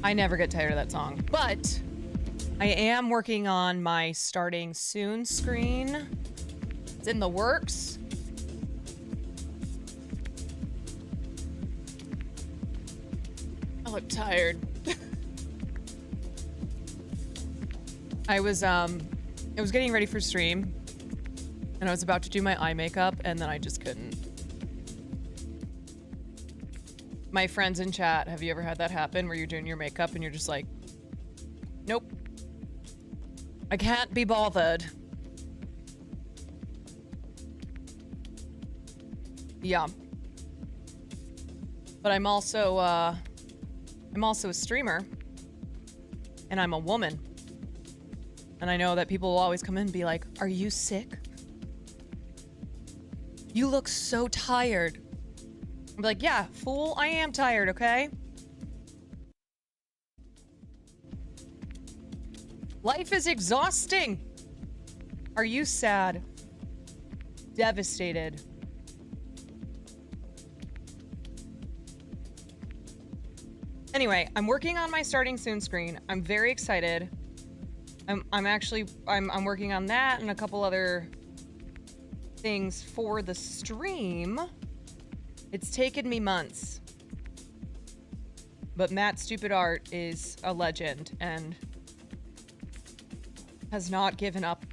I never get tired of that song. But I am working on my starting soon screen. It's in the works. I look tired. I was getting ready for stream and I was about to do my eye makeup and then I just couldn't. My friends in chat, have you ever had that happen where you're doing your makeup and you're just like, nope, I can't be bothered. Yeah. But I'm also a streamer and I'm a woman. And I know that people will always come in and be like, are you sick? You look so tired. I'm like, yeah, fool, I am tired, okay? Life is exhausting. Are you sad? Devastated? Anyway, I'm working on my starting soon screen. I'm very excited. I'm working on that and a couple other things for the stream. It's taken me months. But Matt Stupid Art is a legend and has not given up.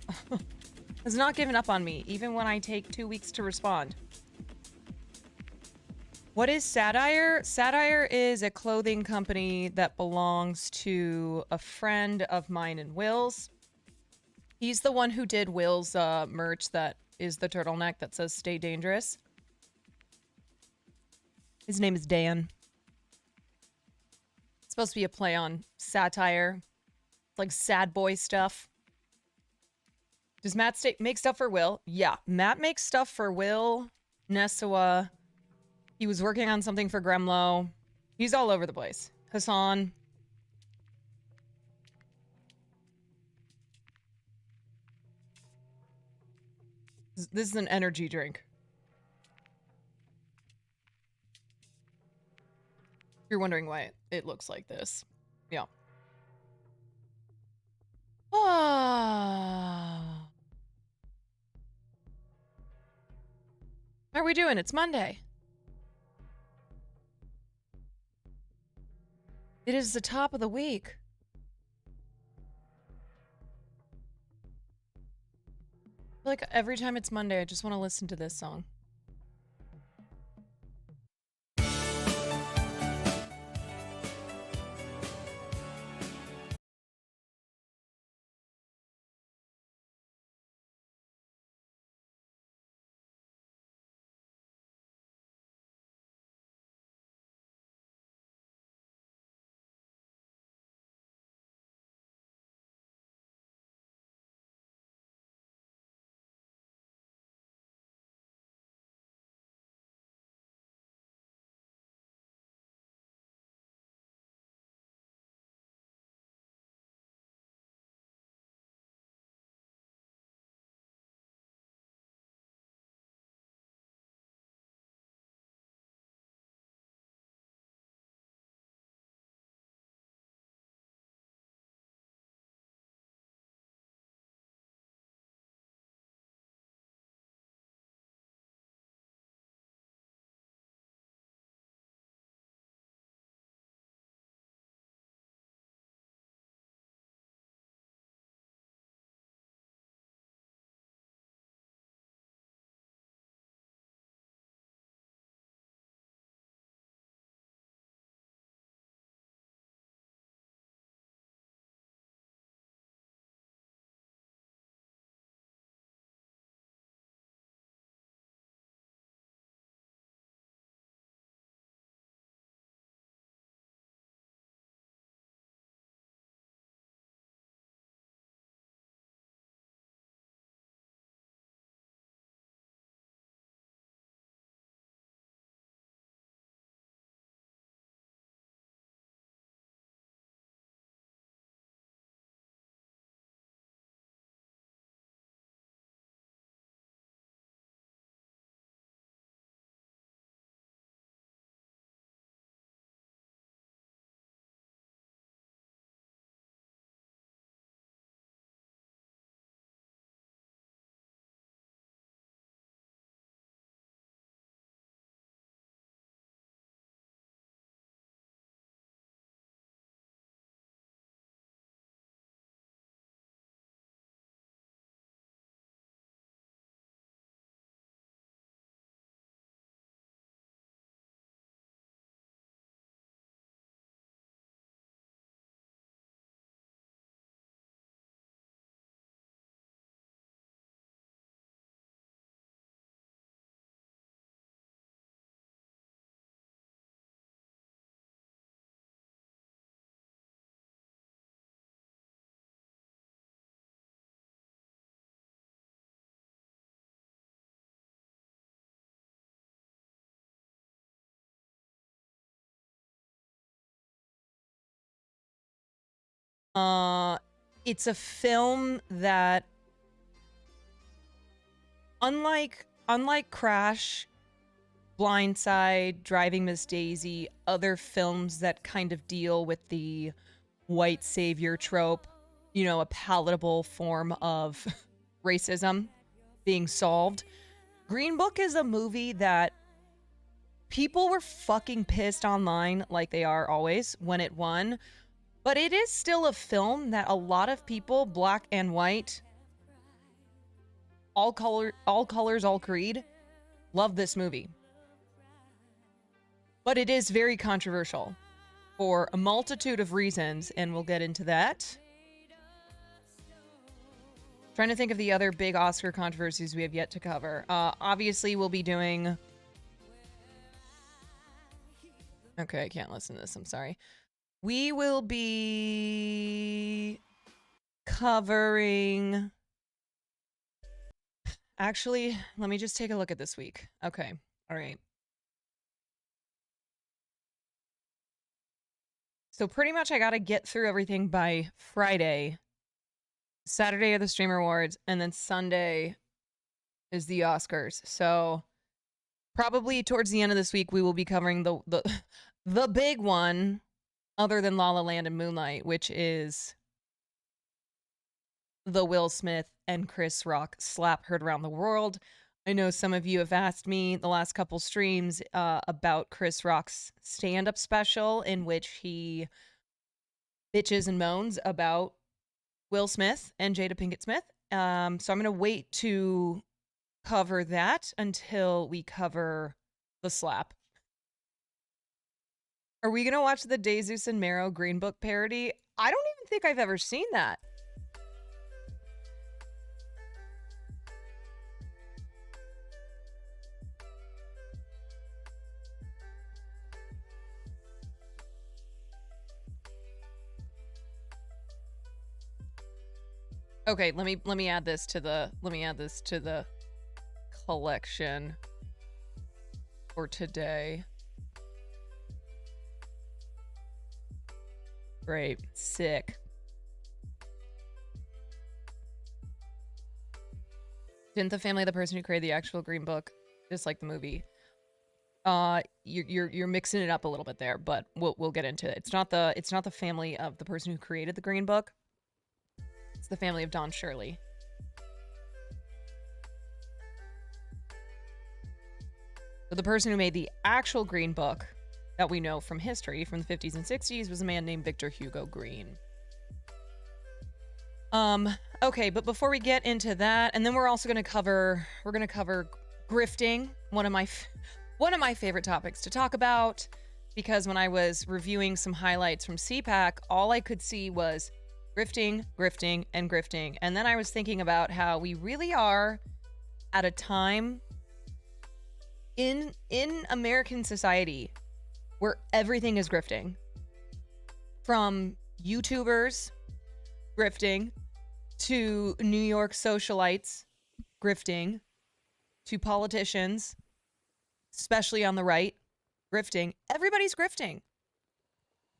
Has not given up on me, even when I take 2 weeks to respond. What is Satire? Satire is a clothing company that belongs to a friend of mine and Will's. He's the one who did Will's merch that is the turtleneck that says "Stay Dangerous." His name is Dan. It's supposed to be a play on satire. It's like sad boy stuff. Does Matt make stuff for Will? Yeah, Matt makes stuff for Will, Nessawa. He was working on something for Gremlo. He's all over the place. Hassan. This is an energy drink. You're wondering why it looks like this. Yeah. Ah. How are we doing? It's Monday. It is the top of the week. I feel like every time it's Monday, I just want to listen to this song. It's a film that, unlike Crash, Blindside, Driving Miss Daisy, other films that kind of deal with the white savior trope, you know, a palatable form of racism being solved. Green Book is a movie that people were fucking pissed online, like they are always, when it won. But it is still a film that a lot of people, black and white, all colors, all creed, love this movie. But it is very controversial for a multitude of reasons, and we'll get into that. Trying to think of the other big Oscar controversies we have yet to cover. Obviously, we'll be doing... Okay, I can't listen to this. I'm sorry. We will be covering... Actually, let me just take a look at this week. Okay, all right. So pretty much I gotta get through everything by Friday. Saturday are the Streamer Awards, and then Sunday is the Oscars. So probably towards the end of this week, we will be covering the big one, other than La La Land and Moonlight, which is the Will Smith and Chris Rock slap heard around the world. I know some of you have asked me the last couple streams about Chris Rock's stand-up special, in which he bitches and moans about Will Smith and Jada Pinkett Smith. So I'm going to wait to cover that until we cover the slap. Are we going to watch the Jesus and Mero Green Book parody? I don't even think I've ever seen that. Okay, let me add this to the collection for today. Great, sick. Didn't the family of the person who created the actual Green Book just like the movie? You're mixing it up a little bit there, but we'll get into it. It's not the family of the person who created the Green Book. It's the family of Don Shirley. So the person who made the actual Green Book that we know from history from the 50s and 60s was a man named Victor Hugo Green. Okay, but before we get into that, and then we're also going to cover grifting, one of my favorite topics to talk about, because when I was reviewing some highlights from CPAC, all I could see was grifting, grifting, and grifting. And then I was thinking about how we really are at a time in American society where everything is grifting. From YouTubers grifting, to New York socialites grifting, to politicians, especially on the right, grifting. Everybody's grifting.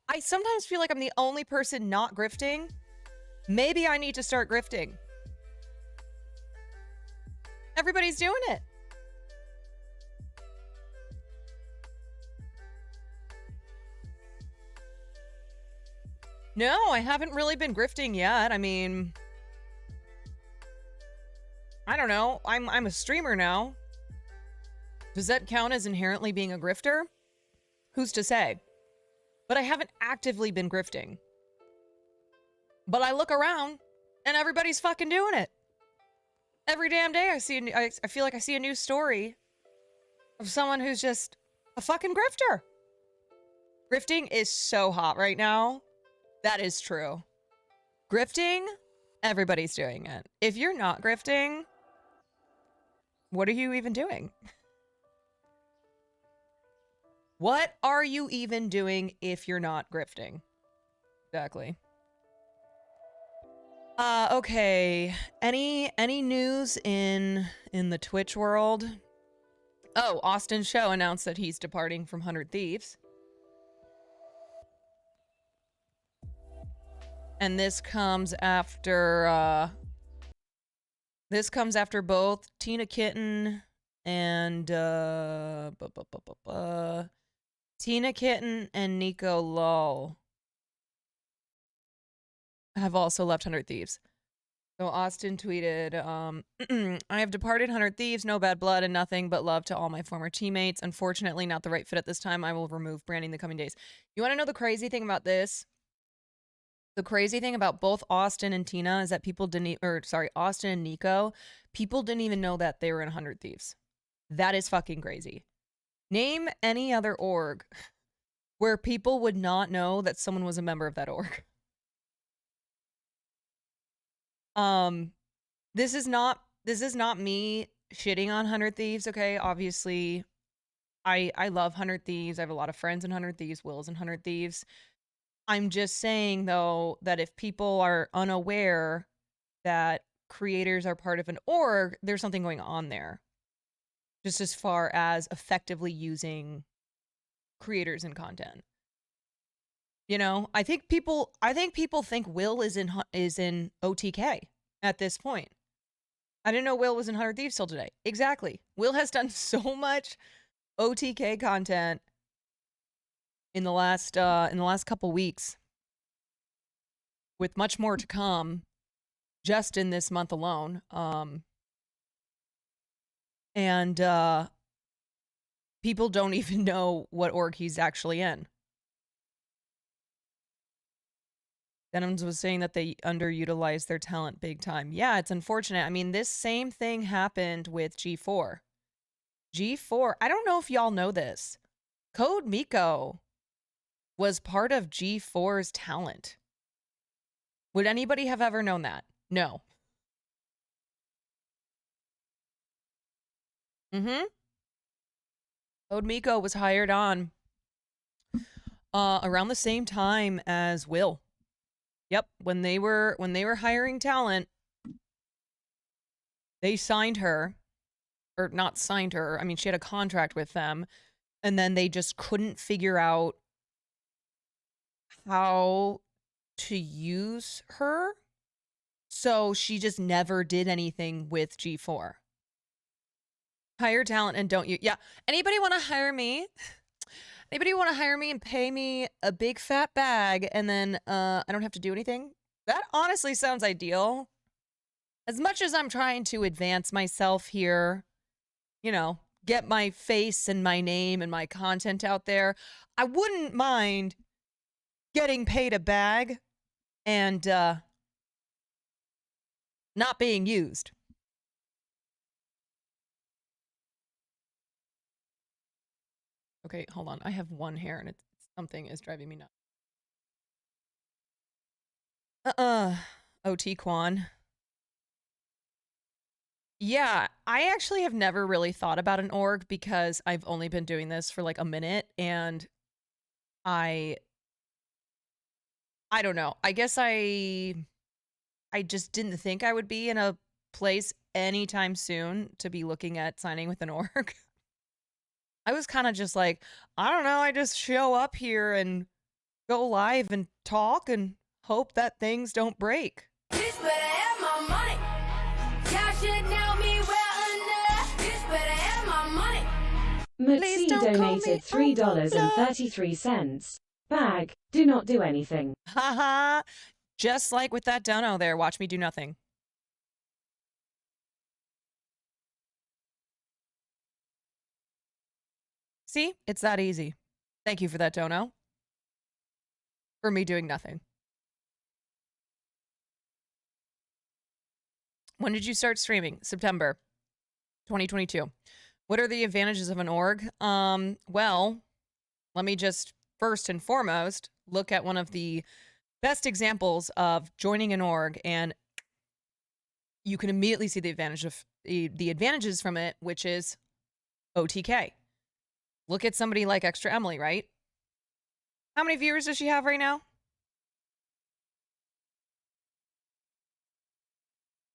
I sometimes feel like I'm the only person not grifting. Maybe I need to start grifting. Everybody's doing it. No, I haven't really been grifting yet. I mean, I don't know. I'm a streamer now. Does that count as inherently being a grifter? Who's to say? But I haven't actively been grifting. But I look around and everybody's fucking doing it. Every damn day I feel like I see a new story of someone who's just a fucking grifter. Grifting is so hot right now. That is true. Grifting, everybody's doing it. If you're not grifting, what are you even doing? What are you even doing if you're not grifting? Exactly. Okay. Any news in the Twitch world? Oh, Austin Show announced that he's departing from 100 Thieves. And this comes after both Tina Kitten and Tina Kitten and Nico Lull have also left 100 Thieves. So Austin tweeted, I have departed 100 Thieves, no bad blood and nothing but love to all my former teammates. Unfortunately, not the right fit at this time. I will remove branding the coming days. You want to know the crazy thing about this? The crazy thing about both Austin and Tina is that people didn't, Austin and Nico, people didn't even know that they were in 100 Thieves. That is fucking crazy. Name any other org where people would not know that someone was a member of that org. This is not me shitting on 100 Thieves, okay? Obviously, I love 100 Thieves. I have a lot of friends in 100 Thieves. Will's in 100 Thieves. I'm just saying, though, that if people are unaware that creators are part of an org, there's something going on there. Just as far as effectively using creators and content. You know, I think people think Will is in OTK at this point. I didn't know Will was in 100 Thieves till today. Exactly. Will has done so much OTK content in the last couple weeks, with much more to come just in this month alone. And people don't even know what org he's actually in. Denims was saying that they underutilized their talent big time. Yeah, it's unfortunate. I mean, this same thing happened with G4. G4, I don't know if y'all know this. Code Miko was part of G4's talent. Would anybody have ever known that? No. Code Miko was hired on around the same time as Will. Yep, when they were hiring talent, they signed her, or not signed her. I mean, she had a contract with them, and then they just couldn't figure out how to use her. So she just never did anything with G4. Hire talent and don't you? Yeah. Anybody want to hire me? Anybody want to hire me and pay me a big fat bag and then I don't have to do anything? That honestly sounds ideal. As much as I'm trying to advance myself here, you know, get my face and my name and my content out there, I wouldn't mind getting paid a bag and not being used. Okay, hold on. I have one hair and something is driving me nuts. OT Quan. Yeah, I actually have never really thought about an org because I've only been doing this for like a minute and I don't know. I guess I just didn't think I would be in a place anytime soon to be looking at signing with an org. I was kind of just like, I don't know, I just show up here and go live and talk and hope that things don't break. Bitch better have my money. Y'all should know me well enough. Bitch better have my money. Mutsi donated $3.33. Bag, do not do anything. Haha. Just like with that dono there, watch me do nothing. See, it's that easy. Thank you for that dono. For me doing nothing. When did you start streaming? September 2022. What are the advantages of an org? Well, let me just first and foremost look at one of the best examples of joining an org, and you can immediately see the advantages from it, which is OTK. Look at somebody like Extra Emily, right? How many viewers does she have right now?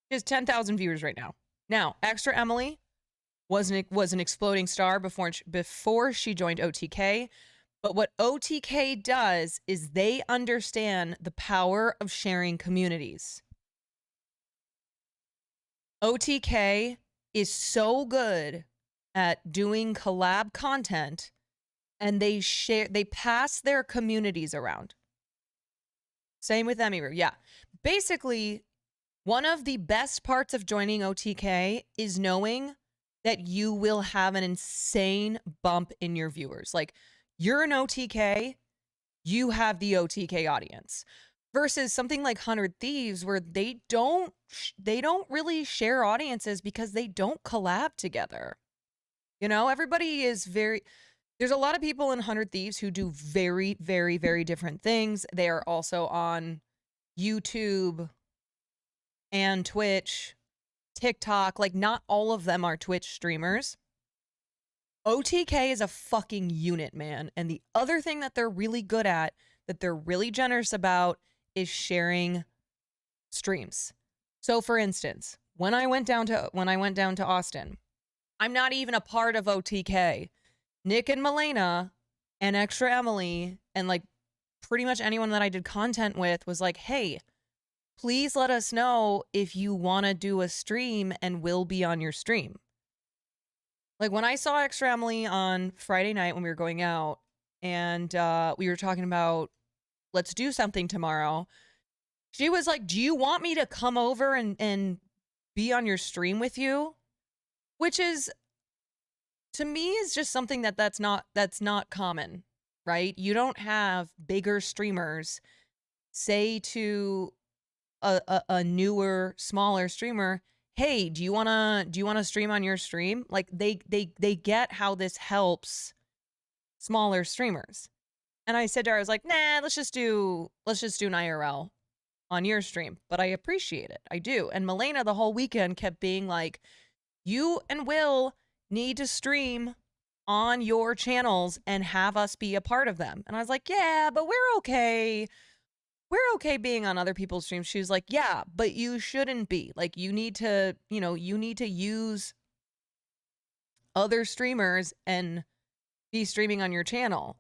She has 10,000 viewers right now. Now, Extra Emily was an exploding star before she joined OTK. But what OTK does is they understand the power of sharing communities. OTK is so good at doing collab content, and they pass their communities around. Same with Emiru. Yeah. Basically, one of the best parts of joining OTK is knowing that you will have an insane bump in your viewers. Like, you're an OTK, you have the OTK audience. Versus something like 100 Thieves, where they don't really share audiences because they don't collab together. You know, everybody is there's a lot of people in 100 Thieves who do very, very, very different things. They are also on YouTube and Twitch, TikTok. Like, not all of them are Twitch streamers. OTK is a fucking unit, man. And the other thing that they're really good at, that they're really generous about, is sharing streams. So for instance, when I went down to Austin, I'm not even a part of OTK. Nick and Milena and Extra Emily and like pretty much anyone that I did content with was like, hey, please let us know if you want to do a stream and we'll be on your stream. Like, when I saw Extra Emily on Friday night when we were going out and we were talking about, let's do something tomorrow, she was like, do you want me to come over and be on your stream with you? Which is, to me, is just something that's not common, right? You don't have bigger streamers say to a newer, smaller streamer, hey, do you wanna stream on your stream? Like, they get how this helps smaller streamers. And I said to her, I was like, nah, let's just do an IRL on your stream. But I appreciate it. I do. And Milena the whole weekend kept being like, you and Will need to stream on your channels and have us be a part of them. And I was like, yeah, but we're okay. We're okay being on other people's streams. She was like, yeah, but you shouldn't be. Like, you need to use other streamers and be streaming on your channel.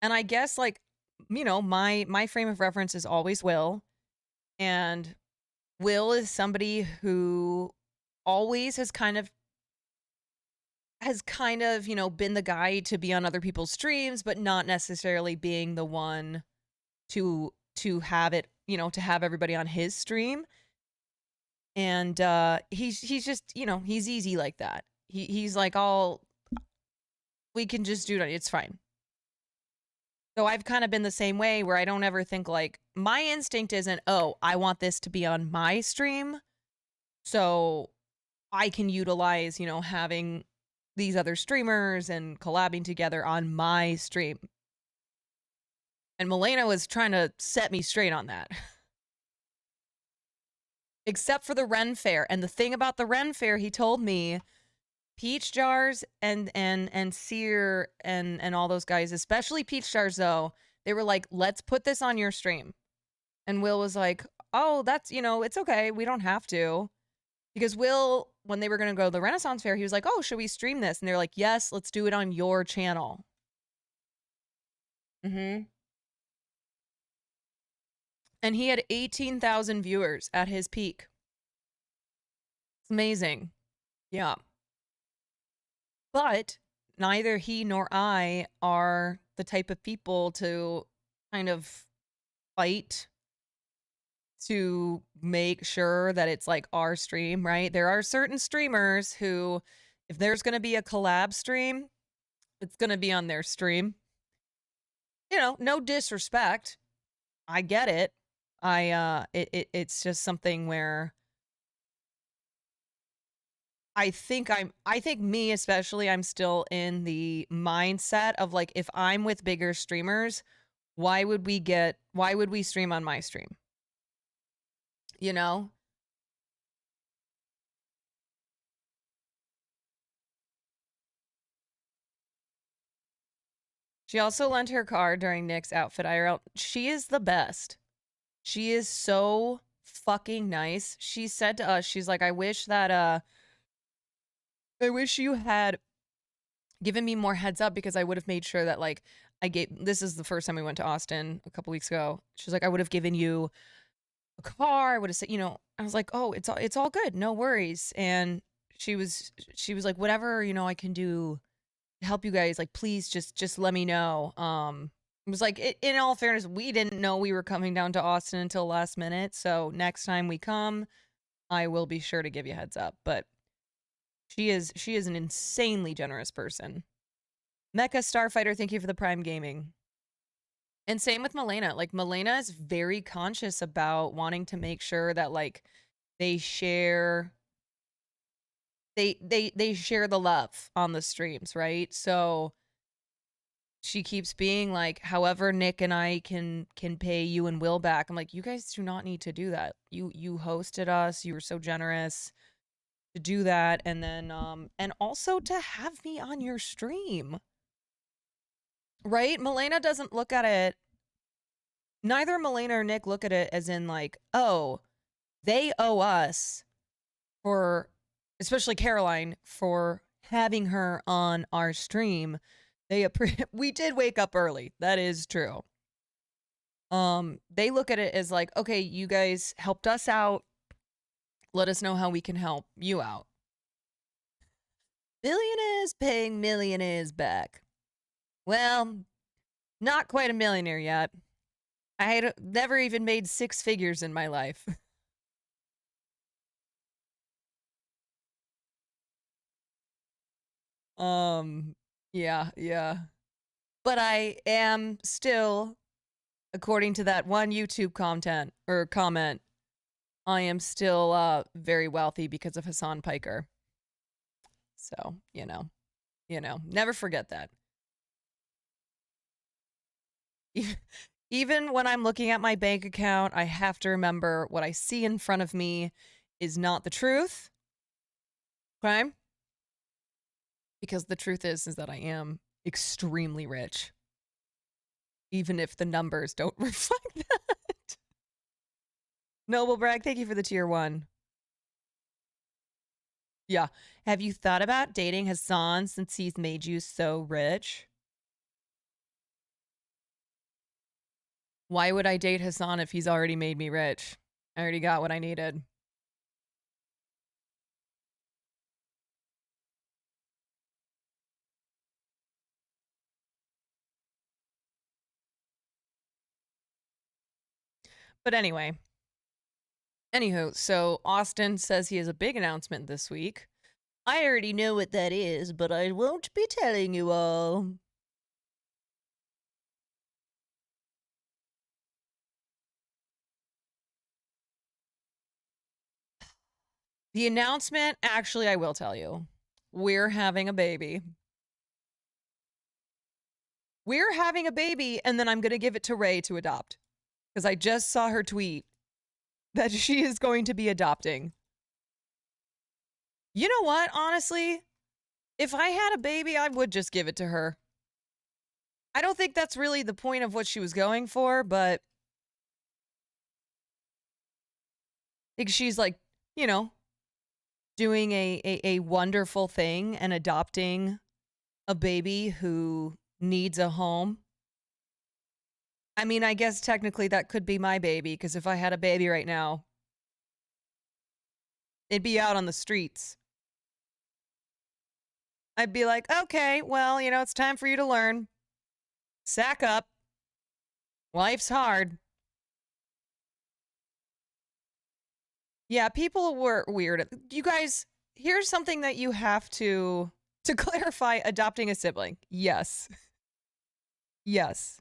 And I guess, like, my frame of reference is always Will. And Will is somebody who always has kind of, been the guy to be on other people's streams, but not necessarily being the one to have it, to have everybody on his stream. And he's just, he's easy like that. He's like, we can just do it. It's fine. So I've kind of been the same way, where I don't ever think, like, my instinct isn't, oh, I want this to be on my stream so I can utilize, having these other streamers and collabing together on my stream. And Milena was trying to set me straight on that. Except for the Ren Fair. And the thing about the Ren Fair, he told me, Peach Jars and Seer and all those guys, especially Peach Jars though, they were like, let's put this on your stream. And Will was like, oh, that's, it's okay. We don't have to. Because Will, when they were going to go to the Renaissance Fair, he was like, oh, should we stream this? And they're like, yes, let's do it on your channel. Mm-hmm. And he had 18,000 viewers at his peak. It's amazing. Yeah. But neither he nor I are the type of people to kind of fight to make sure that it's like our stream, right? There are certain streamers who, if there's going to be a collab stream, it's going to be on their stream. No disrespect. I get it. It's just something where I think me especially, I'm still in the mindset of like, if I'm with bigger streamers, why would we stream on my stream? She also lent her car during Nick's outfit IRL. She is the best. She is so fucking nice. She said to us, she's like, I wish you had given me more heads up, because I would have made sure that, like, this is the first time we went to Austin a couple weeks ago. She's like, I would have given you a car. I would have said, I was like, oh, it's all good. No worries. And she was like, whatever, I can do to help you guys. Like, please just let me know. It was like, in all fairness, we didn't know we were coming down to Austin until last minute. So next time we come, I will be sure to give you a heads up. But she is an insanely generous person. Mecha Starfighter, thank you for the Prime Gaming. And same with Milena. Like, Milena is very conscious about wanting to make sure that, like, they share they share the love on the streams, right? So she keeps being like, however Nick and I can pay you and Will back. I'm like, you guys do not need to do that. You hosted us. You were so generous to do that, and then and also to have me on your stream. Right? Milena doesn't look at it. Neither Milena or Nick look at it as in like, oh, they owe us for, especially Caroline, for having her on our stream. We did wake up early. That is true. They look at it as like, okay, you guys helped us out. Let us know how we can help you out. Billionaires paying millionaires back. Well, not quite a millionaire yet. I had never even made 6 figures in my life. Yeah. But I am still, according to that one YouTube comment, I am still very wealthy because of Hassan Piker. So, never forget that. Even when I'm looking at my bank account, I have to remember what I see in front of me is not the truth. Okay? Because the truth is that I am extremely rich. Even if the numbers don't reflect that. Noble Bragg, thank you for the tier 1. Yeah. Have you thought about dating Hassan since he's made you so rich? Why would I date Hassan if he's already made me rich? I already got what I needed. But anyway. Anywho, so Austin says he has a big announcement this week. I already know what that is, but I won't be telling you all. The announcement, actually, I will tell you. We're having a baby. We're having a baby, and then I'm going to give it to Ray to adopt. Because I just saw her tweet that she is going to be adopting. You know what, honestly? If I had a baby, I would just give it to her. I don't think that's really the point of what she was going for, but I think she's like, doing a wonderful thing and adopting a baby who needs a home. I mean, I guess technically that could be my baby, because if I had a baby right now, it'd be out on the streets. I'd be like, okay, well, it's time for you to learn. Sack up. Life's hard. Yeah, people were weird. You guys, here's something that you have to clarify adopting a sibling. Yes. Yes.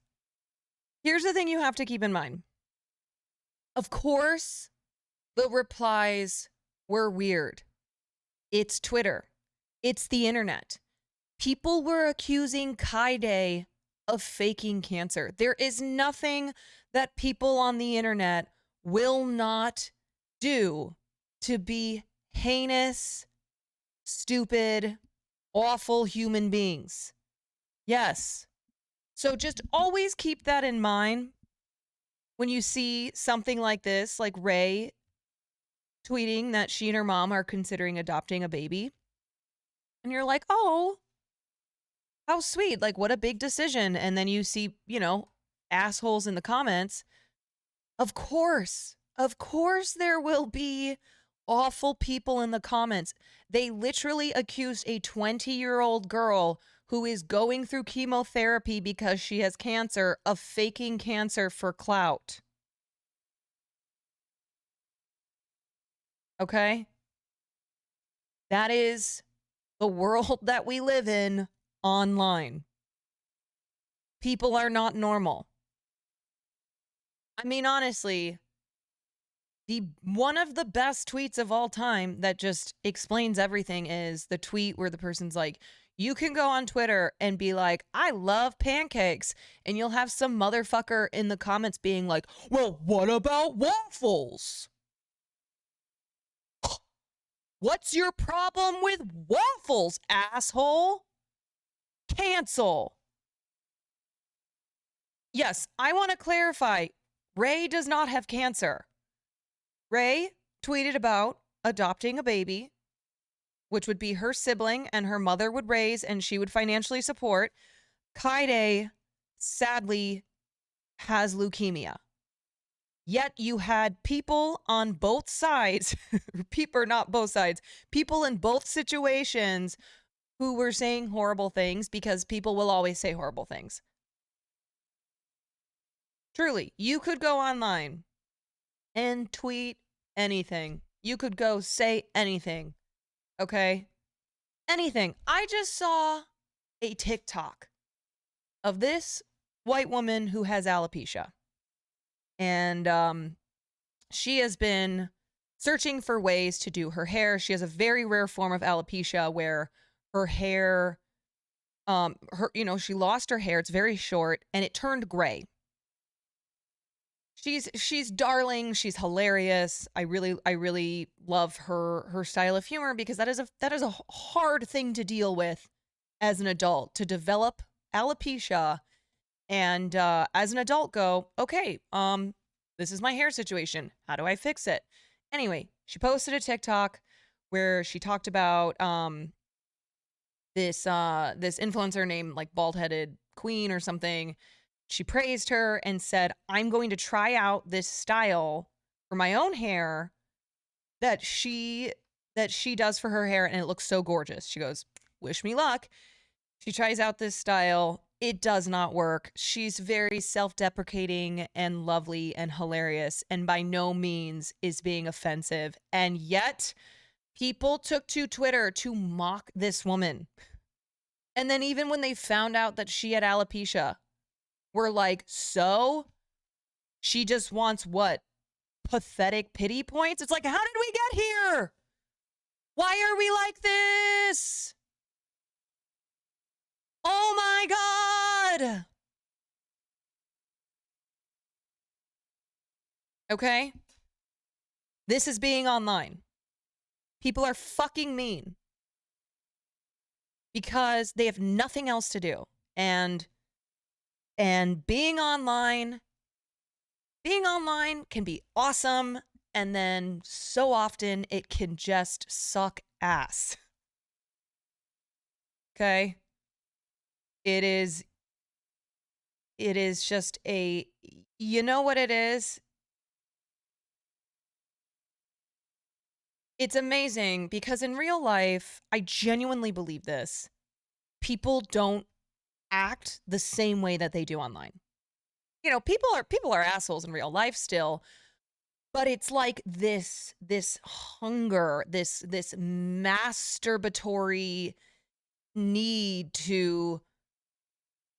Here's the thing you have to keep in mind. Of course, the replies were weird. It's Twitter. It's the internet. People were accusing Kaide of faking cancer. There is nothing that people on the internet will not do to be heinous, stupid, awful human beings. Yes. So just always keep that in mind when you see something like this, like Ray tweeting that she and her mom are considering adopting a baby. And you're like, oh, How sweet. Like, what a big decision. And then you see, assholes in the comments. Of course there will be awful people in the comments. They literally accused a 20-year-old girl who is going through chemotherapy because she has cancer of faking cancer for clout. Okay? That is the world that we live in online. People are not normal. I mean, honestly, one of the best tweets of all time that just explains everything is the tweet where the person's like, you can go on Twitter and be like, I love pancakes. And you'll have some motherfucker in the comments being like, well, what about waffles? What's your problem with waffles, asshole? Cancel. Yes, I want to clarify. Ray does not have cancer. Ray tweeted about adopting a baby, which would be her sibling and her mother would raise and she would financially support. Kaide, sadly, has leukemia. Yet you had people on both sides, people, not both sides, people in both situations who were saying horrible things because people will always say horrible things. Truly, you could go online and tweet anything. You could go say anything. Okay? Anything. I just saw a TikTok of this white woman who has alopecia. And she has been searching for ways to do her hair. She has a very rare form of alopecia where her hair, she lost her hair. It's very short and it turned gray. She's darling. She's hilarious. I really love her style of humor because that is a hard thing to deal with as an adult, to develop alopecia and as an adult go, okay, this is my hair situation. How do I fix it? Anyway, she posted a TikTok where she talked about this influencer named like Bald-Headed Queen or something. She praised her and said, I'm going to try out this style for my own hair that she does for her hair, and it looks so gorgeous. She goes, wish me luck. She tries out this style. It does not work. She's very self-deprecating and lovely and hilarious and by no means is being offensive. And yet people took to Twitter to mock this woman. And then even when they found out that she had alopecia, we're like, so she just wants what? Pathetic pity points? It's like, how did we get here? Why are we like this? Oh my God. Okay? This is being online. People are fucking mean because they have nothing else to do. And being online can be awesome, and then so often it can just suck ass. Okay? It is just you know what it is? It's amazing because in real life, I genuinely believe this. People don't act the same way that they do online. People are assholes in real life still, but it's like this hunger, this masturbatory need to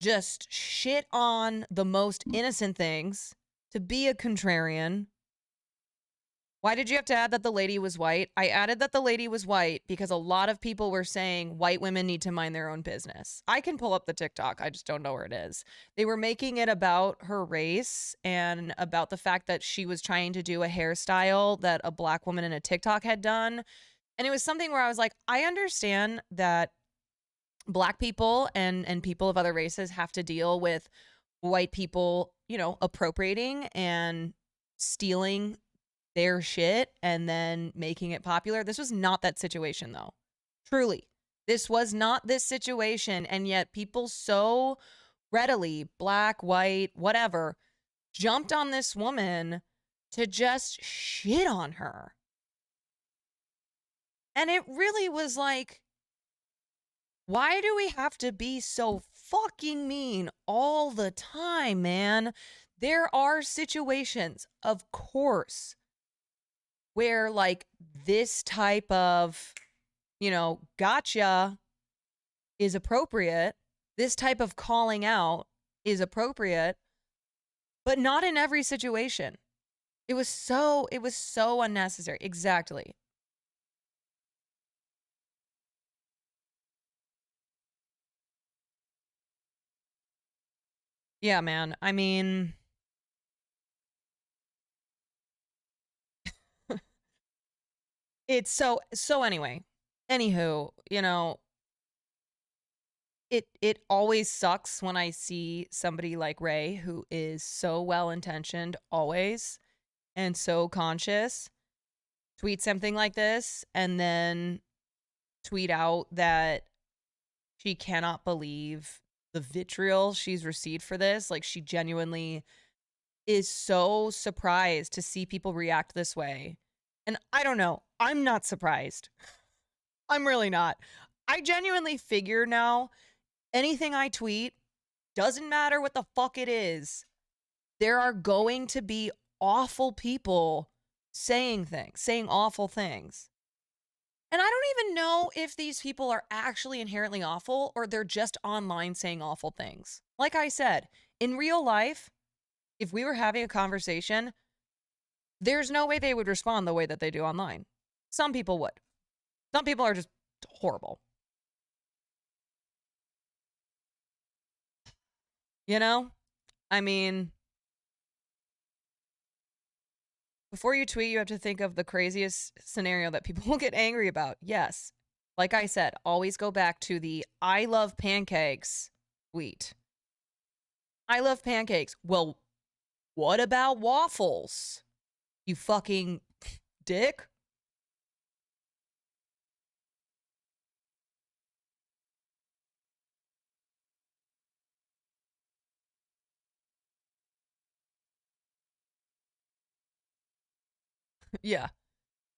just shit on the most innocent things, to be a contrarian. Why did you have to add that the lady was white? I added that the lady was white because a lot of people were saying white women need to mind their own business. I can pull up the TikTok. I just don't know where it is. They were making it about her race and about the fact that she was trying to do a hairstyle that a black woman in a TikTok had done. And it was something where I was like, I understand that black people and people of other races have to deal with white people, appropriating and stealing their shit and then making it popular. This was not that situation though. Truly. This was not this situation, and yet people so readily, black, white, whatever, jumped on this woman to just shit on her. And it really was like, why do we have to be so fucking mean all the time, man? There are situations, of course, where like this type of, gotcha is appropriate. This type of calling out is appropriate, but not in every situation. It was so unnecessary. Exactly. Yeah, man. I mean, it's so anyway. Anywho, it always sucks when I see somebody like Ray, who is so well-intentioned always and so conscious, tweet something like this and then tweet out that she cannot believe the vitriol she's received for this. Like, she genuinely is so surprised to see people react this way. And I don't know. I'm not surprised. I'm really not. I genuinely figure now anything I tweet, doesn't matter what the fuck it is, there are going to be awful people saying awful things. And I don't even know if these people are actually inherently awful or they're just online saying awful things. Like I said, in real life, if we were having a conversation, there's no way they would respond the way that they do online. Some people would. Some people are just horrible. I mean, before you tweet, you have to think of the craziest scenario that people will get angry about. Yes. Like I said, always go back to the I love pancakes tweet. I love pancakes. Well, what about waffles? You fucking dick. Yeah.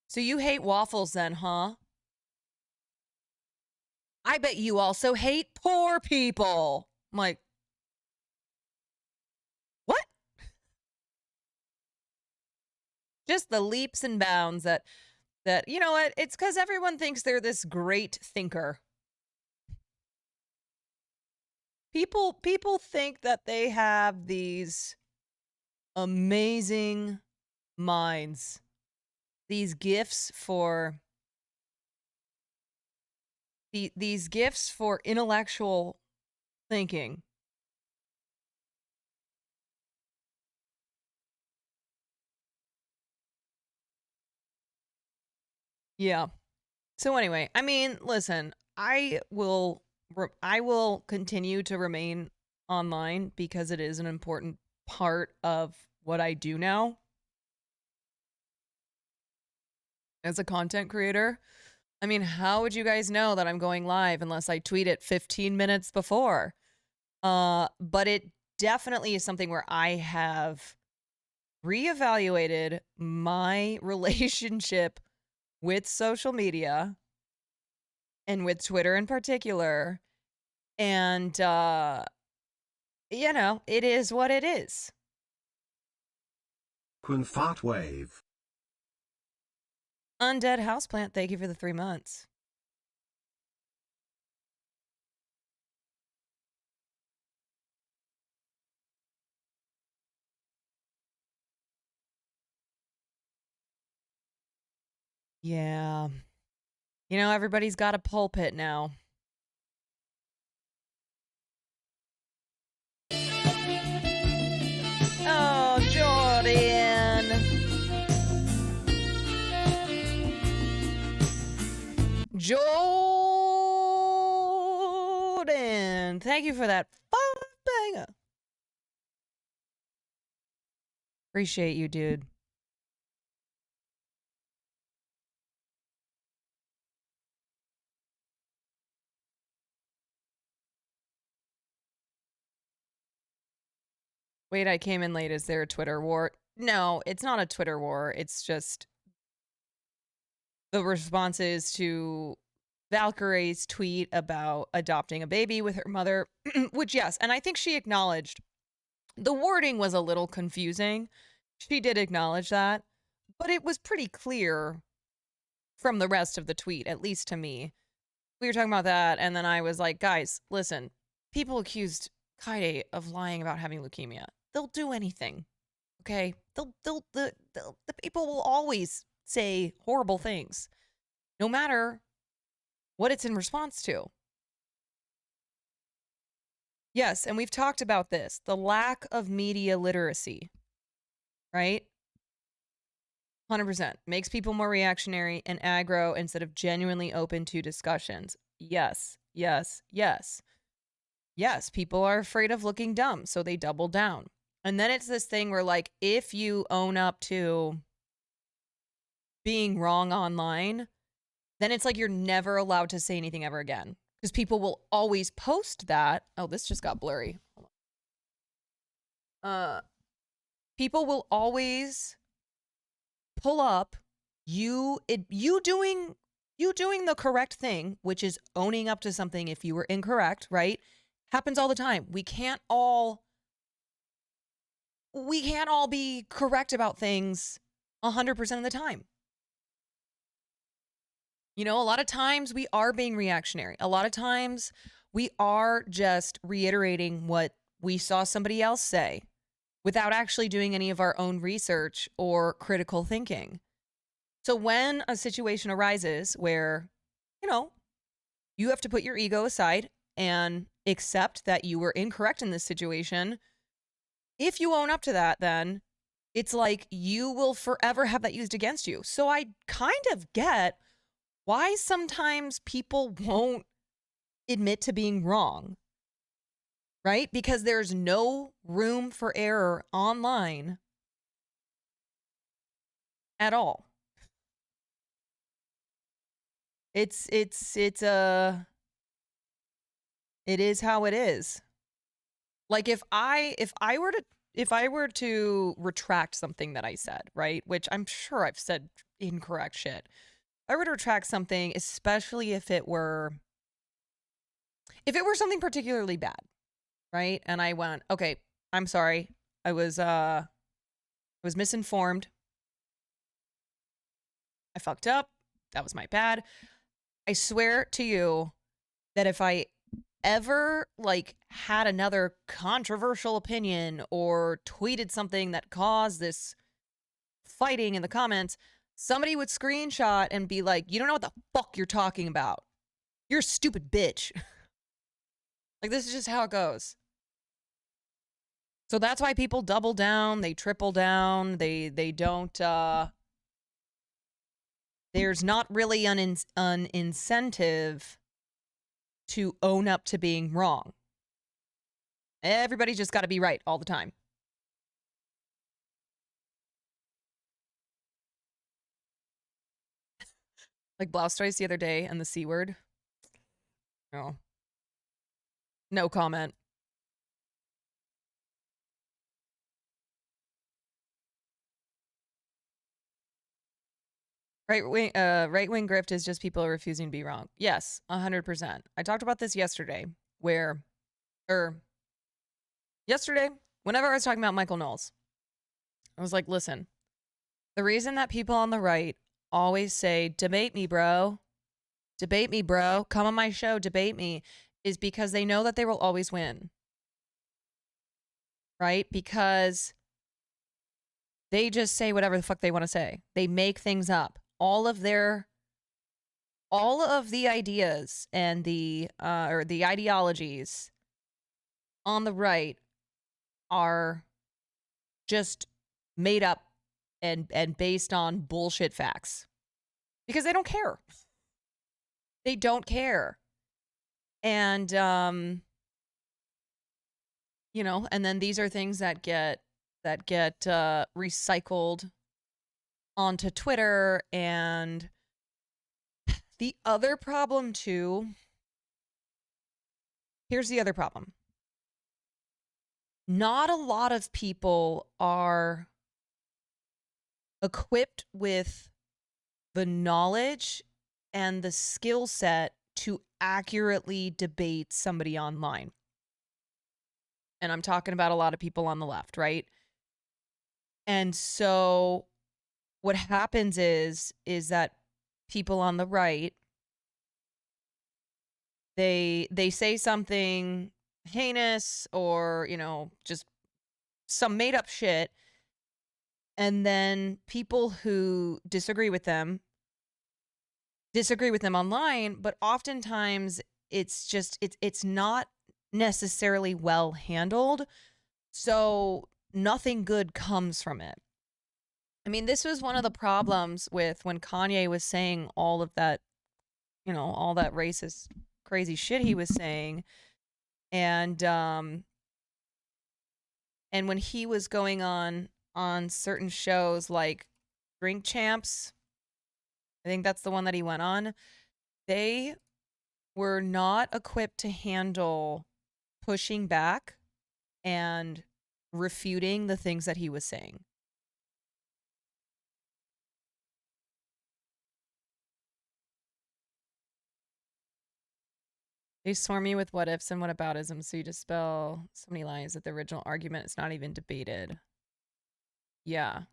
So you hate waffles then, huh? I bet you also hate poor people. I'm like, what? Just the leaps and bounds that you know what? It's because everyone thinks they're this great thinker. People think that they have these amazing minds, these gifts for these gifts for intellectual thinking. Yeah. So anyway, I mean, listen, I will continue to remain online because it is an important part of what I do now as a content creator. I mean, how would you guys know that I'm going live unless I tweet it 15 minutes before? But it definitely is something where I have reevaluated my relationship with social media and with Twitter in particular. And, it is what it is. Quinfart wave. Undead Houseplant, thank you for the 3 months. Yeah. Everybody's got a pulpit now. Oh, Jordan. Jordan, thank you for that 5-banger. Appreciate you, dude. Wait, I came in late. Is there a Twitter war? No, it's not a Twitter war. It's just the responses to Valkyrie's tweet about adopting a baby with her mother, which, yes, and I think she acknowledged the wording was a little confusing. She did acknowledge that, but it was pretty clear from the rest of the tweet, at least to me. We were talking about that, and then I was like, guys, listen, people accused Kaide of lying about having leukemia. They'll do anything, okay? The people will always say horrible things, no matter what it's in response to. Yes, and we've talked about this, the lack of media literacy, right? 100%. Makes people more reactionary and aggro instead of genuinely open to discussions. Yes, yes, yes. Yes, people are afraid of looking dumb, so they double down. And then it's this thing where, like, if you own up to being wrong online, then it's like you're never allowed to say anything ever again. Because people will always post that. Oh, this just got blurry. People will always pull up you doing the correct thing, which is owning up to something if you were incorrect, right? Happens all the time. We can't all be correct about things 100% of the time. You know, a lot of times we are being reactionary. A lot of times we are just reiterating what we saw somebody else say without actually doing any of our own research or critical thinking. So when a situation arises where, you know, you have to put your ego aside and accept that you were incorrect in this situation, if you own up to that, then it's like you will forever have that used against you. So I kind of get why sometimes people won't admit to being wrong, right? Because there's no room for error online at all. It is how it is. Like if I were to retract something that I said, right? Which I'm sure I've said incorrect shit. I were to retract something, especially if it were something particularly bad, right? And I went, okay, I'm sorry. I was misinformed. I fucked up. That was my bad. I swear to you that if I ever like had another controversial opinion or tweeted something that caused this fighting in the comments, somebody would screenshot and be like, you don't know what the fuck you're talking about. You're a stupid bitch. Like, this is just how it goes. So that's why people double down, they triple down, they don't, there's not really an incentive to own up to being wrong. Everybody's just got to be right all the time. Like Blastoise the other day and the C word. No. No comment. Right-wing grift is just people refusing to be wrong. Yes, 100%. I talked about this yesterday yesterday, whenever I was talking about Michael Knowles, I was like, listen, the reason that people on the right always say, debate me, bro. Debate me, bro. Come on my show, debate me, is because they know that they will always win. Right? Because they just say whatever the fuck they want to say. They make things up. All of the ideas and the ideologies on the right are just made up and based on bullshit facts. Because they don't care. They don't care. And you know, and then these are things that get recycled onto Twitter. And the other problem too, here's the other problem. not a lot of people are equipped with the knowledge and the skill set to accurately debate somebody online. And I'm talking about a lot of people on the left, right? And so what happens is that people on the right, they say something heinous or, just some made up shit, and then people who disagree with them online, but oftentimes it's not necessarily well handled, so nothing good comes from it. I mean, this was one of the problems with when Kanye was saying all of that, all that racist crazy shit he was saying, and when he was going on certain shows like Drink Champs, I think that's the one that he went on, they were not equipped to handle pushing back and refuting the things that he was saying. They swarm you with what ifs and whataboutisms, so you dispel so many lies that the original argument is not even debated. Yeah.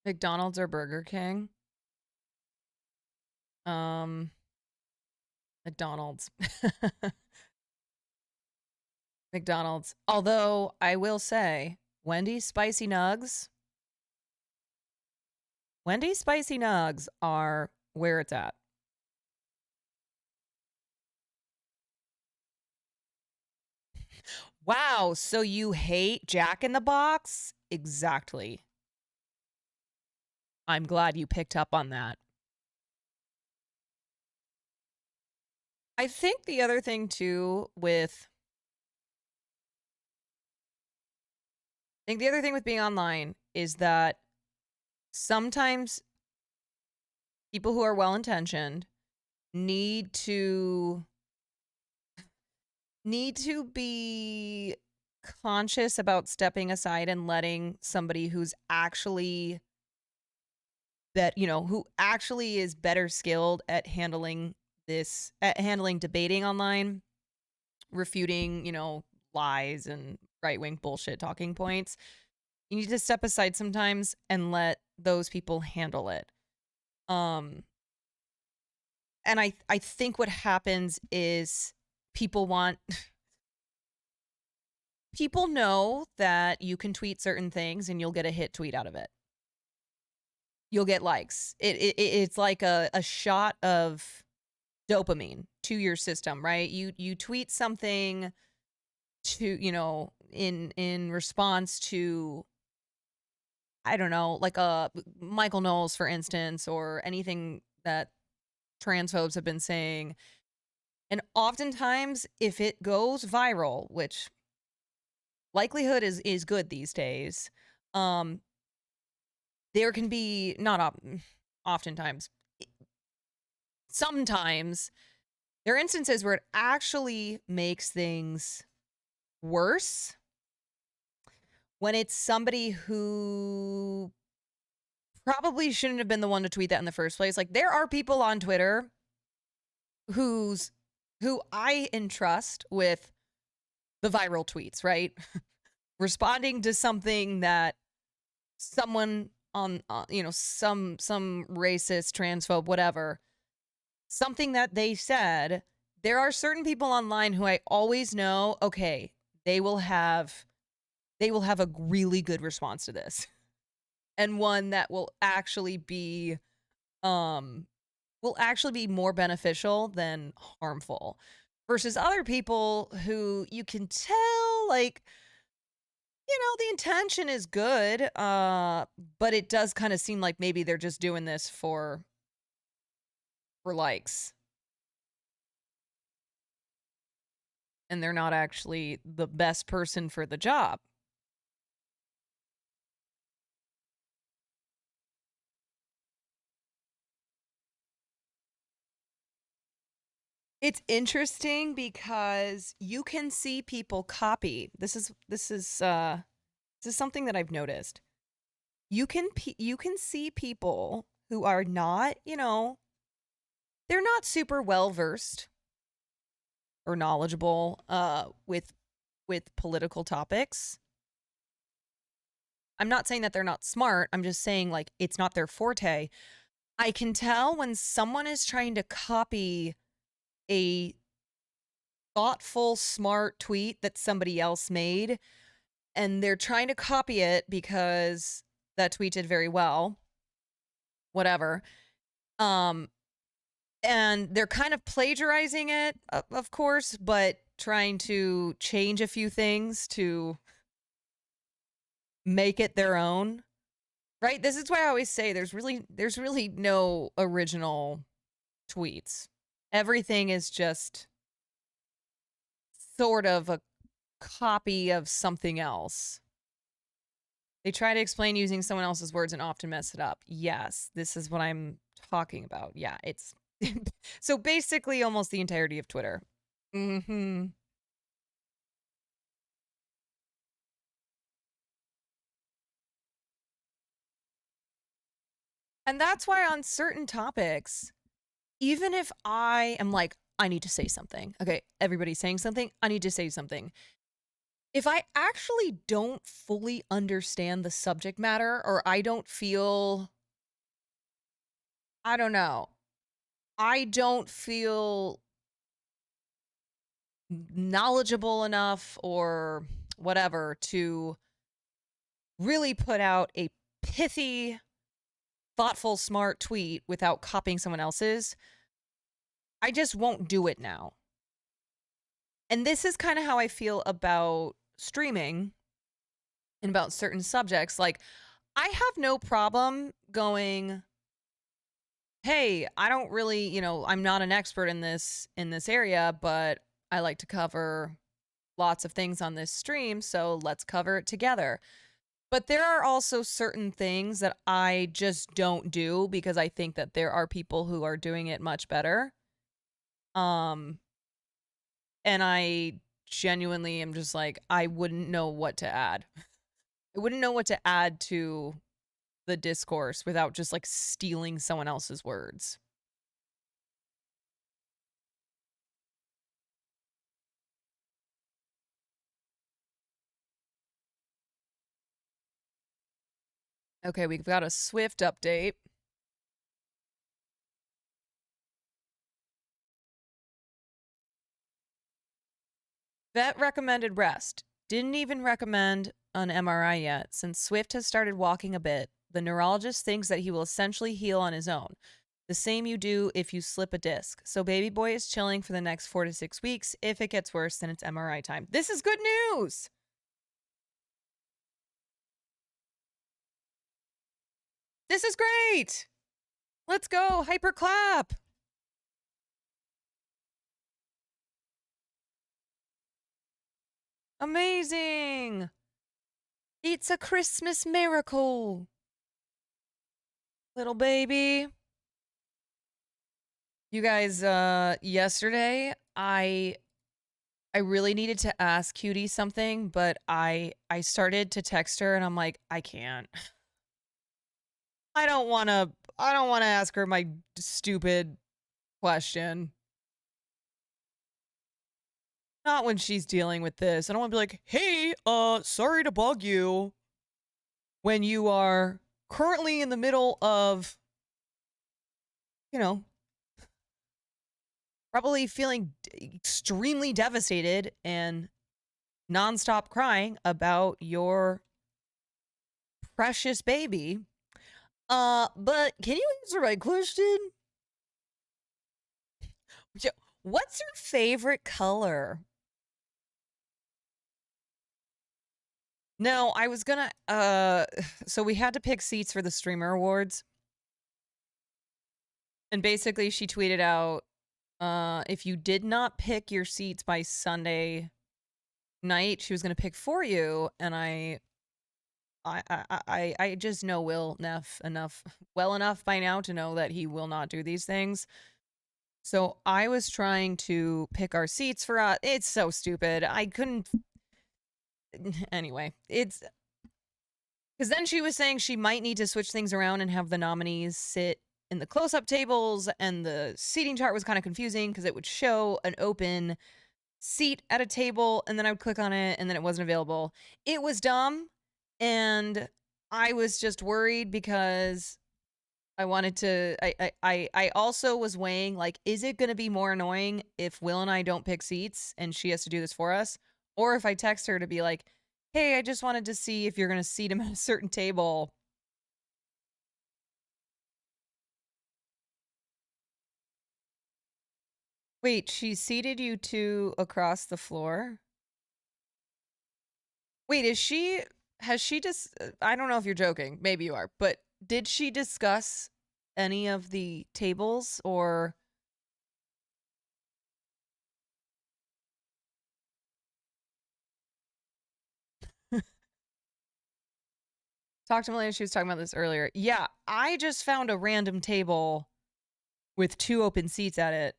McDonald's or Burger King? McDonald's. McDonald's. Although I will say, Wendy's spicy nugs are where it's at. Wow, so you hate Jack in the Box? Exactly. I'm glad you picked up on that. I think the other thing too with being online is that sometimes people who are well-intentioned need to be conscious about stepping aside and letting somebody who's actually who actually is better skilled at handling debating online, refuting, lies and right-wing bullshit talking points. You need to step aside sometimes and let those people handle it. And I think what happens is people know that you can tweet certain things and you'll get a hit tweet out of it. You'll get likes. It's like a shot of dopamine to your system, right? You tweet something to, in response to, I don't know, like Michael Knowles, for instance, or anything that transphobes have been saying. And oftentimes, if it goes viral, which likelihood is good these days, there can be oftentimes, sometimes there are instances where it actually makes things worse when it's somebody who probably shouldn't have been the one to tweet that in the first place. Like, there are people on Twitter who I entrust with the viral tweets, right? Responding to something that someone on, some racist, transphobe, whatever, something that they said. There are certain people online who I always know, okay, they will have a really good response to this, and one that will actually be more beneficial than harmful, versus other people who you can tell, like, the intention is good, but it does kind of seem like maybe they're just doing this for likes, and they're not actually the best person for the job. It's interesting because you can see people copy. This is something that I've noticed. You can see people who are not, they're not super well versed or knowledgeable with political topics. I'm not saying that they're not smart. I'm just saying like it's not their forte. I can tell when someone is trying to copy a thoughtful, smart tweet that somebody else made, and they're trying to copy it because that tweet did very well, whatever. Um, and they're kind of plagiarizing it, of course, but trying to change a few things to make it their own. Right? This is why I always say there's really no original tweets. Everything is just sort of a copy of something else. They try to explain using someone else's words and often mess it up. Yes, this is what I'm talking about. Yeah, it's so basically almost the entirety of Twitter. Mm-hmm. And that's why on certain topics, even if I am like, I need to say something. Okay, everybody's saying something. I need to say something. If I actually don't fully understand the subject matter or I don't feel, I don't know, I don't feel knowledgeable enough or whatever to really put out a pithy, thoughtful, smart tweet without copying someone else's, I just won't do it now. And this is kind of how I feel about streaming and about certain subjects. Like, I have no problem going, hey, I don't really, I'm not an expert in this area, but I like to cover lots of things on this stream, so let's cover it together. But there are also certain things that I just don't do because I think that there are people who are doing it much better. And I genuinely am just like, I wouldn't know what to add. I wouldn't know what to add to the discourse without just like stealing someone else's words. Okay, we've got a Swift update. Vet recommended rest. Didn't even recommend an MRI yet. Since Swift has started walking a bit, the neurologist thinks that he will essentially heal on his own. The same you do if you slip a disc. So baby boy is chilling for the next 4 to 6 weeks. If it gets worse, then it's MRI time. This is good news. This is great. Let's go. Hyper clap. Amazing. It's a Christmas miracle. Little baby. You guys, yesterday I really needed to ask Cutie something, but I started to text her and I'm like, I can't. I don't want to ask her my stupid question. Not when she's dealing with this. I don't want to be like, "Hey, sorry to bug you when you are currently in the middle of, you know, probably feeling extremely devastated and nonstop crying about your precious baby. But can you answer my question? What's your favorite color?" No, I was gonna, so we had to pick seats for the streamer awards. And basically she tweeted out, if you did not pick your seats by Sunday night, she was gonna pick for you. And I just know Will Neff enough, well enough by now to know that he will not do these things. So I was trying to pick our seats for us. It's so stupid. I couldn't. Anyway, it's because then she was saying she might need to switch things around and have the nominees sit in the close-up tables, and the seating chart was kind of confusing because it would show an open seat at a table, and then I would click on it, and then it wasn't available. It was dumb, and I was just worried because I wanted to. I also was weighing, like, is it going to be more annoying if Will and I don't pick seats and she has to do this for us, or if I text her to be like, hey, I just wanted to see if you're going to seat him at a certain table. Wait, she seated you two across the floor? Wait, has she just, I don't know if you're joking, maybe you are, but did she discuss any of the tables or? Talked to Melania, she was talking about this earlier. Yeah, I just found a random table with 2 open seats at it.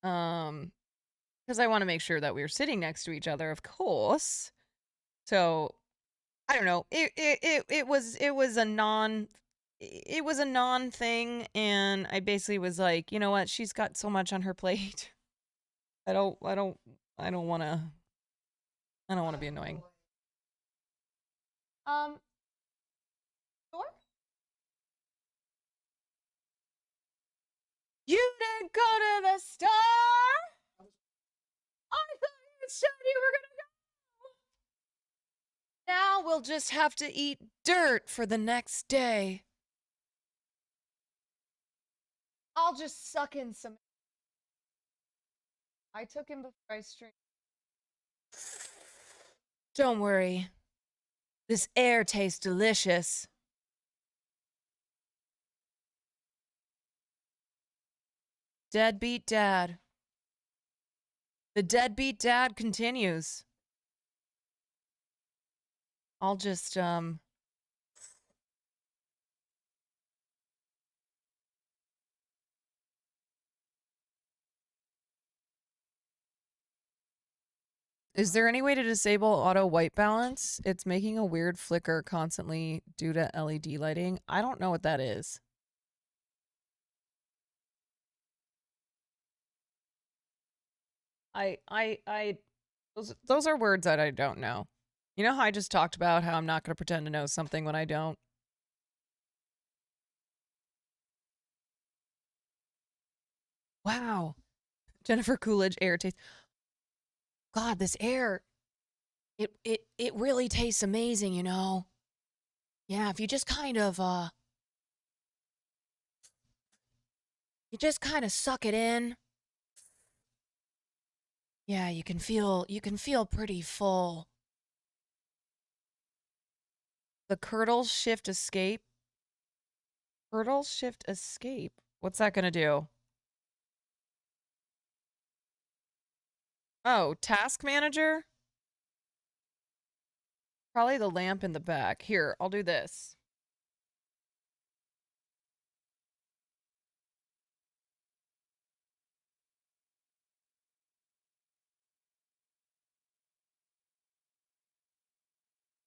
Because I want to make sure that we were sitting next to each other, of course. So I don't know. It was a non thing, and I basically was like, you know what? She's got so much on her plate. I don't want to be annoying. Sure. You didn't go to the store. I thought you said you were gonna go. Now we'll just have to eat dirt for the next day. I'll just suck in some. I took him before I streamed. Don't worry. This air tastes delicious. Deadbeat dad. The deadbeat dad continues. I'll just, Is there any way to disable auto white balance? It's making a weird flicker constantly due to LED lighting. I don't know what that is. Those are words that I don't know. You know how I just talked about how I'm not going to pretend to know something when I don't? Wow. Jennifer Coolidge air taste. God, this air, it really tastes amazing, you know? Yeah, if you just kind of, you just kind of suck it in. Yeah, you can feel pretty full. The Curdle Shift Escape. Curdle Shift Escape. What's that going to do? Oh, Task Manager? Probably the lamp in the back. Here, I'll do this.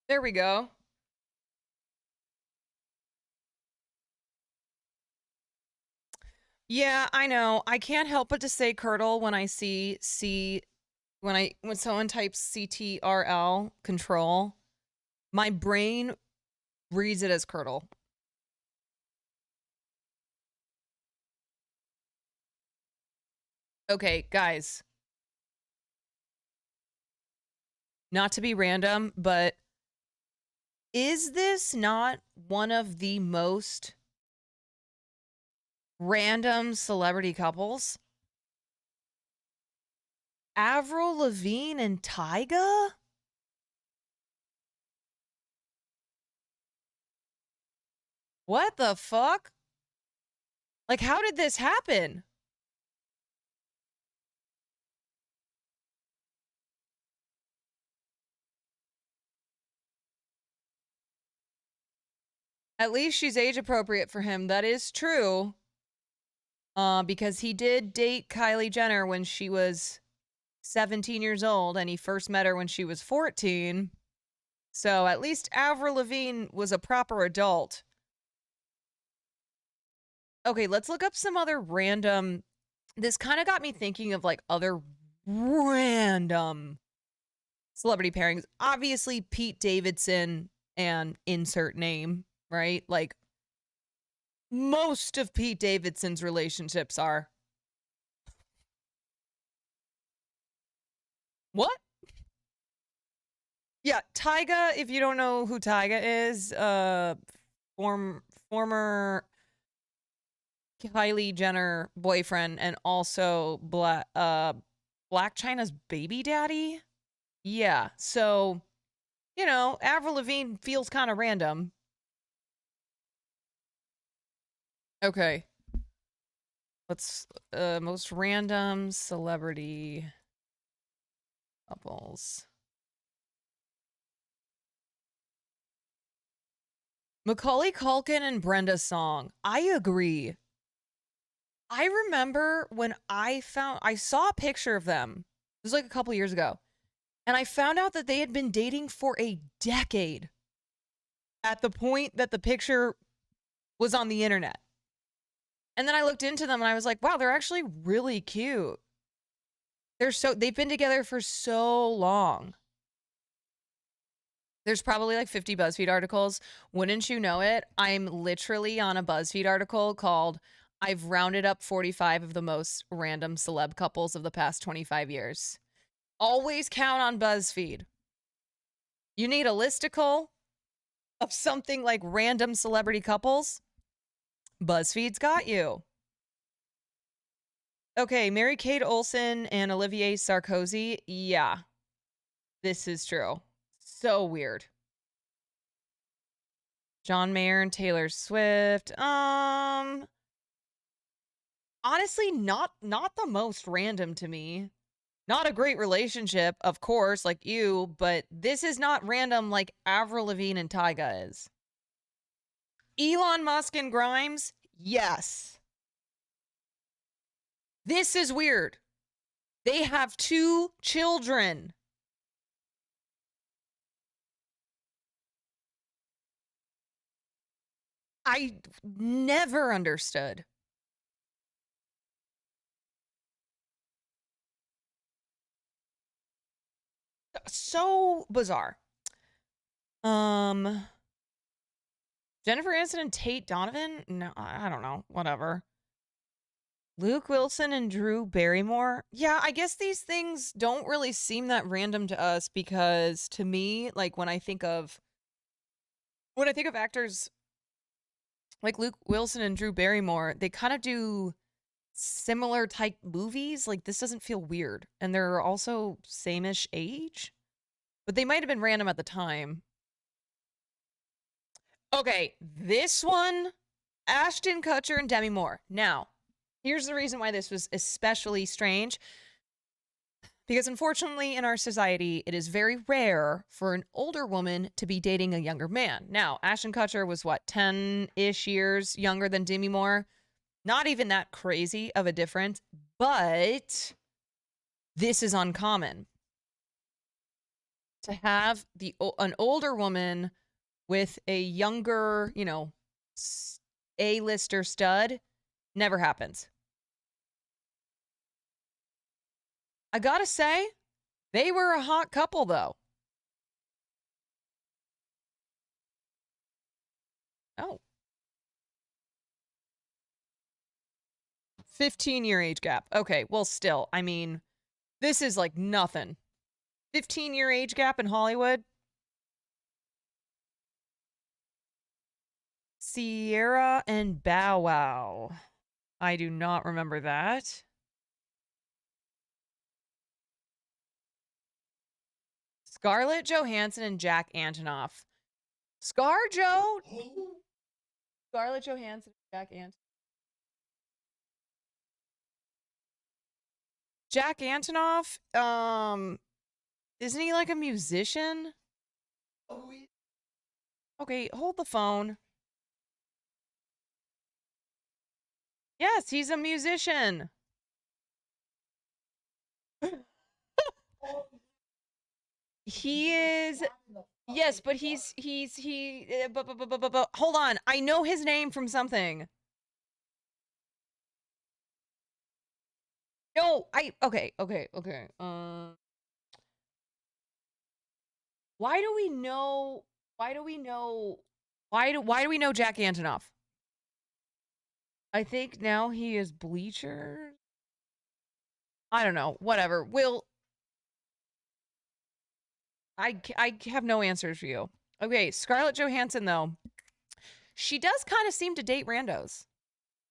There we go. Yeah, I know. I can't help but to say curdle when I when someone types CTRL control, my brain reads it as curdle. Okay, guys. Not to be random, but is this not one of the most random celebrity couples? Avril Lavigne and Tyga? What the fuck? Like, how did this happen? At least she's age appropriate for him. That is true. Because he did date Kylie Jenner when she was 17 years old, and he first met her when she was 14. So at least Avril Lavigne was a proper adult. Okay, let's look up some other random. This kind of got me thinking of like other random celebrity pairings. Obviously, Pete Davidson and insert name, right? Like most of Pete Davidson's relationships are. What? Yeah, Tyga, if you don't know who Tyga is, former Kylie Jenner boyfriend and also Black China's baby daddy. Yeah, so Avril Lavigne feels kind of random. Okay, let's most random celebrity couples. Macaulay Culkin and Brenda Song. I agree. I remember when I saw a picture of them. It was like a couple years ago. And I found out that they had been dating for a decade at the point that the picture was on the internet. And then I looked into them and I was like, wow, they're actually really cute. They've been together for so long. There's probably like 50 BuzzFeed articles. Wouldn't you know it? I'm literally on a BuzzFeed article called I've rounded up 45 of the most random celeb couples of the past 25 years. Always count on BuzzFeed. You need a listicle of something like random celebrity couples? BuzzFeed's got you. Okay, Mary-Kate Olsen and Olivier Sarkozy. Yeah, this is true. So weird. John Mayer and Taylor Swift. Honestly, not the most random to me. Not a great relationship, of course, like you, but this is not random like Avril Lavigne and Tyga is. Elon Musk and Grimes? Yes. This is weird. They have 2 children. I never understood. So bizarre. Jennifer Aniston and Tate Donovan? No, I don't know. Whatever. Luke Wilson and Drew Barrymore? Yeah, I guess these things don't really seem that random to us because to me, like when I think of actors like Luke Wilson and Drew Barrymore, they kind of do similar type movies. Like this doesn't feel weird. And they're also same-ish age. But they might have been random at the time. Okay, this one, Ashton Kutcher and Demi Moore. Now, here's the reason why this was especially strange. Because unfortunately, in our society, it is very rare for an older woman to be dating a younger man. Now, Ashton Kutcher was what, 10-ish years younger than Demi Moore? Not even that crazy of a difference, but this is uncommon. To have an older woman with a younger, A-lister stud never happens. I gotta say, they were a hot couple, though. Oh. 15-year age gap. Okay, well, still, I mean, this is like nothing. 15-year age gap in Hollywood? Sierra and Bow Wow. I do not remember that. Scarlett Johansson and Jack Antonoff. ScarJo? Scarlett Johansson and Jack Antonoff. Jack Antonoff, isn't he like a musician? Oh, okay, hold the phone. Yes, he's a musician. He is. Yes, but but hold on. I know his name from something. No, okay. Why do we know why do we know why do we know Jack Antonoff? I think now he is Bleachers. I don't know. Whatever. I have no answers for you. Okay, Scarlett Johansson though. She does kind of seem to date randos.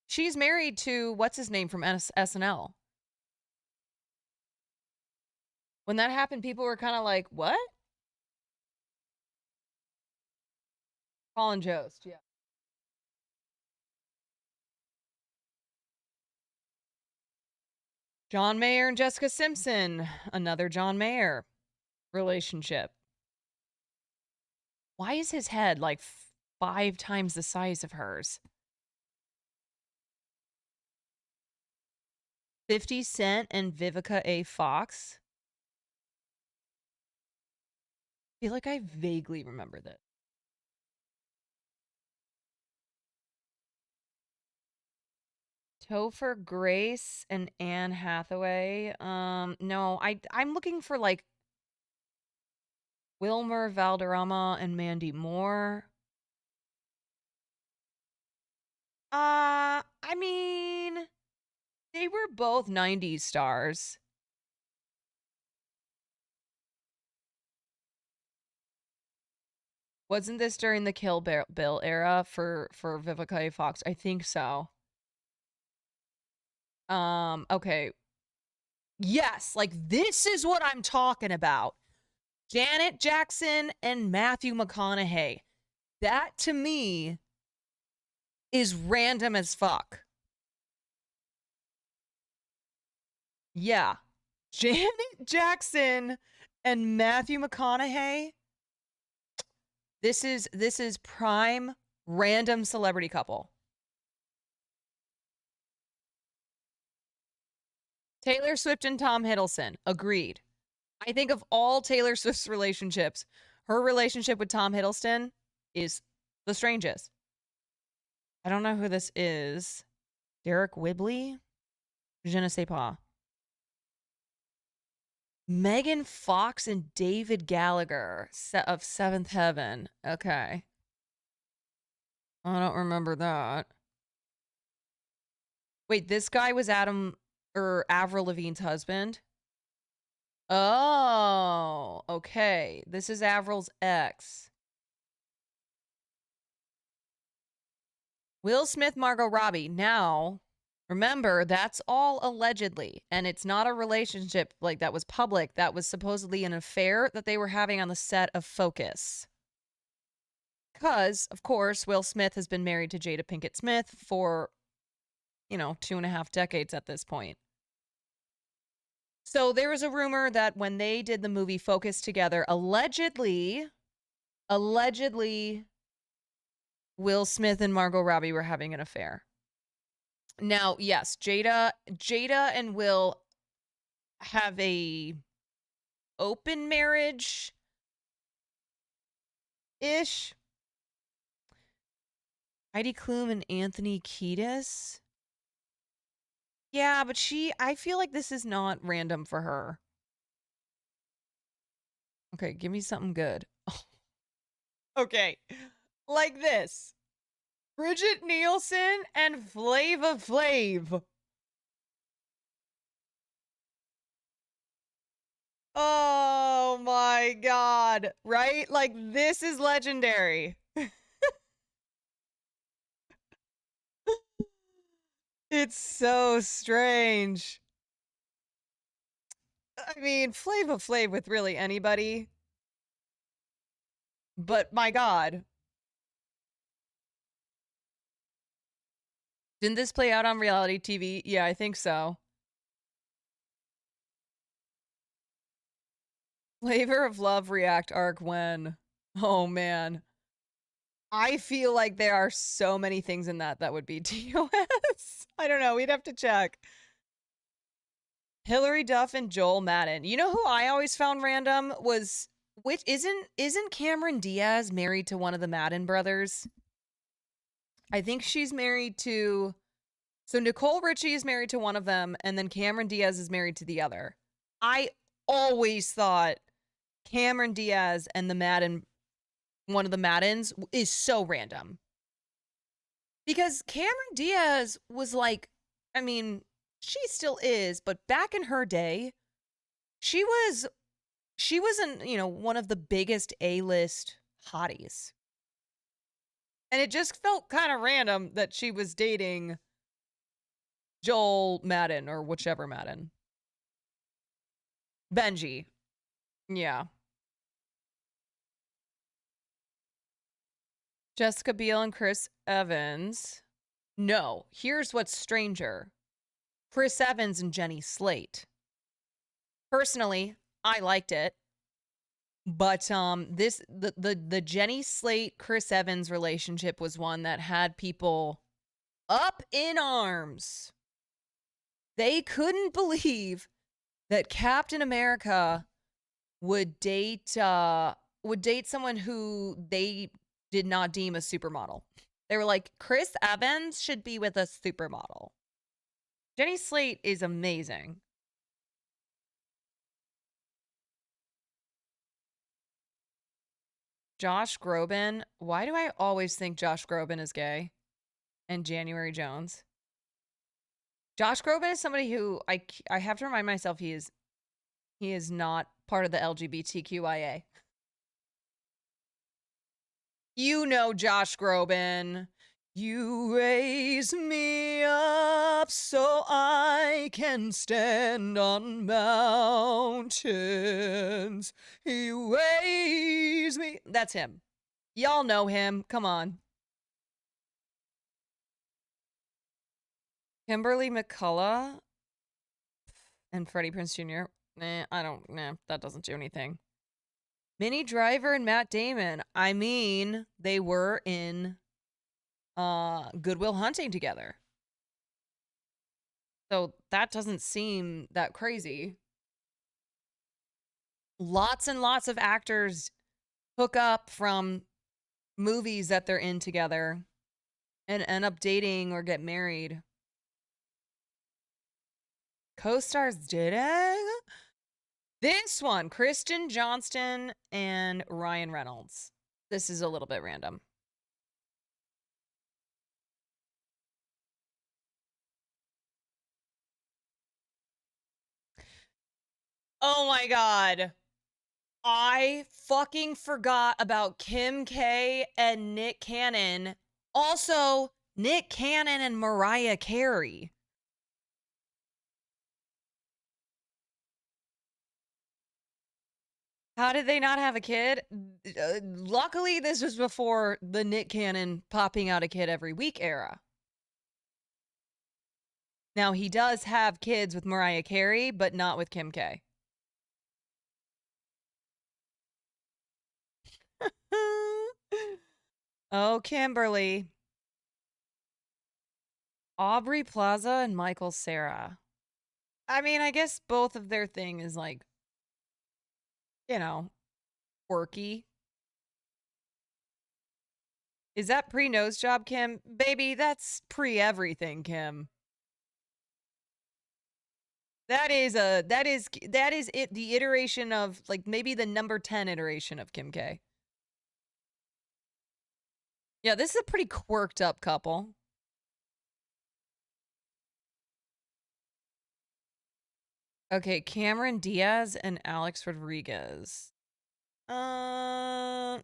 She's married to what's his name from SNL. When that happened, people were kind of like, "What?" Colin Jost, yeah. John Mayer and Jessica Simpson, another John Mayer relationship. Why is his head like 5 times the size of hers? 50 Cent and Vivica A. Fox. I feel like I vaguely remember this. Topher Grace and Anne Hathaway. No, I'm looking for like Wilmer Valderrama and Mandy Moore. I mean, they were both 90s stars. Wasn't this during the Kill Bill era for Vivica A. Fox? I think so. Okay. Yes, like this is what I'm talking about. Janet Jackson and Matthew McConaughey. That to me is random as fuck. Yeah. Janet Jackson and Matthew McConaughey. This is prime random celebrity couple. Taylor Swift and Tom Hiddleston. Agreed. I think of all Taylor Swift's relationships, her relationship with Tom Hiddleston is the strangest. I don't know who this is. Derek Whibley? Je ne sais pas. Megan Fox and David Gallagher of Seventh Heaven. Okay. I don't remember that. Wait, this guy was Avril Lavigne's husband? Oh, okay. This is Avril's ex. Will Smith, Margot Robbie. Now, remember, that's all allegedly, and it's not a relationship like that was public. That was supposedly an affair that they were having on the set of Focus. Because, of course, Will Smith has been married to Jada Pinkett Smith for, 2.5 decades at this point. So there was a rumor that when they did the movie Focus together, allegedly, Will Smith and Margot Robbie were having an affair. Now, yes, Jada and Will have a open marriage ish. Heidi Klum and Anthony Kiedis. Yeah, but I feel like this is not random for her. Okay, give me something good. Okay, like this. Bridget Nielsen and Flava Flav. Oh my god, right? Like, this is legendary. It's so strange. I mean, Flava Flav with really anybody. But my god. Didn't this play out on reality TV? Yeah, I think so. Flavor of Love React arc when? Oh man. I feel like there are so many things in that would be TOS. I don't know. We'd have to check. Hillary Duff and Joel Madden. You know who I always found random was which isn't Cameron Diaz married to one of the Madden brothers? I think she's married to so Nicole Richie is married to one of them, and then Cameron Diaz is married to the other. I always thought Cameron Diaz and the Madden, one of the Maddens, is so random. Because Cameron Diaz was like, I mean, she still is, but back in her day, she wasn't, one of the biggest A-list hotties. And it just felt kind of random that she was dating Joel Madden or whichever Madden. Benji. Yeah. Jessica Biel and Chris Evans. No, here's what's stranger. Chris Evans and Jenny Slate. Personally, I liked it. But the Jenny Slate Chris Evans relationship was one that had people up in arms. They couldn't believe that Captain America would date someone who they did not deem a supermodel. They were like, Chris Evans should be with a supermodel. Jenny Slate is amazing. Josh Groban. Why do I always think Josh Groban is gay? And January Jones. Josh Groban is somebody who I have to remind myself he is not part of the LGBTQIA. You know Josh Groban. You raise me up so I can stand on mountains. You raise me. That's him. Y'all know him. Come on. Kimberly McCullough and Freddie Prinze Jr. That doesn't do anything. Minnie Driver and Matt Damon. I mean, they were in Good Will Hunting together. So that doesn't seem that crazy. Lots and lots of actors hook up from movies that they're in together and end up dating or get married. Co-stars dating? This one, Kristen Johnston and Ryan Reynolds. This is a little bit random. Oh my God. I fucking forgot about Kim K and Nick Cannon. Also, Nick Cannon and Mariah Carey. How did they not have a kid? Luckily, this was before the Nick Cannon popping out a kid every week era. Now, he does have kids with Mariah Carey, but not with Kim K. Oh, Kimberly. Aubrey Plaza and Michael Cera. I mean, I guess both of their thing is like, quirky. Is that pre-nose job, Kim? Baby, that's pre-everything, Kim. That is it, the iteration of, like, maybe the number 10 iteration of Kim K. Yeah, this is a pretty quirked up couple. Okay, Cameron Diaz and Alex Rodriguez. Nah,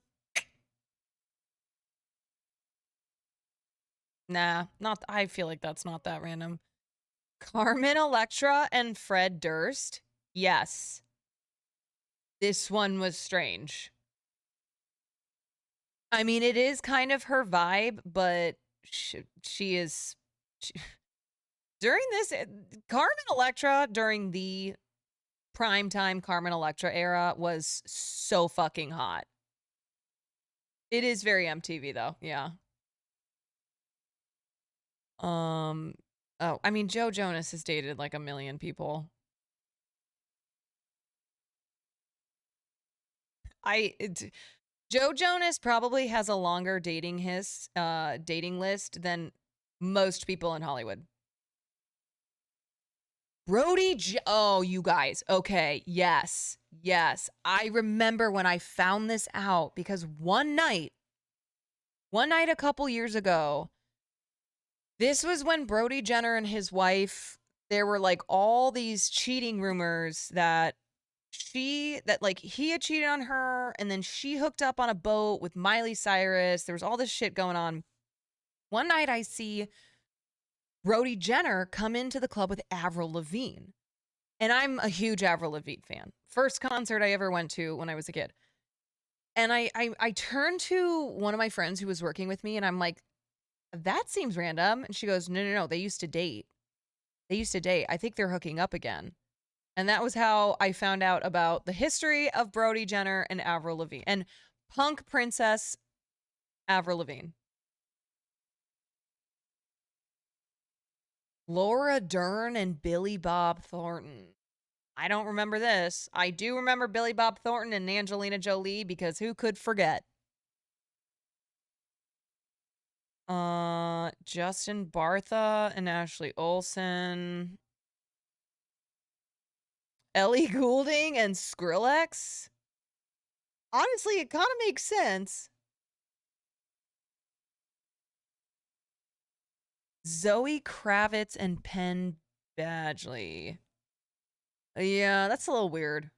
not. I feel like that's not that random. Carmen Electra and Fred Durst. Yes. This one was strange. I mean, it is kind of her vibe, but she is... during this... Carmen Electra, during the primetime Carmen Electra era, was so fucking hot. It is very MTV though. Yeah. Oh, I mean, Joe Jonas has dated like a million people. Joe Jonas probably has a longer dating list than most people in Hollywood. Oh, you guys. Okay. Yes. Yes. I remember when I found this out because one night a couple years ago, this was when Brody Jenner and his wife, there were like all these cheating rumors that he had cheated on her and then she hooked up on a boat with Miley Cyrus. There was all this shit going on. One night I see Brody Jenner come into the club with Avril Lavigne. And I'm a huge Avril Lavigne fan. First concert I ever went to when I was a kid. And I turned to one of my friends who was working with me and I'm like, that seems random. And she goes, no. They used to date. I think they're hooking up again. And that was how I found out about the history of Brody Jenner and Avril Lavigne and punk princess Avril Lavigne. Laura Dern and Billy Bob Thornton. I don't remember this. I do remember Billy Bob Thornton and Angelina Jolie because who could forget? Justin Bartha and Ashley Olsen. Ellie Goulding and Skrillex. Honestly, it kind of makes sense. Zoe Kravitz and Penn Badgley. Yeah, that's a little weird.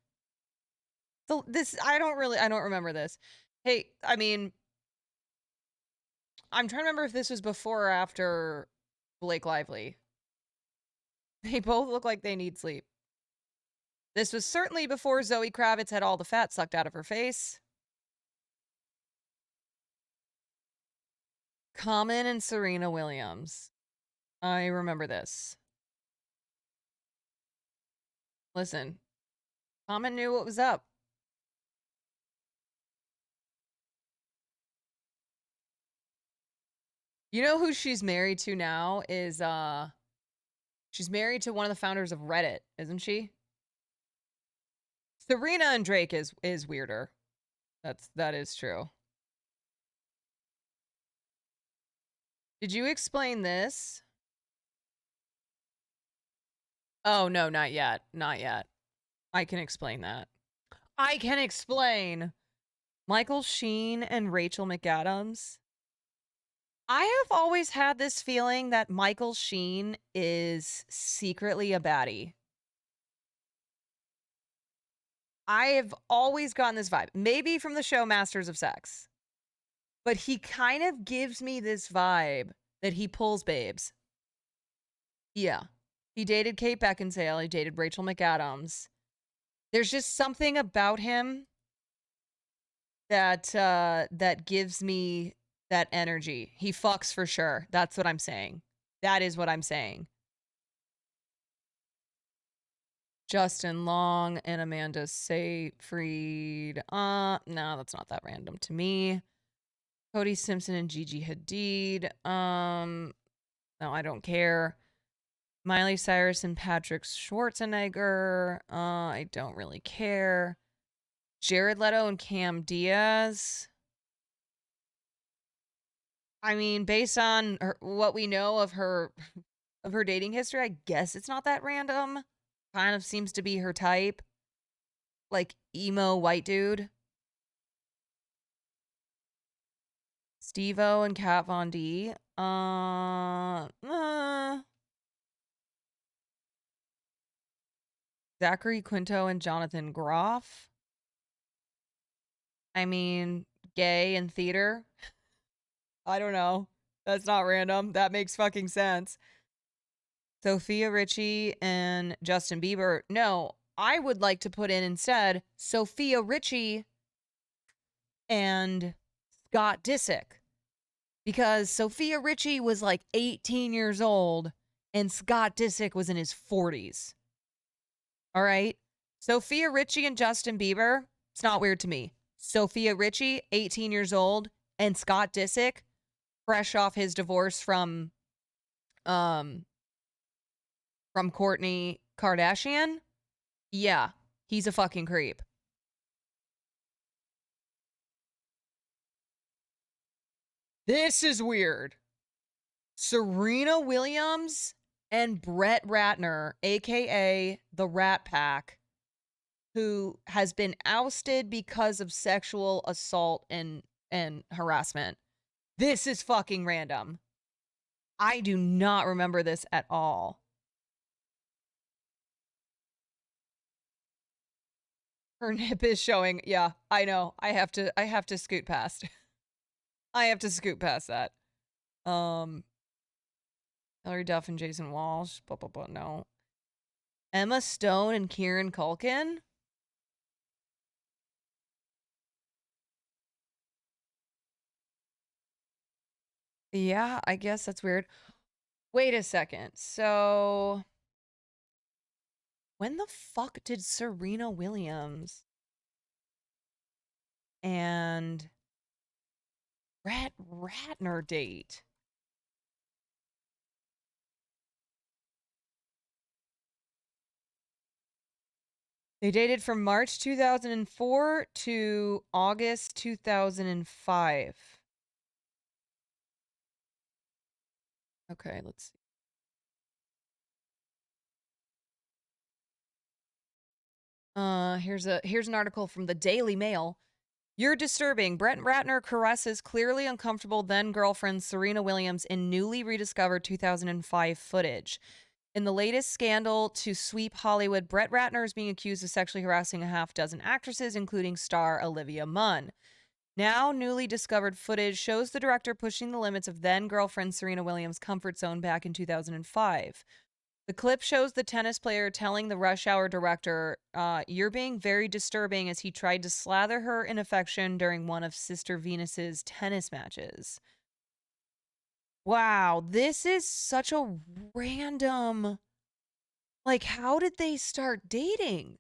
So I don't remember this. Hey, I mean, I'm trying to remember if this was before or after Blake Lively. They both look like they need sleep. This was certainly before Zoe Kravitz had all the fat sucked out of her face. Common and Serena Williams. I remember this. Listen, Common knew what was up. You know who she's married to now is she's married to one of the founders of Reddit, isn't she? Serena and Drake is weirder. That is true. Did you explain this? Oh no, not yet. Not yet. I can explain that. I can explain. Michael Sheen and Rachel McAdams. I have always had this feeling that Michael Sheen is secretly a baddie. I have always gotten this vibe. Maybe from the show Masters of Sex. But he kind of gives me this vibe that he pulls babes. Yeah. He dated Kate Beckinsale. He dated Rachel McAdams. There's just something about him that gives me that energy. He fucks for sure. That's what I'm saying. That is what I'm saying. Justin Long and Amanda Seyfried. No, that's not that random to me. Cody Simpson and Gigi Hadid. No, I don't care. Miley Cyrus and Patrick Schwarzenegger. I don't really care. Jared Leto and Cam Diaz. I mean, based on what we know of her dating history, I guess it's not that random. Kind of seems to be her type. Like emo white dude. Steve-O and Kat Von D. Zachary Quinto and Jonathan Groff. I mean, gay and theater. I don't know. That's not random. That makes fucking sense. Sophia Richie and Justin Bieber. No, I would like to put in instead Sophia Richie and Scott Disick. Because Sophia Richie was like 18 years old and Scott Disick was in his 40s. All right? Sophia Richie and Justin Bieber, it's not weird to me. Sophia Richie, 18 years old, And Scott Disick, fresh off his divorce from Kourtney Kardashian, yeah, he's a fucking creep. This is weird. Serena Williams and Brett Ratner, aka the Rat Pack, who has been ousted because of sexual assault and harassment. This is fucking random. I do not remember this at all. Her nip is showing. Yeah, I know. I have to scoot past. I have to scoot past that. Hilary Duff and Jason Walsh. Blah, blah, blah. No. Emma Stone and Kieran Culkin. Yeah, I guess that's weird. Wait a second. So, when the fuck did Serena Williams and Brett Ratner date? They dated from March 2004 to August 2005. Okay, let's see. Here's an article from the Daily Mail. You're disturbing. Brett Ratner caresses clearly uncomfortable then-girlfriend Serena Williams in newly rediscovered 2005 footage. In the latest scandal to sweep Hollywood, Brett Ratner is being accused of sexually harassing a half-dozen actresses, including star Olivia Munn. Now, newly discovered footage shows the director pushing the limits of then-girlfriend Serena Williams' comfort zone back in 2005. The clip shows the tennis player telling the Rush Hour director, you're being very disturbing, as he tried to slather her in affection during one of Sister Venus's tennis matches. Wow, this is such a random... Like, how did they start dating?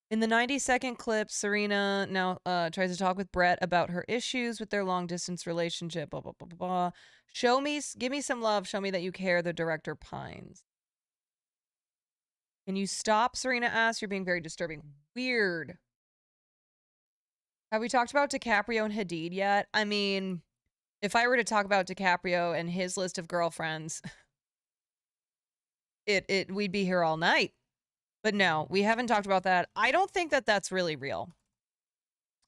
In the 90-second clip, Serena now tries to talk with Brett about her issues with their long-distance relationship, blah, blah, blah, blah, blah. Give me some love, show me that you care, the director pines. Can you stop? Serena asks. You're being very disturbing. Weird. Have we talked about DiCaprio and Hadid yet? I mean, if I were to talk about DiCaprio and his list of girlfriends, we'd be here all night. But no, we haven't talked about that. I don't think that that's really real.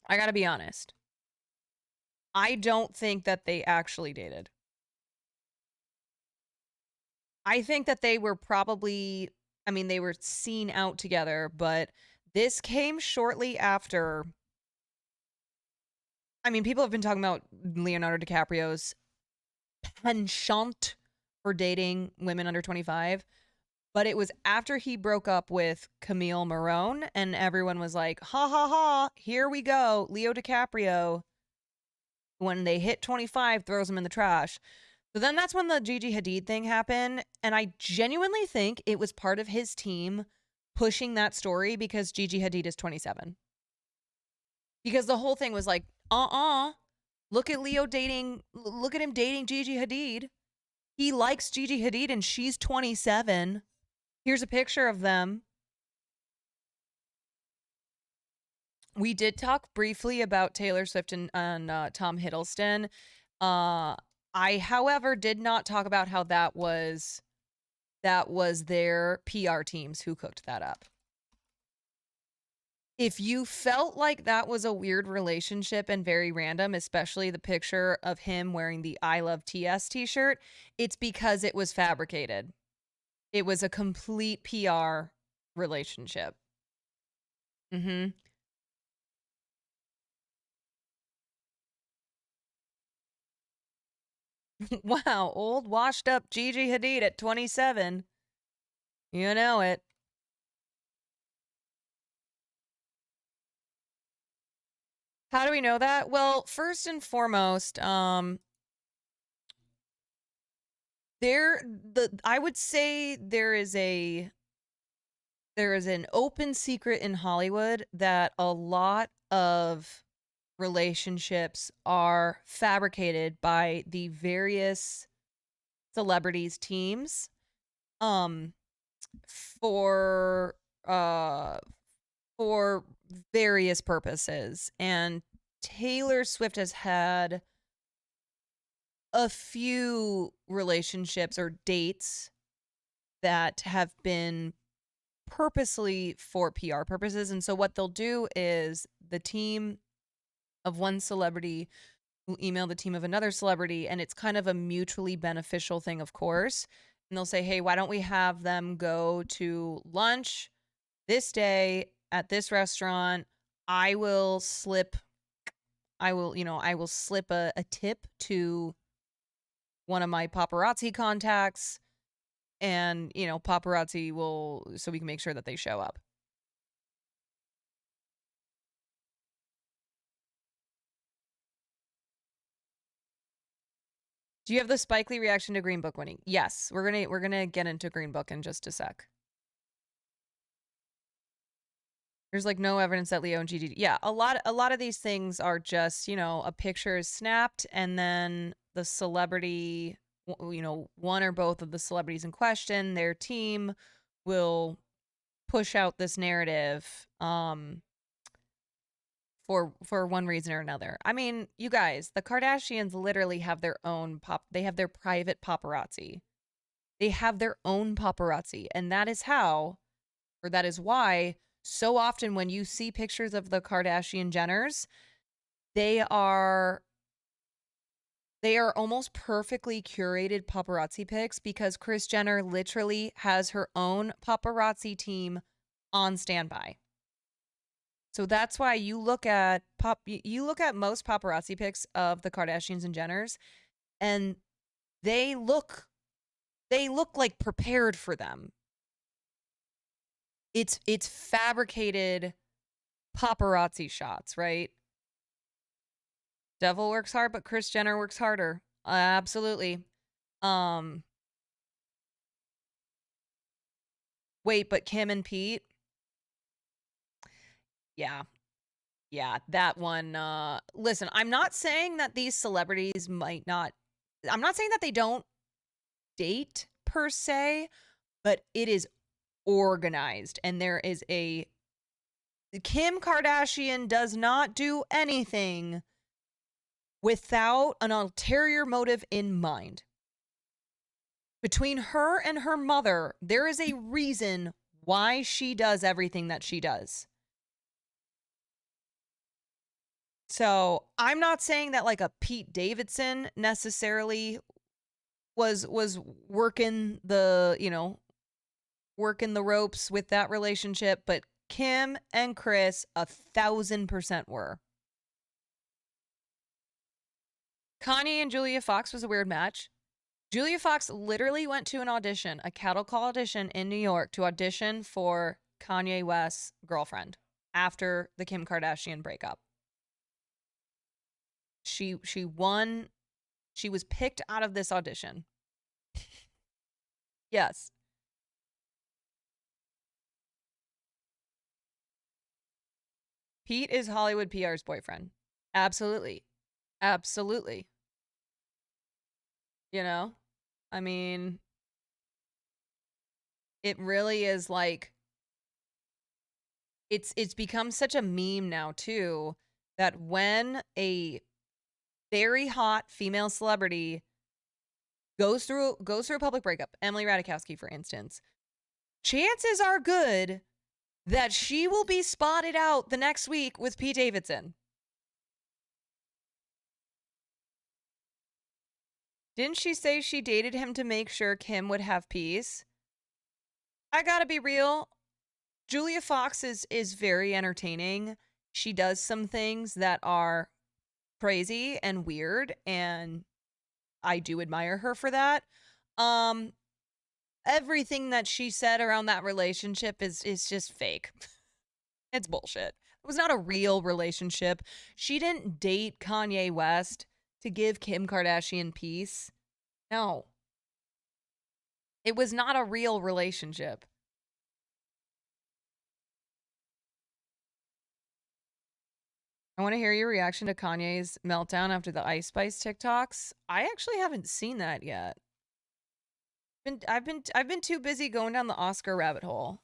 I gotta be honest. I don't think that they actually dated. I think that they were probably, I mean, they were seen out together, but this came shortly after. I mean, people have been talking about Leonardo DiCaprio's penchant for dating women under 25, but it was after he broke up with Camille Marone, and everyone was like, ha ha ha, here we go, Leo DiCaprio, when they hit 25, throws them in the trash. So then that's when the Gigi Hadid thing happened, and I genuinely think it was part of his team pushing that story because Gigi Hadid is 27. Because the whole thing was like, look at Leo dating, look at him dating Gigi Hadid. He likes Gigi Hadid and she's 27. Here's a picture of them. We did talk briefly about Taylor Swift and Tom Hiddleston. I, however, did not talk about how that was their PR teams who cooked that up. If you felt like that was a weird relationship and very random, especially the picture of him wearing the I Love TS t-shirt, it's because it was fabricated. It was a complete PR relationship. Mm-hmm. Wow, old washed up Gigi Hadid at 27. You know it. How do we know that? Well, first and foremost, I would say there is an open secret in Hollywood that a lot of relationships are fabricated by the various celebrities' teams um for uh for various purposes. And Taylor Swift has had a few relationships or dates that have been purposely for PR purposes. And so what they'll do is the team of one celebrity will email the team of another celebrity, and it's kind of a mutually beneficial thing, of course. And they'll say, hey, why don't we have them go to lunch this day at this restaurant? I will slip a tip to one of my paparazzi contacts, and, paparazzi will, so we can make sure that they show up. Do you have the Spike Lee reaction to Green Book winning? Yes, we're gonna get into Green Book in just a sec. There's like no evidence that Leo and Gigi. Yeah, a lot of these things are just, a picture is snapped and then the celebrity, one or both of the celebrities in question, their team will push out this narrative for one reason or another. I mean, you guys, the Kardashians literally have their own they have their private paparazzi. They have their own paparazzi, and that is why so often when you see pictures of the Kardashian Jenners, they are almost perfectly curated paparazzi pics, because Kris Jenner literally has her own paparazzi team on standby. So that's why you look at most paparazzi pics of the Kardashians and Jenners, and they look like prepared for them. It's fabricated paparazzi shots, right? Devil works hard, but Kris Jenner works harder. Absolutely. Wait, but Kim and Pete? Yeah. Yeah, that one. Listen, I'm not saying that these celebrities might not. I'm not saying that they don't date per se, but it is organized, and there is a. Kim Kardashian does not do anything without an ulterior motive in mind. Between her and her mother, there is a reason why she does everything that she does. So I'm not saying that like a Pete Davidson necessarily was working the ropes with that relationship, but Kim and Kris 1,000% were. Kanye and Julia Fox was a weird match. Julia Fox literally went to an audition, a cattle call audition in New York, to audition for Kanye West's girlfriend after the Kim Kardashian breakup. She won. She was picked out of this audition. Yes. Pete is Hollywood PR's boyfriend. Absolutely. Absolutely. I mean, it really is like, it's become such a meme now too, that when a very hot female celebrity goes through a public breakup, Emily Ratajkowski, for instance, chances are good that she will be spotted out the next week with Pete Davidson. Didn't she say she dated him to make sure Kim would have peace? I gotta be real. Julia Fox is very entertaining. She does some things that are crazy and weird, and I do admire her for that. Everything that she said around that relationship is just fake. It's bullshit. It was not a real relationship. She didn't date Kanye West to give Kim Kardashian peace. No. It was not a real relationship. I want to hear your reaction to Kanye's meltdown after the Ice Spice TikToks. I actually haven't seen that yet. I've been too busy going down the Oscar rabbit hole.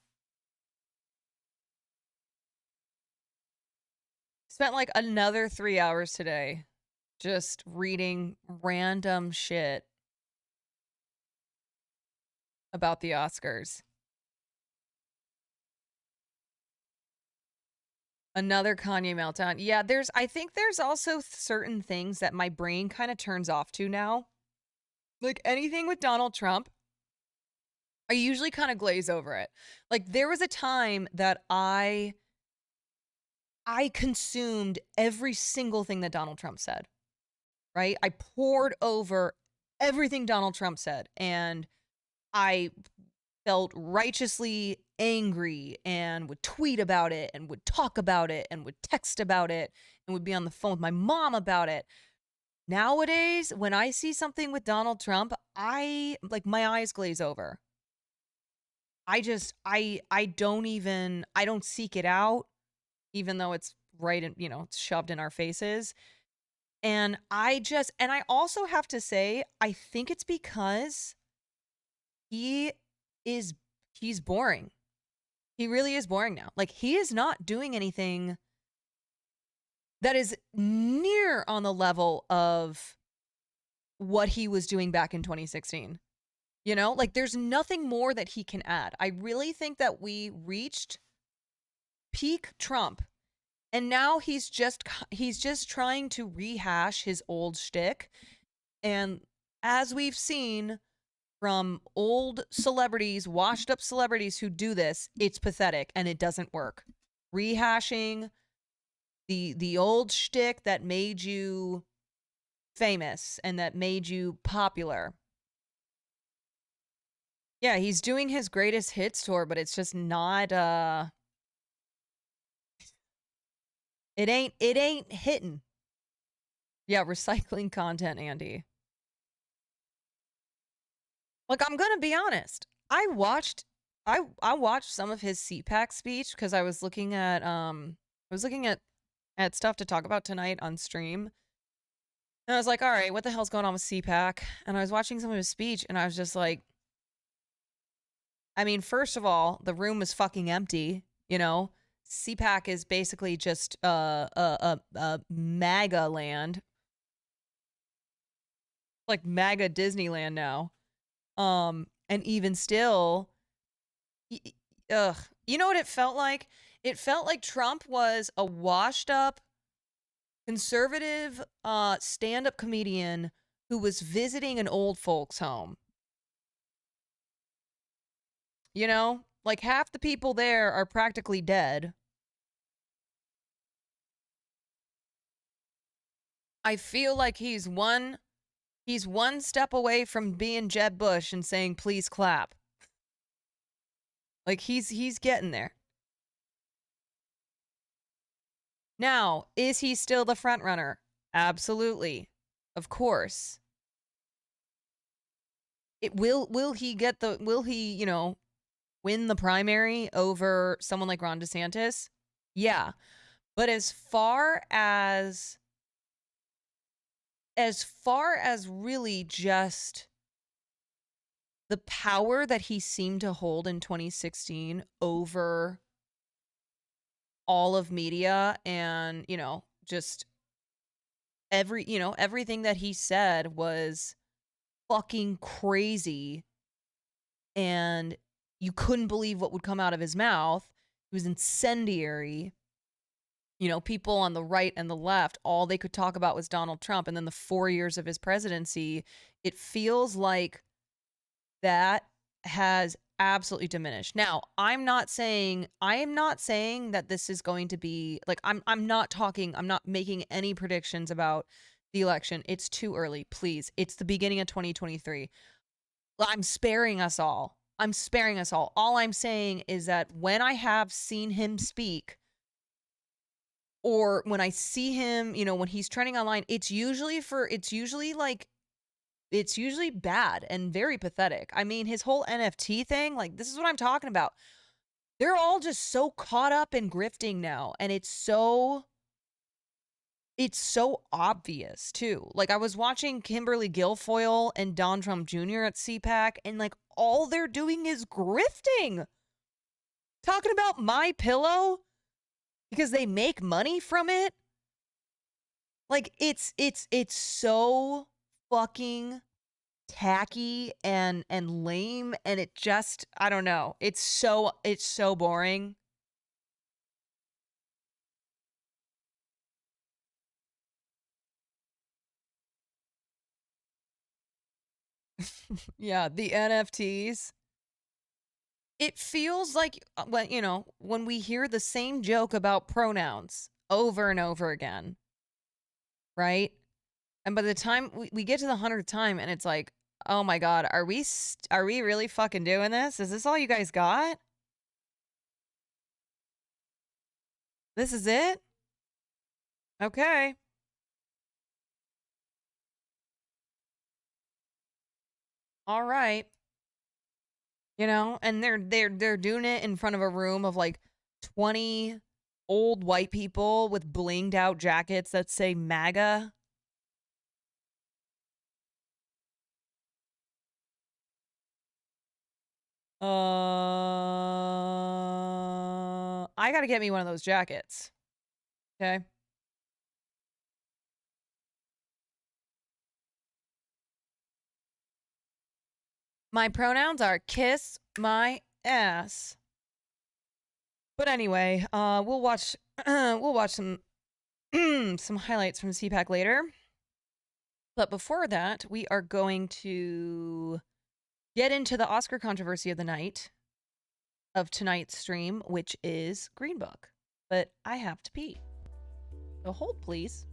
Spent like another 3 hours today just reading random shit about the Oscars. Another Kanye meltdown. Yeah, I think there's also certain things that my brain kind of turns off to now. Like anything with Donald Trump, I usually kind of glaze over it. Like there was a time that I consumed every single thing that Donald Trump said. Right? I poured over everything Donald Trump said, and I felt righteously angry and would tweet about it and would talk about it and would text about it and would be on the phone with my mom about it. Nowadays, when I see something with Donald Trump, my eyes glaze over. I don't seek it out, even though it's right in, it's shoved in our faces. And I also have to say, I think it's because he's boring. He really is boring now. Like, he is not doing anything that is near on the level of what he was doing back in 2016. Like, there's nothing more that he can add. I really think that we reached peak Trump, and now he's just trying to rehash his old shtick. And as we've seen from old celebrities, washed up celebrities who do this, it's pathetic and it doesn't work. Rehashing the old shtick that made you famous and that made you popular. Yeah, he's doing his greatest hits tour, but it's just not it ain't hitting. Yeah, recycling content, Andy. Like, I'm gonna be honest. I watched some of his CPAC speech because I was looking at stuff to talk about tonight on stream. And I was like, all right, what the hell's going on with CPAC? And I was watching some of his speech and I was just like, I mean, first of all, the room was fucking empty, CPAC is basically just a MAGA land. Like MAGA Disneyland now. And even still, ugh. You know what it felt like? It felt like Trump was a washed up conservative stand-up comedian who was visiting an old folks home. Like half the people there are practically dead. I feel like he's one step away from being Jeb Bush and saying, please clap. Like he's getting there. Now, is he still the front runner? Absolutely. Of course. Will he, win the primary over someone like Ron DeSantis? Yeah. But as far as really just the power that he seemed to hold in 2016 over all of media and, just everything that he said was fucking crazy and you couldn't believe what would come out of his mouth. It was incendiary. People on the right and the left, all they could talk about was Donald Trump. And then the 4 years of his presidency, it feels like that has absolutely diminished. Now, I am not saying that this is going to be like, I'm not making any predictions about the election. It's too early, please. It's the beginning of 2023. I'm sparing us all. All I'm saying is that when I have seen him speak, or when I see him, when he's trending online, it's usually bad and very pathetic. I mean, his whole NFT thing, like, this is what I'm talking about. They're all just so caught up in grifting now, and it's so it's so obvious too. Like I was watching Kimberly Guilfoyle and Don Trump Jr. at CPAC, and like all they're doing is grifting. Talking about My Pillow because they make money from it. Like it's so fucking tacky and lame, and it just, I don't know. It's so boring. Yeah, the NFTs. It feels like when, you know, when we hear the same joke about pronouns over and over again, right? And by the time we get to the 100th time and it's like, oh my God, are we really fucking doing this? Is this all you guys got? This is it? Okay. All right. You know, and they're doing it in front of a room of like 20 old white people with blinged out jackets that say MAGA. I gotta get me one of those jackets. Okay. My pronouns are kiss my ass. But anyway, we'll watch some some highlights from CPAC later. But before that, we are going to get into the Oscar controversy of the night of tonight's stream, which is Green Book. But I have to pee. So hold, please.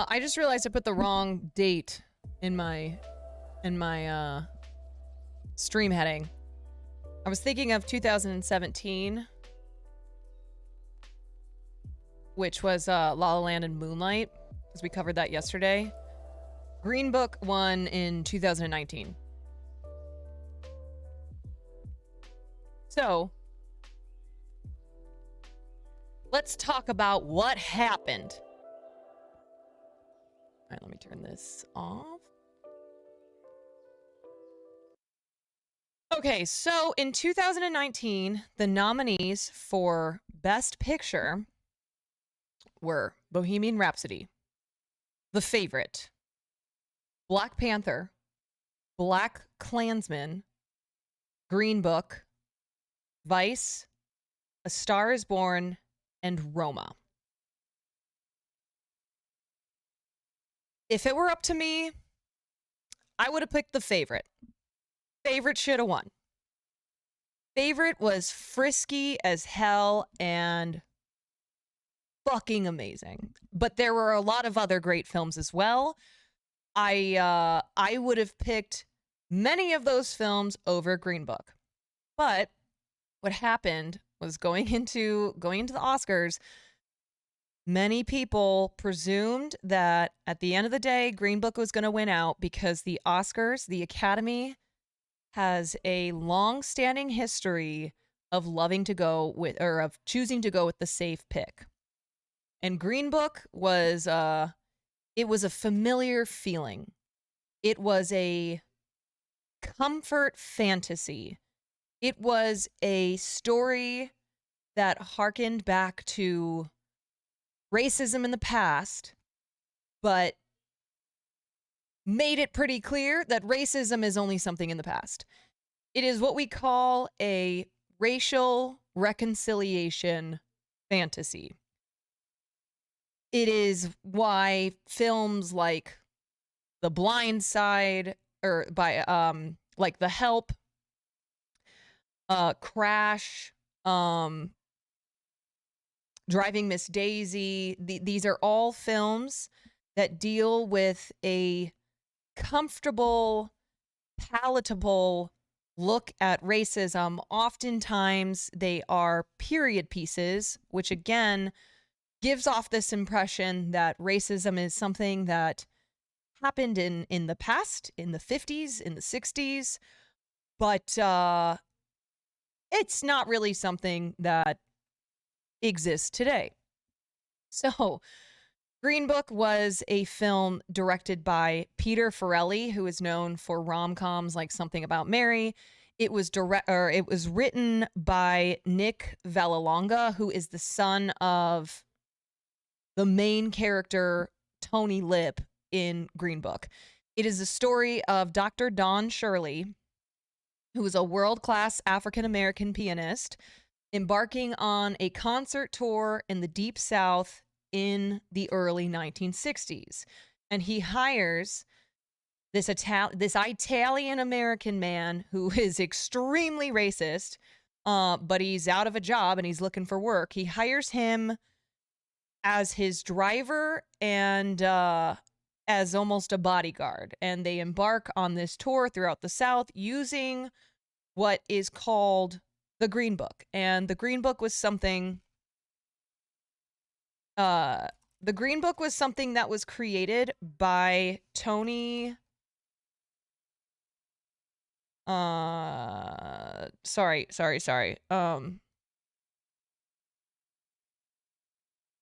I just realized I put the wrong date in my stream heading. I was thinking of 2017, which was La La Land and Moonlight, because we covered that yesterday. Green Book won in 2019. So, let's talk about what happened. All right, let me turn this off. Okay, so in 2019, the nominees for Best Picture were Bohemian Rhapsody, The Favorite, Black Panther, Black Klansman, Green Book, Vice, A Star is Born, and Roma. If it were up to me, I would have picked The Favorite. Favorite should have won. Favorite was frisky as hell and fucking amazing. But there were a lot of other great films as well. I would have picked many of those films over Green Book. But what happened was going into the Oscars, many people presumed that at the end of the day, Green Book was going to win out because the Oscars, the Academy, has a long-standing history of loving to go with, or of choosing to go with the safe pick. And Green Book was it was a familiar feeling. It was a comfort fantasy. It was a story that harkened back to racism in the past, but made it pretty clear that racism is only something in the past. It is what we call a racial reconciliation fantasy. It is why films like The Blind Side, or like The Help, Crash, Driving Miss Daisy, these are all films that deal with a comfortable, palatable look at racism. Oftentimes they are period pieces, which again gives off this impression that racism is something that happened in the past, in the 50s, in the 60s, but it's not really something that exists today. So Green Book was a film directed by Peter Farrelly, who is known for rom-coms like Something About Mary. It was written by Nick Vallelonga, who is the son of the main character, Tony Lip, in Green Book. It is a story of Dr. Don Shirley, who is a world-class African-American pianist, embarking on a concert tour in the Deep South in the early 1960s. And he hires this Italian-American man who is extremely racist, but he's out of a job and he's looking for work. He hires him as his driver and as almost a bodyguard. And they embark on this tour throughout the South using what is called the Green Book. And the Green Book was something that was created by Tony sorry.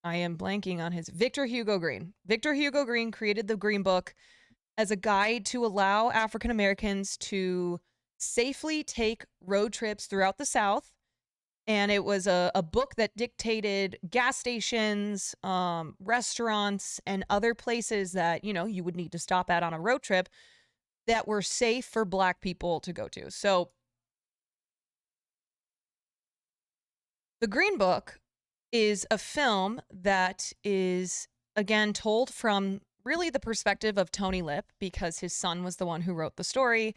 I am blanking on his Victor Hugo Green. Victor Hugo Green created the Green Book as a guide to allow African Americans to safely take road trips throughout the South. And it was a book that dictated gas stations, restaurants, and other places that, you would need to stop at on a road trip that were safe for Black people to go to. So the Green Book is a film that is, again, told from really the perspective of Tony Lip, because his son was the one who wrote the story.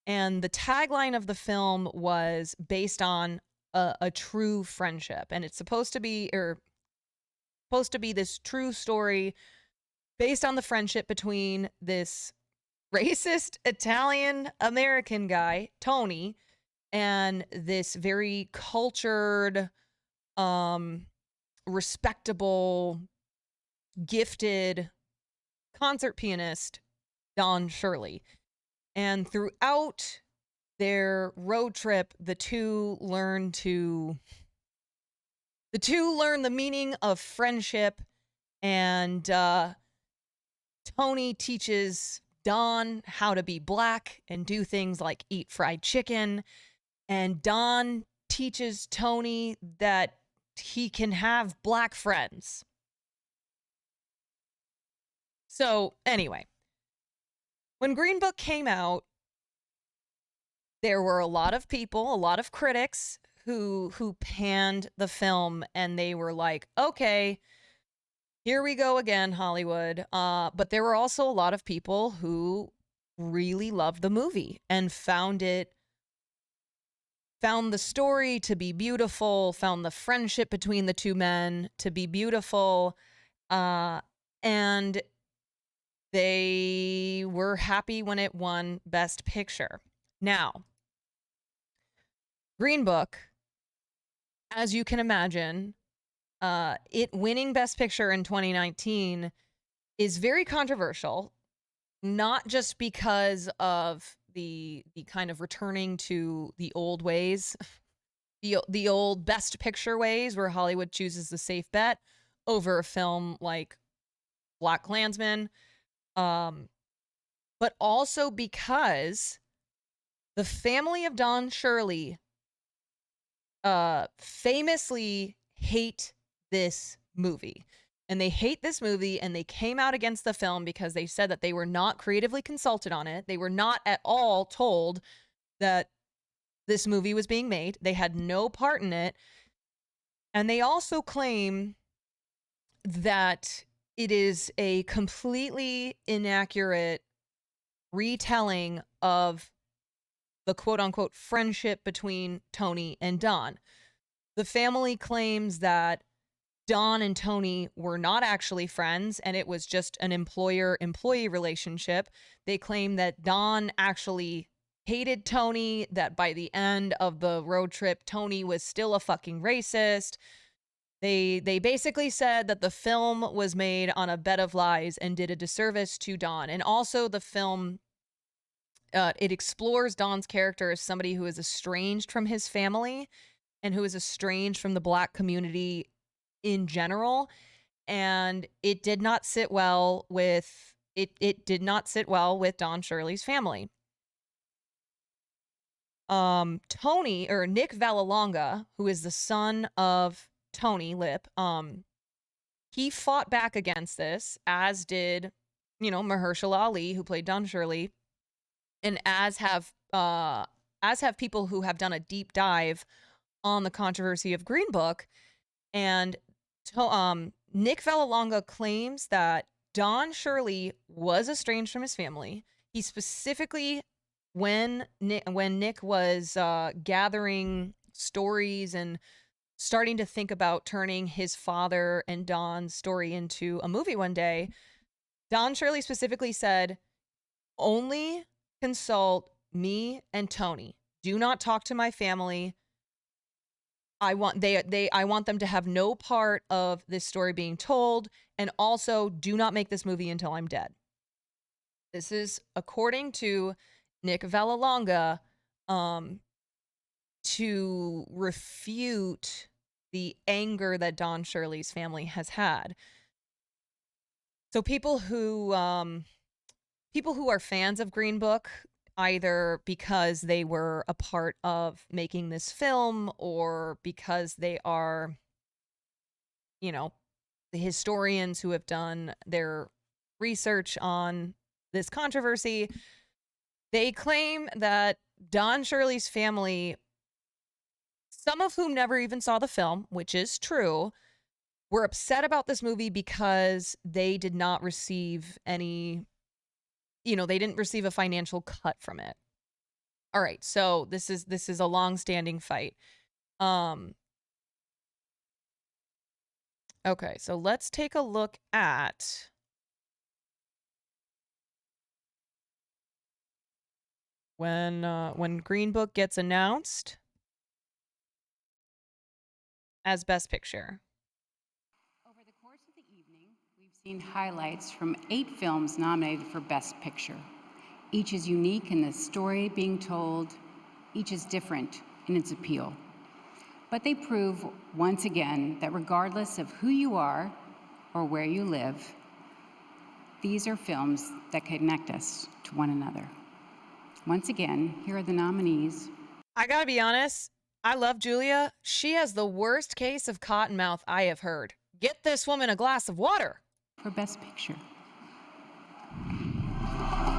And the tagline of the film was based on a true friendship. And it's supposed to be this true story based on the friendship between this racist Italian American guy, Tony, and this very cultured, respectable, gifted concert pianist, Don Shirley. And throughout their road trip, the two learn the meaning of friendship, and Tony teaches Don how to be Black and do things like eat fried chicken, and Don teaches Tony that he can have Black friends. So anyway, when Green Book came out, there were a lot of people, a lot of critics who panned the film, and they were like, okay, Here we go again, Hollywood. But there were also a lot of people who really loved the movie and found the story to be beautiful, found the friendship between the two men to be beautiful, and they were happy when it won Best Picture. Now, Green Book, as you can imagine, it winning Best Picture in 2019 is very controversial, not just because of the kind of returning to the old ways, the old Best Picture ways where Hollywood chooses the safe bet over a film like Black Klansman, but also because the family of Don Shirley famously hate this movie. And they hate this movie, and they came out against the film because they said that they were not creatively consulted on it. They were not at all told that this movie was being made. They had no part in it. And they also claim that it is a completely inaccurate retelling of the quote-unquote friendship between Tony and Don. The family claims that Don and Tony were not actually friends, and it was just an employer-employee relationship. They claim that Don actually hated Tony, that by the end of the road trip, Tony was still a fucking racist. They basically said that the film was made on a bed of lies and did a disservice to Don. And also the film, it explores Don's character as somebody who is estranged from his family and who is estranged from the Black community in general, and it did not sit well with Don Shirley's family. Tony, or Nick Vallelonga, who is the son of Tony Lip, he fought back against this, as did, Mahershala Ali, who played Don Shirley, and as have people who have done a deep dive on the controversy of Green Book. And Nick Vallelonga claims that Don Shirley was estranged from his family. He specifically, when Nick was gathering stories and starting to think about turning his father and Don's story into a movie one day, Don Shirley specifically said, "Only consult me and Tony. Do not talk to my family. I want them to have no part of this story being told, and also do not make this movie until I'm dead." This is according to Nick Vallelonga, to refute the anger that Don Shirley's family has had. So people who are fans of Green Book, either because they were a part of making this film or because they are, the historians who have done their research on this controversy, they claim that Don Shirley's family, some of whom never even saw the film, which is true, were upset about this movie because they did not receive any, they didn't receive a financial cut from it. All right, so this is a long-standing fight. Okay, so let's take a look at when Green Book gets announced as Best Picture. Over the course of the evening, we've seen highlights from 8 films nominated for Best Picture. Each is unique in the story being told. Each is different in its appeal. But they prove once again that regardless of who you are or where you live, these are films that connect us to one another. Once again, here are the nominees. I gotta be honest, I love Julia. She has the worst case of cottonmouth I have heard. Get this woman a glass of water. For Best Picture: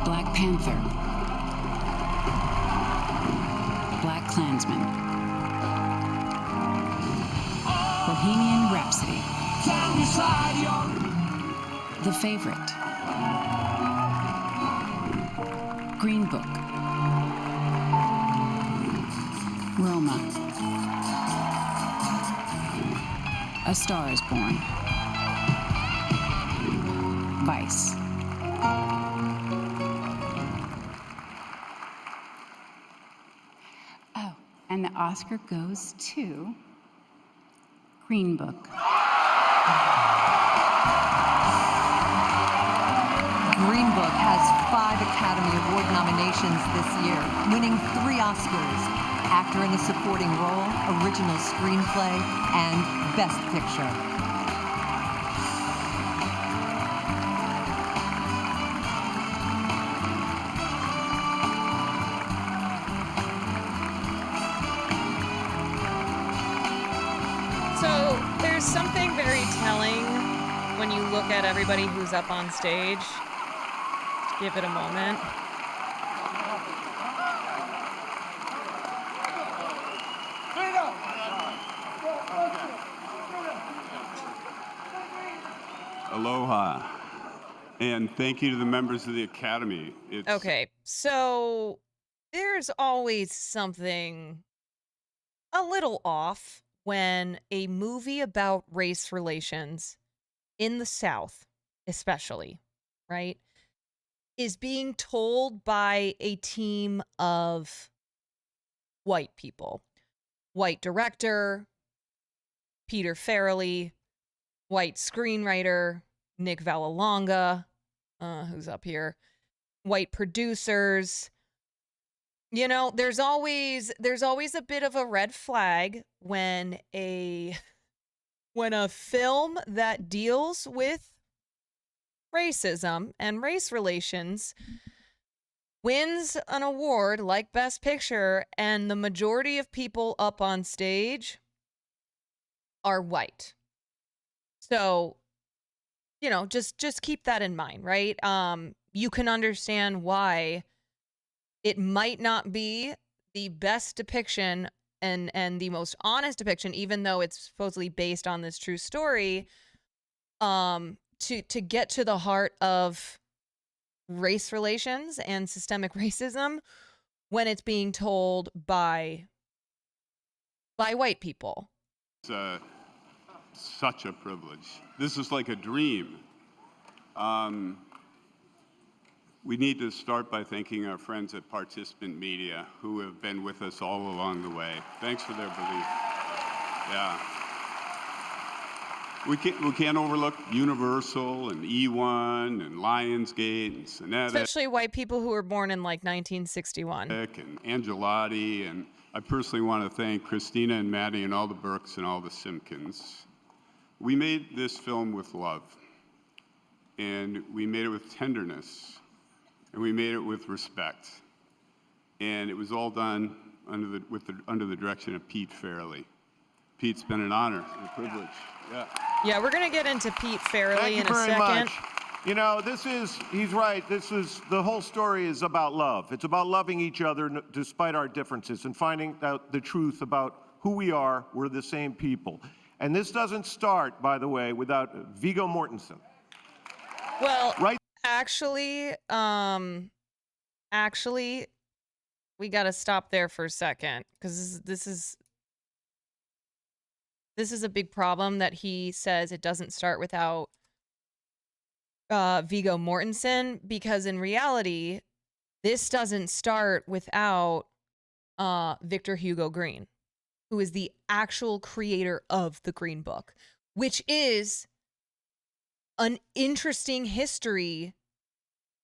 Black Panther, Black Klansman, Bohemian Rhapsody, The Favorite, Green Book, Roma, A Star is Born, Vice. Oh, and the Oscar goes to Green Book. Green Book has 5 Academy Award nominations this year, winning 3 Oscars: Actor in a Supporting Role, Original Screenplay, and Best Picture. So there's something very telling when you look at everybody who's up on stage. Give it a moment. Aloha. And thank you to the members of the Academy. Okay, so there's always something a little off when a movie about race relations in the South, especially, right, is being told by a team of white people. White director, Peter Farrelly, white screenwriter, Nick Vallelonga, who's up here, white producers. You know, there's always a bit of a red flag when a film that deals with racism and race relations wins an award like Best Picture and the majority of people up on stage are white. So, you know, just keep that in mind, right? You can understand why it might not be the best depiction and the most honest depiction, even though it's supposedly based on this true story, to get to the heart of race relations and systemic racism when it's being told by white people. It's such a privilege. This is like a dream. We need to start by thanking our friends at Participant Media who have been with us all along the way. Thanks for their belief. Yeah. We can't overlook Universal and E1 and Lionsgate and Cinetics. Especially white people who were born in like 1961. And Angelotti, and I personally want to thank Christina and Maddie and all the Burks and all the Simpkins. We made this film with love, and we made it with tenderness, and we made it with respect, and it was all done under the direction of Pete Farrelly. Pete's been an honor and a privilege. Yeah, we're gonna get into Pete Farrelly in a second. Thank you very much. You know, he's right. The whole story is about love. It's about loving each other despite our differences and finding out the truth about who we are. We're the same people. And this doesn't start, by the way, without Viggo Mortensen. Well, right? Actually, we gotta stop there for a second because this is a big problem that he says it doesn't start without Viggo Mortensen, because in reality, this doesn't start without Victor Hugo Green, who is the actual creator of the Green Book, which is an interesting history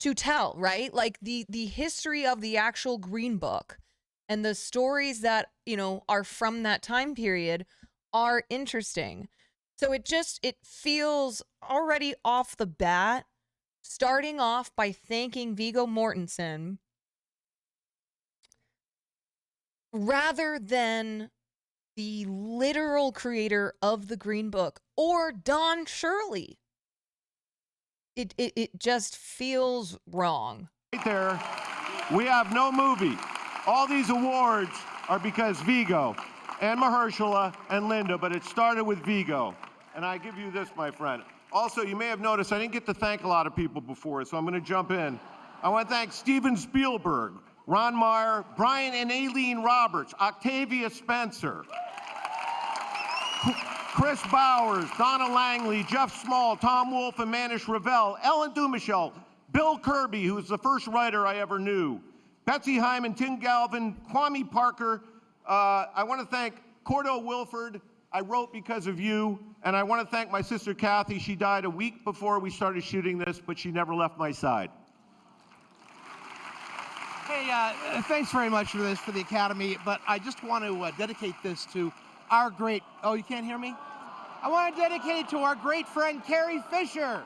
to tell, right? Like the history of the actual Green Book and the stories that, you know, are from that time period are interesting. So it feels already off the bat, starting off by thanking Viggo Mortensen rather than the literal creator of the Green Book or Don Shirley. It just feels wrong. Right there, we have no movie. All these awards are because Viggo and Mahershala and Linda, but it started with Viggo. And I give you this, my friend. Also, you may have noticed I didn't get to thank a lot of people before, so I'm going to jump in. I want to thank Steven Spielberg, Ron Meyer, Brian and Aileen Roberts, Octavia Spencer, Chris Bowers, Donna Langley, Jeff Small, Tom Wolfe, and Manish Ravel, Ellen Dumichel, Bill Kirby, who was the first writer I ever knew, Betsy Hyman, Tim Galvin, Kwame Parker. I want to thank Cordo Wilford. I wrote because of you. And I want to thank my sister Kathy. She died a week before we started shooting this, but she never left my side. Hey, thanks very much for this, for the Academy, but I just want to dedicate this to our great, oh, you can't hear me? I want to dedicate it to our great friend, Carrie Fisher.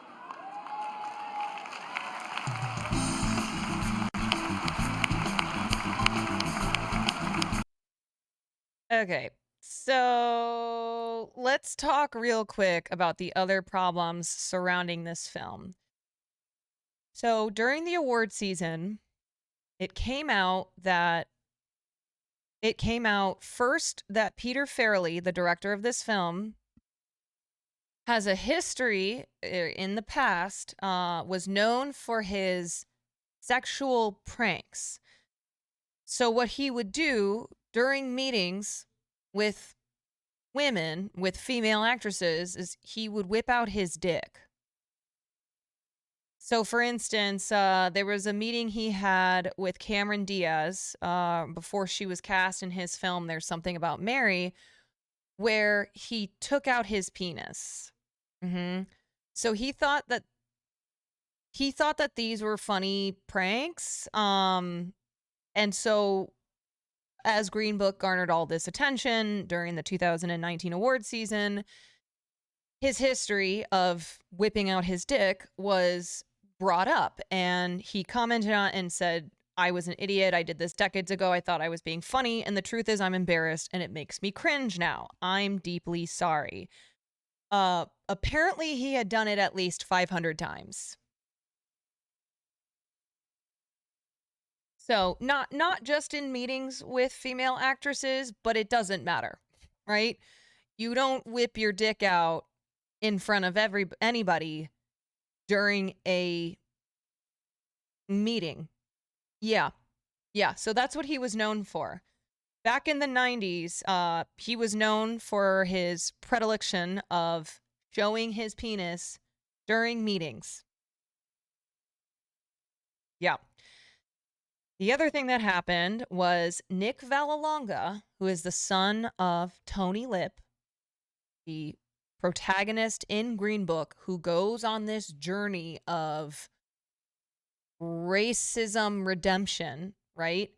Okay, so let's talk real quick about the other problems surrounding this film. So during the award season, it came out first that Peter Farrelly, the director of this film, has a history in the past, was known for his sexual pranks. So what he would do during meetings with women, with female actresses, is he would whip out his dick. So, for instance, there was a meeting he had with Cameron Diaz before she was cast in his film There's Something About Mary, where he took out his penis. So he thought that these were funny pranks. And so as Green Book garnered all this attention during the 2019 award season, his history of whipping out his dick was brought up, and he commented on it and said, I was an idiot. I did this decades ago. I thought I was being funny, and the truth is I'm embarrassed, and it makes me cringe now. I'm deeply sorry. Apparently he had done it at least 500 times. So not just in meetings with female actresses, but it doesn't matter, right? You don't whip your dick out in front of anybody during a meeting. Yeah. So that's what he was known for. Back in the 90s, he was known for his predilection of showing his penis during meetings. Yeah. The other thing that happened was Nick Vallelonga, who is the son of Tony Lip, the protagonist in Green Book, who goes on this journey of racism redemption, right?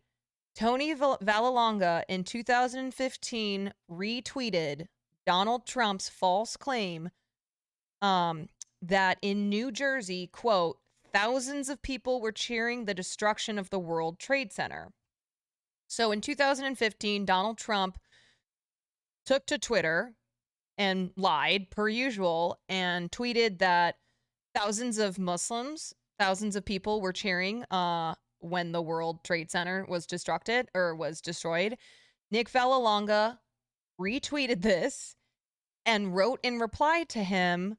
Tony Vallelonga in 2015 retweeted Donald Trump's false claim that in New Jersey, quote, thousands of people were cheering the destruction of the World Trade Center. So in 2015, Donald Trump took to Twitter and lied per usual and tweeted that thousands of Muslims, thousands of people were cheering when the World Trade Center was destroyed. Nick Vallelonga retweeted this and wrote in reply to him,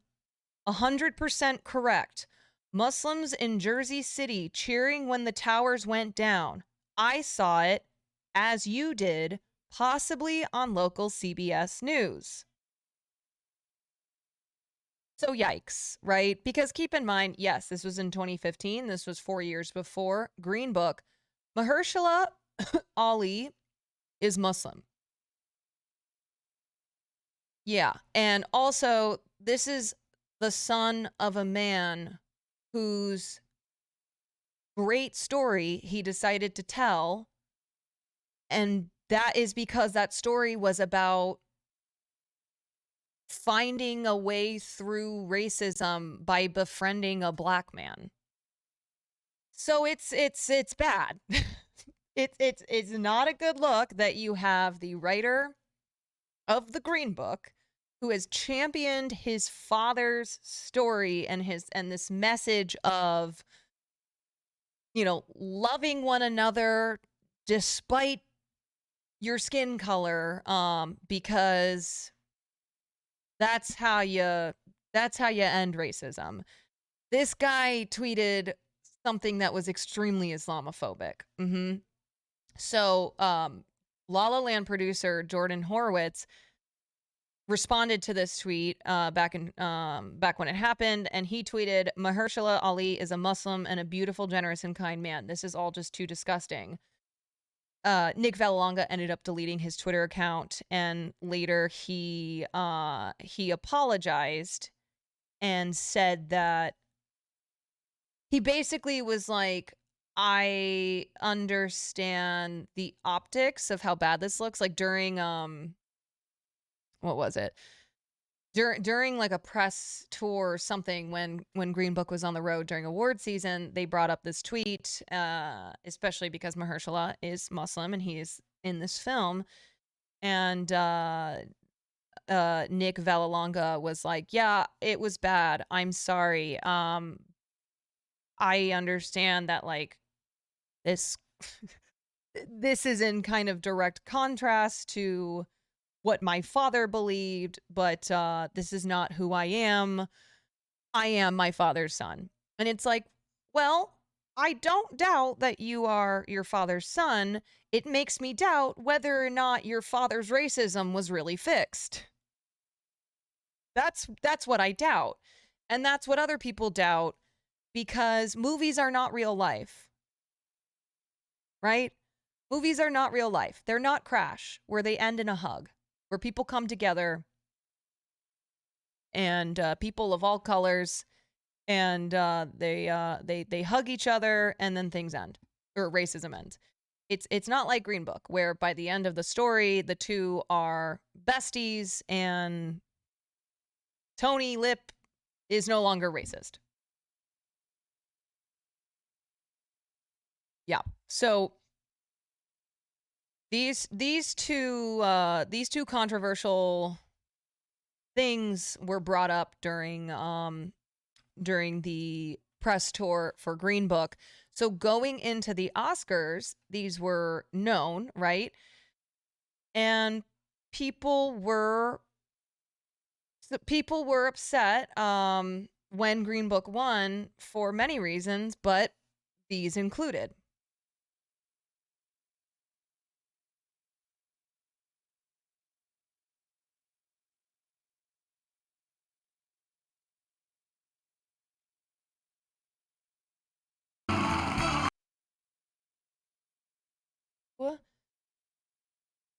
100% correct. Muslims in Jersey City cheering when the towers went down. I saw it, as you did, possibly on local CBS News. So yikes, right? Because keep in mind, yes, this was in 2015. This was 4 years before Green Book. Mahershala Ali is Muslim. Yeah. And also, this is the son of a man whose great story he decided to tell. And that is because that story was about finding a way through racism by befriending a black man. So it's bad. It's not a good look that you have the writer of the Green Book who has championed his father's story and this message of, you know, loving one another despite your skin color, because that's how you That's how you end racism. This guy tweeted something that was extremely Islamophobic. So, La La Land producer Jordan Horowitz responded to this tweet back when it happened, and he tweeted, "Mahershala Ali is a Muslim and a beautiful, generous, and kind man. This is all just too disgusting." Nick Vallelonga ended up deleting his Twitter account, and later he apologized and said that he basically was like, I understand the optics of how bad this looks. Like during what was it? During like a press tour or something, when Green Book was on the road during award season, they brought up this tweet, especially because Mahershala is Muslim and he is in this film. And Nick Vallelonga was like, yeah, it was bad. I'm sorry. I understand that like this this is in kind of direct contrast to what my father believed, but this is not who I am. I am my father's son. And it's like, well, I don't doubt that you are your father's son. It makes me doubt whether or not your father's racism was really fixed. That's what I doubt. And that's what other people doubt, because movies are not real life. Right? Movies are not real life. They're not Crash, where they end in a hug, where people come together and people of all colors, and they hug each other, and then things end, or racism ends. It's not like Green Book, where by the end of the story, the two are besties, and Tony Lip is no longer racist. Yeah. So these two controversial things were brought up during the press tour for Green Book. So going into the Oscars, these were known, right? And people were upset when Green Book won for many reasons, but these included.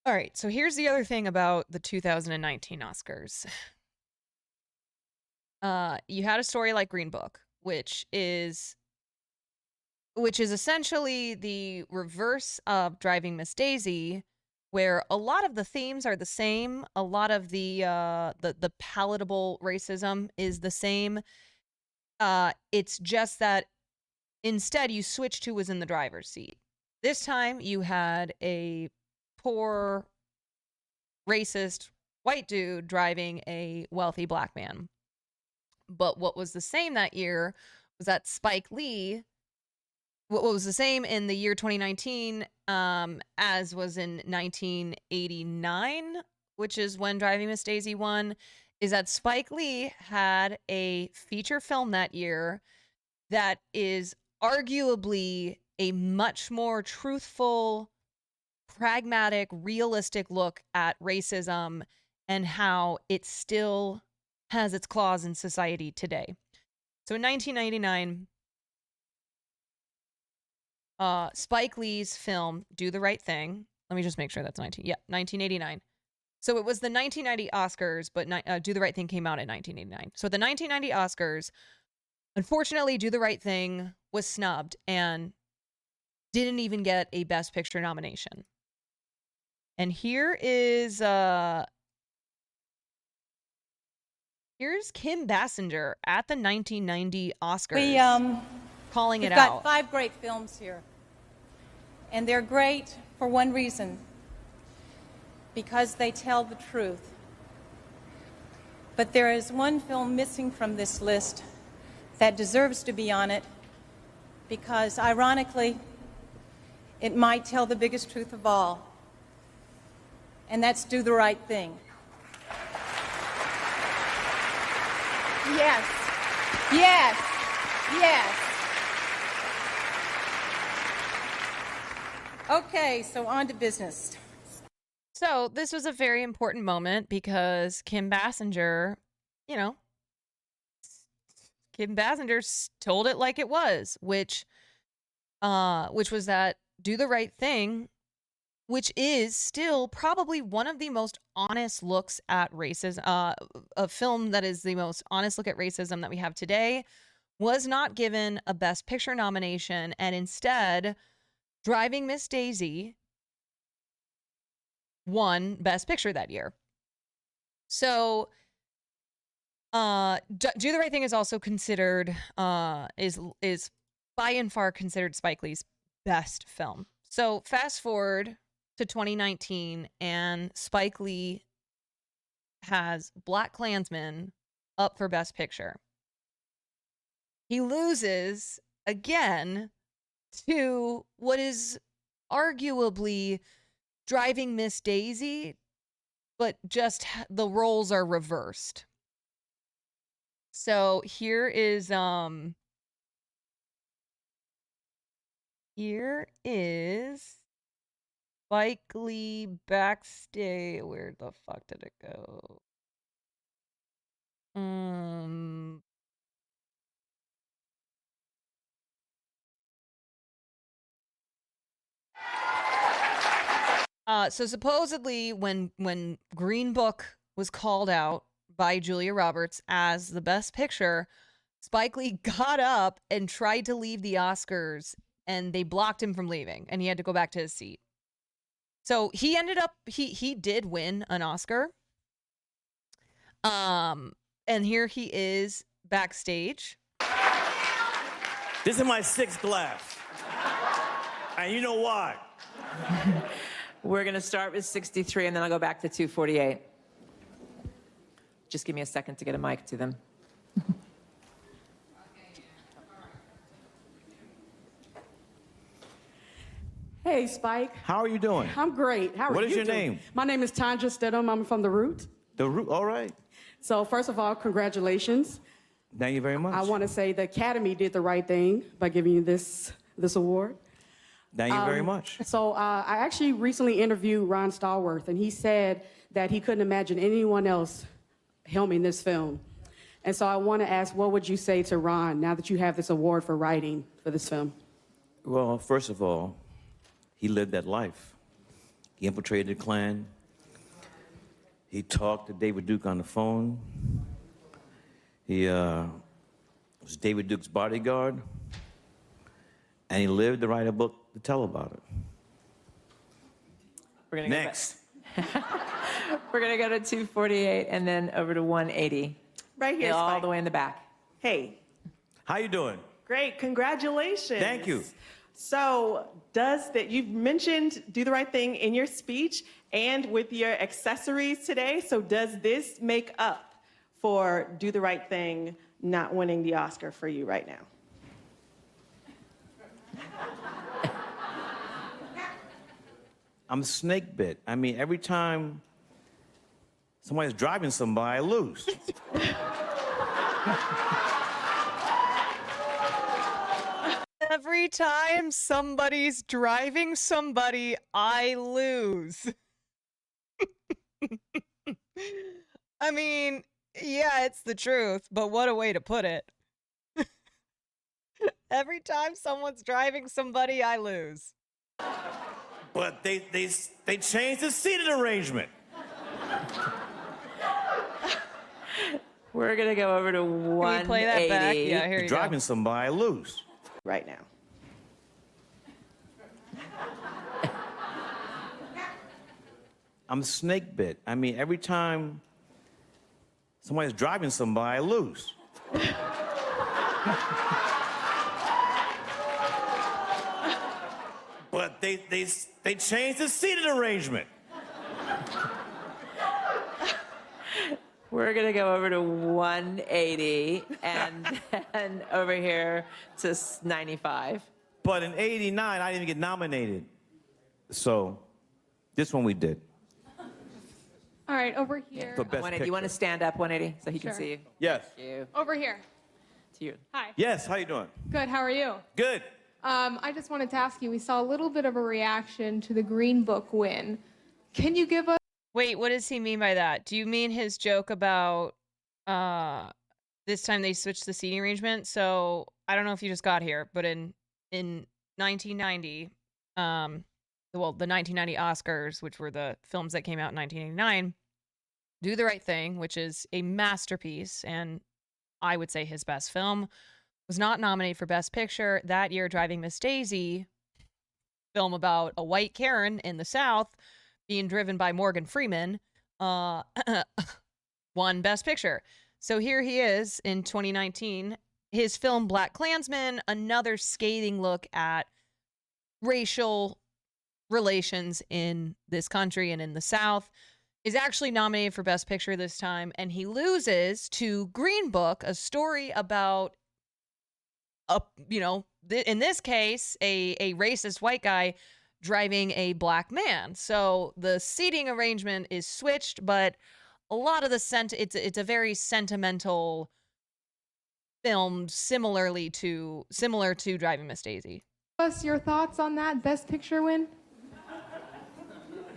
All right, so here's the other thing about the 2019 Oscars. You had a story like Green Book, which is essentially the reverse of Driving Miss Daisy, where a lot of the themes are the same, a lot of the palatable racism is the same. It's just that instead you switched who was in the driver's seat. This time you had a poor, racist white dude driving a wealthy black man. But what was the same that year was that Spike Lee, what was the same in the year 2019 as was in 1989, which is when Driving Miss Daisy won, is that Spike Lee had a feature film that year that is arguably a much more truthful, pragmatic, realistic look at racism and how it still has its claws in society today. So in 1999, Spike Lee's film Do the Right Thing. Let me just make sure that's 1989. So it was the 1990 Oscars, but Do the Right Thing came out in 1989. So at the 1990 Oscars, unfortunately, Do the Right Thing was snubbed and didn't even get a Best Picture nomination. And here's Kim Basinger at the 1990 Oscars calling it out. We've got 5 great films here. And they're great for one reason, because they tell the truth. But there is one film missing from this list that deserves to be on it, because ironically, it might tell the biggest truth of all. And that's Do the Right Thing. Yes. Yes. Yes. Okay, so on to business. So this was a very important moment because Kim Basinger, you know, Kim Basinger told it like it was, which was that Do the Right Thing, which is still probably one of the most honest looks at racism, a film that is the most honest look at racism that we have today, was not given a Best Picture nomination, and instead, Driving Miss Daisy won Best Picture that year. So, Do the Right Thing is also considered, is by and far considered Spike Lee's best film. So fast forward to 2019, and Spike Lee has Black Klansman up for Best Picture. He loses again to what is arguably Driving Miss Daisy, but just the roles are reversed. So here is Spike Lee backstage. Where the fuck did it go? So supposedly when Green Book was called out by Julia Roberts as the Best Picture, Spike Lee got up and tried to leave the Oscars, and they blocked him from leaving, and he had to go back to his seat. So he ended up he did win an Oscar. And here he is backstage. This is my 6th glass. And you know why? We're going to start with 63, and then I'll go back to 248. Just give me a second to get a mic to them. Hey, Spike. How are you doing? I'm great. How are you What is your doing? name? My name is Tanja Stidham. I'm from The Root. The Root, all right. So first of all, congratulations. Thank you very much. I want to say the Academy did the right thing by giving you this award. Thank you very much. So I actually recently interviewed Ron Stallworth, and he said that he couldn't imagine anyone else helming this film. And so I want to ask, what would you say to Ron now that you have this award for writing for this film? Well, first of all, he lived that life. He infiltrated the Klan. He talked to David Duke on the phone. He was David Duke's bodyguard. And he lived to write a book to tell about it. We're gonna Next. We're going to go to 248 and then over to 180. Right here, All Spike. the way in the back. Hey, How you doing? great, congratulations. Thank you. So you've mentioned Do the Right Thing in your speech and with your accessories today, so does this make up for Do the Right Thing not winning the Oscar for you right now? I'm snake bit. I mean, every time somebody's driving somebody, I lose. Every time somebody's driving somebody, I lose. I mean, yeah, it's the truth, but what a way to put it. Every time someone's driving somebody, I lose. But they changed the seating arrangement. We're going to go over to 180. Can we play that back? Yeah, here you go. Driving somebody, I lose. Right now. I'm snake bit. I mean, every time somebody's driving somebody, I lose. But they changed the seating arrangement. We're going to go over to 180 and then over here to 95. But in '89, I didn't get nominated. So this one we did. All right, over here. For best 180. You want to picture. stand up 180 so he Sure. can see you? Yes. Thank you. Over here. To you. Hi. Yes. How you doing? Good. How are you? Good. I just wanted to ask you. We saw a little bit of a reaction to the Green Book win. Can you give us? Wait, what does he mean by that? Do you mean his joke about this time they switched the seating arrangement? So I don't know if you just got here, but in 1990, the 1990 Oscars, which were the films that came out in 1989, Do the Right Thing, which is a masterpiece, and I would say his best film, was not nominated for Best Picture. That year, Driving Miss Daisy, film about a white Karen in the South being driven by Morgan Freeman, won Best Picture. So here he is in 2019. His film Black Klansman, another scathing look at racial relations in this country and in the South, is actually nominated for Best Picture this time, and he loses to Green Book, a story about in this case, a racist white guy driving a black man. So the seating arrangement is switched, but a lot of the it's a very sentimental film, similar to Driving Miss Daisy. Us your thoughts on that Best Picture win?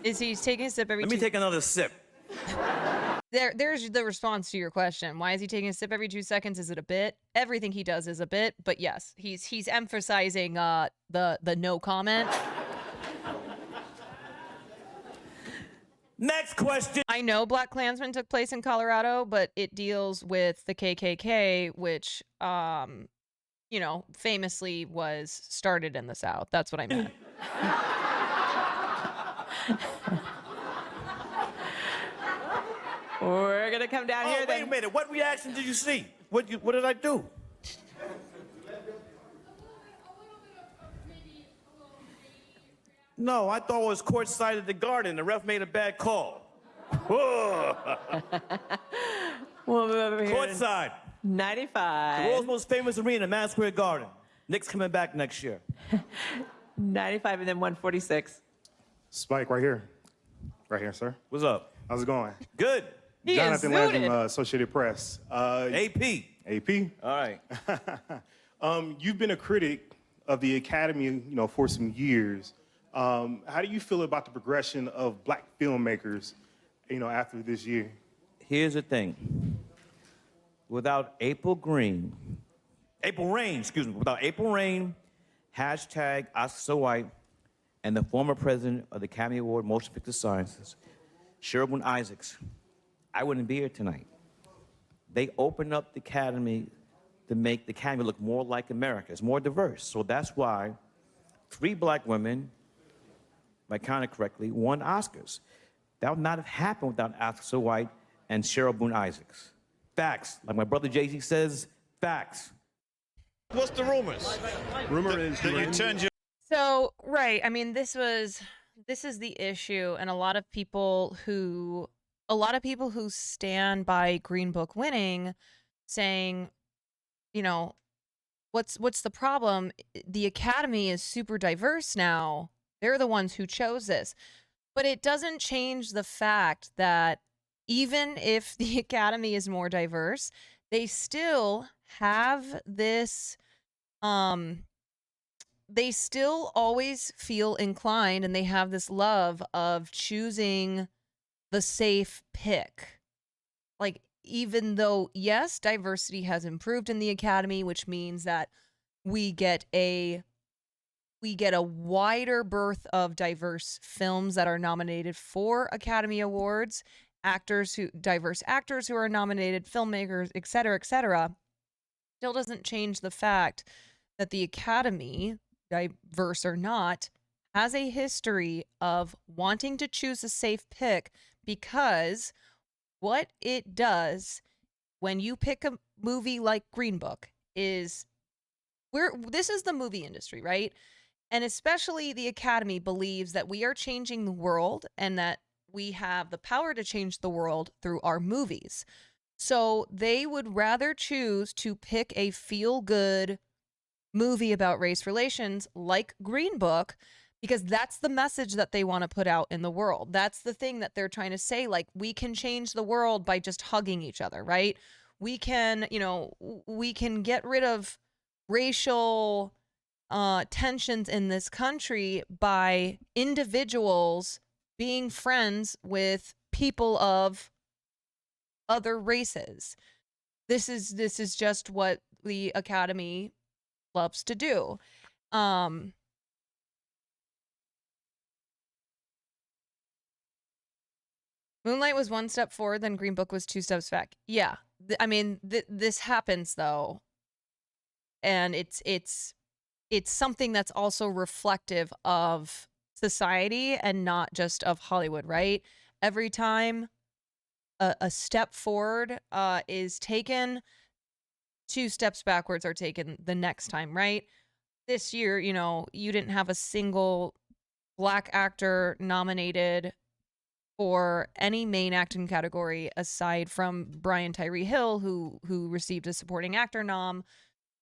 Is he taking a sip every? Let me take another sip. There's the response to your question. Why is he taking a sip every 2 seconds? Is it a bit? Everything he does is a bit, but yes, he's emphasizing the no comment. Next question. I know Black Klansman took place in Colorado, but it deals with the KKK, which famously was started in the South. That's what I meant. We're going to come down here Wait then. a minute. What reaction did you see? What did I do? No, I thought it was courtside at the Garden. The ref made a bad call. We'll move over here. Courtside. 95. The world's most famous arena, Madison Square Garden. Knicks coming back next year. 95 and then 146. Spike, right here. Right here, sir. What's up? How's it going? Good. Jonathan Land from Associated Press. AP. AP? All right. You've been a critic of the Academy, for some years. How do you feel about the progression of black filmmakers, after this year? Here's the thing. Without April Rain, without April Rain, hashtag Oscar So White, and the former president of the Academy Award Motion Picture Sciences, Cheryl Boone Isaacs, I wouldn't be here tonight. They opened up the Academy to make the Academy look more like America. It's more diverse. So that's why 3 black women, if I counted correctly, won Oscars. That would not have happened without Oscar So White and Cheryl Boone Isaacs. Facts. Like my brother Jay-Z says, facts. What's the rumors? Rumor is that you turned your... So, right. I mean, this is the issue, and a lot of people who stand by Green Book winning, saying, what's the problem? The Academy is super diverse now. They're the ones who chose this. But it doesn't change the fact that even if the Academy is more diverse, they still have this, they still always feel inclined, and they have this love of choosing the safe pick. Like, even though, yes, diversity has improved in the Academy, which means that we get a wider berth of diverse films that are nominated for Academy Awards, diverse actors who are nominated, filmmakers, et cetera, still doesn't change the fact that the Academy, diverse or not, has a history of wanting to choose a safe pick, because what it does when you pick a movie like Green Book is this is the movie industry, right? And especially the Academy believes that we are changing the world and that we have the power to change the world through our movies. So they would rather choose to pick a feel-good movie about race relations like Green Book because that's the message that they want to put out in the world. That's the thing that they're trying to say. Like, we can change the world by just hugging each other, right? We can, we can get rid of racial tensions in this country by individuals being friends with people of other races. This is just what the Academy loves to do. Moonlight was one step forward, then Green Book was two steps back. Yeah, this happens though, and it's something that's also reflective of society and not just of Hollywood, right? Every time a step forward is taken, two steps backwards are taken the next time, right? This year, you didn't have a single Black actor nominated for any main acting category aside from Brian Tyree Hill, who received a supporting actor nom.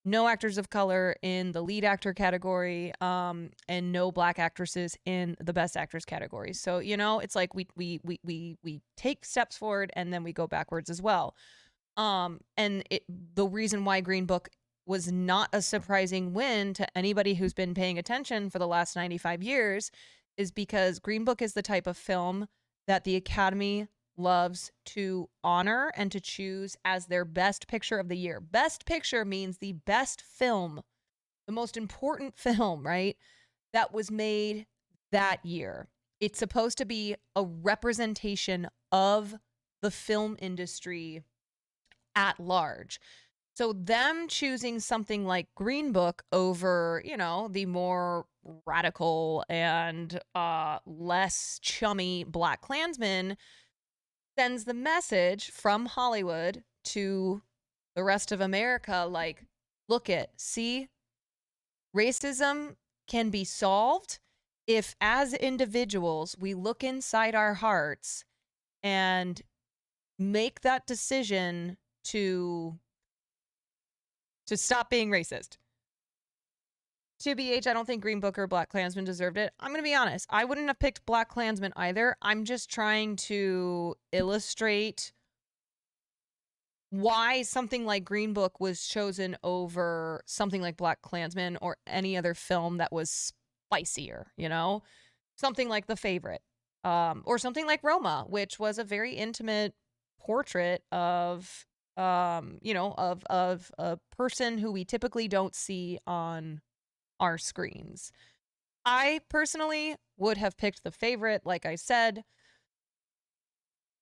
No actors of color in the lead actor category, and no Black actresses in the best actress category. So, it's like we take steps forward and then we go backwards as well. And the reason why Green Book was not a surprising win to anybody who's been paying attention for the last 95 years is because Green Book is the type of film that the Academy loves to honor and to choose as their best picture of the year. Best picture means the best film, the most important film, right? That was made that year. It's supposed to be a representation of the film industry at large. So them choosing something like Green Book over, the more radical and less chummy Black Klansman sends the message from Hollywood to the rest of America, like, see, racism can be solved if as individuals we look inside our hearts and make that decision to stop being racist. TBH, I don't think Green Book or Black Klansman deserved it. I'm going to be honest. I wouldn't have picked Black Klansman either. I'm just trying to illustrate why something like Green Book was chosen over something like Black Klansman or any other film that was spicier, Something like The Favorite, or something like Roma, which was a very intimate portrait of of a person who we typically don't see on our screens. I personally would have picked The Favorite, like I said.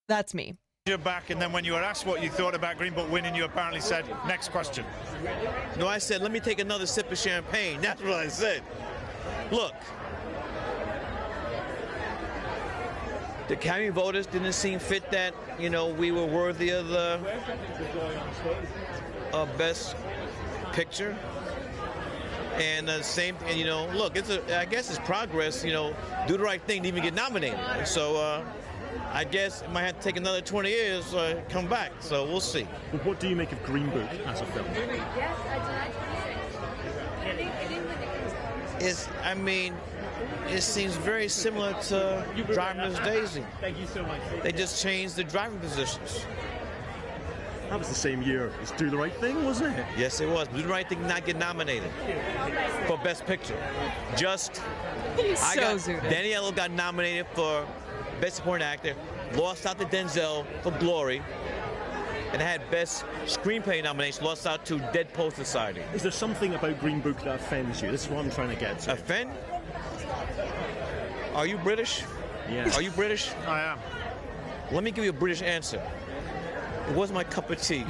That's me. You're back, and then when you were asked what you thought about Green Book winning, you apparently said, next question. No, I said, let me take another sip of champagne. That's what I said. Look, the Academy voters didn't seem fit that, we were worthy of the Best Picture. And same, and look, I guess it's progress. Do the right thing to even get nominated. So I guess it might have to take another 20 years to come back. So we'll see. Well, what do you make of Green Book as a film? It seems very similar to Driverless Daisy. Thank you so much. They just changed the driving positions. That was the same year as Do the Right Thing, wasn't it? Yes, it was. Do the Right Thing did not get nominated for Best Picture. Daniello got nominated for Best Supporting Actor, lost out to Denzel for Glory, and had Best Screenplay nomination, lost out to Dead Poets Society. Is there something about Green Book that offends you? This is what I'm trying to get to. Offend? Are you British? Yes. Are you British? I am. Let me give you a British answer. It wasn't my cup of tea.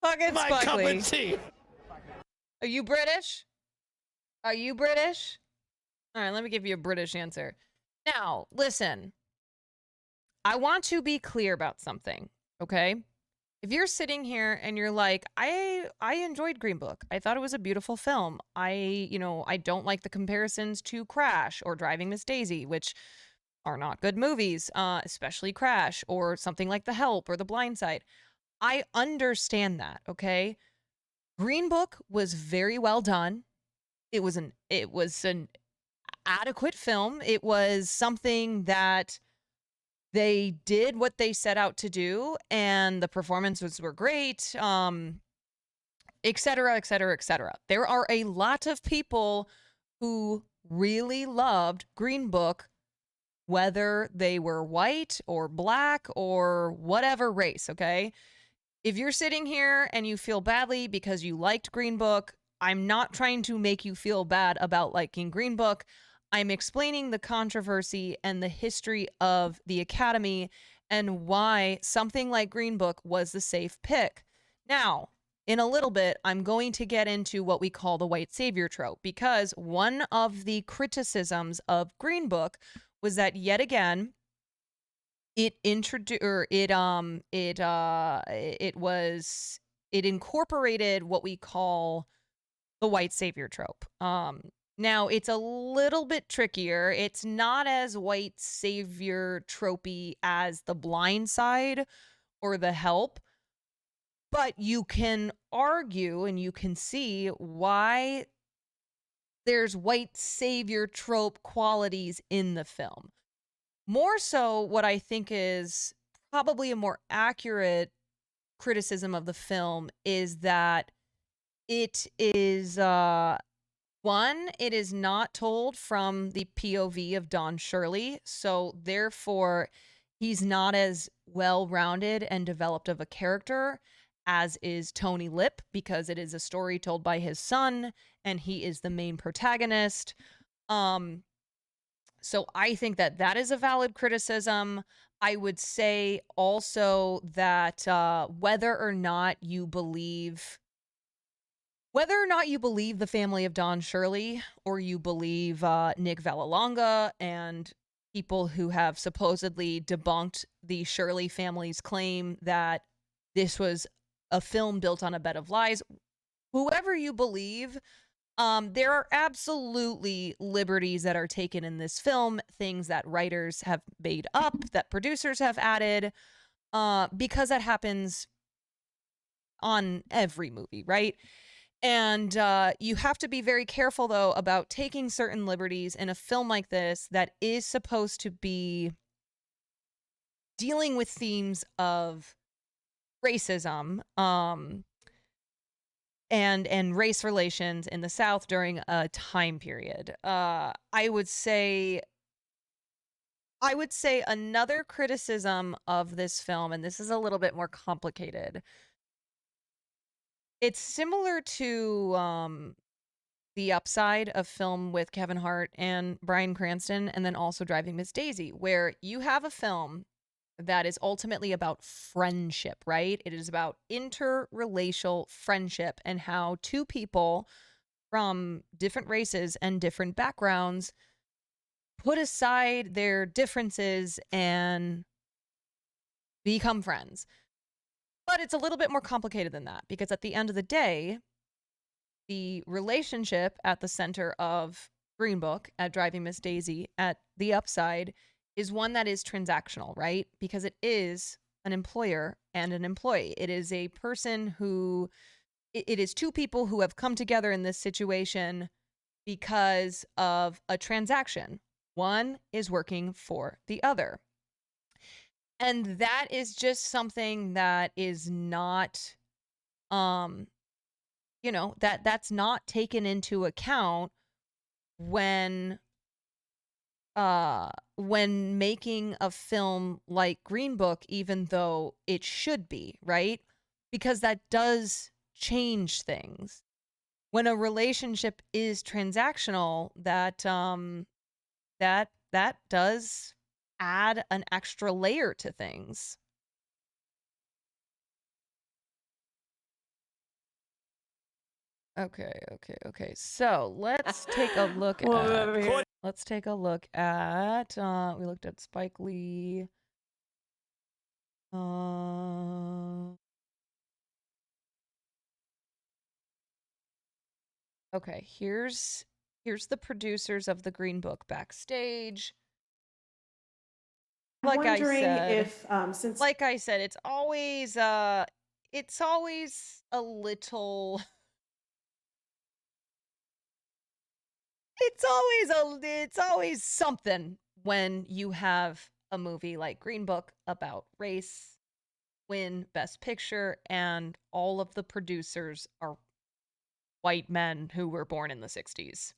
Fucking my cup of tea. Are you British? Are you British? All right, let me give you a British answer. Now, listen. I want to be clear about something, okay? If you're sitting here and you're like, I enjoyed Green Book. I thought it was a beautiful film. I don't like the comparisons to Crash or Driving Miss Daisy, which are not good movies, especially Crash or something like The Help or The Blind Side. I understand that, okay? Green Book was very well done. It was an adequate film. It was something that they did what they set out to do, and the performances were great, et cetera, et cetera, et cetera. There are a lot of people who really loved Green Book, whether they were white or black or whatever race, okay? If you're sitting here and you feel badly because you liked Green Book, I'm not trying to make you feel bad about liking Green Book. I'm explaining the controversy and the history of the Academy and why something like Green Book was the safe pick. Now, in a little bit, I'm going to get into what we call the white savior trope, because one of the criticisms of Green Book was that, yet again, it incorporated what we call the white savior trope. Now it's a little bit trickier. It's not as white savior tropey as The Blind Side or The Help, but you can argue and you can see why there's white savior trope qualities in the film. More so, what I think is probably a more accurate criticism of the film is that it is, one, it is not told from the POV of Don Shirley, so therefore he's not as well-rounded and developed of a character as is Tony Lip, because it is a story told by his son, and he is the main protagonist. So I think that that is a valid criticism. I would say also that whether or not you believe the family of Don Shirley, or you believe Nick Vallelonga and people who have supposedly debunked the Shirley family's claim that this was a film built on a bed of lies, whoever you believe, there are absolutely liberties that are taken in this film, things that writers have made up, that producers have added, because that happens on every movie, right? And you have to be very careful, though, about taking certain liberties in a film like this that is supposed to be dealing with themes of racism, and race relations in the South during a time period. I would say another criticism of this film, and this is a little bit more complicated. It's similar to The Upside, a film with Kevin Hart and Bryan Cranston, and then also Driving Miss Daisy, where you have a film that is ultimately about friendship, right? It is about interracial friendship and how two people from different races and different backgrounds put aside their differences and become friends. But it's a little bit more complicated than that, because at the end of the day, the relationship at the center of Green Book, at Driving Miss Daisy, at The Upside, is one that is transactional, right? Because it is an employer and an employee. It is a person who, it is two people who have come together in this situation because of a transaction. One is working for the other. And that is just something that is not, that's not taken into account when making a film like Green Book, even though it should be, right? Because that does change things. When a relationship is transactional, that does add an extra layer to things. Okay. So let's take a look at. Let's take a look at. We looked at Spike Lee. Okay, here's the producers of the Green Book backstage. Like I said, it's always a little it's always something when you have a movie like Green Book about race win Best Picture and all of the producers are white men who were born in the 60s.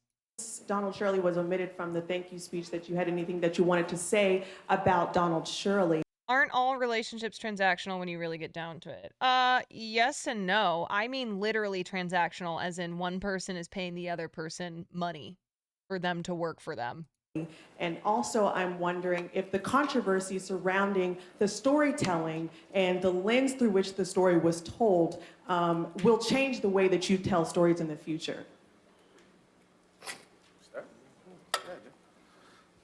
Donald Shirley was omitted from the thank you speech. That you had anything that you wanted to say about Donald Shirley. Aren't all relationships transactional when you really get down to it? Yes and no. I mean literally transactional, as in one person is paying the other person money for them to work for them. And also, I'm wondering if the controversy surrounding the storytelling and the lens through which the story was told will change the way that you tell stories in the future.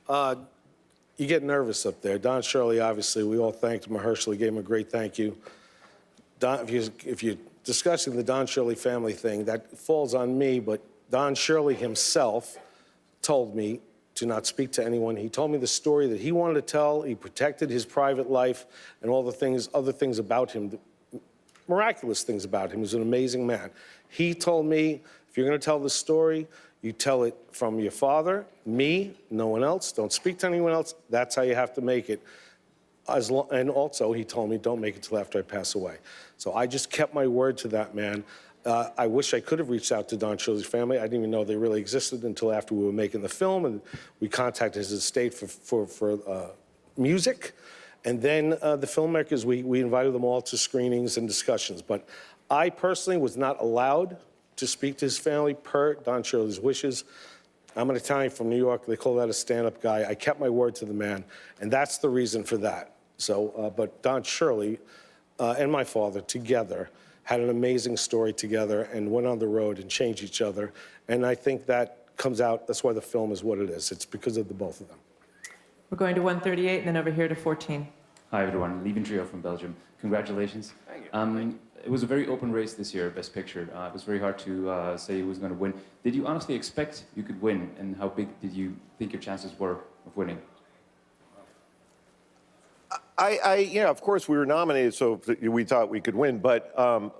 You get nervous up there. Don Shirley, obviously, we all thanked him. Mahershala gave him a great thank you. Don, if you're discussing the Don Shirley family thing, that falls on me, but Don Shirley himself told me to not speak to anyone. He told me the story that he wanted to tell. He protected his private life and all the things, other things about him, miraculous things about him. He's an amazing man. He told me, if you're going to tell the story, you tell it from your father, me, no one else. Don't speak to anyone else. That's how you have to make it. And also, he told me, don't make it till after I pass away. So I just kept my word to that man. I wish I could have reached out to Don Shirley's family. I didn't even know they really existed until after we were making the film, and we contacted his estate for music. And then the filmmakers, we invited them all to screenings and discussions. But I personally was not allowed to speak to his family per Don Shirley's wishes. I'm an Italian from New York. They call that a stand-up guy. I kept my word to the man, and that's the reason for that. So, but Don Shirley and my father together had an amazing story together and went on the road and changed each other. And I think that comes out, that's why the film is what it is. It's because of the both of them. We're going to 138 and then over here to 14. Hi, everyone. Lieven Trio from Belgium. Congratulations. Thank you. It was a very open race this year, Best Picture. It was very hard to say who was going to win. Did you honestly expect you could win, and how big did you think your chances were of winning? Yeah, of course we were nominated, so we thought we could win, but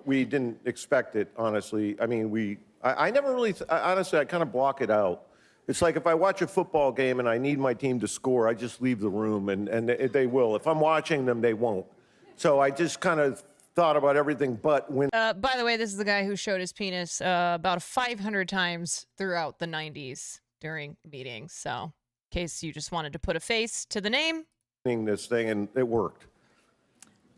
we didn't expect it, honestly. I mean, I never really, honestly, I kind of block it out. It's like if I watch a football game and I need my team to score, I just leave the room, and they will. If I'm watching them, they won't. So I just kind of thought about everything but when. By the way, this is the guy who showed his penis about 500 times throughout the 90s during meetings. So, in case you just wanted to put a face to the name. This thing, and it worked.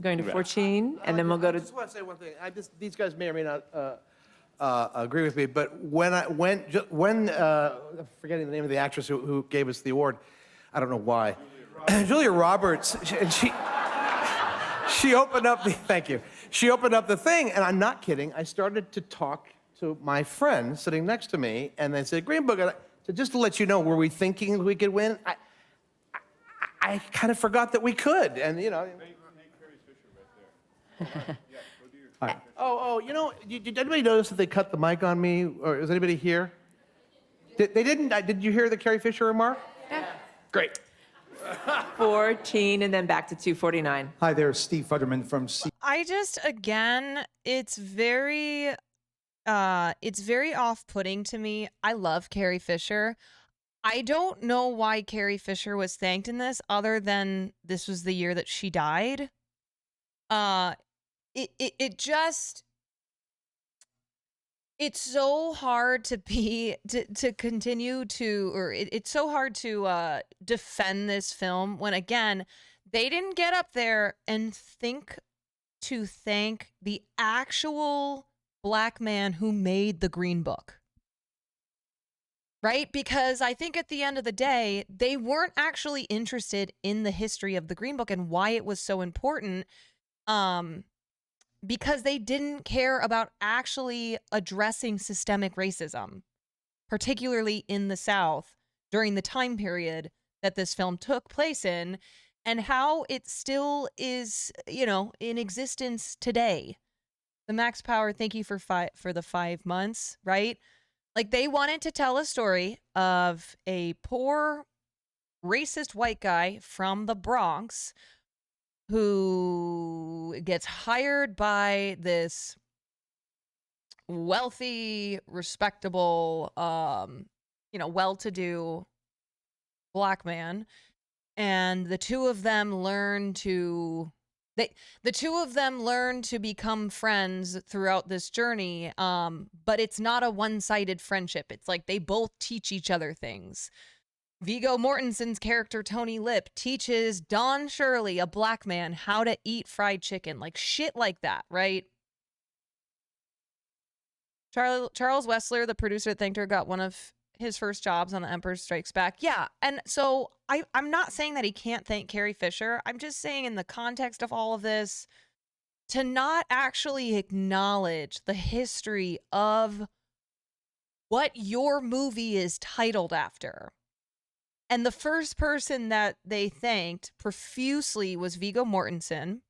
Going to 14, and then we'll go to. I just want to say one thing. These guys may or may not agree with me, but when I'm forgetting the name of the actress who gave us the award, I don't know why. Julia Roberts, and she opened up the, thank you. She opened up the thing, and I'm not kidding. I started to talk to my friend sitting next to me, and they said, Green Book, so just to let you know, were we thinking we could win? I kind of forgot that we could, and you know. You know, did anybody notice that they cut the mic on me, or is anybody here? They didn't. Did you hear the Carrie Fisher remark? Yeah. Great. 14, and then back to 249. Hi there, Steve Futterman from I just, again, it's very off-putting to me. I love Carrie Fisher. I don't know why Carrie Fisher was thanked in this, other than this was the year that she died. It's so hard to continue to, or it's so hard to defend this film when, again, they didn't get up there and think to thank the actual Black man who made the Green Book. Right? Because I think at the end of the day, they weren't actually interested in the history of the Green Book and why it was so important, because they didn't care about actually addressing systemic racism, particularly in the South during the time period that this film took place in, and how it still is, you know, in existence today. The Max Power, thank you for the 5 months, right? Like, they wanted to tell a story of a poor, racist white guy from the Bronx who gets hired by this wealthy, respectable, well-to-do black man, and the two of them learn to become friends throughout this journey, but it's not a one-sided friendship. It's like they both teach each other things. Viggo Mortensen's character Tony Lip teaches Don Shirley, a black man, how to eat fried chicken, like shit like that, right? Charles Wessler, the producer at Thankter, got one of his first jobs on The Emperor Strikes Back. Yeah, and so I'm not saying that he can't thank Carrie Fisher. I'm just saying in the context of all of this, to not actually acknowledge the history of what your movie is titled after. And the first person that they thanked profusely was Viggo Mortensen.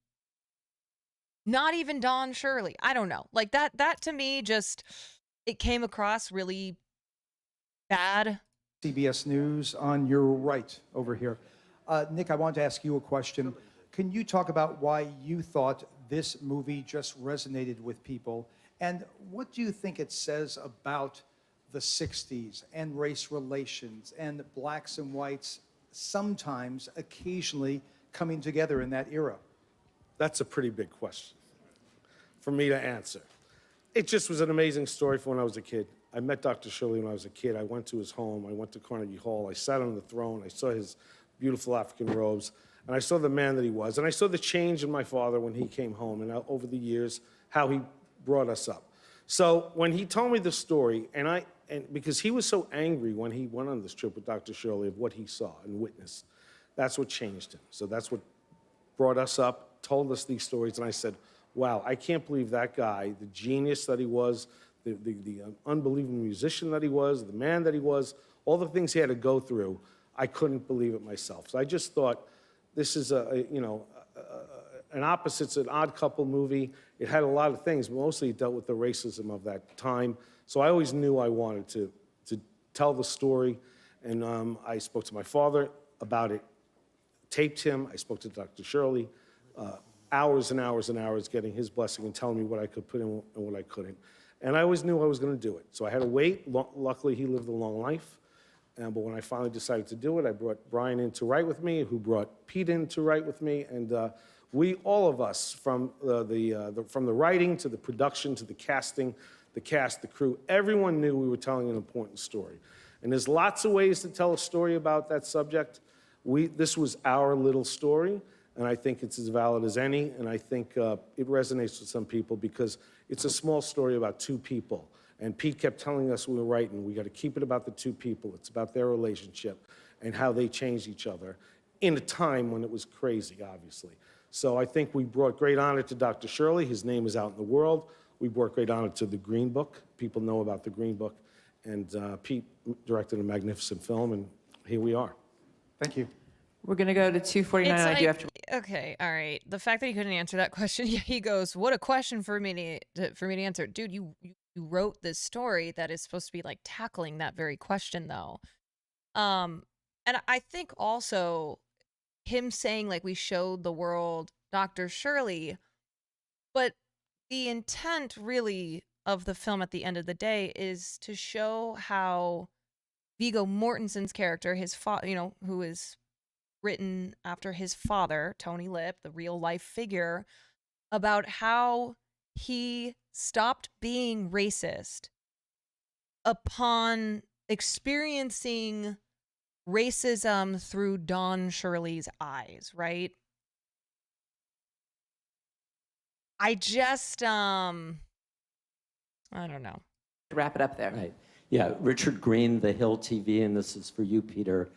Not even Don Shirley. I don't know. Like that to me just, it came across really bad. CBS News on your right over here. Nick, I wanted to ask you a question. Can you talk about why you thought this movie just resonated with people? And what do you think it says about the 60s and race relations and blacks and whites sometimes, occasionally coming together in that era? That's a pretty big question for me to answer. It just was an amazing story from when I was a kid. I met Dr. Shirley when I was a kid. I went to his home. I went to Carnegie Hall. I sat on the throne. I saw his beautiful African robes. And I saw the man that he was. And I saw the change in my father when he came home and over the years, how he brought us up. So when he told me the story, and because he was so angry when he went on this trip with Dr. Shirley of what he saw and witnessed, that's what changed him. So that's what brought us up, told us these stories, and I said, wow, I can't believe that guy, the genius that he was, the unbelievable musician that he was, the man that he was, all the things he had to go through, I couldn't believe it myself. So I just thought, this is an opposites, an odd couple movie. It had a lot of things, but mostly it dealt with the racism of that time. So I always knew I wanted to tell the story, and I spoke to my father about it, taped him. I spoke to Dr. Shirley, hours and hours and hours getting his blessing and telling me what I could put in and what I couldn't. And I always knew I was going to do it. So I had to wait. Luckily, he lived a long life. But when I finally decided to do it, I brought Brian in to write with me, who brought Pete in to write with me. And we, all of us, from the writing to the production to the casting, the cast, the crew, everyone knew we were telling an important story. And there's lots of ways to tell a story about that subject. This was our little story, and I think it's as valid as any, and I think it resonates with some people because it's a small story about two people. And Pete kept telling us when we were writing, we got to keep it about the two people. It's about their relationship and how they changed each other in a time when it was crazy, obviously. So I think we brought great honor to Dr. Shirley. His name is out in the world. We brought great honor to the Green Book. People know about the Green Book. And Pete directed a magnificent film, and here we are. Thank you. We're going to go to 249. It's I do have to. Okay, all right. The fact that he couldn't answer that question, he goes, "What a question for me to answer, dude. You wrote this story that is supposed to be like tackling that very question, though." And I think also him saying like we showed the world Dr. Shirley, but the intent really of the film at the end of the day is to show how Viggo Mortensen's character, his who is written after his father, Tony Lip, the real life figure, about how he stopped being racist upon experiencing racism through Don Shirley's eyes, right? I just, I don't know. Wrap it up there. Right. Yeah, Richard Green, The Hill TV, and this is for you, Peter.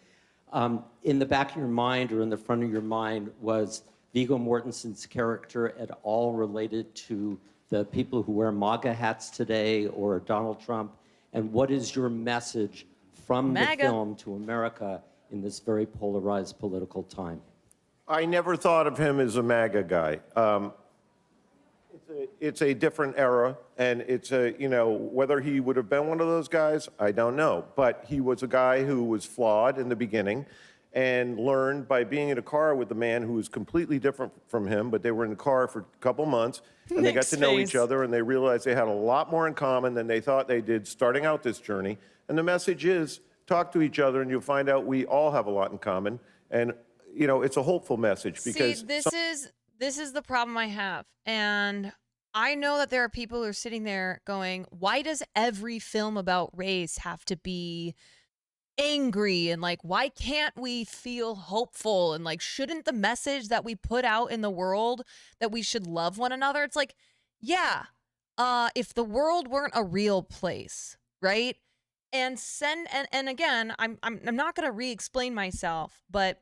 In the back of your mind or in the front of your mind, was Viggo Mortensen's character at all related to the people who wear MAGA hats today or Donald Trump? And what is your message from the film to America in this very polarized political time? I never thought of him as a MAGA guy. It's a different era, and it's whether he would have been one of those guys, I don't know. But he was a guy who was flawed in the beginning and learned by being in a car with a man who was completely different from him, but they were in the car for a couple months, and they got to know each other, and they realized they had a lot more in common than they thought they did starting out this journey. And the message is, talk to each other and you'll find out we all have a lot in common. And, you know, it's a hopeful message because... See, this is the problem I have. And I know that there are people who are sitting there going, why does every film about race have to be angry? And like, why can't we feel hopeful? And like, shouldn't the message that we put out in the world that we should love one another? It's like, yeah, if the world weren't a real place, right? And again, I'm not gonna re-explain myself, but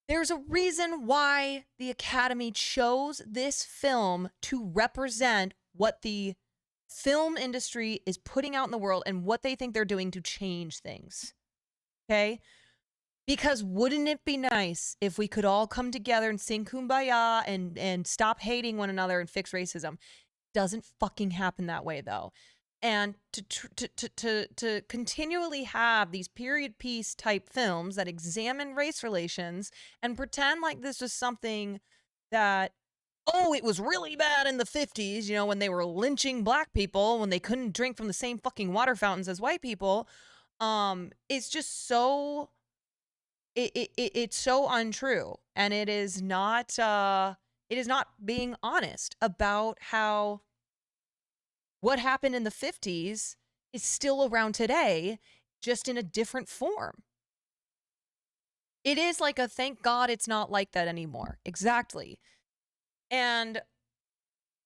there's a reason why the Academy chose this film to represent what the film industry is putting out in the world and what they think they're doing to change things. Okay? Because wouldn't it be nice if we could all come together and sing Kumbaya and stop hating one another and fix racism? Doesn't fucking happen that way though. And to continually have these period piece type films that examine race relations and pretend like this was something that, oh, it was really bad in the 50s, you know, when they were lynching black people, when they couldn't drink from the same fucking water fountains as white people, it's just so, it's so untrue. And it is not being honest about how what happened in the 50s is still around today, just in a different form. It is like a thank God it's not like that anymore. Exactly. And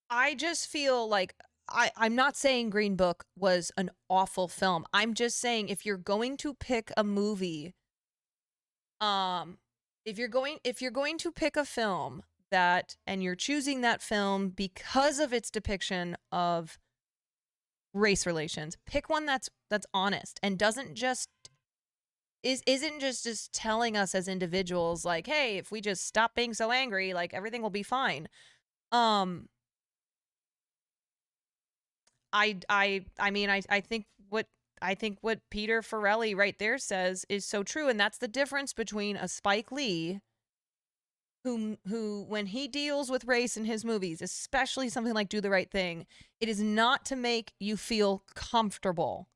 I just feel like I'm not saying Green Book was an awful film. I'm just saying if you're going to pick a movie, if you're going to pick a film that, and you're choosing that film because of its depiction of race relations, pick one that's honest and doesn't just isn't just telling us as individuals like, hey, if we just stop being so angry, like everything will be fine. I mean I think what Peter Farrelly right there says is so true, and that's the difference between a Spike Lee who when he deals with race in his movies, especially something like Do the Right Thing, it is not to make you feel comfortable,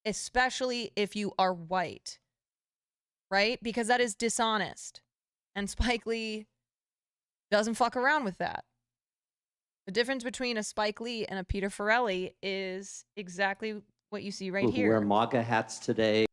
especially if you are white, right? Because that is dishonest. And Spike Lee doesn't fuck around with that. The difference between a Spike Lee and a Peter Farrelly is exactly what you see right Who here. wear MAGA hats today.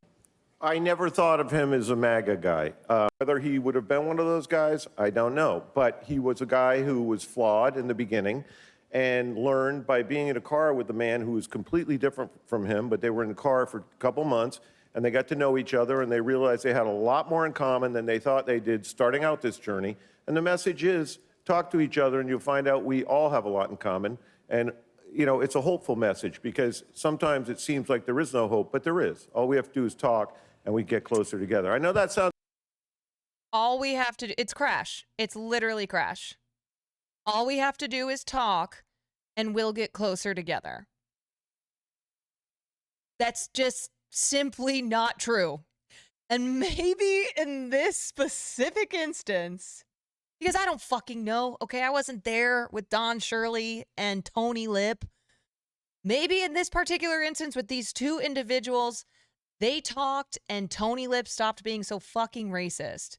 I never thought of him as a MAGA guy. Whether he would have been one of those guys, I don't know. But he was a guy who was flawed in the beginning and learned by being in a car with a man who was completely different from him, but they were in the car for a couple months, and they got to know each other, and they realized they had a lot more in common than they thought they did starting out this journey. And the message is, talk to each other, and you'll find out we all have a lot in common. And you know, it's a hopeful message because sometimes it seems like there is no hope, but there is. All we have to do is talk, and we get closer together. I know that sounds... All we have to do, it's Crash. It's literally Crash. All we have to do is talk, and we'll get closer together. That's just simply not true. And maybe in this specific instance, because I don't fucking know, okay? I wasn't there with Don Shirley and Tony Lip. Maybe in this particular instance with these two individuals, they talked and Tony Lip stopped being so fucking racist.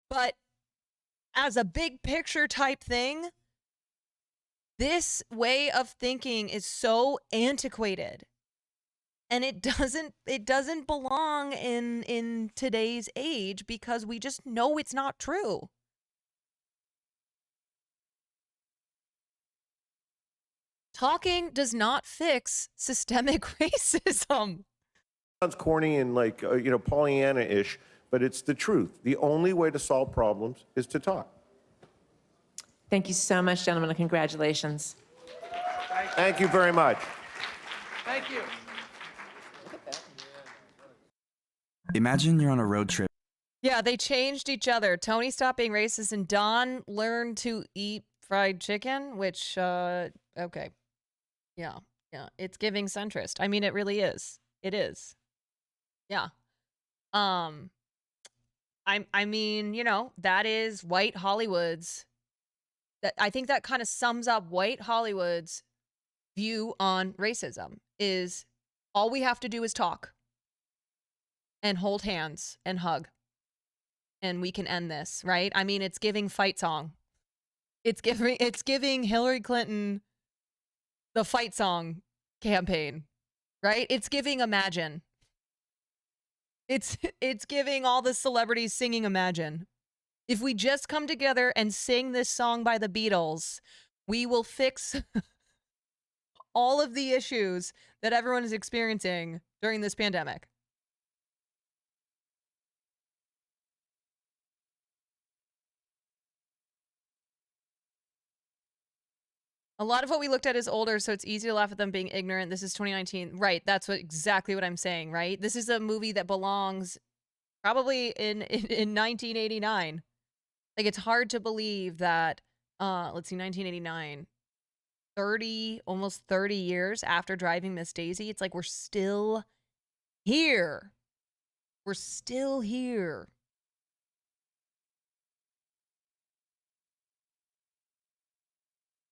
But as a big picture type thing, this way of thinking is so antiquated. And it doesn't belong in today's age because we just know it's not true. Talking does not fix systemic racism. Sounds corny and like, you know, Pollyanna-ish, but it's the truth. The only way to solve problems is to talk. Thank you so much, gentlemen, and congratulations. Thank you very much. Thank you. Imagine you're on a road trip. Yeah, they changed each other. Tony stopped being racist and Don learned to eat fried chicken, which, okay. Yeah, it's giving centrist. I mean, it really is. It is. Yeah. I mean, you know, that is white Hollywood's. I think that kind of sums up white Hollywood's view on racism is all we have to do is talk and hold hands and hug. And we can end this, right? I mean, it's giving fight song. It's giving Hillary Clinton the fight song campaign, right? It's giving Imagine. It's giving all the celebrities singing Imagine. If we just come together and sing this song by the Beatles, we will fix all of the issues that everyone is experiencing during this pandemic. A lot of what we looked at is older, so it's easy to laugh at them being ignorant. This is 2019. Right, that's exactly what I'm saying, right? This is a movie that belongs probably in 1989. Like, it's hard to believe that, let's see, 1989, almost 30 years after Driving Miss Daisy, it's like we're still here. We're still here.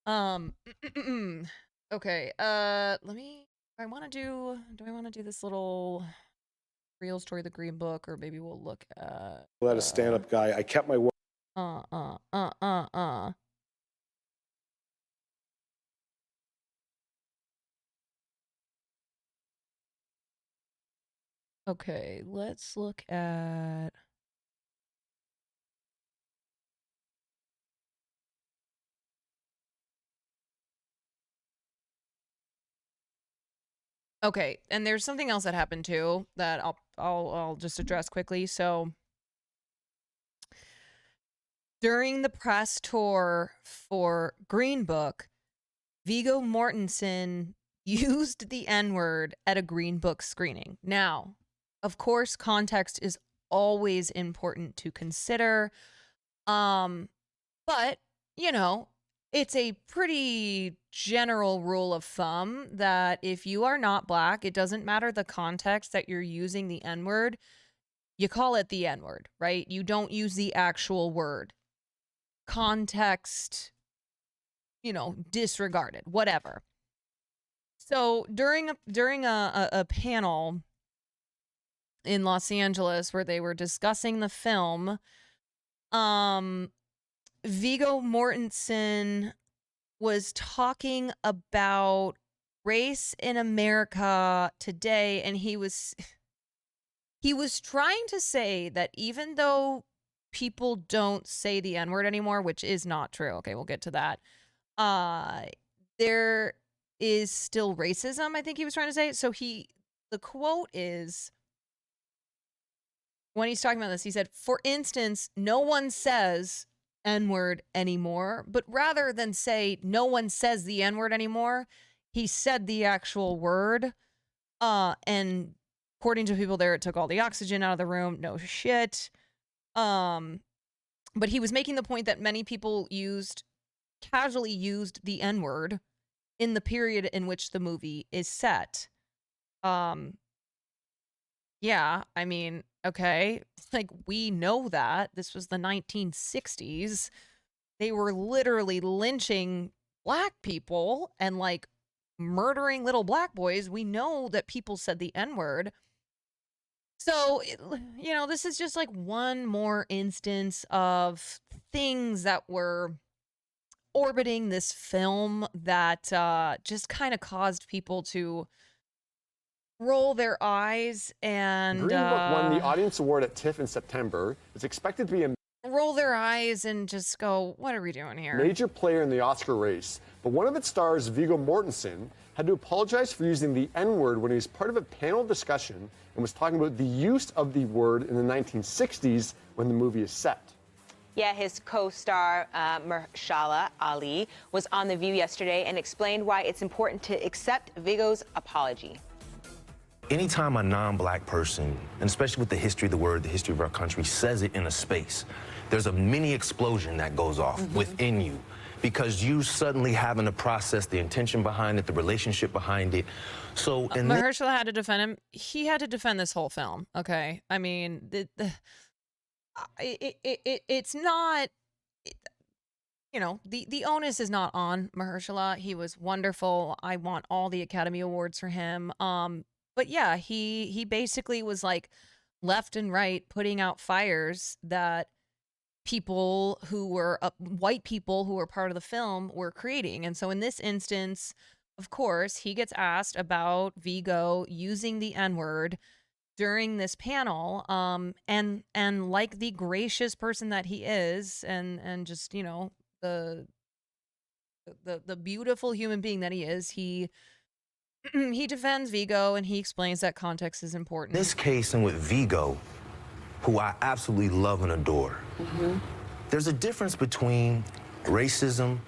Okay, let me, do I want to do this little real story of the Green Book, or maybe we'll look at, Let a stand-up guy. I kept my word. Okay, let's look at, okay, and there's something else that happened too that I'll just address quickly. So during the press tour for Green Book, Viggo Mortensen used the N-word at a Green Book screening. Now, of course, context is always important to consider. But, you know, it's a pretty general rule of thumb that if you are not black, it doesn't matter the context that you're using the N-word, you call it the N-word, right? You don't use the actual word. Context, disregarded, whatever. So during a panel in Los Angeles where they were discussing the film, Viggo Mortensen was talking about race in America today, and he was trying to say that even though people don't say the N-word anymore, which is not true. Okay, we'll get to that. There is still racism, I think he was trying to say. So the quote is, when he's talking about this, he said, for instance, no one says N-word anymore, but rather than say no one says the N-word anymore, he said the actual word. And according to people there, it took all the oxygen out of the room. No shit. But he was making the point that many people casually used the N-word in the period in which the movie is set. Yeah, I mean, okay, like, we know that this was the 1960s. They were literally lynching black people and like murdering little black boys. We know that people said the N-word. So, this is just like one more instance of things that were orbiting this film that just kind of caused people to roll their eyes and Green Book won the Audience Award at TIFF in September. It's expected to be a roll their eyes and just go, what are we doing here? major player in the Oscar race. But one of its stars, Viggo Mortensen, had to apologize for using the N-word when he was part of a panel discussion and was talking about the use of the word in the 1960s when the movie is set. Yeah, his co-star, Mahershala Ali, was on The View yesterday and explained why it's important to accept Viggo's apology. Anytime a non-black person, and especially with the history of the word, the history of our country, says it in a space, there's a mini explosion that goes off within you because you suddenly having to process the intention behind it, the relationship behind it. So, and Mahershala had to defend him. He had to defend this whole film. Okay, I mean, it's not. The onus is not on Mahershala. He was wonderful. I want all the Academy Awards for him. But yeah, he basically was like, left and right putting out fires that people who were white people who were part of the film were creating. And so in this instance, of course, he gets asked about Vigo using the N-word during this panel, and like the gracious person that he is, and just, you know, the beautiful human being that he is, he defends Vigo and he explains that context is important. In this case, and with Vigo, who I absolutely love and adore, there's a difference between racism,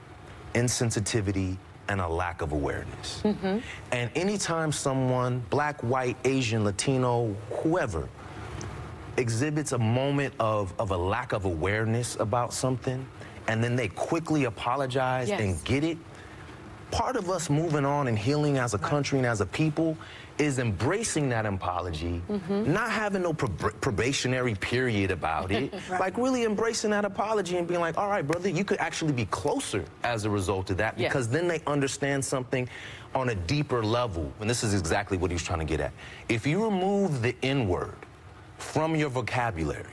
insensitivity, and a lack of awareness. And anytime someone, black, white, Asian, Latino, whoever, exhibits a moment of a lack of awareness about something, and then they quickly apologize and get it, part of us moving on and healing as a country and as a people is embracing that apology, not having no probationary period about it, like really embracing that apology and being like, all right, brother, you could actually be closer as a result of that, because then they understand something on a deeper level. And this is exactly what he was trying to get at. If you remove the N-word from your vocabulary,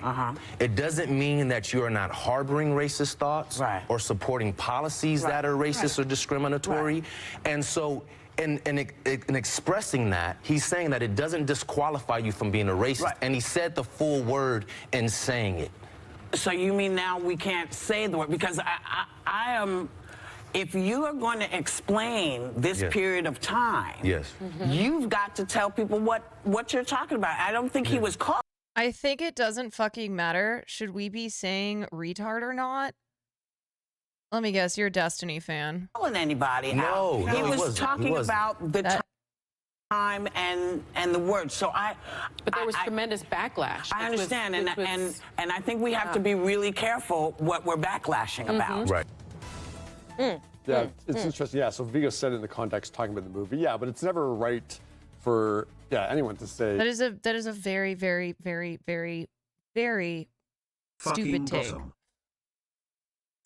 it doesn't mean that you are not harboring racist thoughts or supporting policies that are racist or discriminatory. And so in expressing that, he's saying that it doesn't disqualify you from being a racist. And he said the full word in saying it. So you mean now we can't say the word? Because I am, if you are going to explain this period of time, you've got to tell people what you're talking about. I don't think he was caught. I think it doesn't fucking matter. Should we be saying retard or not? Let me guess, you're a Destiny fan. Calling anybody No, out. no, he was wasn't. talking about the time and the words. So But there was tremendous backlash. I understand, and I think we have to be really careful what we're backlashing about. Right. Yeah, it's interesting. Yeah, so Vigo said it in the context talking about the movie. Yeah, but it's never right for anyone to say That is a very, very, very, very, very stupid take.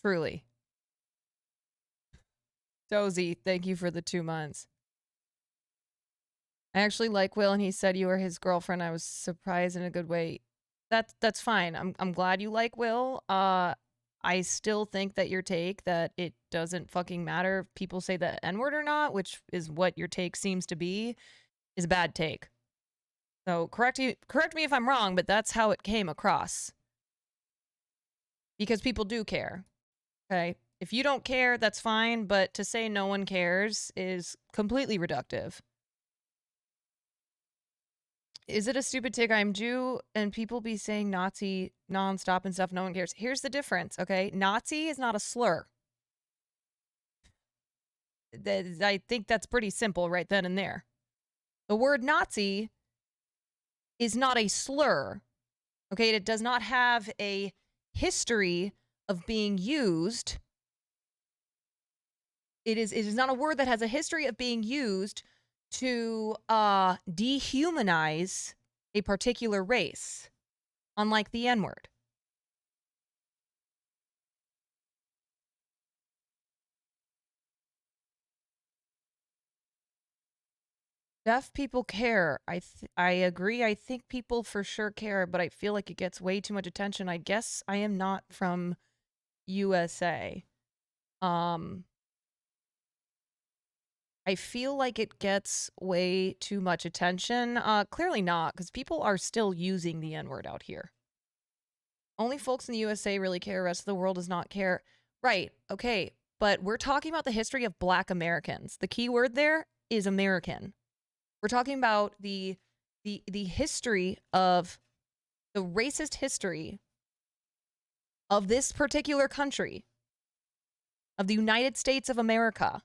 Truly. Dozy, thank you for the 2 months. I actually like Will, and he said you were his girlfriend. I was surprised in a good way. That's fine. I'm glad you like Will. I still think that your take that it doesn't fucking matter if people say the N-word or not, which is what your take seems to be, is a bad take. So correct me if I'm wrong, but that's how it came across. Because people do care. Okay? If you don't care, that's fine, but to say no one cares is completely reductive. Is it a stupid take? I'm Jew, and people be saying Nazi nonstop and stuff. No one cares. Here's the difference, okay? Nazi is not a slur. I think that's pretty simple right then and there. The word Nazi is not a slur, okay? It does not have a history of being used. It is not a word that has a history of being used to dehumanize a particular race, unlike the N-word. Deaf people care. I agree. I think people for sure care, but I feel like it gets way too much attention. I guess I am not from USA. I feel like it gets way too much attention. Clearly not, because people are still using the N-word out here. Only folks in the USA really care. The rest of the world does not care. Right, okay, but we're talking about the history of Black Americans. The key word there is American. We're talking about the history of the racist history of this particular country, of the United States of America,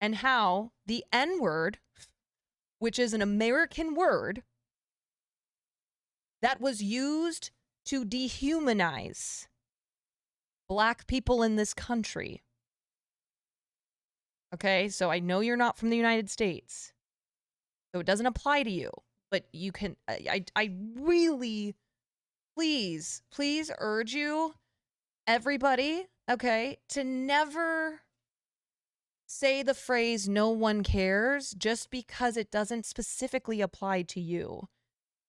and how the N-word, which is an American word that was used to dehumanize Black people in this country. Okay, so I know you're not from the United States, so it doesn't apply to you, but you can, I really, please urge you, everybody, okay, to never say the phrase "no one cares" just because it doesn't specifically apply to you.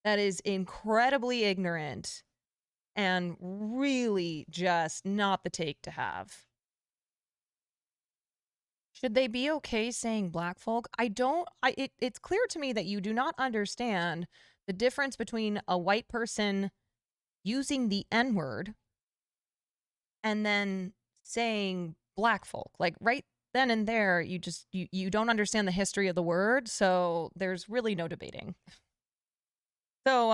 that is incredibly ignorant and really just not the take to have. Should they be okay saying black folk? It's clear to me that you do not understand the difference between a white person using the N-word and then saying black folk. Like right then and there, you don't understand the history of the word, so there's really no debating. So,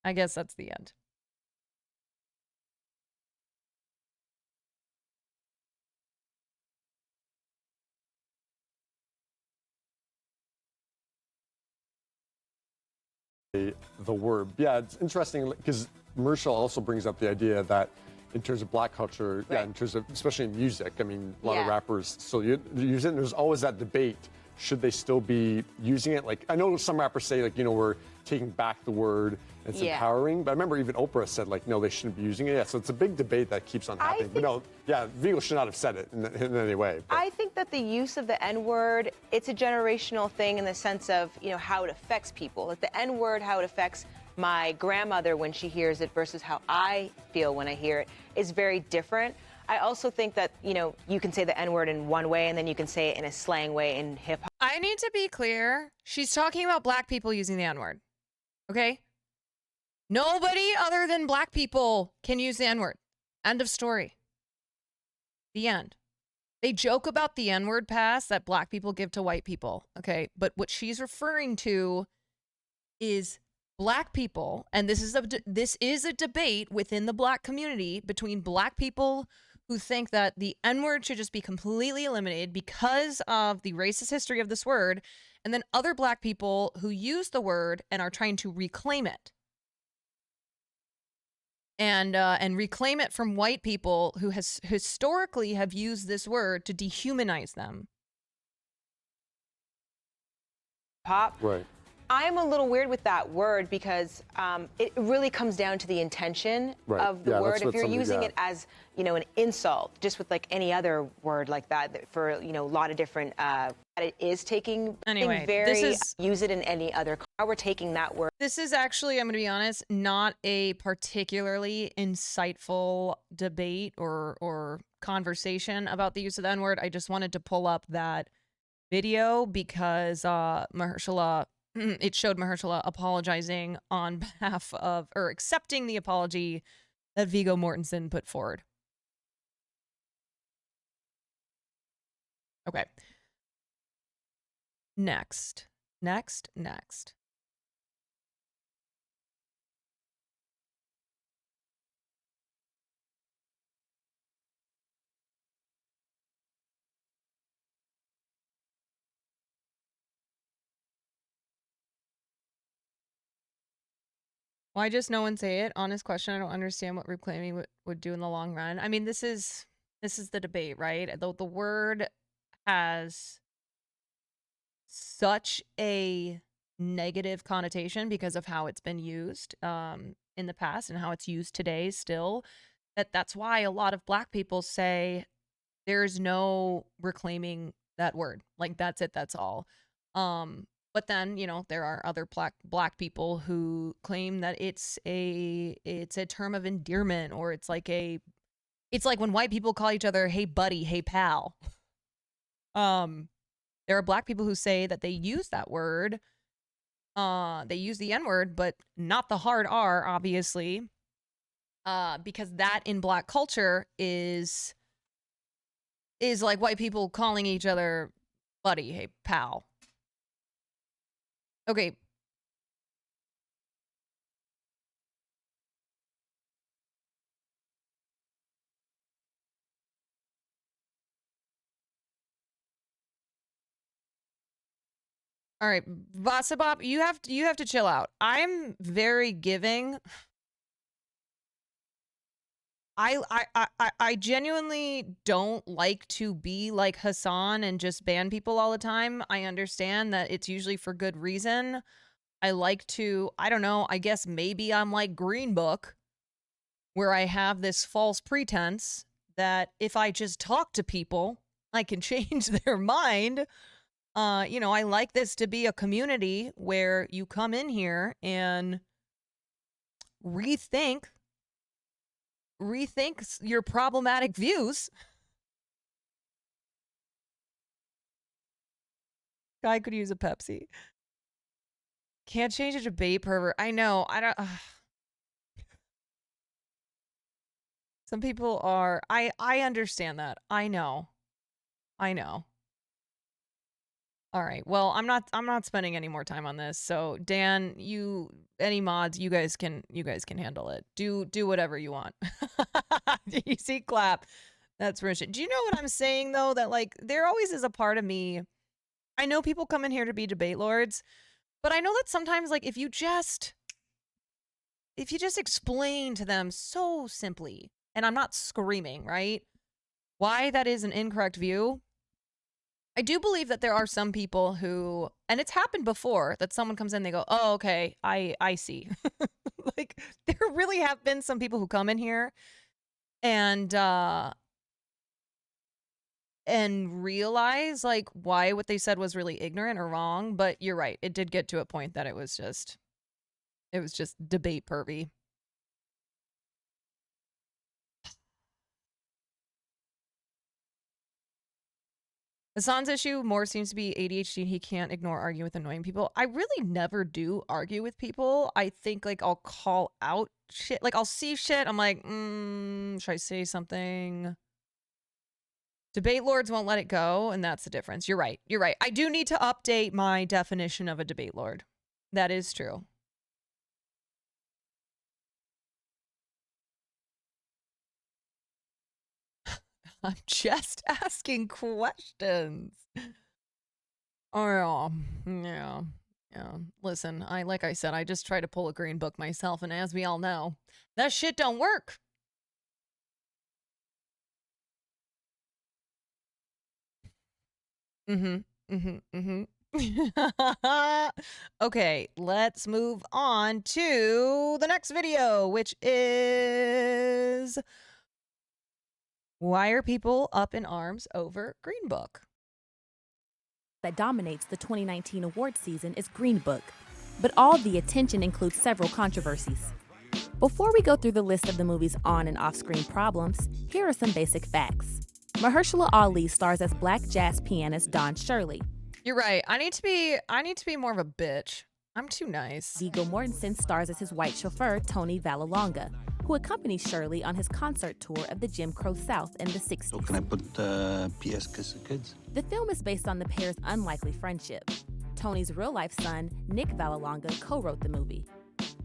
I guess that's the end. The word. Yeah, it's interesting because Mahershala also brings up the idea that in terms of black culture, yeah, in terms of, especially in music, I mean, a lot of rappers still use it, and there's always that debate. Should they still be using it? Like, I know some rappers say, like, you know, we're taking back the word, and it's empowering, but I remember even Oprah said, like, no, they shouldn't be using it. Yeah, so it's a big debate that keeps on happening. But no, yeah, Vigo should not have said it in any way. But. I think that the use of the N-word, it's a generational thing in the sense of, you know, how it affects people. Like the N-word, how it affects my grandmother when she hears it versus how I feel when I hear it is very different. I also think that, you know, you can say the N-word in one way and then you can say it in a slang way in hip-hop. I need to be clear. She's talking about black people using the N-word. Okay? Nobody other than black people can use the N-word. End of story. The end. They joke about the N-word pass that black people give to white people. Okay? But what she's referring to is black people, and this is a debate within the black community between black people who think that the N-word should just be completely eliminated because of the racist history of this word, and then other black people who use the word and are trying to reclaim it. And reclaim it from white people who has historically have used this word to dehumanize them. Pop. Right. I'm a little weird with that word because it really comes down to the intention of the word. If you're using it as, you know, an insult, just with like any other word like that, for, you know, a lot of different, it is taking anyway, use it in any other, we're taking that word. This is actually, I'm going to be honest, not a particularly insightful debate or conversation about the use of the N-word. I just wanted to pull up that video because Mahershala, it showed Mahershala apologizing on behalf of, or accepting the apology that Viggo Mortensen put forward. Okay. Next. Why just no one say it? Honest question. I don't understand what reclaiming would do in the long run. I mean, this is the debate, right? The word has such a negative connotation because of how it's been used in the past and how it's used today still. That's why a lot of black people say there's no reclaiming that word. Like that's it, that's all. But then, you know, there are other black people who claim that it's a term of endearment, or it's like when white people call each other, hey buddy, hey pal. There are black people who say that they use that word. They use the N-word, but not the hard R, obviously. Because that in black culture is like white people calling each other buddy, hey pal. Okay. All right, Vasabop, you have to chill out. I'm very giving. I genuinely don't like to be like Hassan and just ban people all the time. I understand that it's usually for good reason. I like to, I don't know, I guess maybe I'm like Green Book, where I have this false pretense that if I just talk to people, I can change their mind. You know, I like this to be a community where you come in here and rethink your problematic views. Guy could use a Pepsi. Can't change a debate, pervert. I know. I don't. Some people are. I understand that. I know. I know. All right. Well, I'm not spending any more time on this. So, Dan, any mods, you guys can handle it. Do whatever you want. You see, clap. That's permission. Do you know what I'm saying though? That like there always is a part of me. I know people come in here to be debate lords, but I know that sometimes like if you just explain to them so simply, and I'm not screaming, right? Why that is an incorrect view. I do believe that there are some people who, and it's happened before, that someone comes in, they go, oh, okay, I see. Like, there really have been some people who come in here and realize, like, why what they said was really ignorant or wrong. But you're right, it did get to a point that it was just debate pervy. Hassan's issue more seems to be ADHD. He can't ignore arguing with annoying people. I really never do argue with people. I think like I'll call out shit. Like I'll see shit. I'm like, should I say something? Debate lords won't let it go. And that's the difference. You're right. You're right. I do need to update my definition of a debate lord. That is true. I'm just asking questions. Oh, yeah. Listen, like I said, I just try to pull a green book myself, and as we all know, that shit don't work. Okay, let's move on to the next video, which is why are people up in arms over Green Book? That dominates the 2019 award season is Green Book, but all the attention includes several controversies. Before we go through the list of the movie's on and off-screen problems, here are some basic facts. Mahershala Ali stars as black jazz pianist Don Shirley. You're right. I need to be more of a bitch. I'm too nice. Viggo Mortensen stars as his white chauffeur Tony Vallelonga, who accompanies Shirley on his concert tour of the Jim Crow South in the 60s. So can I put PS Kiss the Kids? The film is based on the pair's unlikely friendship. Tony's real-life son, Nick Vallelonga, co-wrote the movie.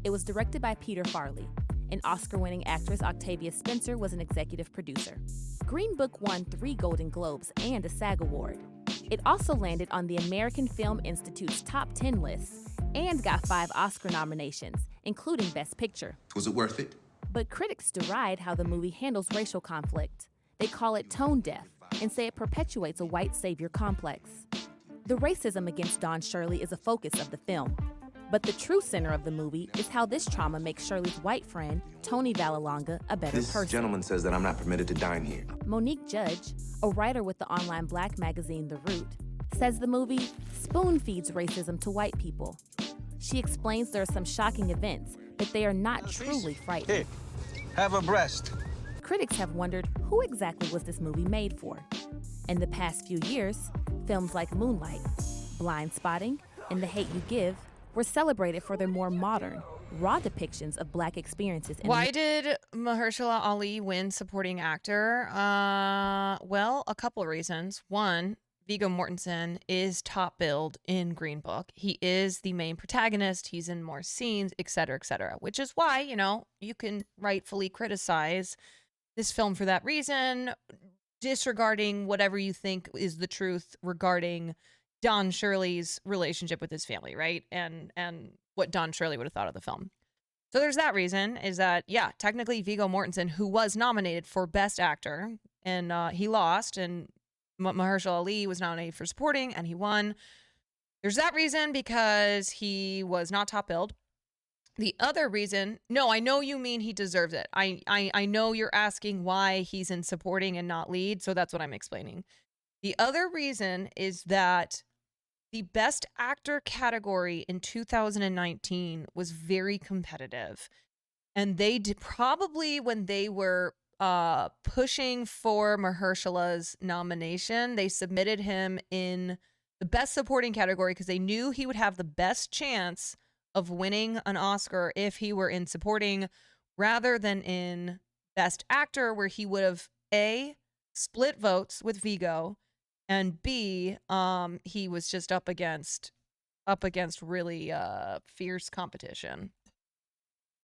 It was directed by Peter Farley. An Oscar-winning actress, Octavia Spencer, was an executive producer. Green Book won 3 Golden Globes and a SAG Award. It also landed on the American Film Institute's top 10 lists and got 5 Oscar nominations, including Best Picture. Was it worth it? But critics deride how the movie handles racial conflict. They call it tone deaf and say it perpetuates a white savior complex. The racism against Don Shirley is a focus of the film. But the true center of the movie is how this trauma makes Shirley's white friend, Tony Vallelonga, a better person. This gentleman says that I'm not permitted to dine here. Monique Judge, a writer with the online black magazine The Root, says the movie spoon-feeds racism to white people. She explains there are some shocking events, but they are not truly frightening. Here, have a breast. Critics have wondered who exactly was this movie made for. In the past few years, films like Moonlight, Blind Spotting, and The Hate U Give were celebrated for their more modern, raw depictions of black experiences. Why did Mahershala Ali win supporting actor? Well, a couple of reasons. One, Viggo Mortensen is top billed in Green Book. He is the main protagonist. He's in more scenes, etc., which is why, you can rightfully criticize this film for that reason, disregarding whatever you think is the truth regarding Don Shirley's relationship with his family, right? And what Don Shirley would have thought of the film. So there's that reason, is that, yeah, technically Viggo Mortensen, who was nominated for Best Actor, and he lost, and Mahershala Ali was nominated for supporting, and he won. There's that reason, because he was not top billed. The other reason, no, I know you mean he deserves it. I know you're asking why he's in supporting and not lead, so that's what I'm explaining. The other reason is that the Best Actor category in 2019 was very competitive. And they did probably when they were pushing for Mahershala's nomination, they submitted him in the Best Supporting category because they knew he would have the best chance of winning an Oscar if he were in Supporting rather than in Best Actor, where he would have A, split votes with Viggo, and B, he was just up against really fierce competition.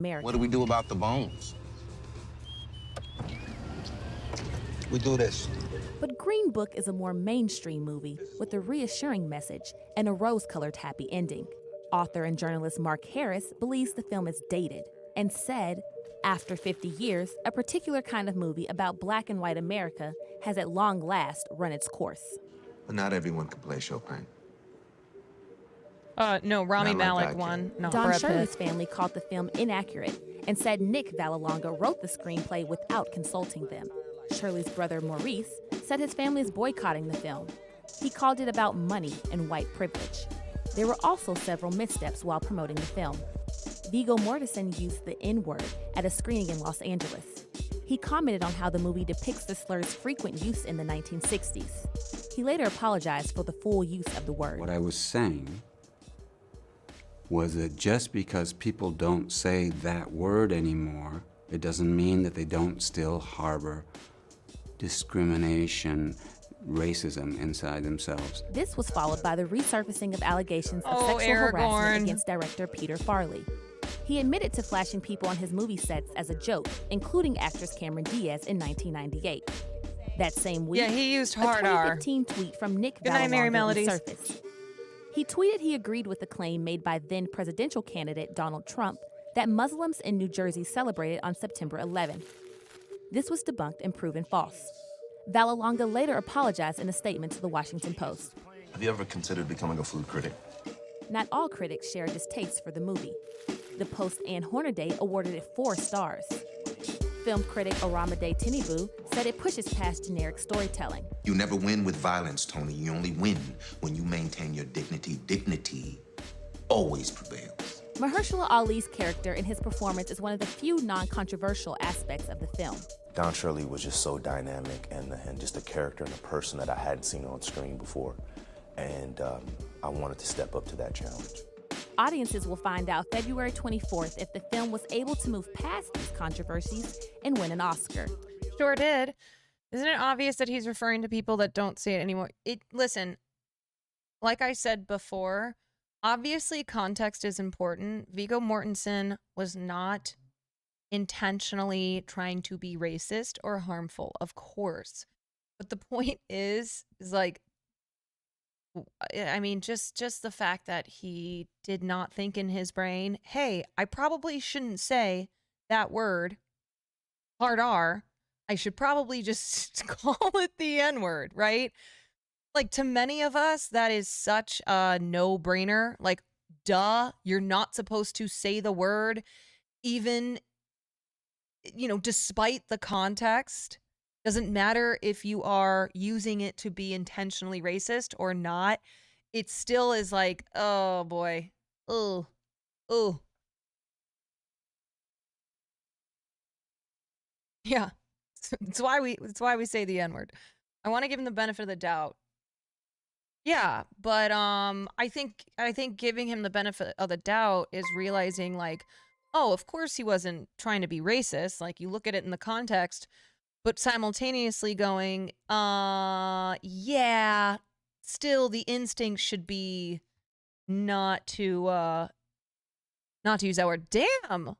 What do we do about the bones? We do this. But Green Book is a more mainstream movie with a reassuring message and a rose-colored happy ending. Author and journalist Mark Harris believes the film is dated and said, after 50 years, a particular kind of movie about black and white America has at long last run its course. But not everyone can play Chopin. No, Rami Not like Malek I can. won. Not Don Brad Shirley's Pitt. family called the film inaccurate and said Nick Vallelonga wrote the screenplay without consulting them. Shirley's brother Maurice said his family is boycotting the film. He called it about money and white privilege. There were also several missteps while promoting the film. Viggo Mortensen used the N-word at a screening in Los Angeles. He commented on how the movie depicts the slur's frequent use in the 1960s. He later apologized for the full use of the word. What I was saying was that just because people don't say that word anymore, it doesn't mean that they don't still harbor discrimination, racism inside themselves. This was followed by the resurfacing of allegations of Oh, sexual harassment Aragorn. against director Peter Farrelly. He admitted to flashing people on his movie sets as a joke, including actress Cameron Diaz in 1998. That same week, Yeah, he used a hard R. 2015 tweet from Nick Good night, Mary Vallelonga Melodies. resurfaced. He tweeted he agreed with the claim made by then presidential candidate Donald Trump that Muslims in New Jersey celebrated on September 11th. This was debunked and proven false. Vallelonga later apologized in a statement to the Washington Post. Have you ever considered becoming a food critic? Not all critics shared his taste for the movie. The Post Ann Hornaday awarded it 4 stars. Film critic Oramide Tinubu said it pushes past generic storytelling. You never win with violence, Tony. You only win when you maintain your dignity. Dignity always prevails. Mahershala Ali's character in his performance is one of the few non-controversial aspects of the film. Don Shirley was just so dynamic and just a character and a person that I hadn't seen on screen before. And I wanted to step up to that challenge. Audiences will find out February 24th if the film was able to move past these controversies and win an Oscar. Sure did. Isn't it obvious that he's referring to people that don't say it anymore? Listen, like I said before, obviously context is important. Viggo Mortensen was not intentionally trying to be racist or harmful, of course. But the point is like, I mean, just the fact that he did not think in his brain, hey, I probably shouldn't say that word, hard R. I should probably just call it the N-word, right? Like, to many of us, that is such a no-brainer. Like, duh, you're not supposed to say the word, even, despite the context. Doesn't matter if you are using it to be intentionally racist or not. It still is like, oh boy. Oh. Yeah. It's why we say the N-word. I want to give him the benefit of the doubt. Yeah, but I think giving him the benefit of the doubt is realizing like, oh, of course he wasn't trying to be racist. Like, you look at it in the context, but simultaneously going, yeah, still the instinct should be not to use that word. Damn.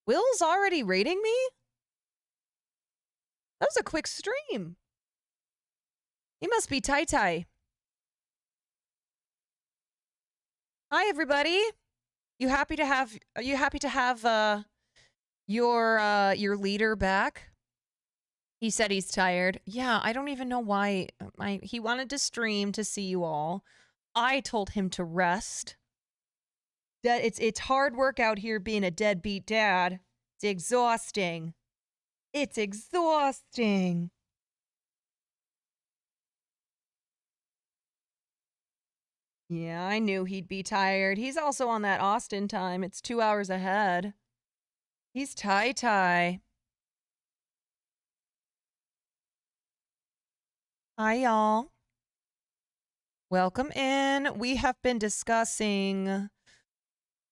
Will's already rating me? That was a quick stream. He must be Tai-Tai. Hi, everybody. You happy to have your leader back? He said he's tired. Yeah, I don't even know why. He wanted to stream to see you all. I told him to rest. That it's hard work out here being a deadbeat dad. It's exhausting. It's exhausting. Yeah, I knew he'd be tired. He's also on that Austin time. It's 2 hours ahead. He's tie-tie. Hi, y'all. Welcome in. We have been discussing,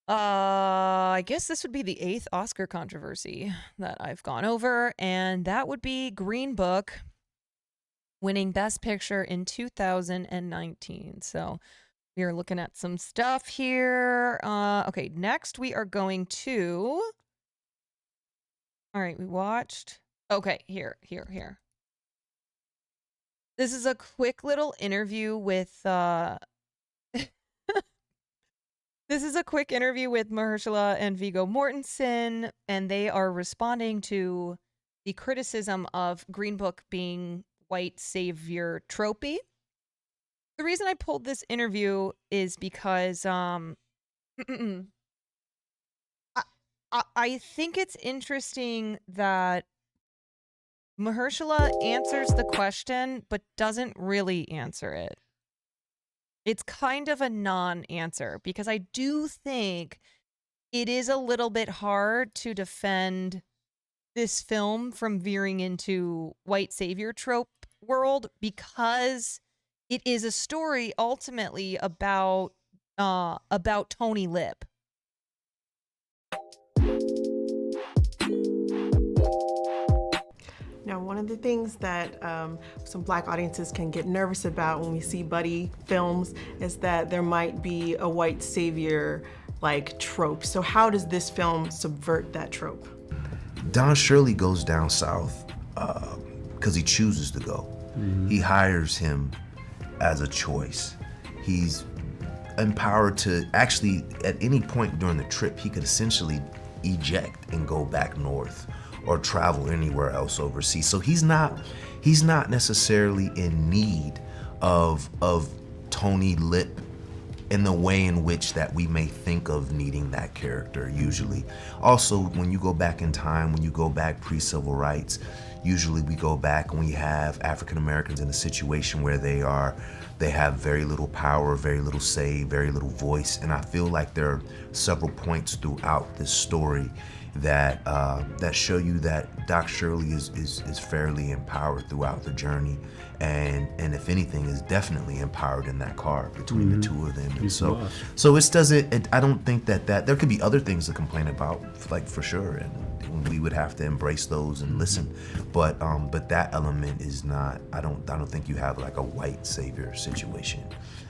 I guess this would be the 8th Oscar controversy that I've gone over, and that would be Green Book winning Best Picture in 2019. So we are looking at some stuff here. Okay, next we are going to... All right, we watched... Okay, here. This is a quick little interview with... This is a quick interview with Mahershala and Viggo Mortensen, and they are responding to the criticism of Green Book being white savior tropey. The reason I pulled this interview is because I think it's interesting that Mahershala answers the question but doesn't really answer it. It's kind of a non-answer because I do think it is a little bit hard to defend this film from veering into white savior trope world because it is a story ultimately about Tony Lip. Now, one of the things that some Black audiences can get nervous about when we see buddy films is that there might be a white savior like trope. So how does this film subvert that trope? Don Shirley goes down south because he chooses to go. He hires him as a choice. He's empowered to actually, at any point during the trip, he could essentially eject and go back north or travel anywhere else overseas. So he's not necessarily in need of Tony Lip in the way in which that we may think of needing that character usually. Also, when you go back in time, when you go back pre-civil rights, usually we go back and we have African Americans in a situation where they have very little power, very little say, very little voice. And I feel like there are several points throughout this story that that show you that Doc Shirley is fairly empowered throughout the journey, and if anything is definitely empowered in that car between the two of them. And so it doesn't. I don't think that there could be other things to complain about, like for sure, and we would have to embrace those and listen. But that element is not. I don't think you have like a white savior situation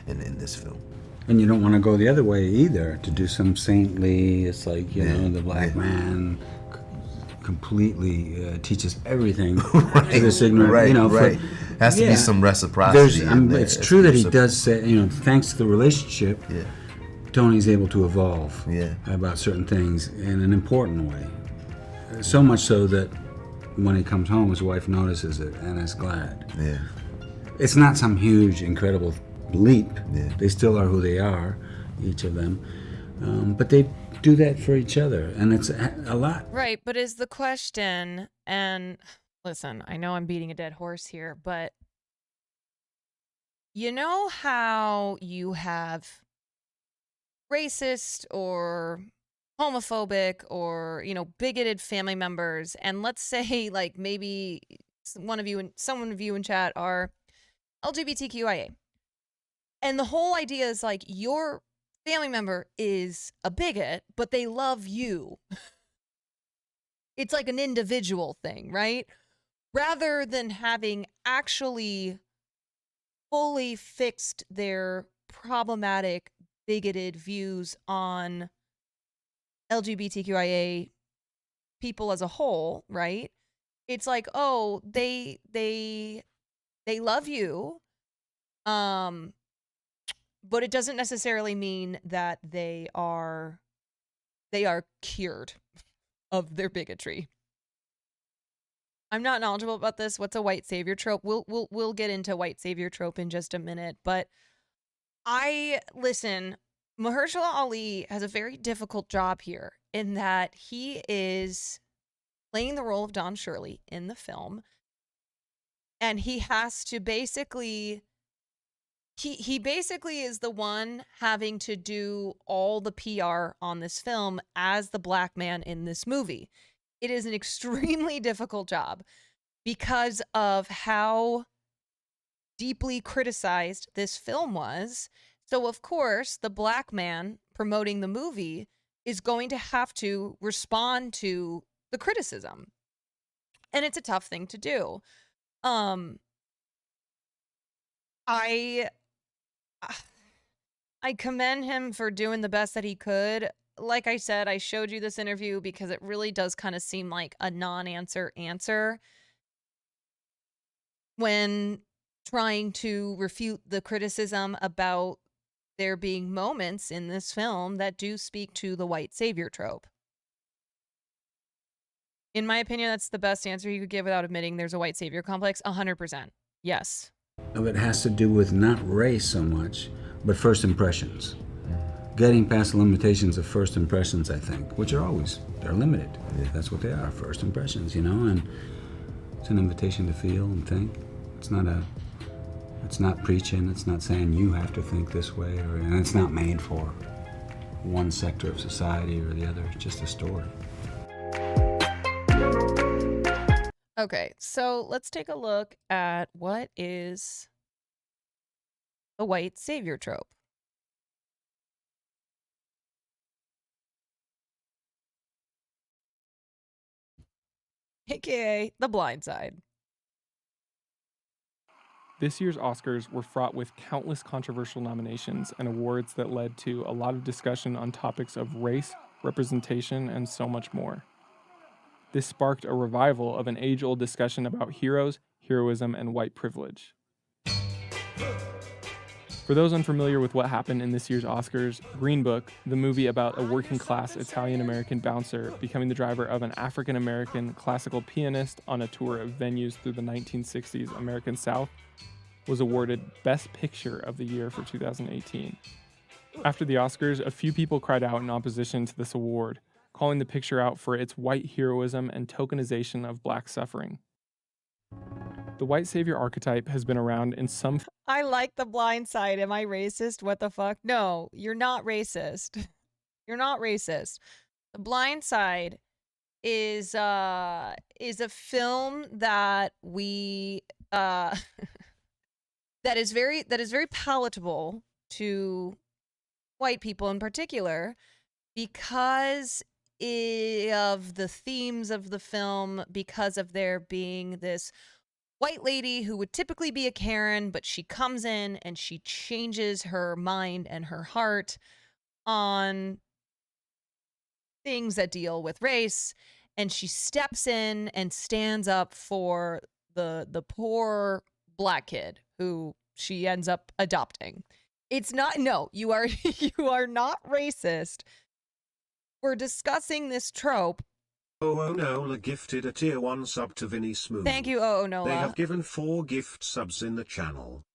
in this film. And you don't want to go the other way either, to do some saintly, it's like, you know, the black man completely teaches everything to this ignorant, you know. Right. Has to be some reciprocity. It's true that he does say, you know, thanks to the relationship, Tony's able to evolve about certain things in an important way. So much so that when he comes home, his wife notices it and is glad. Yeah. It's not some huge, incredible leap. They still are who they are, each of them, but they do that for each other, and it's a lot. Right, but is the question, and listen, I know I'm beating a dead horse here, but you know how you have racist or homophobic or, you know, bigoted family members, and let's say like maybe someone of you in chat are LGBTQIA. And the whole idea is like your family member is a bigot, but they love you. It's like an individual thing, right? Rather than having actually fully fixed their problematic, bigoted views on LGBTQIA people as a whole, right? It's like, oh, they love you. But it doesn't necessarily mean that they are cured of their bigotry. I'm not knowledgeable about this. What's a white savior trope? We'll get into white savior trope in just a minute, but listen, Mahershala Ali has a very difficult job here in that he is playing the role of Don Shirley in the film, and he has to basically he basically is the one having to do all the PR on this film as the black man in this movie. It is an extremely difficult job because of how deeply criticized this film was. So of course, the black man promoting the movie is going to have to respond to the criticism. And it's a tough thing to do. I commend him for doing the best that he could. Like I said, I showed you this interview because it really does kind of seem like a non-answer answer when trying to refute the criticism about there being moments in this film that do speak to the white savior trope. In my opinion, that's the best answer you could give without admitting there's a white savior complex. 100%. Yes. It has to do with not race so much, but first impressions. Getting past the limitations of first impressions, I think, which are always, they're limited. That's what they are, first impressions, you know, and it's an invitation to feel and think. It's not preaching, it's not saying you have to think this way, and it's not made for one sector of society or the other. It's just a story. Okay, so let's take a look at what is the white savior trope. AKA The Blind Side. This year's Oscars were fraught with countless controversial nominations and awards that led to a lot of discussion on topics of race, representation, and so much more. This sparked a revival of an age-old discussion about heroes, heroism, and white privilege. For those unfamiliar with what happened in this year's Oscars, Green Book, the movie about a working-class Italian-American bouncer becoming the driver of an African-American classical pianist on a tour of venues through the 1960s American South, was awarded Best Picture of the Year for 2018. After the Oscars, a few people cried out in opposition to this award, calling the picture out for its white heroism and tokenization of black suffering. The white savior archetype has been around in some... I like The Blind Side. Am I racist? What the fuck? No, you're not racist. You're not racist. The Blind Side is a film that we that is very palatable to white people in particular because of the themes of the film, because of there being this white lady who would typically be a Karen, but she comes in and she changes her mind and her heart on things that deal with race, and she steps in and stands up for the poor black kid who she ends up adopting. It's not, no, you are not racist. We're discussing this trope. Oh Nola gifted a tier 1 sub to Vinny Smooth. Thank you, Oh Nola. They have given 4 gift subs in the channel.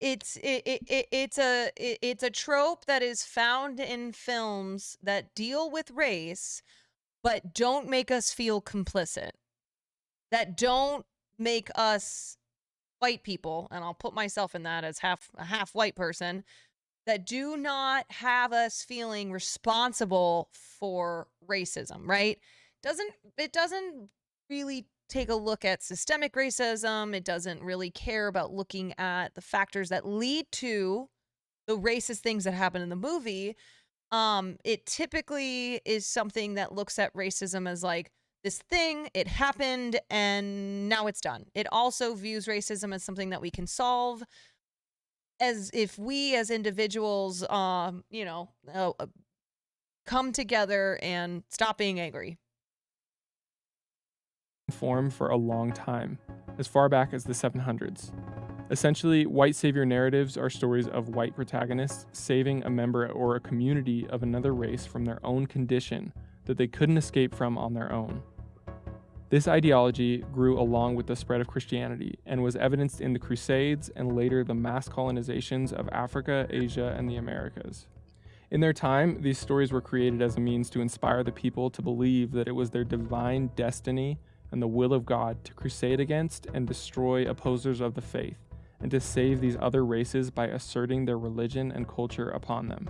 It's a trope that is found in films that deal with race, but don't make us feel complicit. That don't make us white people, and I'll put myself in that as a half white person, that do not have us feeling responsible for racism, right? It doesn't really take a look at systemic racism. It doesn't really care about looking at the factors that lead to the racist things that happen in the movie. It typically is something that looks at racism as like this thing, it happened, and now it's done. It also views racism as something that we can solve, as if we as individuals, come together and stop being angry. Form for a long time, as far back as the 700s. Essentially, white savior narratives are stories of white protagonists saving a member or a community of another race from their own condition that they couldn't escape from on their own. This ideology grew along with the spread of Christianity and was evidenced in the Crusades and later the mass colonizations of Africa, Asia, and the Americas. In their time, these stories were created as a means to inspire the people to believe that it was their divine destiny and the will of God to crusade against and destroy opposers of the faith, and to save these other races by asserting their religion and culture upon them.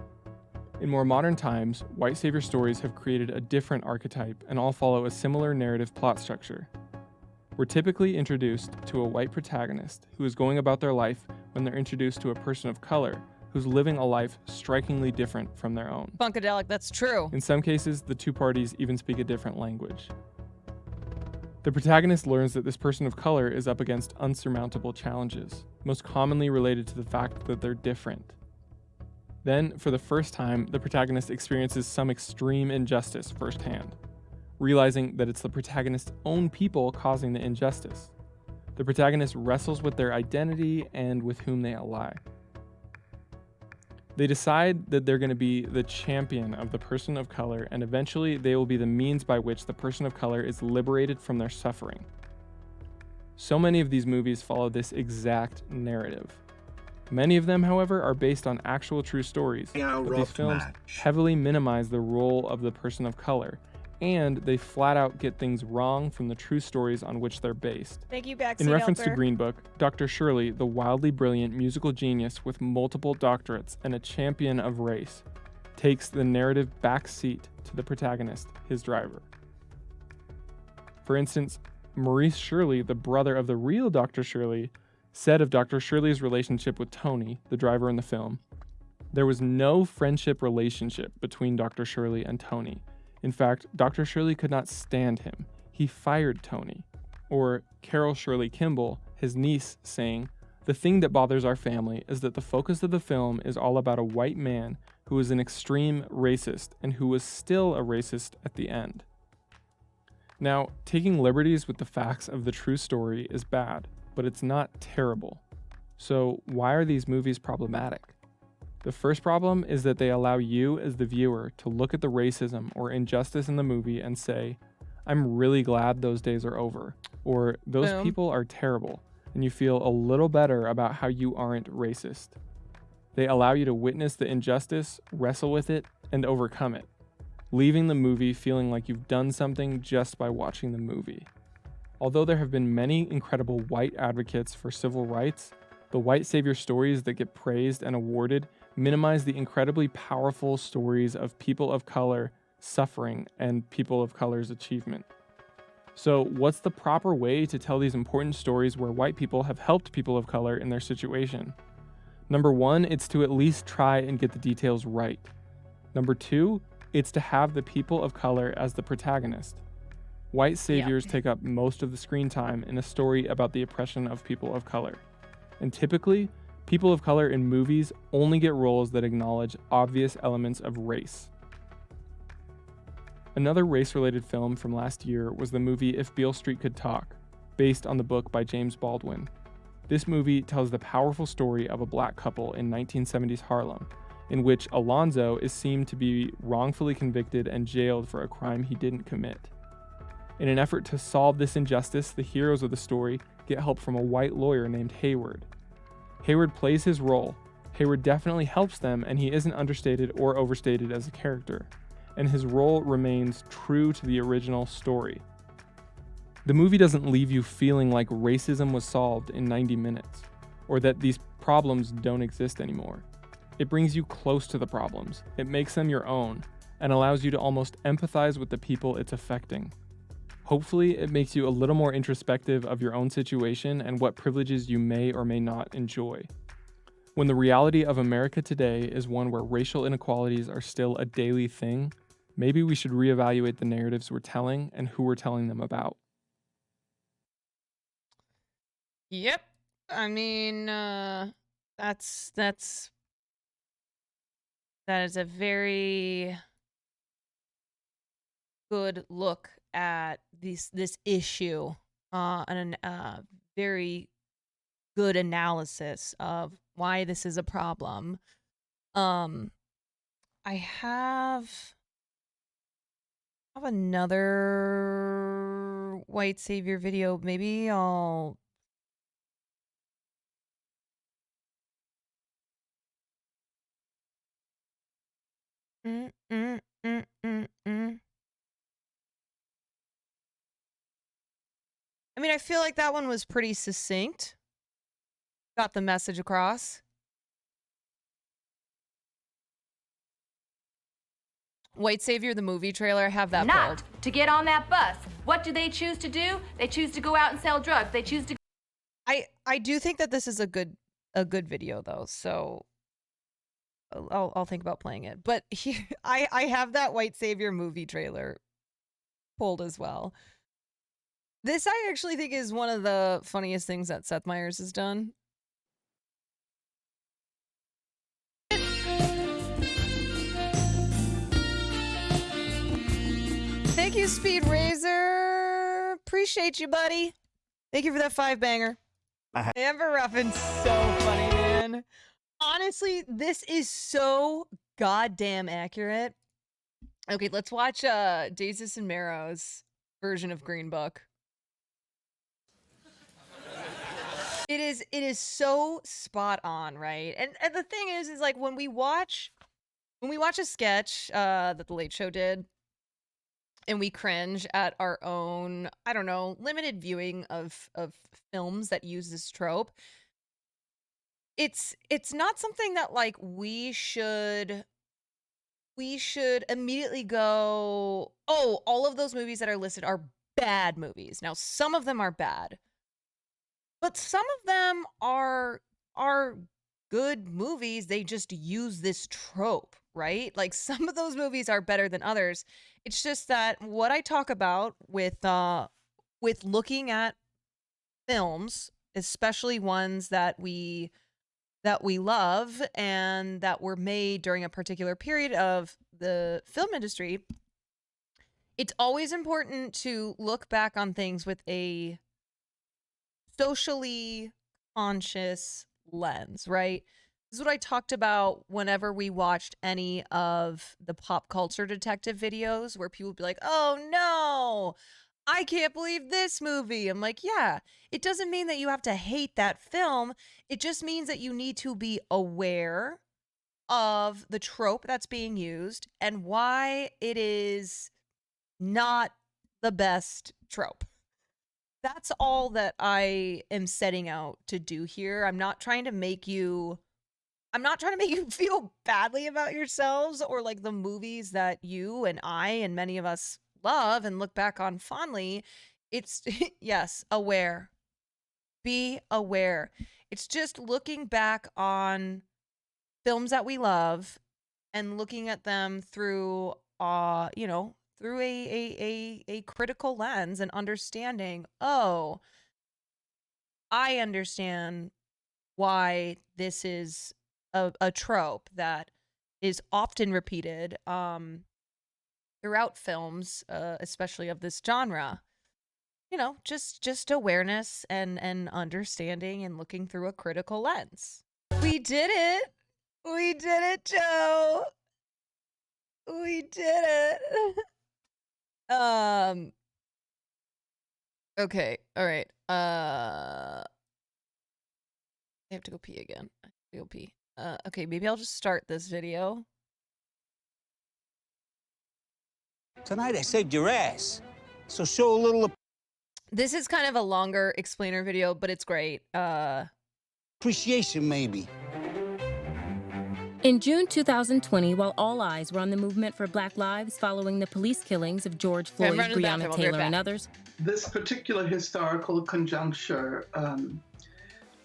In more modern times, white savior stories have created a different archetype and all follow a similar narrative plot structure. We're typically introduced to a white protagonist who is going about their life when they're introduced to a person of color who's living a life strikingly different from their own. Funkadelic, that's true. In some cases, the two parties even speak a different language. The protagonist learns that this person of color is up against unsurmountable challenges, most commonly related to the fact that they're different. Then, for the first time, the protagonist experiences some extreme injustice firsthand, realizing that it's the protagonist's own people causing the injustice. The protagonist wrestles with their identity and with whom they ally. They decide that they're going to be the champion of the person of color, and eventually they will be the means by which the person of color is liberated from their suffering. So many of these movies follow this exact narrative. Many of them, however, are based on actual true stories, but these films heavily minimize the role of the person of color, and they flat out get things wrong from the true stories on which they're based. Thank you, Backseat In reference to Helper. Green Book, Dr. Shirley, the wildly brilliant musical genius with multiple doctorates and a champion of race, takes the narrative backseat to the protagonist, his driver. For instance, Maurice Shirley, the brother of the real Dr. Shirley, said of Dr. Shirley's relationship with Tony, the driver in the film, "There was no friendship relationship between Dr. Shirley and Tony. In fact, Dr. Shirley could not stand him. He fired Tony." Or Carol Shirley Kimball, his niece, saying, "The thing that bothers our family is that the focus of the film is all about a white man who is an extreme racist and who was still a racist at the end." Now, taking liberties with the facts of the true story is bad, but it's not terrible. So why are these movies problematic? The first problem is that they allow you as the viewer to look at the racism or injustice in the movie and say, "I'm really glad those days are over," or "those Boom. people are terrible," and you feel a little better about how you aren't racist. They allow you to witness the injustice, wrestle with it, and overcome it, leaving the movie feeling like you've done something just by watching the movie. Although there have been many incredible white advocates for civil rights, the white savior stories that get praised and awarded minimize the incredibly powerful stories of people of color suffering and people of color's achievement. So, what's the proper way to tell these important stories where white people have helped people of color in their situation? Number one, it's to at least try and get the details right. Number two, it's to have the people of color as the protagonist. White saviors take up most of the screen time in a story about the oppression of people of color. And typically, people of color in movies only get roles that acknowledge obvious elements of race. Another race-related film from last year was the movie If Beale Street Could Talk, based on the book by James Baldwin. This movie tells the powerful story of a black couple in 1970s Harlem, in which Alonzo is seen to be wrongfully convicted and jailed for a crime he didn't commit. In an effort to solve this injustice, the heroes of the story get help from a white lawyer named Hayward. Hayward plays his role. Hayward definitely helps them, and he isn't understated or overstated as a character. And his role remains true to the original story. The movie doesn't leave you feeling like racism was solved in 90 minutes, or that these problems don't exist anymore. It brings you close to the problems, it makes them your own, and allows you to almost empathize with the people it's affecting. Hopefully, it makes you a little more introspective of your own situation and what privileges you may or may not enjoy. When the reality of America today is one where racial inequalities are still a daily thing, maybe we should reevaluate the narratives we're telling and who we're telling them about. Yep. I mean, that is a very good look at this issue, and a very good analysis of why this is a problem. I have another white savior video. Maybe I'll I mean, I feel like that one was pretty succinct. Got the message across. White Savior, the movie trailer, have that Not pulled. to get on that bus. What do they choose to do? They choose to go out and sell drugs. They choose to. I do think that this is a good video though, so I'll think about playing it. But here, I have that White Savior movie trailer pulled as well. This I actually think is one of the funniest things that Seth Meyers has done. Thank you, Speed Razor. Appreciate you, buddy. Thank you for that 5-banger. Amber Ruffin's so funny, man. Honestly, this is so goddamn accurate. Okay, let's watch Dazus and Marrow's version of Green Book. It is so spot on, right? And the thing is like when we watch a sketch that the Late Show did, and we cringe at our own, I don't know, limited viewing of films that use this trope, it's not something that like we should immediately go, oh, all of those movies that are listed are bad movies. Now, some of them are bad, but some of them are good movies. They just use this trope, right? Like some of those movies are better than others. It's just that what I talk about with looking at films, especially ones that we love and that were made during a particular period of the film industry, it's always important to look back on things with a socially conscious lens, right? This is what I talked about whenever we watched any of the pop culture detective videos where people would be like, oh no, I can't believe this movie. I'm like, yeah, it doesn't mean that you have to hate that film. It just means that you need to be aware of the trope that's being used and why it is not the best trope. That's all that I am setting out to do here. I'm not trying to make you feel badly about yourselves or like the movies that you and I and many of us love and look back on fondly. It's yes, aware. Be aware. It's just looking back on films that we love and looking at them through through a critical lens and understanding, oh, I understand why this is a trope that is often repeated throughout films, especially of this genre. You know, just awareness and understanding and looking through a critical lens. We did it. We did it, Joe. We did it. Okay. All right. I have to go pee again. I have to go pee. Okay, maybe I'll just start this video. Tonight I saved your ass. So show a little This is kind of a longer explainer video, but it's great. appreciation, maybe. In June 2020, while all eyes were on the movement for Black Lives following the police killings of George Floyd, Breonna Taylor, and others, this particular historical conjuncture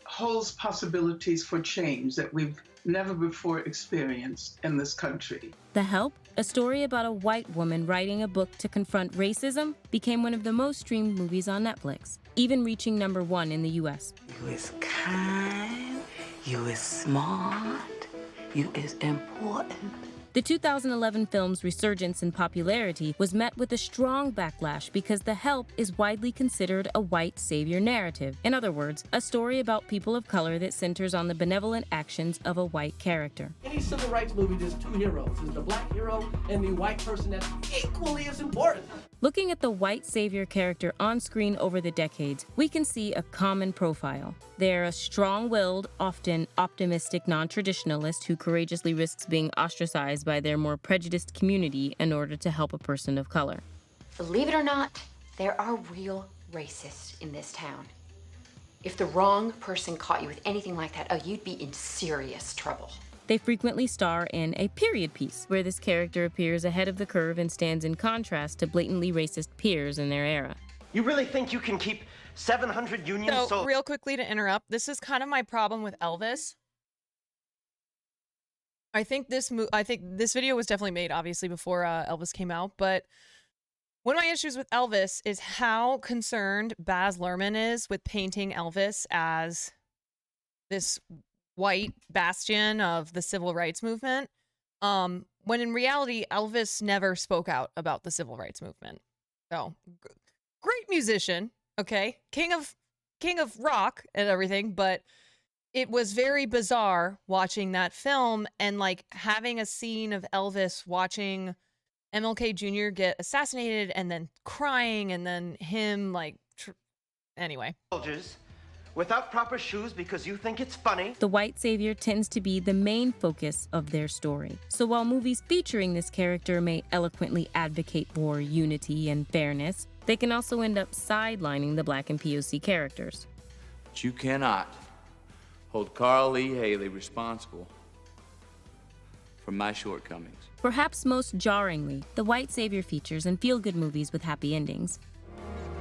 holds possibilities for change that we've never before experienced in this country. The Help, a story about a white woman writing a book to confront racism, became one of the most streamed movies on Netflix, even reaching #1 in the U.S. You is kind, you is smart, you is important. The 2011 film's resurgence in popularity was met with a strong backlash because The Help is widely considered a white savior narrative. In other words, a story about people of color that centers on the benevolent actions of a white character. Any civil rights movie, there's two heroes. There's the black hero and the white person that's equally as important. Looking at the white savior character on screen over the decades, we can see a common profile. They're a strong-willed, often optimistic non-traditionalist who courageously risks being ostracized by their more prejudiced community in order to help a person of color. Believe it or not, there are real racists in this town. If the wrong person caught you with anything like that, oh, you'd be in serious trouble. They frequently star in a period piece, where this character appears ahead of the curve and stands in contrast to blatantly racist peers in their era. You really think you can keep 700 unions So, real quickly to interrupt, this is kind of my problem with Elvis. I think this video was definitely made, obviously, before Elvis came out, but one of my issues with Elvis is how concerned Baz Luhrmann is with painting Elvis as this white bastion of the civil rights movement, when in reality, Elvis never spoke out about the civil rights movement. So, great musician, okay? King of rock and everything, but it was very bizarre watching that film and like having a scene of Elvis watching MLK Jr. get assassinated and then crying and then him like anyway. soldiers without proper shoes because you think it's funny? The white savior tends to be the main focus of their story. So while movies featuring this character may eloquently advocate for unity and fairness, they can also end up sidelining the Black and POC characters. But you cannot hold Carl Lee Haley responsible for my shortcomings. Perhaps most jarringly, the white savior features in feel-good movies with happy endings,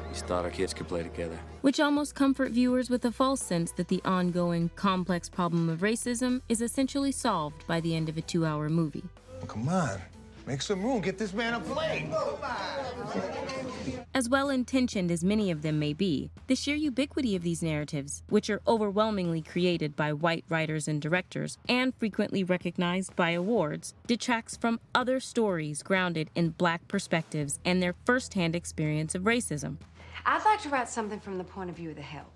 We just thought our kids could play together. which almost comfort viewers with a false sense that the ongoing, complex problem of racism is essentially solved by the end of a 2-hour movie. Well, come on. Make some room. Get this man a plate. As well-intentioned as many of them may be, the sheer ubiquity of these narratives, which are overwhelmingly created by white writers and directors and frequently recognized by awards, detracts from other stories grounded in Black perspectives and their first-hand experience of racism. I'd like to write something from the point of view of the help.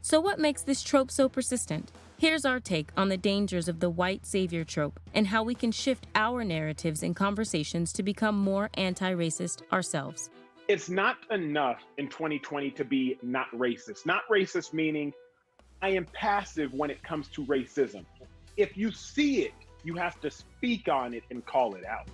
So what makes this trope so persistent? Here's our take on the dangers of the white savior trope and how we can shift our narratives and conversations to become more anti-racist ourselves. It's not enough in 2020 to be not racist. Not racist meaning I am passive when it comes to racism. If you see it, you have to speak on it and call it out.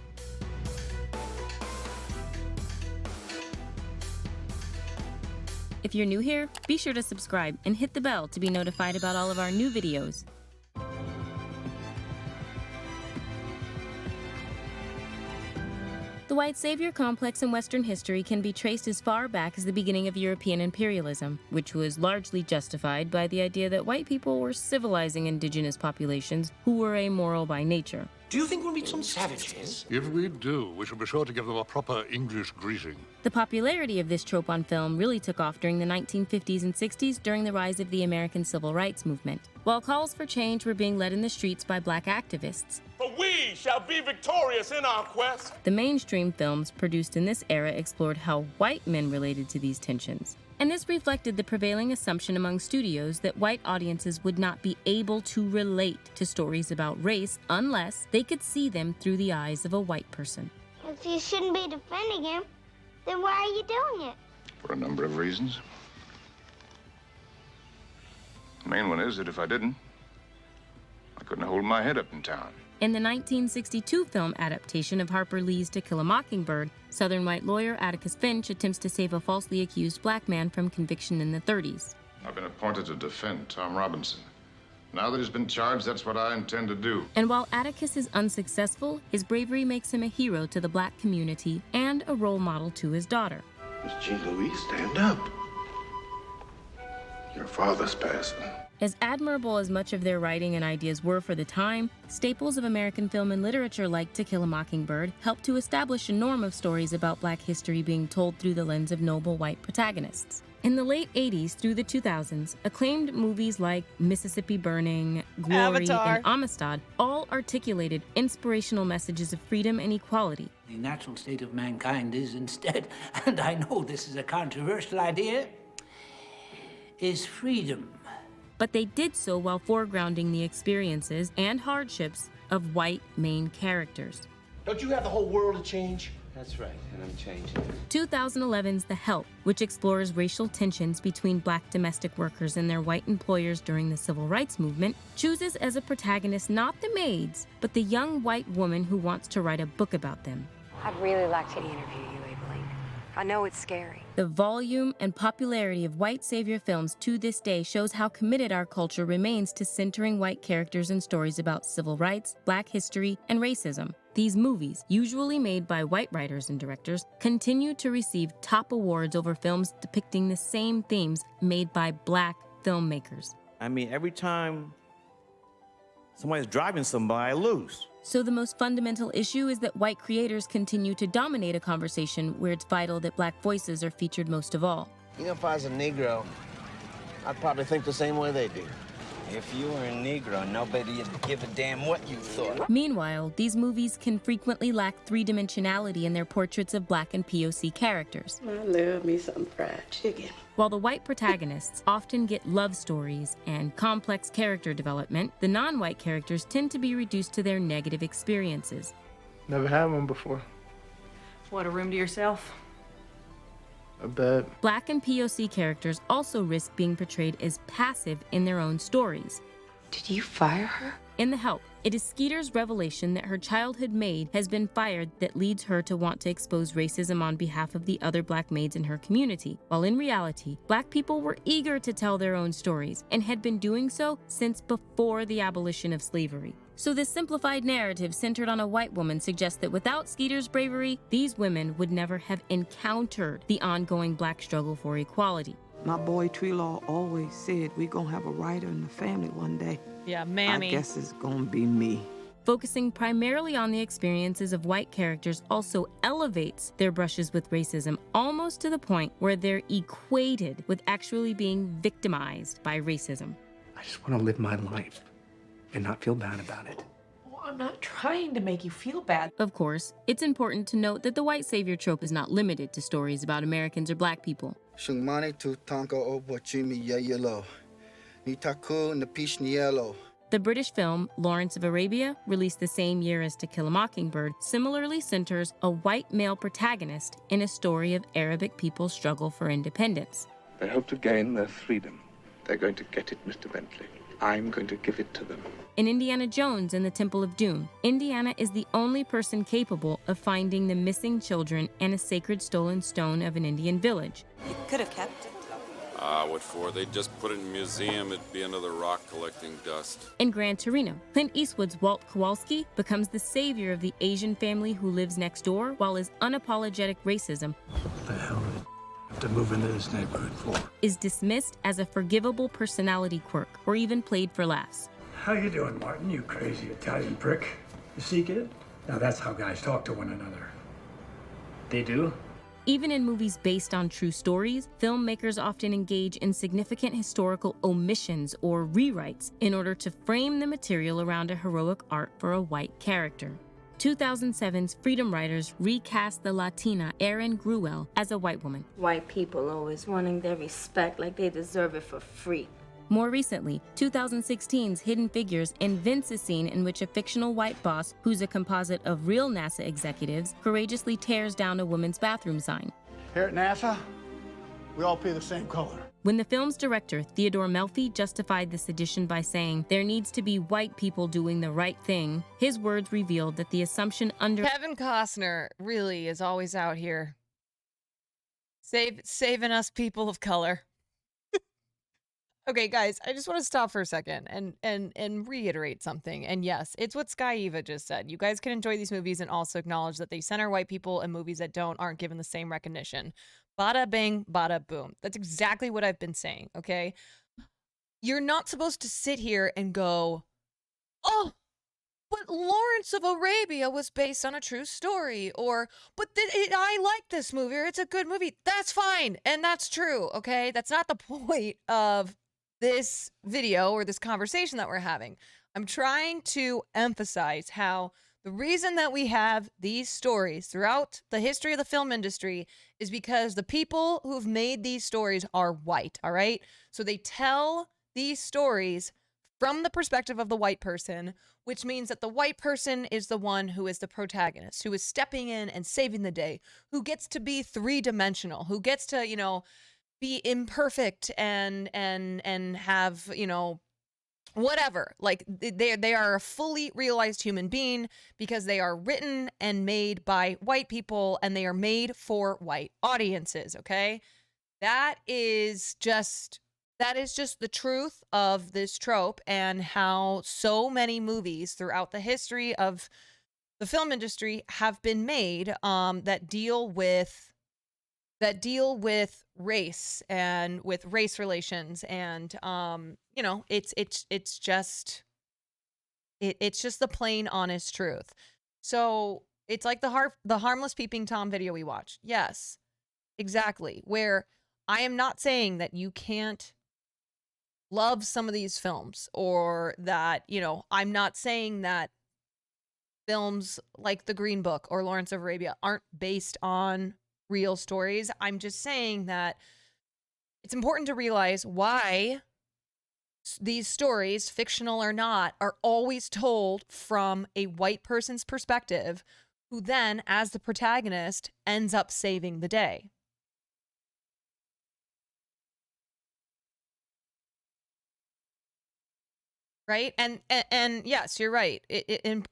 If you're new here, be sure to subscribe and hit the bell to be notified about all of our new videos. The white savior complex in Western history can be traced as far back as the beginning of European imperialism, which was largely justified by the idea that white people were civilizing indigenous populations who were amoral by nature. Do you think we'll meet some savages? If we do, we shall be sure to give them a proper English greeting. The popularity of this trope on film really took off during the 1950s and 60s during the rise of the American Civil Rights Movement. While calls for change were being led in the streets by Black activists, For we shall be victorious in our quest. the mainstream films produced in this era explored how white men related to these tensions. And this reflected the prevailing assumption among studios that white audiences would not be able to relate to stories about race unless they could see them through the eyes of a white person. If you shouldn't be defending him, then why are you doing it? For a number of reasons. The main one is that if I didn't, I couldn't hold my head up in town. In the 1962 film adaptation of Harper Lee's To Kill a Mockingbird, Southern white lawyer Atticus Finch attempts to save a falsely accused black man from conviction in the 30s. I've been appointed to defend Tom Robinson. Now that he's been charged, that's what I intend to do. And while Atticus is unsuccessful, his bravery makes him a hero to the black community and a role model to his daughter. Miss Jean Louise, stand up. Your father's passing. As admirable as much of their writing and ideas were for the time, staples of American film and literature like To Kill a Mockingbird helped to establish a norm of stories about black history being told through the lens of noble white protagonists. In the late 80s through the 2000s, acclaimed movies like Mississippi Burning, Glory, Avatar, and Amistad all articulated inspirational messages of freedom and equality. The natural state of mankind is instead, and I know this is a controversial idea, is freedom. But they did so while foregrounding the experiences and hardships of white main characters. Don't you have the whole world to change? That's right, and I'm changing. 2011's The Help, which explores racial tensions between black domestic workers and their white employers during the civil rights movement, chooses as a protagonist not the maids, but the young white woman who wants to write a book about them. I'd really like to interview you, Abeline. I know it's scary. The volume and popularity of white savior films to this day shows how committed our culture remains to centering white characters in stories about civil rights, Black history, and racism. These movies, usually made by white writers and directors, continue to receive top awards over films depicting the same themes made by Black filmmakers. I mean, every time somebody's driving somebody, I lose. So the most fundamental issue is that white creators continue to dominate a conversation where it's vital that Black voices are featured most of all. You know, if I was a Negro, I'd probably think the same way they do. If you were a Negro, nobody would give a damn what you thought. Meanwhile, these movies can frequently lack three-dimensionality in their portraits of Black and POC characters. I love me some fried chicken. While the white protagonists often get love stories and complex character development, the non-white characters tend to be reduced to their negative experiences. Never had one before. What, a room to yourself? A bed. Black and POC characters also risk being portrayed as passive in their own stories. Did you fire her? In The Help, it is Skeeter's revelation that her childhood maid has been fired that leads her to want to expose racism on behalf of the other Black maids in her community, while in reality, Black people were eager to tell their own stories and had been doing so since before the abolition of slavery. So this simplified narrative centered on a white woman suggests that without Skeeter's bravery, these women would never have encountered the ongoing Black struggle for equality. My boy Treelaw always said we gonna have a writer in the family one day. Yeah, Mammy. I guess it's gonna be me. Focusing primarily on the experiences of white characters also elevates their brushes with racism almost to the point where they're equated with actually being victimized by racism. I just want to live my life and not feel bad about it. Well, I'm not trying to make you feel bad. Of course, it's important to note that the white savior trope is not limited to stories about Americans or Black people. Shungmani tu tanko obochimi yayelo. Nitaku napishnielo. The British film Lawrence of Arabia, released the same year as To Kill a Mockingbird, similarly centers a white male protagonist in a story of Arabic people's struggle for independence. They hope to gain their freedom. They're going to get it, Mr. Bentley. I'm going to give it to them. In Indiana Jones and the Temple of Doom, Indiana is the only person capable of finding the missing children and a sacred stolen stone of an Indian village. You could have kept it. What for? They'd just put it in a museum. It'd be another rock collecting dust. In Gran Torino, Clint Eastwood's Walt Kowalski becomes the savior of the Asian family who lives next door, while his unapologetic racism What the hell did I have to move into this neighborhood for? is dismissed as a forgivable personality quirk, or even played for laughs. How you doing, Martin, you crazy Italian prick? You see, kid? Now that's how guys talk to one another. They do? Even in movies based on true stories, filmmakers often engage in significant historical omissions or rewrites in order to frame the material around a heroic arc for a white character. 2007's Freedom Writers recast the Latina Erin Gruwell as a white woman. White people always wanting their respect like they deserve it for free. More recently, 2016's Hidden Figures invents a scene in which a fictional white boss, who's a composite of real NASA executives, courageously tears down a women's bathroom sign. Here at NASA, we all pay the same color. When the film's director, Theodore Melfi, justified this addition by saying, "There needs to be white people doing the right thing," his words revealed that the assumption under Kevin Costner really is always out here saving us people of color. Okay, guys, I just want to stop for a second and reiterate something. And yes, it's what Sky Eva just said. You guys can enjoy these movies and also acknowledge that they center white people, and movies that don't aren't given the same recognition. Bada bing, bada boom. That's exactly what I've been saying, okay? You're not supposed to sit here and go, "Oh, but Lawrence of Arabia was based on a true story," or, I like this movie, or it's a good movie. That's fine, and that's true, okay? That's not the point of this video or this conversation that we're having. I'm trying to emphasize how the reason that we have these stories throughout the history of the film industry is because the people who've made these stories are white, all right? So they tell these stories from the perspective of the white person, which means that the white person is the one who is the protagonist, who is stepping in and saving the day, who gets to be three-dimensional, who gets to, be imperfect and have, whatever. Like they are a fully realized human being because they are written and made by white people and they are made for white audiences, okay? That is just the truth of this trope and how so many movies throughout the history of the film industry have been made that deal with race and with race relations, and you know, it's just the plain honest truth. So it's like the harmless peeping Tom video we watched. Yes, exactly. Where I am not saying that you can't love some of these films, or that, you know, I'm not saying that films like The Green Book or Lawrence of Arabia aren't based on real stories. I'm just saying that it's important to realize why these stories, fictional or not, are always told from a white person's perspective, who then, as the protagonist, ends up saving the day. Right? And yes, you're right.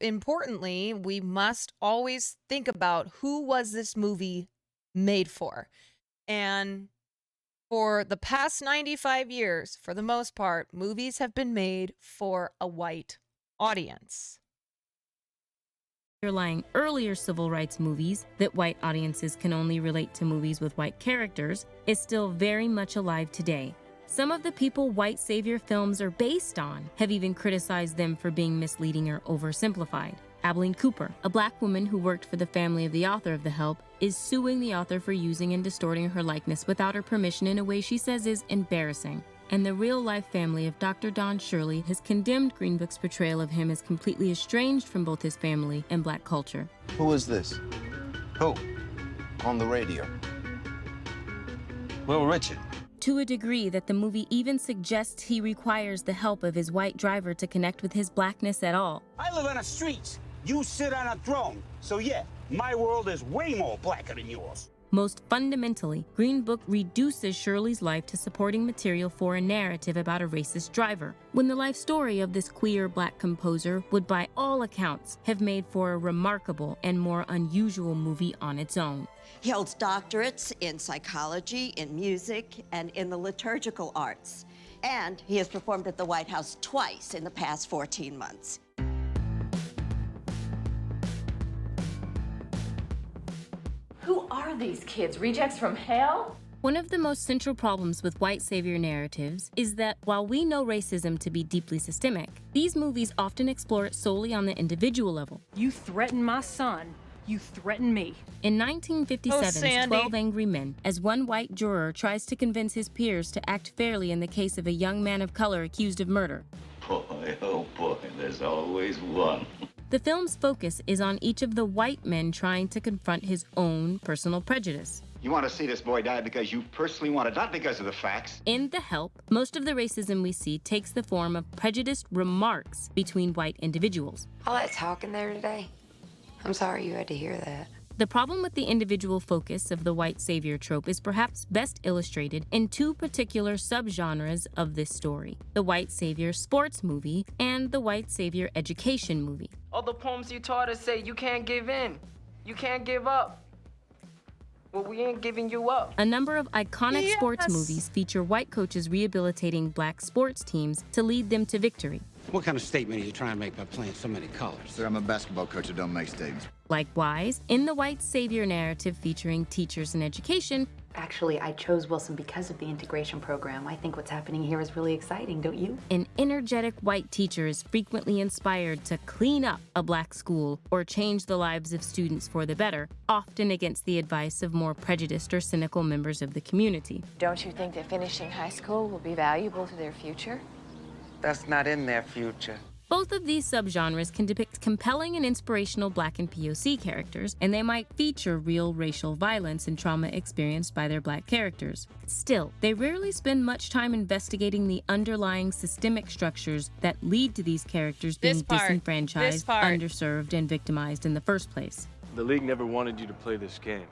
Importantly, we must always think about who was this movie made for. And for the past 95 years, for the most part, movies have been made for a white audience. Underlying earlier civil rights movies that white audiences can only relate to movies with white characters is still very much alive today. Some of the people white savior films are based on have even criticized them for being misleading or oversimplified. Abilene Cooper, a black woman who worked for the family of the author of The Help, is suing the author for using and distorting her likeness without her permission in a way she says is embarrassing. And the real-life family of Dr. Don Shirley has condemned Green Book's portrayal of him as completely estranged from both his family and black culture. Who is this? Who? On the radio. Well, Richard. To a degree that the movie even suggests he requires the help of his white driver to connect with his blackness at all. I live on the streets. You sit on a throne. So yeah, my world is way more blacker than yours. Most fundamentally, Green Book reduces Shirley's life to supporting material for a narrative about a racist driver, when the life story of this queer black composer would by all accounts have made for a remarkable and more unusual movie on its own. He holds doctorates in psychology, in music, and in the liturgical arts. And he has performed at the White House twice in the past 14 months. Who are these kids? Rejects from hell? One of the most central problems with white savior narratives is that while we know racism to be deeply systemic, these movies often explore it solely on the individual level. You threaten my son. You threaten me. In 1957's 12 Angry Men, as one white juror tries to convince his peers to act fairly in the case of a young man of color accused of murder. Boy, oh boy, there's always one. The film's focus is on each of the white men trying to confront his own personal prejudice. You want to see this boy die because you personally want it, not because of the facts. In The Help, most of the racism we see takes the form of prejudiced remarks between white individuals. All that talking there today, I'm sorry you had to hear that. The problem with the individual focus of the white savior trope is perhaps best illustrated in two particular subgenres of this story: the white savior sports movie and the white savior education movie. All the poems you taught us say you can't give in. You can't give up. Well, we ain't giving you up. A number of iconic sports movies feature white coaches rehabilitating black sports teams to lead them to victory. What kind of statement are you trying to make by playing so many colors? Sir, I'm a basketball coach who don't make statements. Likewise, in the white savior narrative featuring teachers in education, Actually, I chose Wilson because of the integration program. I think what's happening here is really exciting, don't you? an energetic white teacher is frequently inspired to clean up a black school or change the lives of students for the better, often against the advice of more prejudiced or cynical members of the community. Don't you think that finishing high school will be valuable to their future? That's not in their future. Both of these subgenres can depict compelling and inspirational Black and POC characters, and they might feature real racial violence and trauma experienced by their Black characters. Still, they rarely spend much time investigating the underlying systemic structures that lead to these characters being disenfranchised, underserved, and victimized in the first place. The league never wanted you to play this game,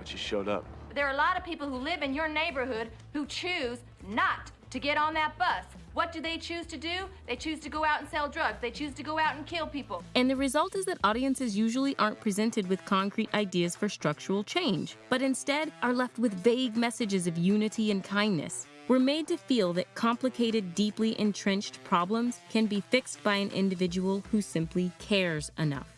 but you showed up. There are a lot of people who live in your neighborhood who choose not to get on that bus. What do they choose to do? They choose to go out and sell drugs. They choose to go out and kill people. And the result is that audiences usually aren't presented with concrete ideas for structural change, but instead are left with vague messages of unity and kindness. We're made to feel that complicated, deeply entrenched problems can be fixed by an individual who simply cares enough.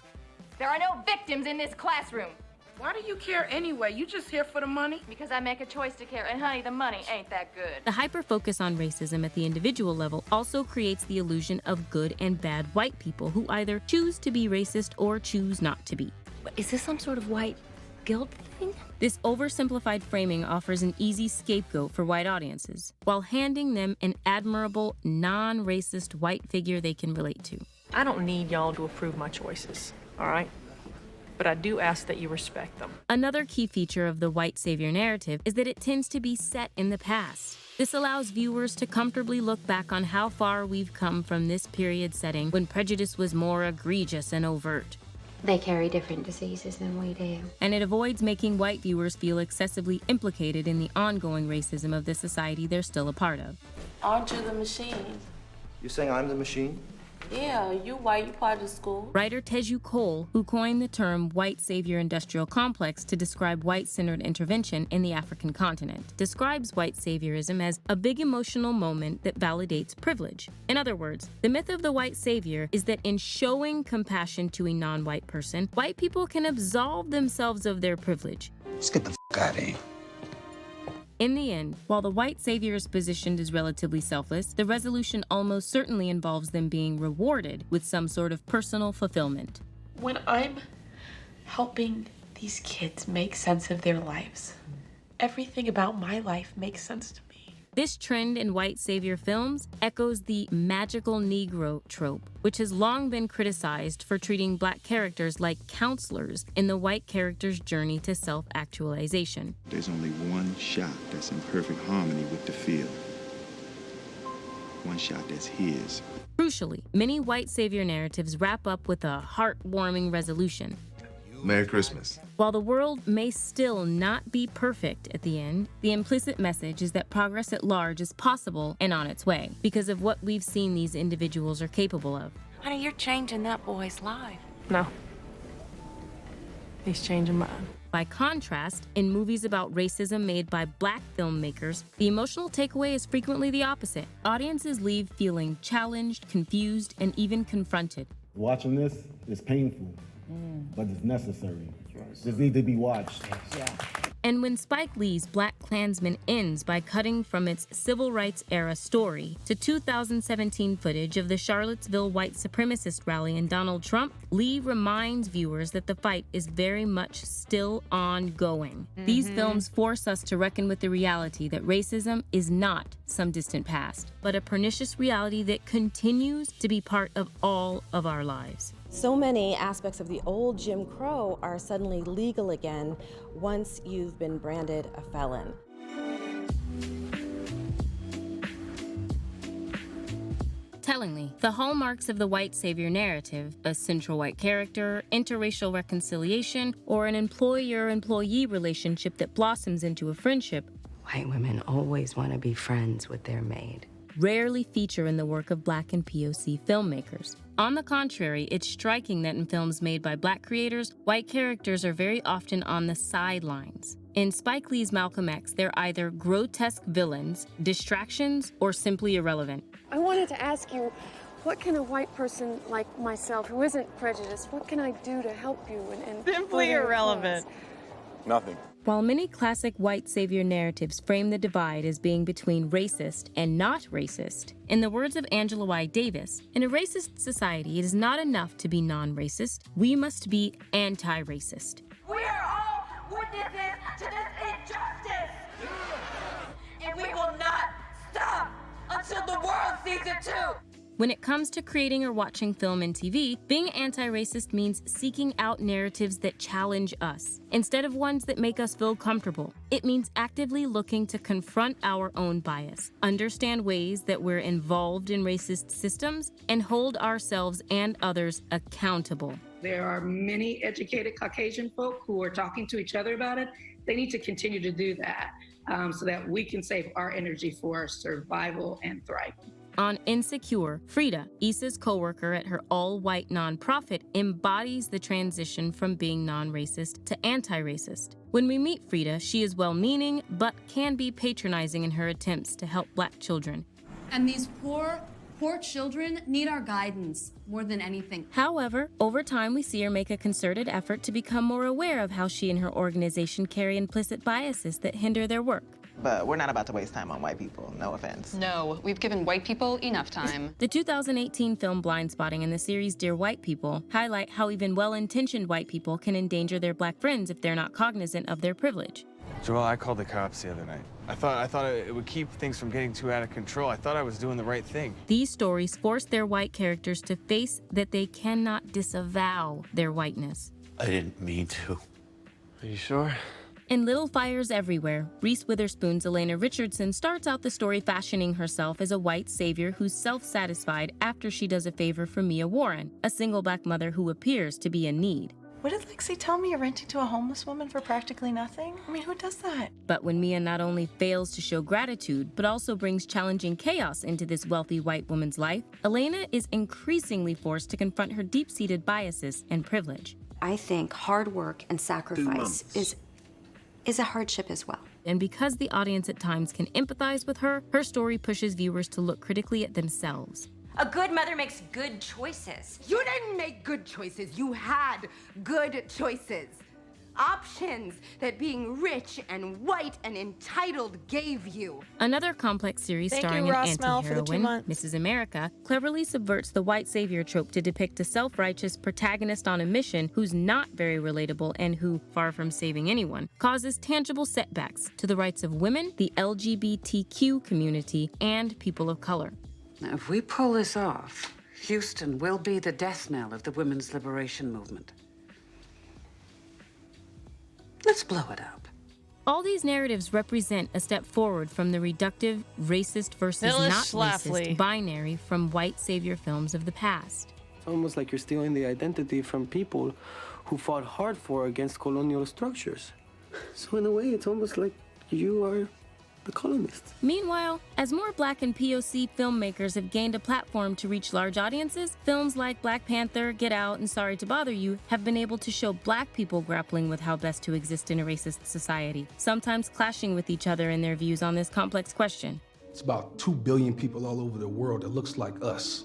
There are no victims in this classroom. Why do you care anyway? You just here for the money? Because I make a choice to care, and honey, the money ain't that good. The hyper-focus on racism at the individual level also creates the illusion of good and bad white people who either choose to be racist or choose not to be. Is this some sort of white guilt thing? This oversimplified framing offers an easy scapegoat for white audiences, while handing them an admirable, non-racist white figure they can relate to. I don't need y'all to approve my choices, all right? But I do ask that you respect them. Another key feature of the white savior narrative is that it tends to be set in the past. This allows viewers to comfortably look back on how far we've come from this period setting when prejudice was more egregious and overt. They carry different diseases than we do. And it avoids making white viewers feel excessively implicated in the ongoing racism of the society they're still a part of. Aren't you the machine? You're saying I'm the machine? Yeah, you white, you part of the school. Writer Teju Cole, who coined the term white savior industrial complex to describe white-centered intervention in the African continent, describes white saviorism as a big emotional moment that validates privilege. In other words, the myth of the white savior is that in showing compassion to a non-white person, white people can absolve themselves of their privilege. Let's get the f out of here. In the end, while the white savior is positioned as relatively selfless, the resolution almost certainly involves them being rewarded with some sort of personal fulfillment. When I'm helping these kids make sense of their lives, everything about my life makes sense to me. This trend in white savior films echoes the magical Negro trope, which has long been criticized for treating black characters like counselors in the white character's journey to self-actualization. There's only one shot that's in perfect harmony with the field. One shot that's his. Crucially, many white savior narratives wrap up with a heartwarming resolution. Merry Christmas. While the world may still not be perfect at the end, the implicit message is that progress at large is possible and on its way because of what we've seen these individuals are capable of. Honey, you're changing that boy's life. No. He's changing mine. By contrast, in movies about racism made by black filmmakers, the emotional takeaway is frequently the opposite. Audiences leave feeling challenged, confused, and even confronted. Watching this is painful. But it's necessary. This needs to be watched. Yeah. And when Spike Lee's Black Klansman ends by cutting from its civil rights era story to 2017 footage of the Charlottesville white supremacist rally and Donald Trump, Lee reminds viewers that the fight is very much still ongoing. These films force us to reckon with the reality that racism is not some distant past, but a pernicious reality that continues to be part of all of our lives. So many aspects of the old Jim Crow are suddenly legal again once you've been branded a felon. Tellingly, the hallmarks of the white savior narrative, a central white character, interracial reconciliation, or an employer-employee relationship that blossoms into a friendship, white women always want to be friends with their maid, rarely feature in the work of black and POC filmmakers. On the contrary, it's striking that in films made by black creators, white characters are very often on the sidelines. In Spike Lee's Malcolm X, they're either grotesque villains, distractions, or simply irrelevant. I wanted to ask you, what can a white person like myself, who isn't prejudiced, what can I do to help you and Simply irrelevant. Nothing. While many classic white savior narratives frame the divide as being between racist and not racist, in the words of Angela Y. Davis, in a racist society, it is not enough to be non-racist. We must be anti-racist. We are all witnesses to this injustice. And we will not stop until the world sees it too. When it comes to creating or watching film and TV, being anti-racist means seeking out narratives that challenge us, instead of ones that make us feel comfortable. It means actively looking to confront our own bias, understand ways that we're involved in racist systems, and hold ourselves and others accountable. There are many educated Caucasian folk who are talking to each other about it. They need to continue to do that so that we can save our energy for survival and thriving. On Insecure, Frida, Issa's coworker at her all-white nonprofit, embodies the transition from being non-racist to anti-racist. When we meet Frida, she is well-meaning, but can be patronizing in her attempts to help Black children. And these poor children need our guidance more than anything. However, over time we see her make a concerted effort to become more aware of how she and her organization carry implicit biases that hinder their work. But we're not about to waste time on white people, no offense. No, we've given white people enough time. The 2018 film Blindspotting and the series Dear White People highlight how even well-intentioned white people can endanger their Black friends if they're not cognizant of their privilege. Joel, I called the cops the other night. I thought it would keep things from getting too out of control. I thought I was doing the right thing. These stories force their white characters to face that they cannot disavow their whiteness. I didn't mean to. Are you sure? In Little Fires Everywhere, Reese Witherspoon's Elena Richardson starts out the story fashioning herself as a white savior who's self-satisfied after she does a favor for Mia Warren, a single Black mother who appears to be in need. What did Lexi tell me? You're renting to a homeless woman for practically nothing? I mean, who does that? But when Mia not only fails to show gratitude, but also brings challenging chaos into this wealthy white woman's life, Elena is increasingly forced to confront her deep-seated biases and privilege. I think hard work and sacrifice is a hardship as well. And because the audience at times can empathize with her, her story pushes viewers to look critically at themselves. A good mother makes good choices. You didn't make good choices. You had good choices. Options that being rich and white and entitled gave you. Another complex series starring an anti-heroine, Mrs. America, cleverly subverts the white savior trope to depict a self-righteous protagonist on a mission who's not very relatable and who, far from saving anyone, causes tangible setbacks to the rights of women, the LGBTQ community, and people of color. Now, if we pull this off, Houston will be the death knell of the women's liberation movement. Let's blow it up. All these narratives represent a step forward from the reductive, racist versus not racist binary from white savior films of the past. It's almost like you're stealing the identity from people who fought hard for against colonial structures. So in a way, it's almost like you are the colonists. Meanwhile, as more Black and POC filmmakers have gained a platform to reach large audiences, films like Black Panther, Get Out, and Sorry to Bother You have been able to show Black people grappling with how best to exist in a racist society, sometimes clashing with each other in their views on this complex question. It's about 2 billion people all over the world that looks like us,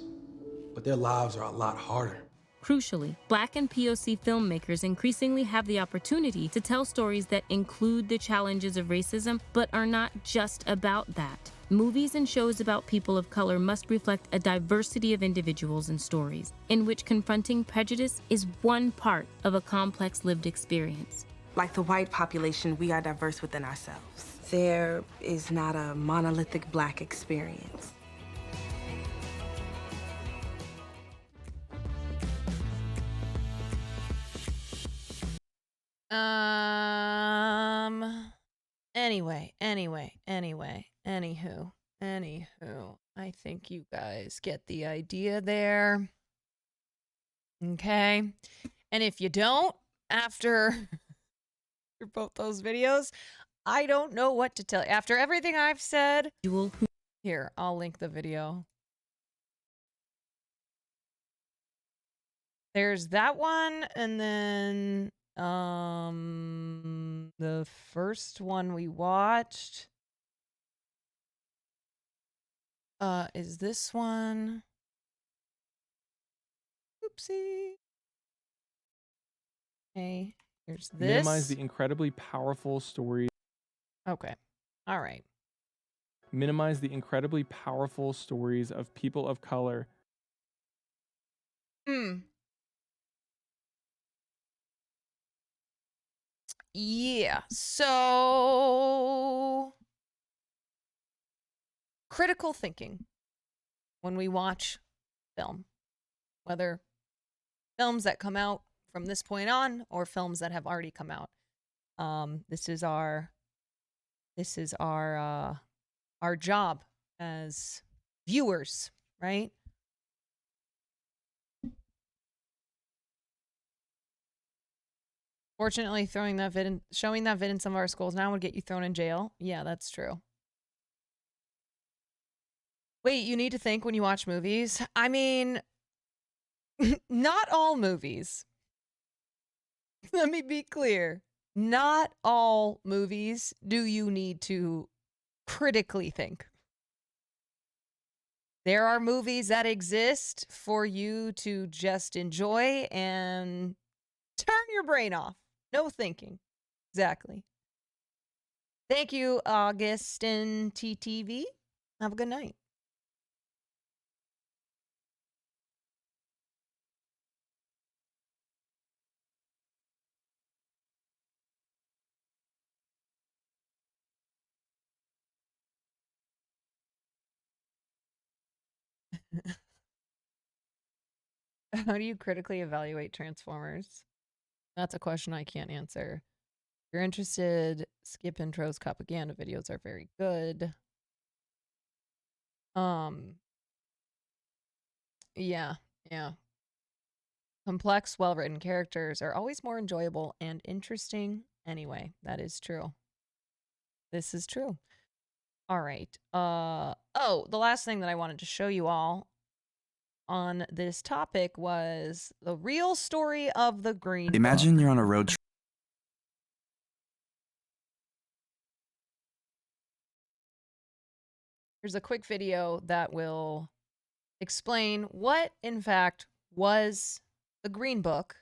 but their lives are a lot harder. Crucially, Black and POC filmmakers increasingly have the opportunity to tell stories that include the challenges of racism, but are not just about that. Movies and shows about people of color must reflect a diversity of individuals and stories, in which confronting prejudice is one part of a complex lived experience. Like the white population, we are diverse within ourselves. There is not a monolithic Black experience. Anywho, I think you guys get the idea there. Okay. And if you don't, after both those videos, I don't know what to tell you. After everything I've said, here, I'll link the video. There's that one, and then the first one we watched is this one. Oopsie. Okay, here's this. Minimize the incredibly powerful stories. Okay. All right. Minimize the incredibly powerful stories of people of color. Yeah. So critical thinking when we watch film, whether films that come out from this point on or films that have already come out. This is our job as viewers, right? Fortunately, showing that vid in some of our schools now would get you thrown in jail. Yeah, that's true. Wait, you need to think when you watch movies? I mean, not all movies. Let me be clear. Not all movies do you need to critically think. There are movies that exist for you to just enjoy and turn your brain off. No thinking. Exactly. Thank you, Augustin TTV. Have a good night. How do you critically evaluate Transformers? That's a question I can't answer. If you're interested, skip intros. Propaganda videos are very good. Yeah. Complex, well-written characters are always more enjoyable and interesting. Anyway, that is true. This is true. All right. Oh, the last thing that I wanted to show you all on this topic was the real story of the Green Imagine Book. you're on a road trip. Here's a quick video that will explain what, in fact, was the Green Book.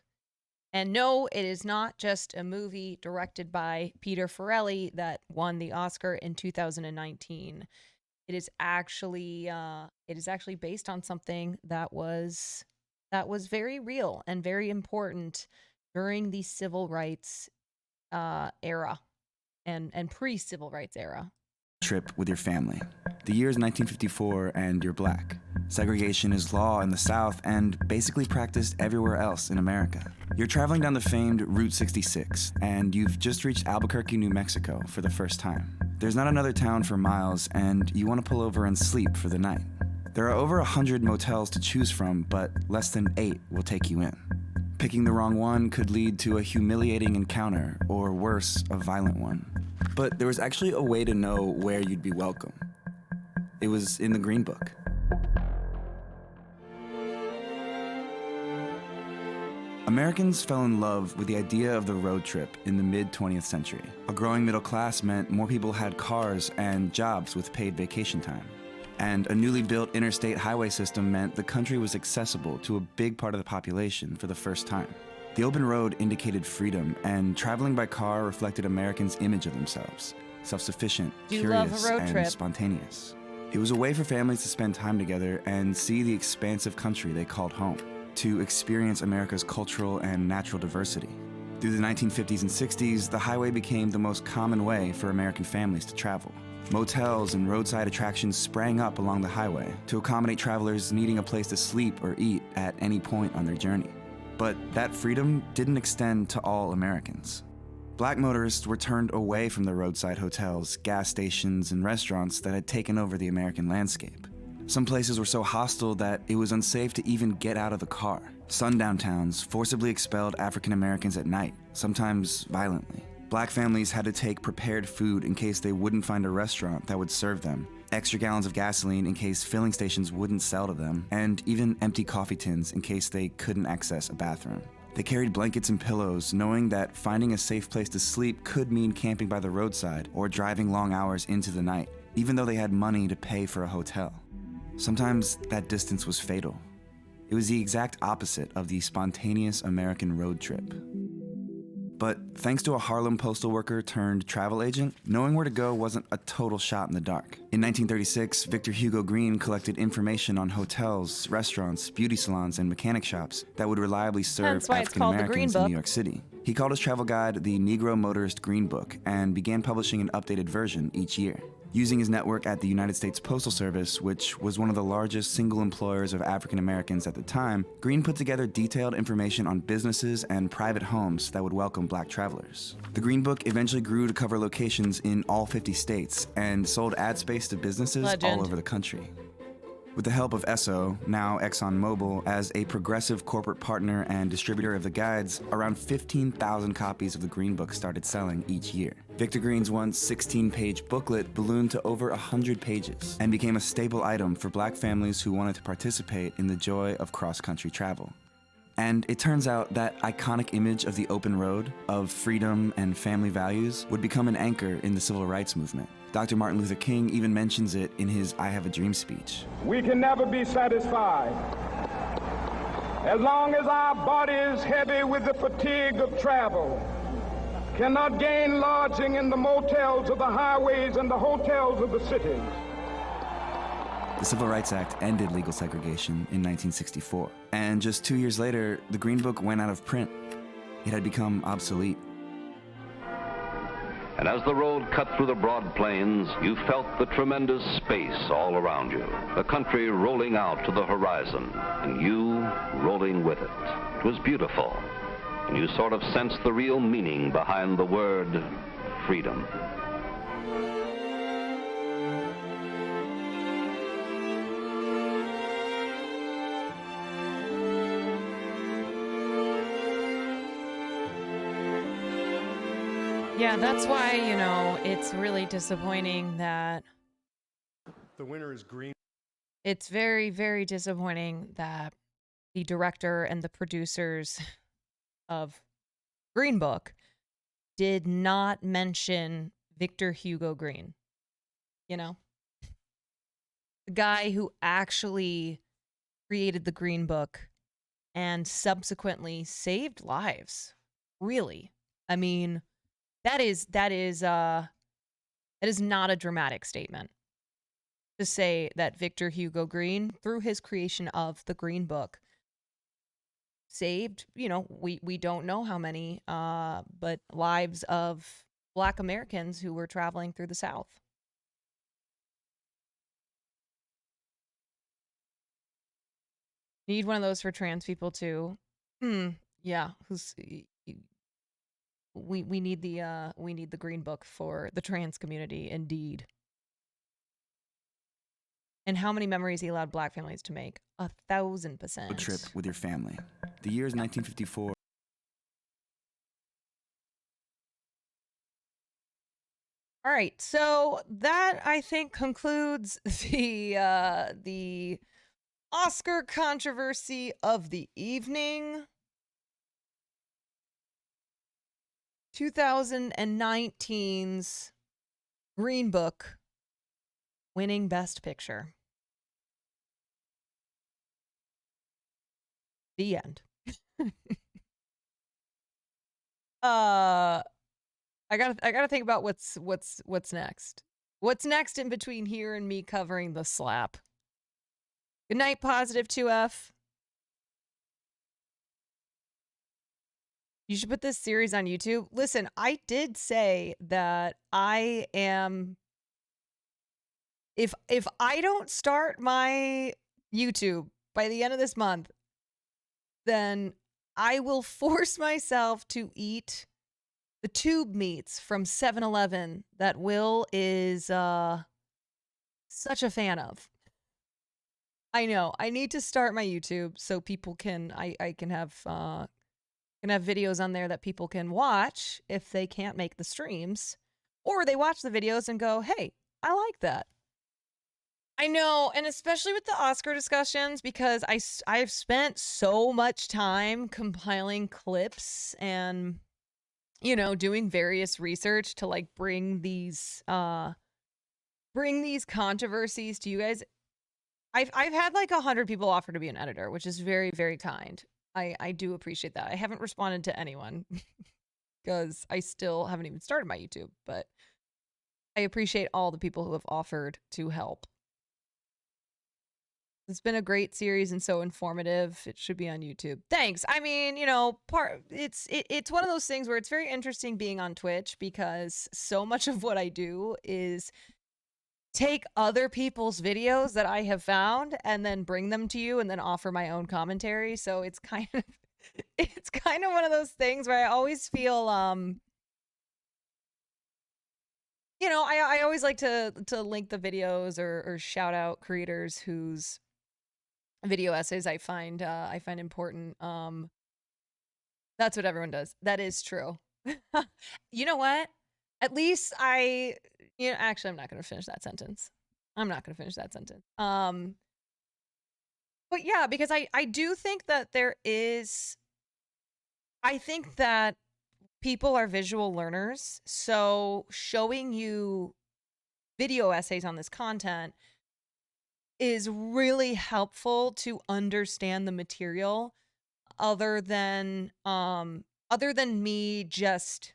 And no, it is not just a movie directed by Peter Farrelly that won the Oscar in 2019. It is actually based on something that was very real and very important during the civil rights era and pre-civil rights era. Trip with your family. The year is 1954 and you're black. Segregation is law in the South and basically practiced everywhere else in America. You're traveling down the famed Route 66 and you've just reached Albuquerque, New Mexico for the first time. There's not another town for miles and you want to pull over and sleep for the night. There are over 100 motels to choose from, but less than 8 will take you in. Picking the wrong one could lead to a humiliating encounter, or worse, a violent one. But there was actually a way to know where you'd be welcome. It was in the Green Book. Americans fell in love with the idea of the road trip in the mid-20th century. A growing middle class meant more people had cars and jobs with paid vacation time. And a newly built interstate highway system meant the country was accessible to a big part of the population for the first time. The open road indicated freedom, and traveling by car reflected Americans' image of themselves, self-sufficient, curious, and spontaneous. It was a way for families to spend time together and see the expansive country they called home, to experience America's cultural and natural diversity. Through the 1950s and 60s, the highway became the most common way for American families to travel. Motels and roadside attractions sprang up along the highway to accommodate travelers needing a place to sleep or eat at any point on their journey. But that freedom didn't extend to all Americans. Black motorists were turned away from the roadside hotels, gas stations, and restaurants that had taken over the American landscape. Some places were so hostile that it was unsafe to even get out of the car. Sundown towns forcibly expelled African Americans at night, sometimes violently. Black families had to take prepared food in case they wouldn't find a restaurant that would serve them, extra gallons of gasoline in case filling stations wouldn't sell to them, and even empty coffee tins in case they couldn't access a bathroom. They carried blankets and pillows, knowing that finding a safe place to sleep could mean camping by the roadside or driving long hours into the night, even though they had money to pay for a hotel. Sometimes that distance was fatal. It was the exact opposite of the spontaneous American road trip. But thanks to a Harlem postal worker turned travel agent, knowing where to go wasn't a total shot in the dark. In 1936, Victor Hugo Green collected information on hotels, restaurants, beauty salons, and mechanic shops that would reliably serve African Americans in New York City. He called his travel guide the Negro Motorist Green Book and began publishing an updated version each year. Using his network at the United States Postal Service, which was one of the largest single employers of African Americans at the time, Green put together detailed information on businesses and private homes that would welcome black travelers. The Green Book eventually grew to cover locations in all 50 states and sold ad space to businesses all over the country. With the help of Esso, now ExxonMobil, as a progressive corporate partner and distributor of the guides, around 15,000 copies of the Green Book started selling each year. Victor Green's once 16-page booklet ballooned to over 100 pages and became a staple item for black families who wanted to participate in the joy of cross-country travel. And it turns out that iconic image of the open road, of freedom and family values, would become an anchor in the civil rights movement. Dr. Martin Luther King even mentions it in his I Have a Dream speech. We can never be satisfied as long as our bodies, heavy with the fatigue of travel, cannot gain lodging in the motels of the highways and the hotels of the cities. The Civil Rights Act ended legal segregation in 1964, and just 2 years later, the Green Book went out of print. It had become obsolete. And as the road cut through the broad plains, you felt the tremendous space all around you, the country rolling out to the horizon, and you rolling with it. It was beautiful, and you sort of sensed the real meaning behind the word freedom. Yeah, that's why, you know, it's really disappointing that The winner is green. it's very, very disappointing that the director and the producers of Green Book did not mention Victor Hugo Green. You know? The guy who actually created the Green Book and subsequently saved lives. Really. I mean, that is not a dramatic statement to say that Victor Hugo Green, through his creation of the Green Book, saved, you know, we don't know how many, but lives of Black Americans who were traveling through the South. Need one of those for trans people too. Yeah, we need the Green Book for the trans community, indeed. And how many memories he allowed Black families to make? 1,000%. A trip with your family. The year is 1954. All right, so that I think concludes the Oscar controversy of the evening. 2019's Green Book winning Best Picture. The end. I gotta think about what's next. What's next in between here and me covering the slap? Good night, Positive 2F. You should put this series on YouTube. Listen, I did say that I am. If I don't start my YouTube by the end of this month, then I will force myself to eat the tube meats from 7-Eleven that Will is such a fan of. I know. I need to start my YouTube so people can I can have videos on there that people can watch if they can't make the streams, or they watch the videos and go, "Hey, I like that." I know, and especially with the Oscar discussions, because I've spent so much time compiling clips and, you know, doing various research to like bring these controversies to you guys. I've had like 100 people offer to be an editor, which is very, very kind. I do appreciate that. I haven't responded to anyone because I still haven't even started my YouTube, but I appreciate all the people who have offered to help. It's been a great series and so informative. It should be on YouTube. Thanks. I mean, you know, it's one of those things where it's very interesting being on Twitch because so much of what I do is take other people's videos that I have found and then bring them to you and then offer my own commentary. So it's kind of one of those things where I always feel you know, I always like to link the videos or shout out creators whose video essays I find important. That's what everyone does. That is true. You know what? At least actually, I'm not going to finish that sentence. But yeah, because I do think that I think that people are visual learners. So showing you video essays on this content is really helpful to understand the material other than me just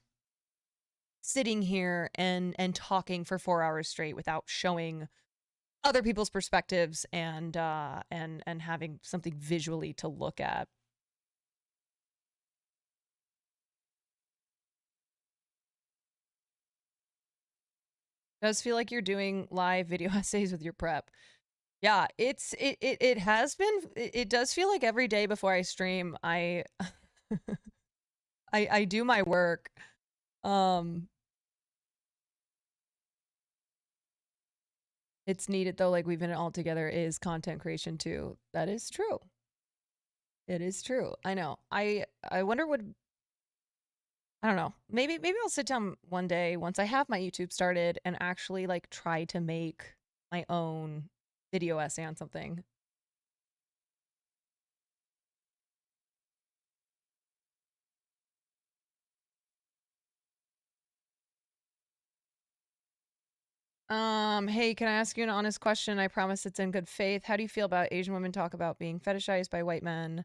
sitting here and talking for 4 hours straight without showing other people's perspectives and having something visually to look at. Does feel like you're doing live video essays with your prep. Yeah, it has been. It does feel like every day before I stream, I I do my work. It's needed though. Like we've been all together is content creation too. That is true. It is true. I know. I wonder what. I don't know. Maybe I'll sit down one day once I have my YouTube started and actually like try to make my own video essay on something. Hey, can I ask you an honest question? I promise it's in good faith. How do you feel about Asian women talk about being fetishized by white men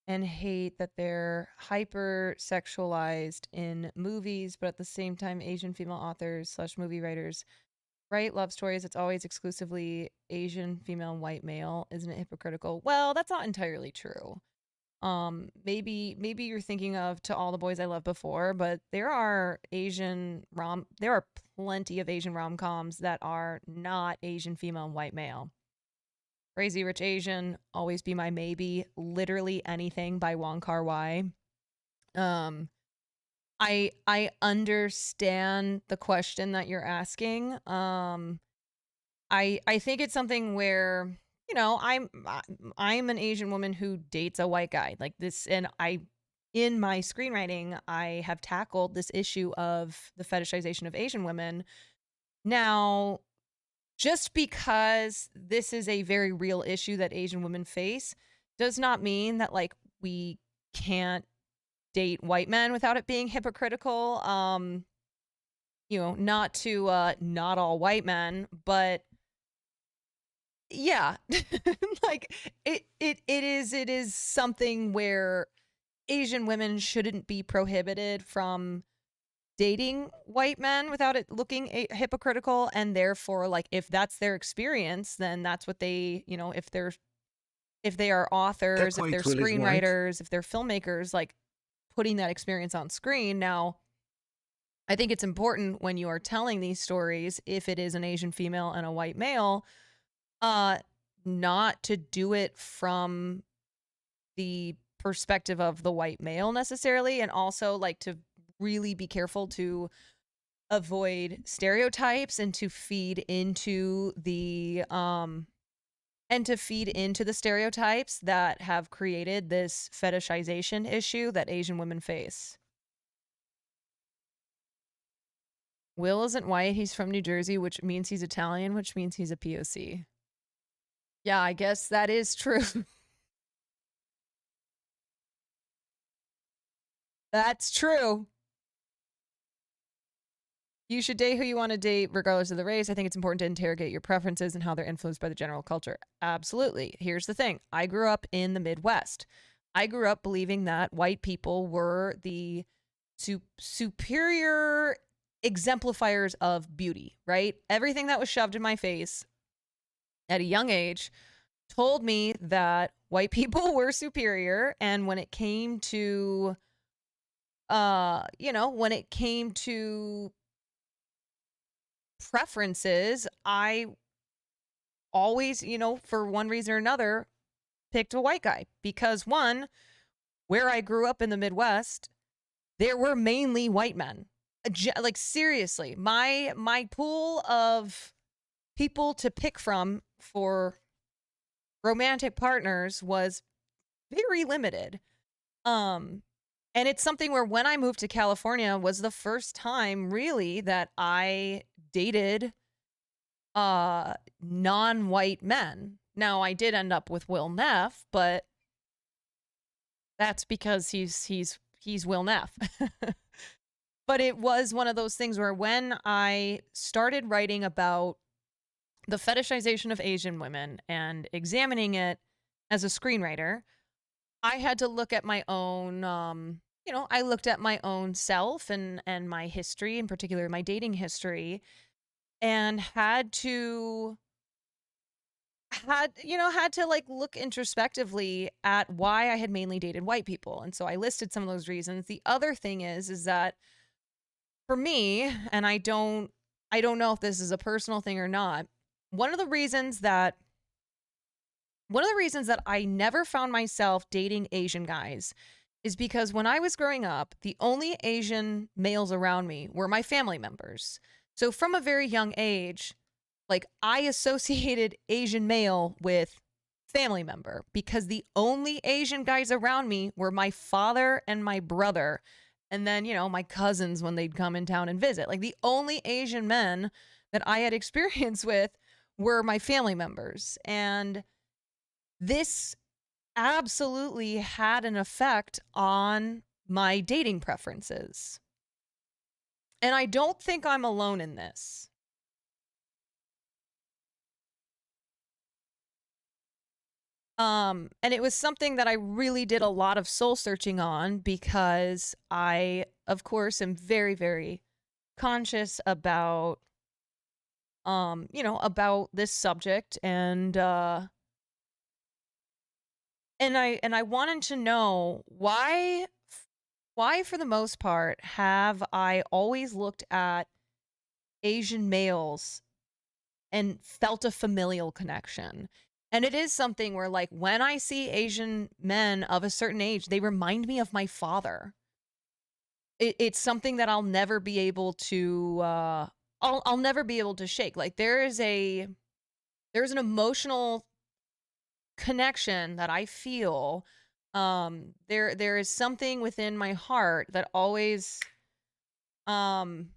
and hate that they're hyper sexualized in movies, but at the same time, Asian female authors / movie writers write love stories. It's always exclusively Asian female and white male. Isn't it hypocritical? Well, that's not entirely true. Maybe you're thinking of To All the Boys I Loved Before, but there are plenty of Asian rom-coms that are not Asian female and white male. Crazy Rich Asian, Always Be My Maybe, literally anything by Wong Kar-wai. I understand the question that you're asking. I think it's something where, you know, I'm an Asian woman who dates a white guy like this, and in my screenwriting, I have tackled this issue of the fetishization of Asian women. Now, just because this is a very real issue that Asian women face does not mean that like we can't date white men without it being hypocritical. You know, not all white men, but yeah, like it is something where Asian women shouldn't be prohibited from dating white men without it looking hypocritical, and therefore like if that's their experience, then that's what they, you know, if they are authors, if they're screenwriters, if they're filmmakers, like putting that experience on screen. Now, I think it's important when you are telling these stories, if it is an Asian female and a white male, not to do it from the perspective of the white male necessarily, and also like to really be careful to avoid stereotypes and to feed into the stereotypes that have created this fetishization issue that Asian women face. Will isn't white, he's from New Jersey, which means he's Italian, which means he's a POC. Yeah, I guess that is true. That's true. You should date who you want to date, regardless of the race. I think it's important to interrogate your preferences and how they're influenced by the general culture. Absolutely. Here's the thing. I grew up in the Midwest. I grew up believing that white people were the superior exemplifiers of beauty, right? Everything that was shoved in my face at a young age told me that white people were superior. And when it came to, when it came to preferences, I always, for one reason or another, picked a white guy because, one, where I grew up in the Midwest, there were mainly white men. Like seriously, my pool of people to pick from for romantic partners was very limited. And it's something where when I moved to California was the first time really that I dated non-white men. Now I did end up with Will Neff, but that's because he's Will Neff. But it was one of those things where when I started writing about the fetishization of Asian women and examining it as a screenwriter, I had to look at my own, I looked at my own self and my history, in particular my dating history, and had to like look introspectively at why I had mainly dated white people. And so I listed some of those reasons. The other thing is that for me, and I don't know if this is a personal thing or not, one of the reasons that I never found myself dating Asian guys is because when I was growing up, the only Asian males around me were my family members. So from a very young age, like I associated Asian male with family member because the only Asian guys around me were my father and my brother. And then, my cousins when they'd come in town and visit. Like the only Asian men that I had experience with were my family members. And this absolutely had an effect on my dating preferences. And I don't think I'm alone in this. And it was something that I really did a lot of soul searching on because I, of course, am very, very conscious about, about this subject and I wanted to know why for the most part have I always looked at Asian males and felt a familial connection. And it is something where, like, when I see Asian men of a certain age, they remind me of my father. It's something that I'll never be able to, I'll never be able to shake. Like, there's an emotional connection that I feel. There is something within my heart that always, that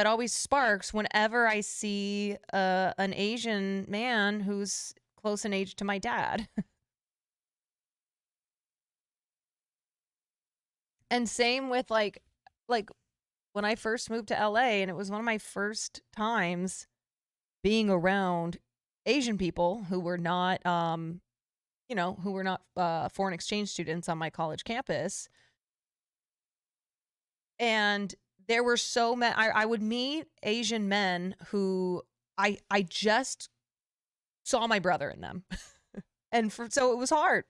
always sparks whenever I see an Asian man who's close in age to my dad. And same with like when I first moved to LA, and it was one of my first times being around Asian people who were not foreign exchange students on my college campus. And there were so many, I would meet Asian men who I just saw my brother in them. So it was hard.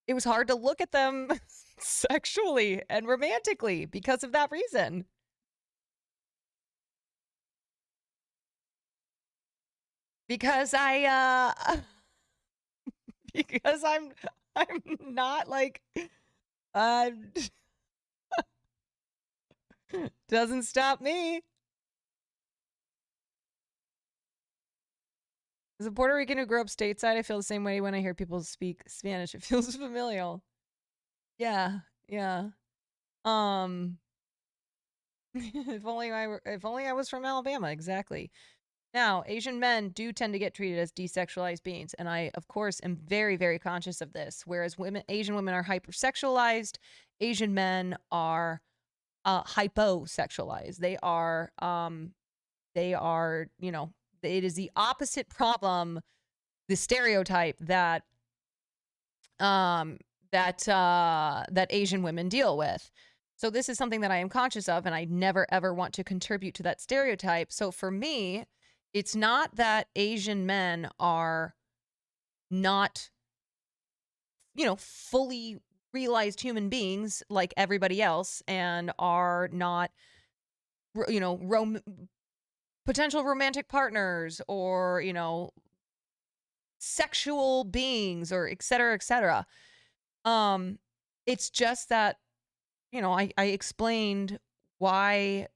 It was hard to look at them sexually and romantically because of that reason. Because because I'm not like, doesn't stop me. As a Puerto Rican who grew up stateside, I feel the same way when I hear people speak Spanish. It feels familial. Yeah, yeah. If only I was from Alabama, exactly. Now, Asian men do tend to get treated as desexualized beings, and I, of course, am very, very conscious of this. Whereas Asian women are hypersexualized, Asian men are hyposexualized. They are, it is the opposite problem, the stereotype that Asian women deal with. So this is something that I am conscious of, and I never ever want to contribute to that stereotype. So for me, it's not that Asian men are not, fully realized human beings like everybody else and are not, potential romantic partners or, sexual beings or et cetera, et cetera. It's just that, I explained why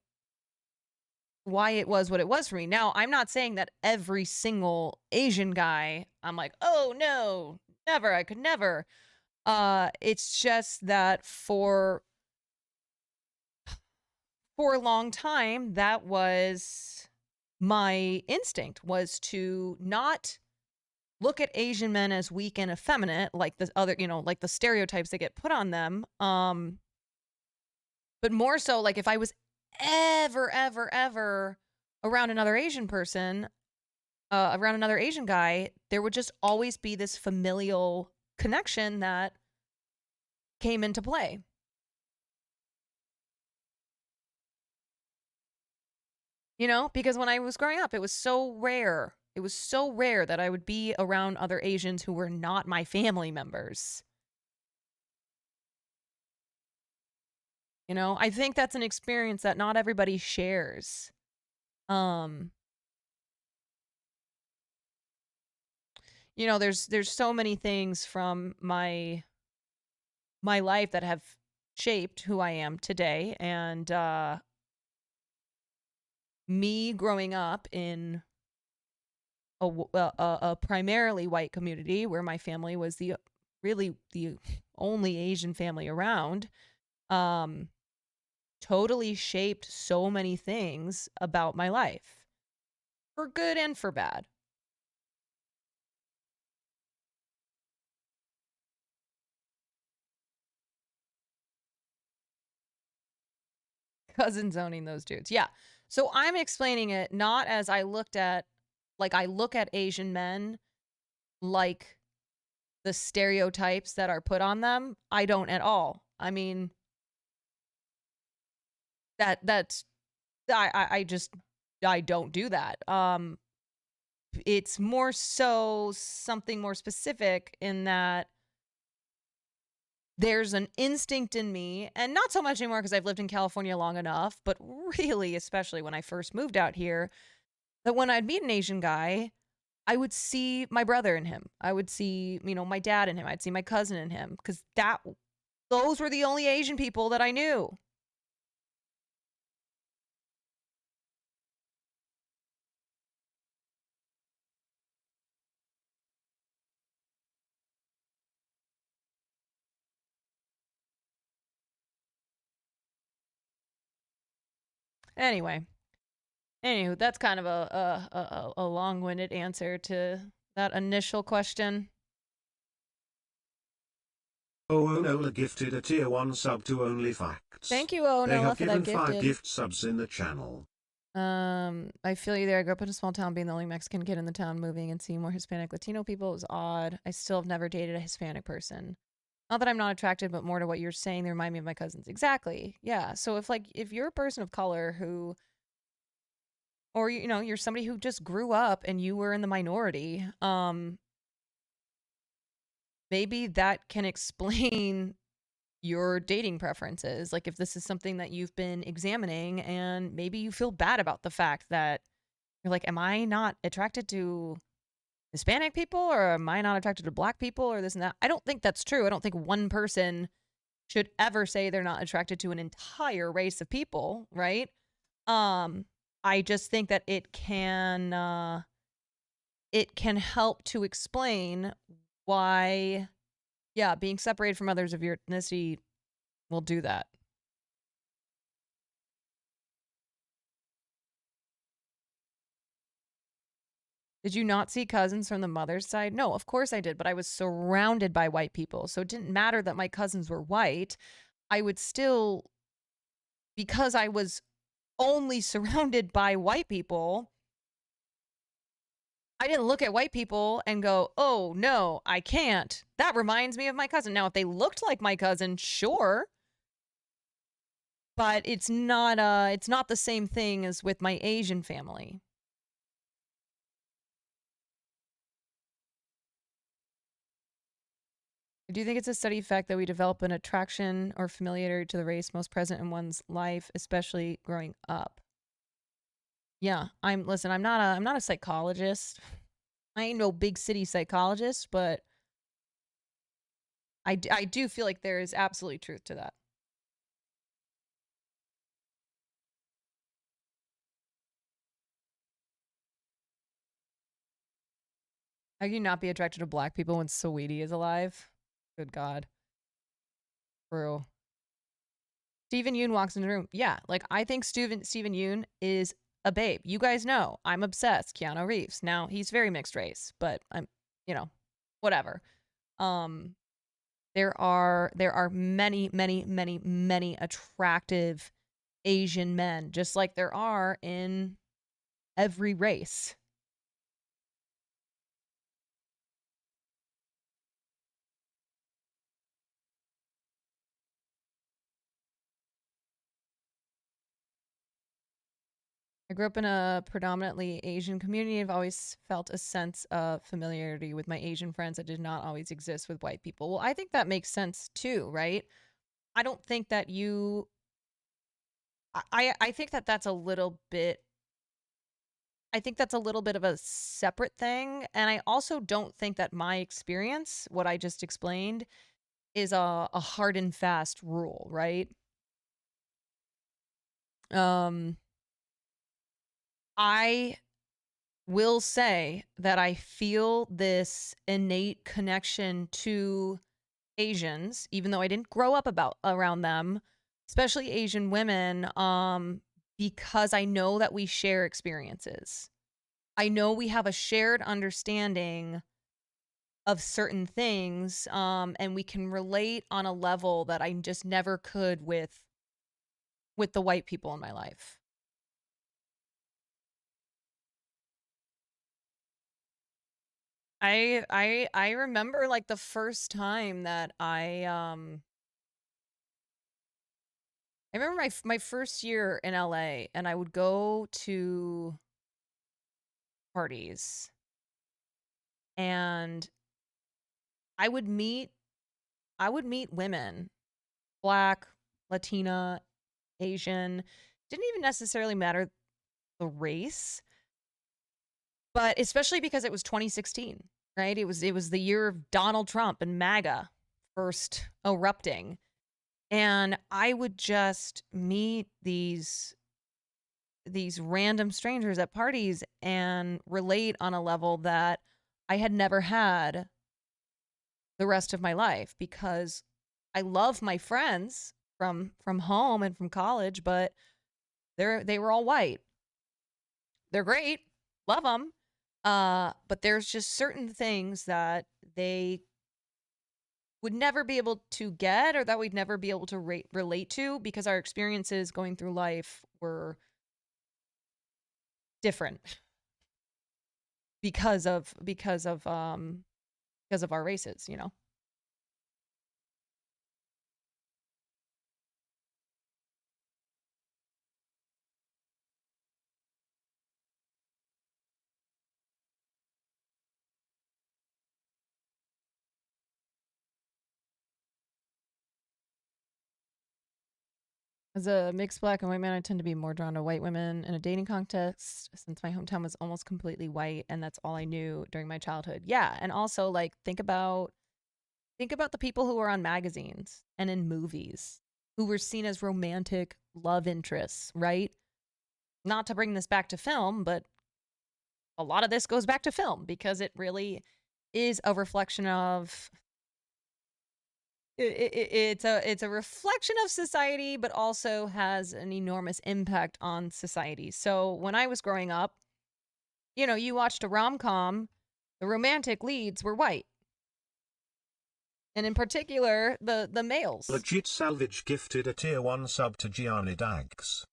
it was what it was for me. Now, I'm not saying that every single Asian guy, I'm like, oh no, never, I could never. It's just that for for a long time, that was my instinct, was to not look at Asian men as weak and effeminate, like the other, like the stereotypes that get put on them. But more so, like, if I was ever around another Asian person, around another Asian guy, there would just always be this familial connection that came into play. Because when I was growing up, it was so rare. It was so rare that I would be around other Asians who were not my family members. I think that's an experience that not everybody shares. There's so many things from my life that have shaped who I am today, and me growing up in a primarily white community where my family was really the only Asian family around, totally shaped so many things about my life, for good and for bad. Cousins owning those dudes. Yeah. So I'm explaining it not as I look at Asian men like the stereotypes that are put on them. I don't at all. I mean, that's I don't do that. It's more so something more specific in that there's an instinct in me, and not so much anymore because I've lived in California long enough, but really, especially when I first moved out here, that when I'd meet an Asian guy, I would see my brother in him. I would see, my dad in him. I'd see my cousin in him, because those were the only Asian people that I knew. Anyway, that's kind of a long-winded answer to that initial question. Oonola gifted a tier 1 sub to Only Facts. Thank you, Oonola, They have for given that 5 gifted. gift subs in the channel. I feel you there. I grew up in a small town, being the only Mexican kid in the town, moving and seeing more Hispanic Latino people. It was odd. I still have never dated a Hispanic person. Not that I'm not attracted, but more to what you're saying. They remind me of my cousins. Exactly. Yeah. So if you're a person of color who, or you're somebody who just grew up and you were in the minority, maybe that can explain your dating preferences. Like, if this is something that you've been examining and maybe you feel bad about the fact that you're like, am I not attracted to Hispanic people, or am I not attracted to Black people, or this and that? I don't think that's true. I don't think one person should ever say they're not attracted to an entire race of people, right? I just think that it can help to explain why, yeah, being separated from others of your ethnicity will do that. Did you not see cousins from the mother's side? No, of course I did, but I was surrounded by white people. So it didn't matter that my cousins were white. I would still, because I was only surrounded by white people, I didn't look at white people and go, oh, no, I can't. That reminds me of my cousin. Now, if they looked like my cousin, sure. But it's not the same thing as with my Asian family. Do you think it's a study fact that we develop an attraction or familiarity to the race most present in one's life, especially growing up? Yeah, I'm not a psychologist. I ain't no big city psychologist, but I do feel like there is absolutely truth to that. How can you not be attracted to Black people when Saweetie is alive? Good God. True. Steven Yeun walks in the room. Yeah, like I think Steven Yeun is a babe. You guys know I'm obsessed. Keanu Reeves. Now he's very mixed race, but I'm, you know, whatever. There are many, many, many, many attractive Asian men, just like there are in every race. I grew up in a predominantly Asian community. I've always felt a sense of familiarity with my Asian friends that did not always exist with white people. Well, I think that makes sense too, right? I don't think that you I think that that's a little bit I think that's a little bit of a separate thing, and I also don't think that my experience, what I just explained, is a hard and fast rule, right? I will say that I feel this innate connection to Asians, even though I didn't grow up around them, especially Asian women, because I know that we share experiences. I know we have a shared understanding of certain things, and we can relate on a level that I just never could with the white people in my life. I remember like the first time that I remember my first year in LA, and I would go to parties and I would meet women, Black, Latina, Asian, didn't even necessarily matter the race, but especially because it was 2016, right? It was the year of Donald Trump and MAGA first erupting. And I would just meet these random strangers at parties and relate on a level that I had never had the rest of my life, because I love my friends from home and from college, but they were all white. They're great. Love them. But there's just certain things that they would never be able to get, or that we'd never be able to relate to, because our experiences going through life were different because of our races, you know. As a mixed Black and white man, I tend to be more drawn to white women in a dating context, since my hometown was almost completely white and that's all I knew during my childhood. Yeah, and also like think about the people who were on magazines and in movies who were seen as romantic love interests, right? Not to bring this back to film, but a lot of this goes back to film because it really is a reflection of it's a reflection of society, but also has an enormous impact on society. So when I was growing up, you know, you watched a rom-com, the romantic leads were white. And in particular, the males. Legit Salvage gifted a tier 1 sub to Gianni Dags.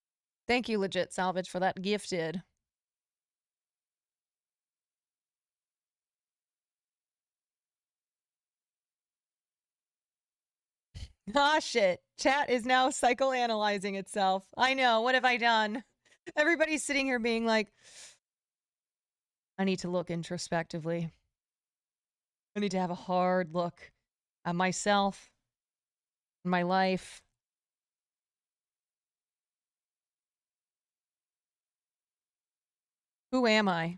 Thank you, Legit Salvage, for that gifted. Ah, shit. Chat is now psychoanalyzing itself. I know. What have I done? Everybody's sitting here being like, I need to look introspectively. I need to have a hard look at myself, my life. Who am I?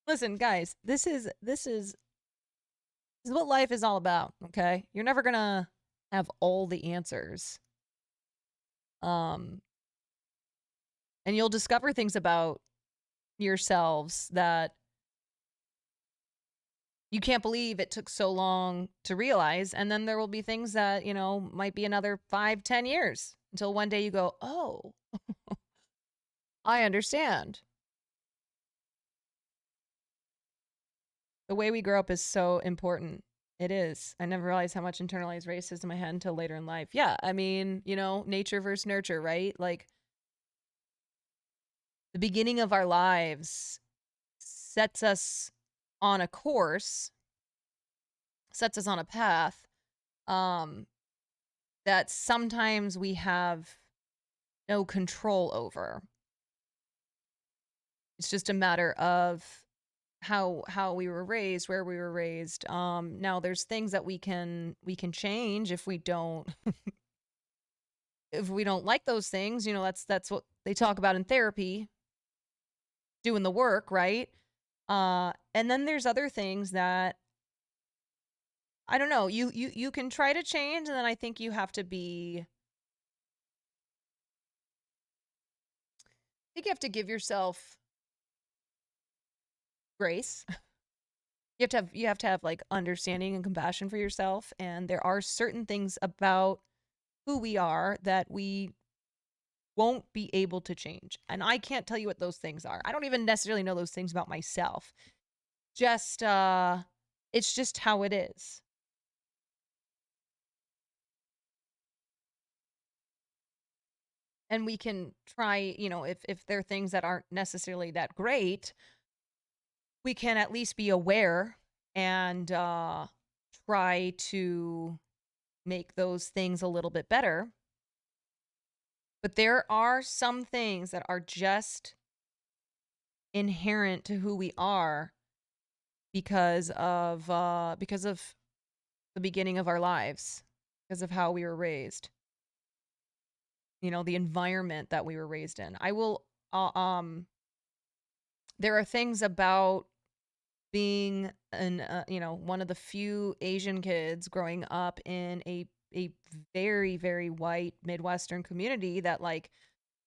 Listen, guys, this is what life is all about, okay? You're never gonna have all the answers. And you'll discover things about yourselves that you can't believe it took so long to realize. And then there will be things that, you know, might be another 5-10 years until one day you go, oh, I understand. The way we grow up is so important. It is. I never realized how much internalized racism I had until later in life. Yeah, I mean, you know, nature versus nurture, right? Like, the beginning of our lives sets us on a course, sets us on a path that sometimes we have no control over. It's just a matter of how we were raised, where we were raised. Now there's things that we can change if we don't if we don't like those things. You know, that's what they talk about in therapy, doing the work, right? And then there's other things that I don't know. You can try to change, and then I think you have to be. I think you have to give yourself grace. You have to have like understanding and compassion for yourself, and there are certain things about who we are that we won't be able to change. And I can't tell you what those things are. I don't even necessarily know those things about myself. Just it's just how it is. And we can try, you know, if there are things that aren't necessarily that great, we can at least be aware and try to make those things a little bit better. But there are some things that are just inherent to who we are because of the beginning of our lives, because of how we were raised. You know, the environment that we were raised in. I will there are things about being one of the few Asian kids growing up in a very, very white Midwestern community that like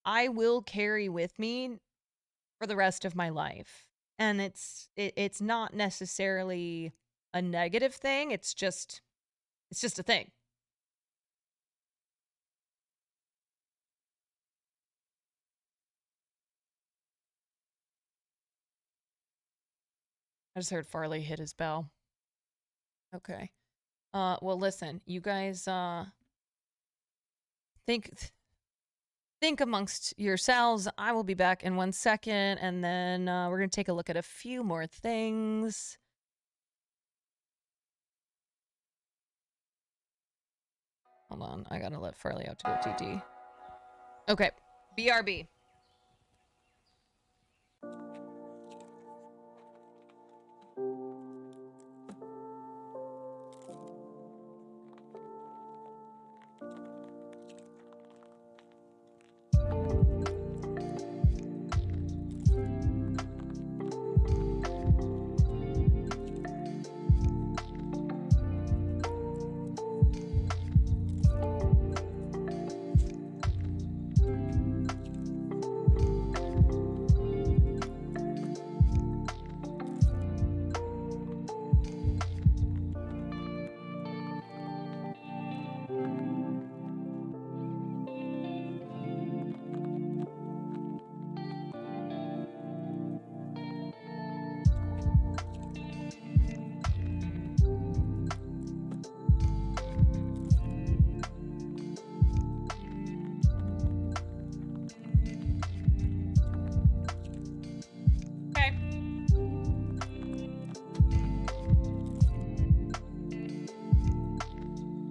I will carry with me for the rest of my life. And it's not necessarily a negative thing. It's just a thing. I just heard Farley hit his bell. Okay. Well, listen, you guys, think amongst yourselves. I will be back in 1 second, and then we're gonna take a look at a few more things. Hold on, I gotta let Farley out to go TT. Okay, BRB.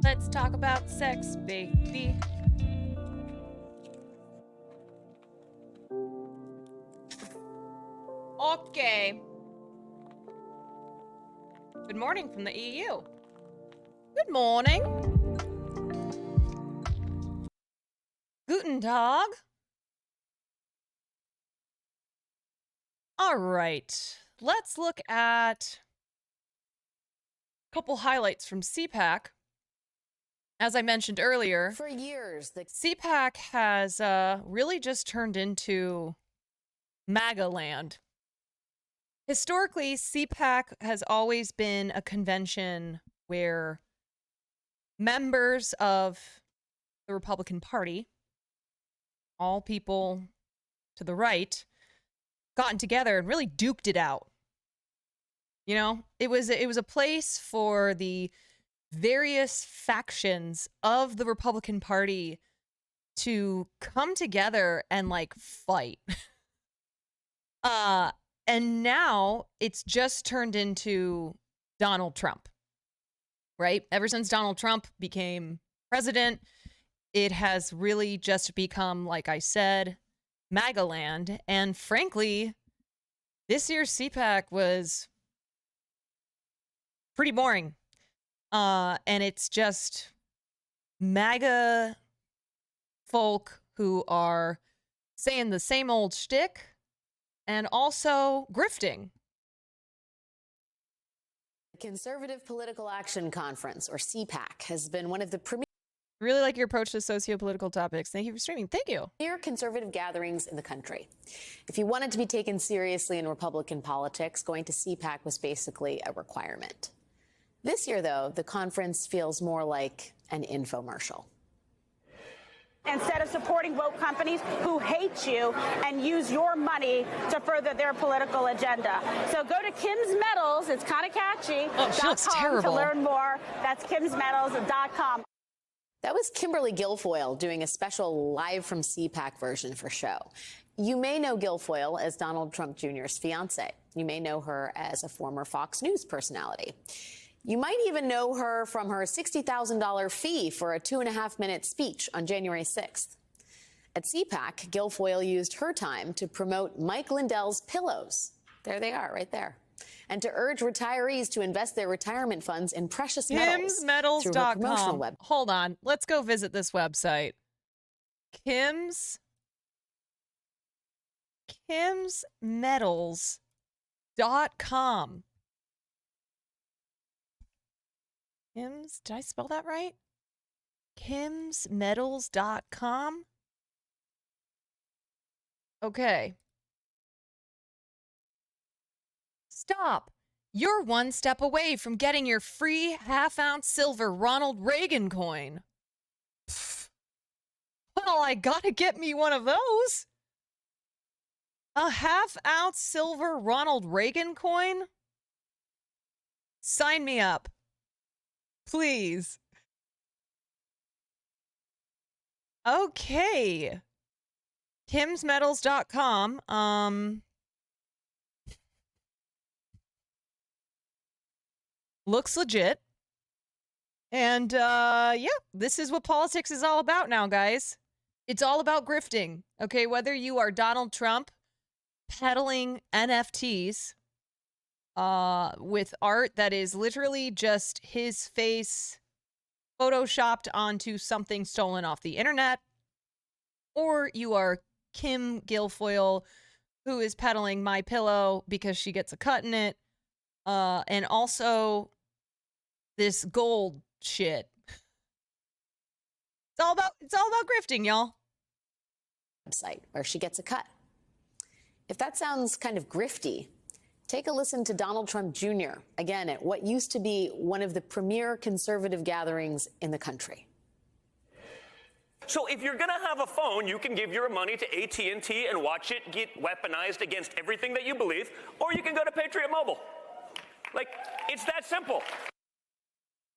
Let's talk about sex, baby. Okay. Good morning from the EU. Good morning. Guten Tag. All right. Let's look at a couple highlights from CPAC. As I mentioned earlier, For years, the CPAC has really just turned into MAGA land. Historically, CPAC has always been a convention where members of the Republican Party, all people to the right, gotten together and really duked it out. You know, it was a place for the various factions of the Republican Party to come together and like fight. And now it's just turned into Donald Trump, right? Ever since Donald Trump became president, it has really just become, like I said, MAGA land. And frankly, this year's CPAC was pretty boring. And it's just MAGA folk who are saying the same old shtick and also grifting. The Conservative Political Action Conference, or CPAC, has been one of the premier Really like your approach to socio-political topics. Thank you for streaming. Thank you. conservative gatherings in the country. If you wanted to be taken seriously in Republican politics, going to CPAC was basically a requirement. This year, though, the conference feels more like an infomercial. Instead of supporting woke companies who hate you and use your money to further their political agenda. So go to Kim's Metals, it's kind of catchy, she looks terrible. to learn more. That's kimsmetals.com. That was Kimberly Guilfoyle doing a special live from CPAC version for show. You may know Guilfoyle as Donald Trump Jr.'s fiancée. You may know her as a former Fox News personality. You might even know her from her $60,000 fee for a 2.5-minute speech on January 6th. At CPAC, Guilfoyle used her time to promote Mike Lindell's pillows. There they are, right there. And to urge retirees to invest their retirement funds in precious metals. through her promotional KimsMetals.com. Hold on. Let's go visit this website. KimsMetals.com. Kims, did I spell that right? KimsMetals.com. Okay. Stop. You're one step away from getting your free half-ounce silver Ronald Reagan coin. Pfft. Well, I gotta get me one of those. A half-ounce silver Ronald Reagan coin? Sign me up. Please. Okay. KimsMetals.com. Looks legit. And yeah, this is what politics is all about now, guys. It's all about grifting. Okay, whether you are Donald Trump peddling NFTs with art that is literally just his face photoshopped onto something stolen off the internet, or you are Kim Guilfoyle, who is peddling My Pillow because she gets a cut in it, and also this gold shit. It's all about grifting, y'all. Website where she gets a cut. If that sounds kind of grifty, take a listen to Donald Trump Jr. again at what used to be one of the premier conservative gatherings in the country. So if you're going to have a phone, you can give your money to AT&T and watch it get weaponized against everything that you believe, or you can go to Patriot Mobile. Like, it's that simple.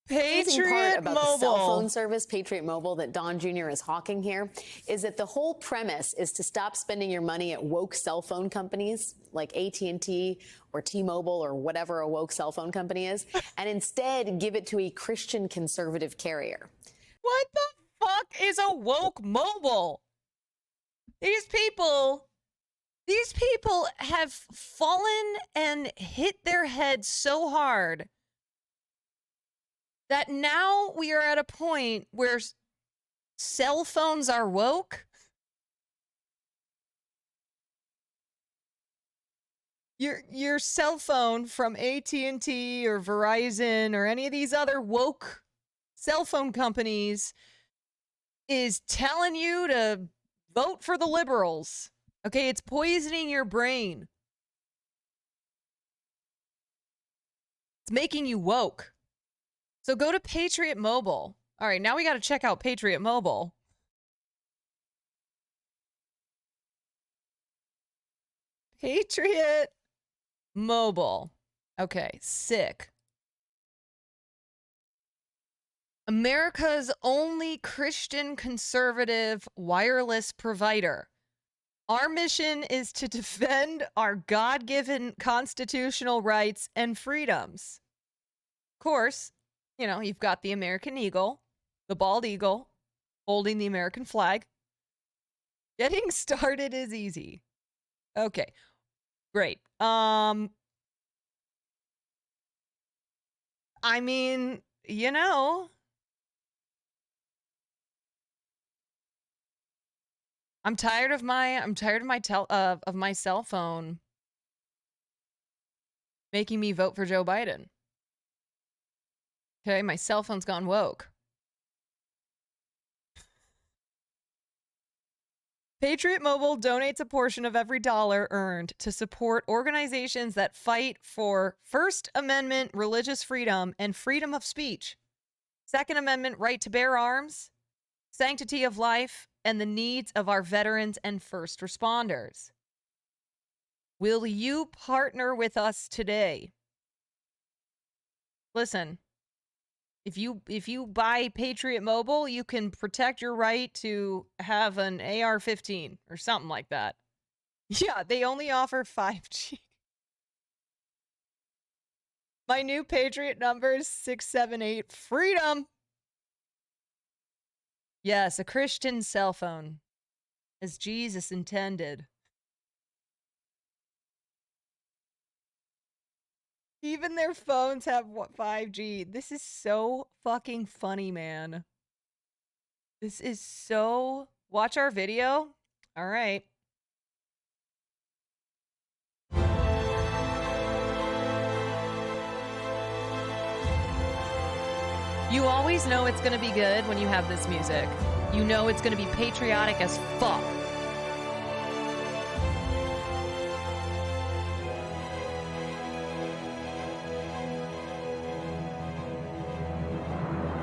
The amazing part Patriot about the cell Mobile. phone service, Patriot Mobile, that Don Jr. is hawking here, is that the whole premise is to stop spending your money at woke cell phone companies like AT&T or T-Mobile or whatever a woke cell phone company is, and instead give it to a Christian conservative carrier. What the fuck is a woke mobile? These people have fallen and hit their heads so hard that now we are at a point where cell phones are woke. Your cell phone from AT&T or Verizon or any of these other woke cell phone companies is telling you to vote for the liberals. Okay, it's poisoning your brain. It's making you woke. So go to Patriot Mobile. All right, now we got to check out Patriot Mobile. Patriot Mobile. Okay, sick. America's only Christian conservative wireless provider. Our mission is to defend our God-given constitutional rights and freedoms. Of course, you know, you've got the American eagle, the bald eagle, holding the American flag. Getting started is easy. Okay, great. I mean, you know, I'm tired of my cell phone making me vote for Joe Biden. Okay, my cell phone's gone woke. Patriot Mobile donates a portion of every dollar earned to support organizations that fight for First Amendment religious freedom and freedom of speech, Second Amendment right to bear arms, sanctity of life, and the needs of our veterans and first responders. Will you partner with us today? Listen, if you buy Patriot Mobile, you can protect your right to have an AR-15 or something like that. Yeah, they only offer 5G. My new Patriot number is 678 Freedom. Yes, a Christian cell phone, as Jesus intended. Even their phones have 5G. This is so fucking funny, man. This is so... Watch our video? All right. You always know it's gonna be good when you have this music. You know it's gonna be patriotic as fuck.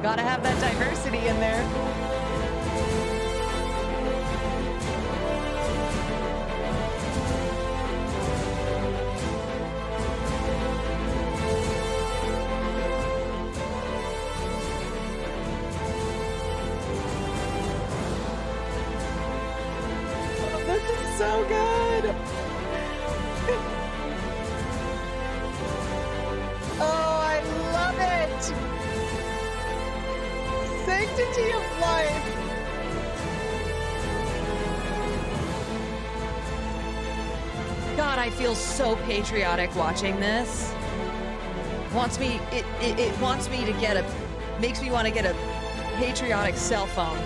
Gotta have that diversity in there. Oh, this is so good. Oh, I love it. Sanctity of life. God, I feel so patriotic watching this. It wants me to get a, makes me want to get a patriotic cell phone.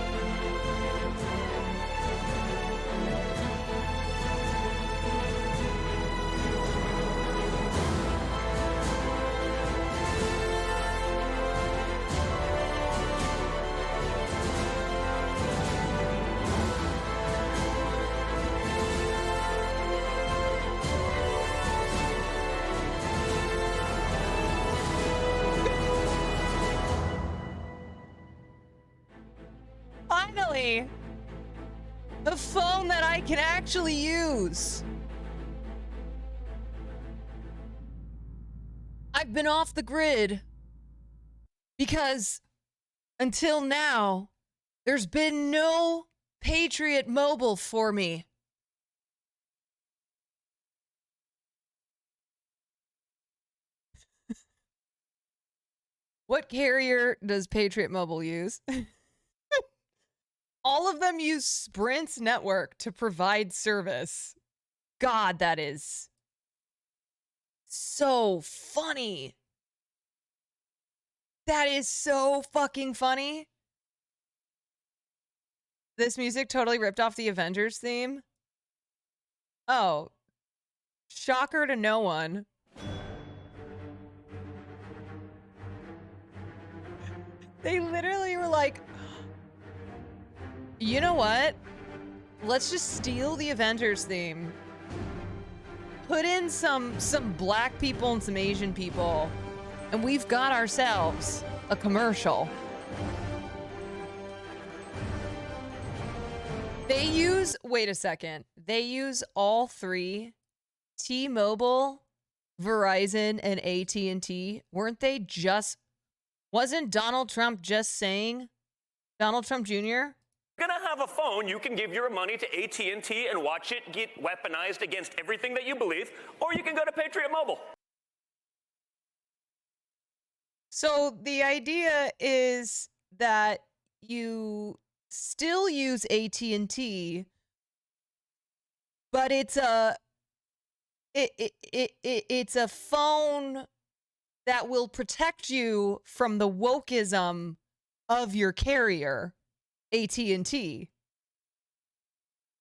Finally, the phone that I can actually use. I've been off the grid because until now, there's been no Patriot Mobile for me. What carrier does Patriot Mobile use? All of them use Sprint's network to provide service. God, that is so funny. That is so fucking funny. This music totally ripped off the Avengers theme. Oh, shocker to no one. They literally were like, you know what? Let's just steal the Avengers theme. Put in some black people and some Asian people And we've got ourselves a commercial. Wait a second. They use all three, T-Mobile, Verizon, and AT&T. Wasn't Donald Trump just saying, Donald Trump Jr.? You're gonna have a phone, you can give your money to AT&T and watch it get weaponized against everything that you believe, or you can go to Patriot Mobile. So the idea is that you still use AT&T, but it's a phone that will protect you from the wokeism of your carrier, AT&T.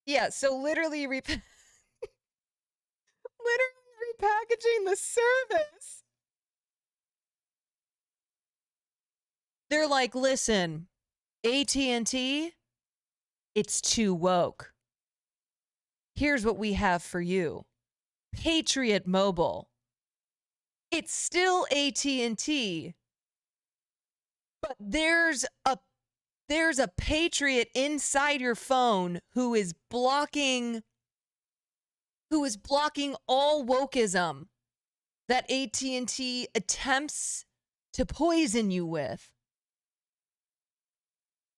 Yeah, so literally repackaging the service. They're like, listen, AT&T, it's too woke. Here's what we have for you. Patriot Mobile. It's still AT&T, but there's a patriot inside your phone who is blocking all wokeism that AT&T attempts to poison you with.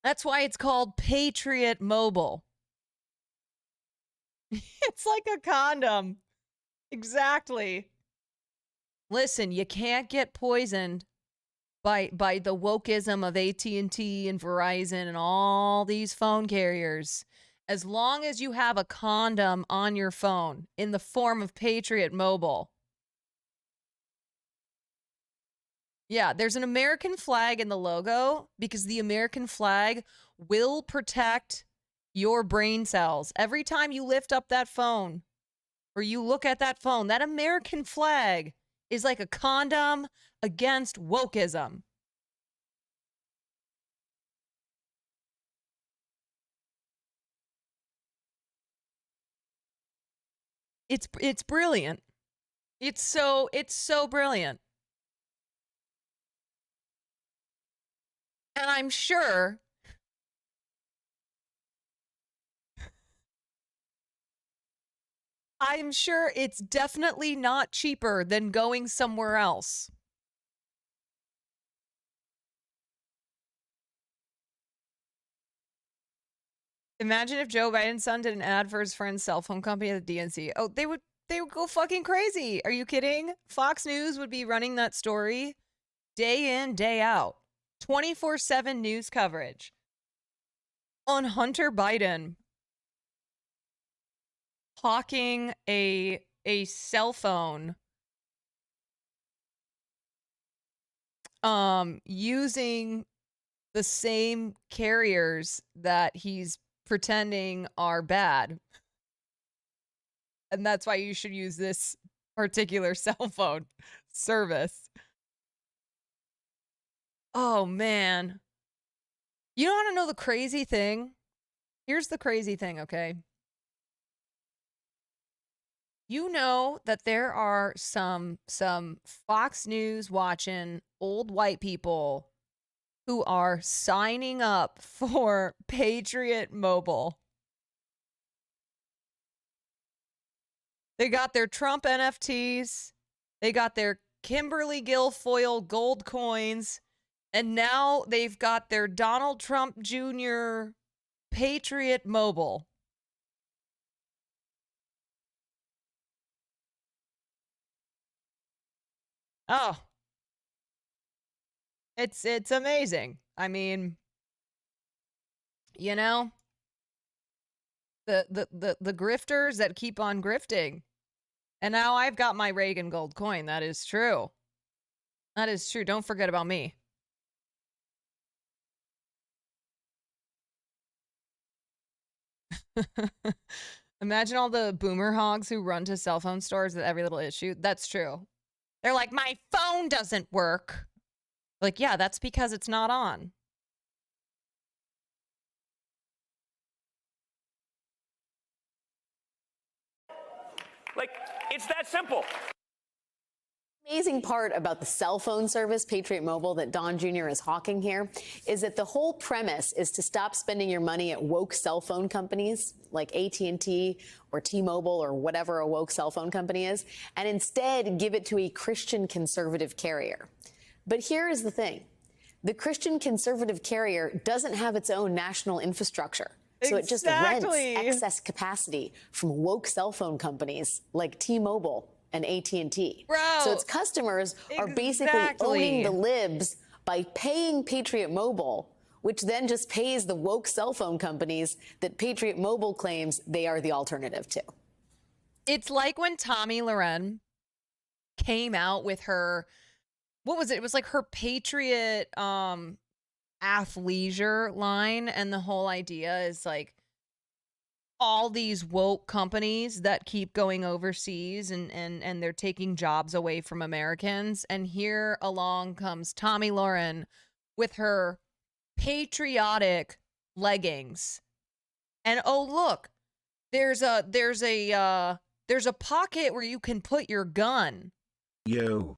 That's why it's called Patriot Mobile. It's like a condom. Exactly. Listen, you can't get poisoned by the wokeism of AT&T and Verizon and all these phone carriers. As long as you have a condom on your phone in the form of Patriot Mobile. Yeah, there's an American flag in the logo because the American flag will protect your brain cells. Every time you lift up that phone or you look at that phone, that American flag is like a condom against wokeism. It's brilliant. It's so brilliant. And I'm sure it's definitely not cheaper than going somewhere else. Imagine if Joe Biden's son did an ad for his friend's cell phone company at the DNC. Oh, they would go fucking crazy. Are you kidding? Fox News would be running that story day in, day out. 24/7 news coverage on Hunter Biden hawking a cell phone using the same carriers that he's pretending are bad. And that's why you should use this particular cell phone service. Oh, man. You want to know the crazy thing? Here's the crazy thing, okay? You know that there are some Fox News watching old white people who are signing up for Patriot Mobile. They got their Trump NFTs. They got their Kimberly Guilfoyle gold coins. And now they've got their Donald Trump Jr. Patriot Mobile. Oh. It's amazing. I mean, you know, the grifters that keep on grifting. And now I've got my Reagan gold coin. That is true. That is true. Don't forget about me. Imagine all the boomer hogs who run to cell phone stores at every little issue. That's true. They're like, my phone doesn't work. Like, yeah, that's because it's not on. Like, it's that simple. Amazing part about the cell phone service, Patriot Mobile, that Don Jr. is hawking here is that the whole premise is to stop spending your money at woke cell phone companies like AT&T or T-Mobile or whatever a woke cell phone company is, and instead give it to a Christian conservative carrier. But here is the thing. The Christian conservative carrier doesn't have its own national infrastructure. So it just rents excess capacity from woke cell phone companies like T-Mobile and AT&T. So its customers are basically owning the libs by paying Patriot Mobile, which then just pays the woke cell phone companies that Patriot Mobile claims they are the alternative to. It's like when Tomi Lahren came out with her, what was it? It was like her Patriot athleisure line, and the whole idea is like all these woke companies that keep going overseas and they're taking jobs away from Americans. And here along comes Tomi Lahren with her patriotic leggings. And oh look, there's a pocket where you can put your gun. Yo.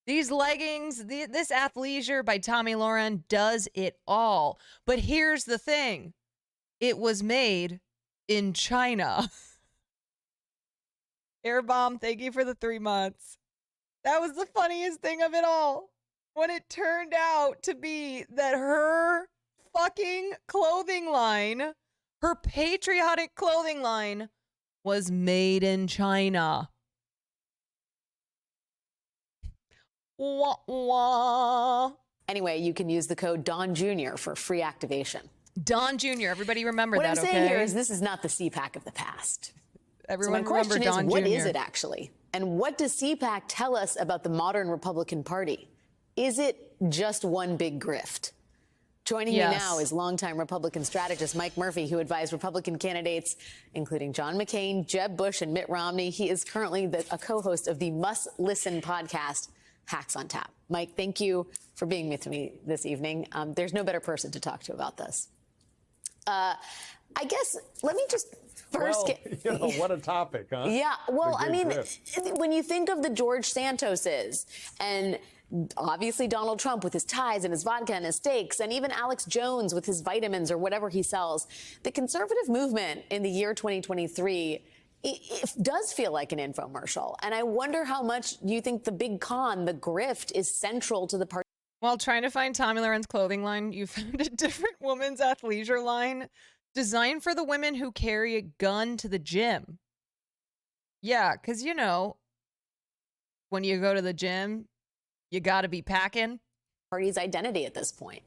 These leggings, this athleisure by Tomi Lahren does it all. But here's the thing. It was made in China. Air bomb, thank you for the 3 months. That was the funniest thing of it all. When it turned out to be that her fucking clothing line, her patriotic clothing line, was made in China. Wah, wah. Anyway, you can use the code Don Jr. for free activation. Don Jr. Everybody remember what that, I'm saying here is this is not the CPAC of the past. Everyone so my question is, what Jr. is it actually? And what does CPAC tell us about the modern Republican Party? Is it just one big grift? Joining me now is longtime Republican strategist Mike Murphy, who advised Republican candidates, including John McCain, Jeb Bush, and Mitt Romney. He is currently a co-host of the Must Listen podcast, Hacks on Tap. Mike, thank you for being with me this evening. There's no better person to talk to about this. I guess, let me just first what a topic, huh? Yeah, well, I mean, when you think of the George Santoses and obviously Donald Trump with his ties and his vodka and his steaks, and even Alex Jones with his vitamins or whatever he sells, the conservative movement in the year 2023 it does feel like an infomercial. And I wonder how much you think the big con, the grift, is central to the party. While trying to find Tomi Lahren's clothing line, you found a different woman's athleisure line designed for the women who carry a gun to the gym. Yeah, because, you know, when you go to the gym, you got to be packing. Party's identity at this point.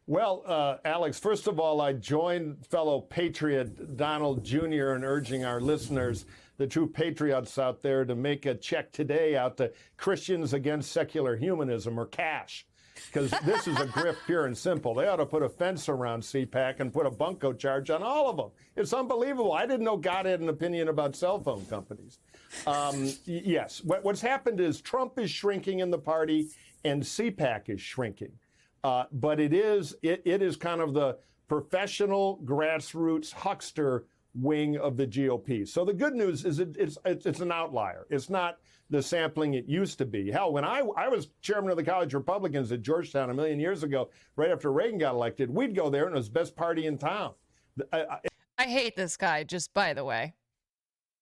Well, Alex, first of all, I join fellow patriot Donald Jr. in urging our listeners, the true patriots out there, to make a check today out to Christians Against Secular Humanism, or CASH, because this is a grift pure and simple. They ought to put a fence around CPAC and put a bunco charge on all of them. It's unbelievable. I didn't know God had an opinion about cell phone companies. Yes, what's happened is Trump is shrinking in the party and CPAC is shrinking. But it is kind of the professional grassroots huckster wing of the GOP. So the good news is it's an outlier. It's not the sampling it used to be. Hell, when I was chairman of the College Republicans at Georgetown a million years ago, right after Reagan got elected, we'd go there and it was the best party in town. I hate this guy, just by the way.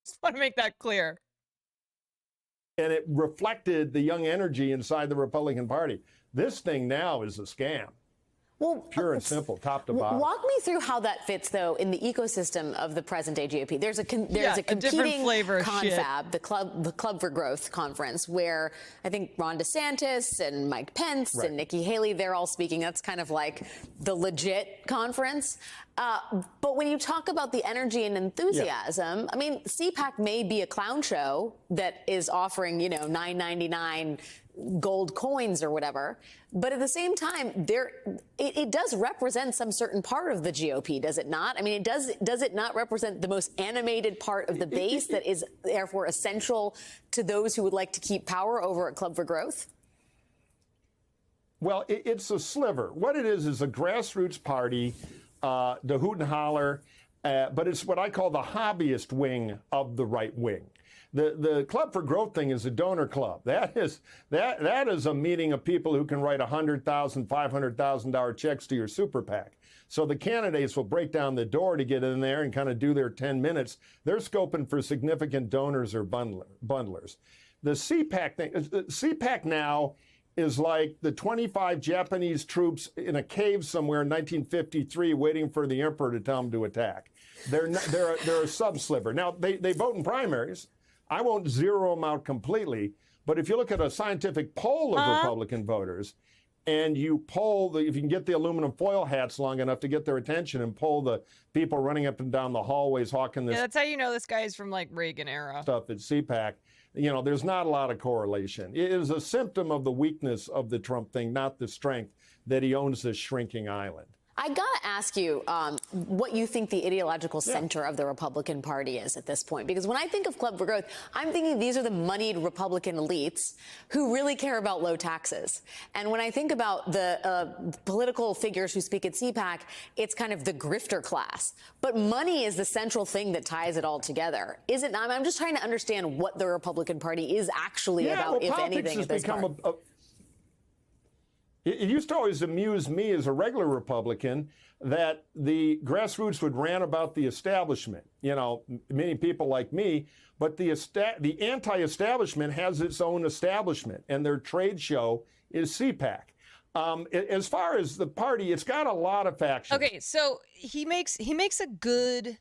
Just want to make that clear. And it reflected the young energy inside the Republican Party. This thing now is a scam. Well, pure and simple, top to bottom. Walk me through how that fits, though, in the ecosystem of the present-day GOP. There's a competing confab, the Club for Growth conference, where I think Ron DeSantis and Mike Pence and Nikki Haley, they're all speaking. That's kind of like the legit conference. But when you talk about the energy and enthusiasm, I mean, CPAC may be a clown show that is offering, $9.99 gold coins or whatever. But at the same time, it does represent some certain part of the GOP, does it not? I mean, does it not represent the most animated part of the base that is therefore essential to those who would like to keep power over at Club for Growth? Well, it's a sliver. What it is a grassroots party, the hoot and holler, but it's what I call the hobbyist wing of the right wing. The Club for Growth thing is a donor club. That is a meeting of people who can write $100,000, $500,000 checks to your super PAC. So the candidates will break down the door to get in there and kind of do their 10 minutes. They're scoping for significant donors or bundlers. The CPAC thing, CPAC now is like the 25 Japanese troops in a cave somewhere in 1953 waiting for the emperor to tell them to attack. They're a sub-sliver. Now, they vote in primaries. I won't zero them out completely, but if you look at a scientific poll of Republican voters, and you poll, if you can get the aluminum foil hats long enough to get their attention and poll the people running up and down the hallways hawking this. Yeah, that's how you know this guy is from like Reagan era. Stuff at CPAC, there's not a lot of correlation. It is a symptom of the weakness of the Trump thing, not the strength that he owns this shrinking island. I gotta ask you what you think the ideological center of the Republican Party is at this point. Because when I think of Club for Growth, I'm thinking these are the moneyed Republican elites who really care about low taxes. And when I think about the political figures who speak at CPAC, it's kind of the grifter class. But money is the central thing that ties it all together. Is it not? I'm just trying to understand what the Republican Party is actually about, if anything, at this point. It used to always amuse me as a regular Republican that the grassroots would rant about the establishment, many people like me, but the anti-establishment has its own establishment, and their trade show is CPAC. As far as the party, it's got a lot of factions. Okay, so he makes a good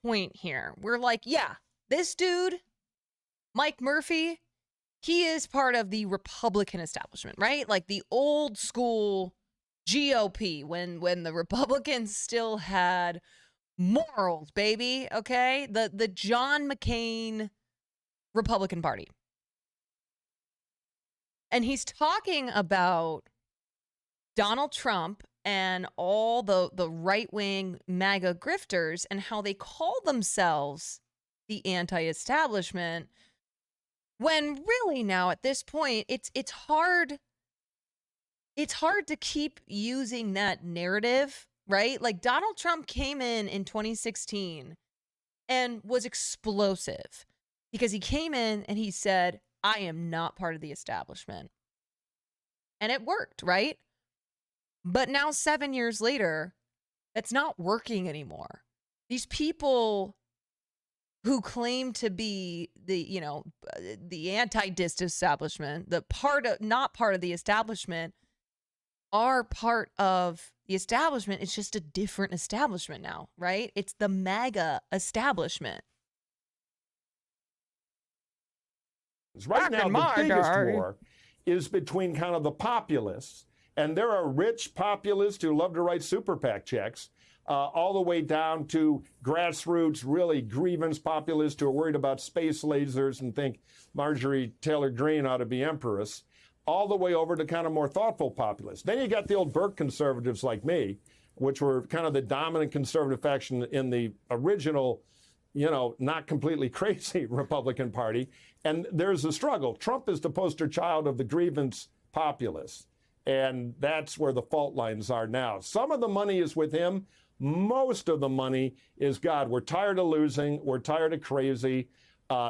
point here. We're like, yeah, this dude, Mike Murphy, he is part of the Republican establishment, right? Like the old school GOP when the Republicans still had morals, baby, okay? The John McCain Republican Party. And he's talking about Donald Trump and all the right-wing MAGA grifters and how they call themselves the anti-establishment. When really now at this point, it's hard to keep using that narrative, right? Like Donald Trump came in 2016 and was explosive because he came in and he said, I am not part of the establishment. And it worked, right? But now 7 years later, that's not working anymore. These people who claim to be the anti-disestablishment, not part of the establishment, are part of the establishment. It's just a different establishment now, right? It's the MAGA establishment. Right now, the biggest war is between kind of the populists, and there are rich populists who love to write super PAC checks, all the way down to grassroots, really grievance populists who are worried about space lasers and think Marjorie Taylor Greene ought to be empress, all the way over to kind of more thoughtful populists. Then you got the old Burke conservatives like me, which were kind of the dominant conservative faction in the original, not completely crazy Republican Party. And there's a struggle. Trump is the poster child of the grievance populists. And that's where the fault lines are now. Some of the money is with him. Most of the money is, God, we're tired of losing. We're tired of crazy.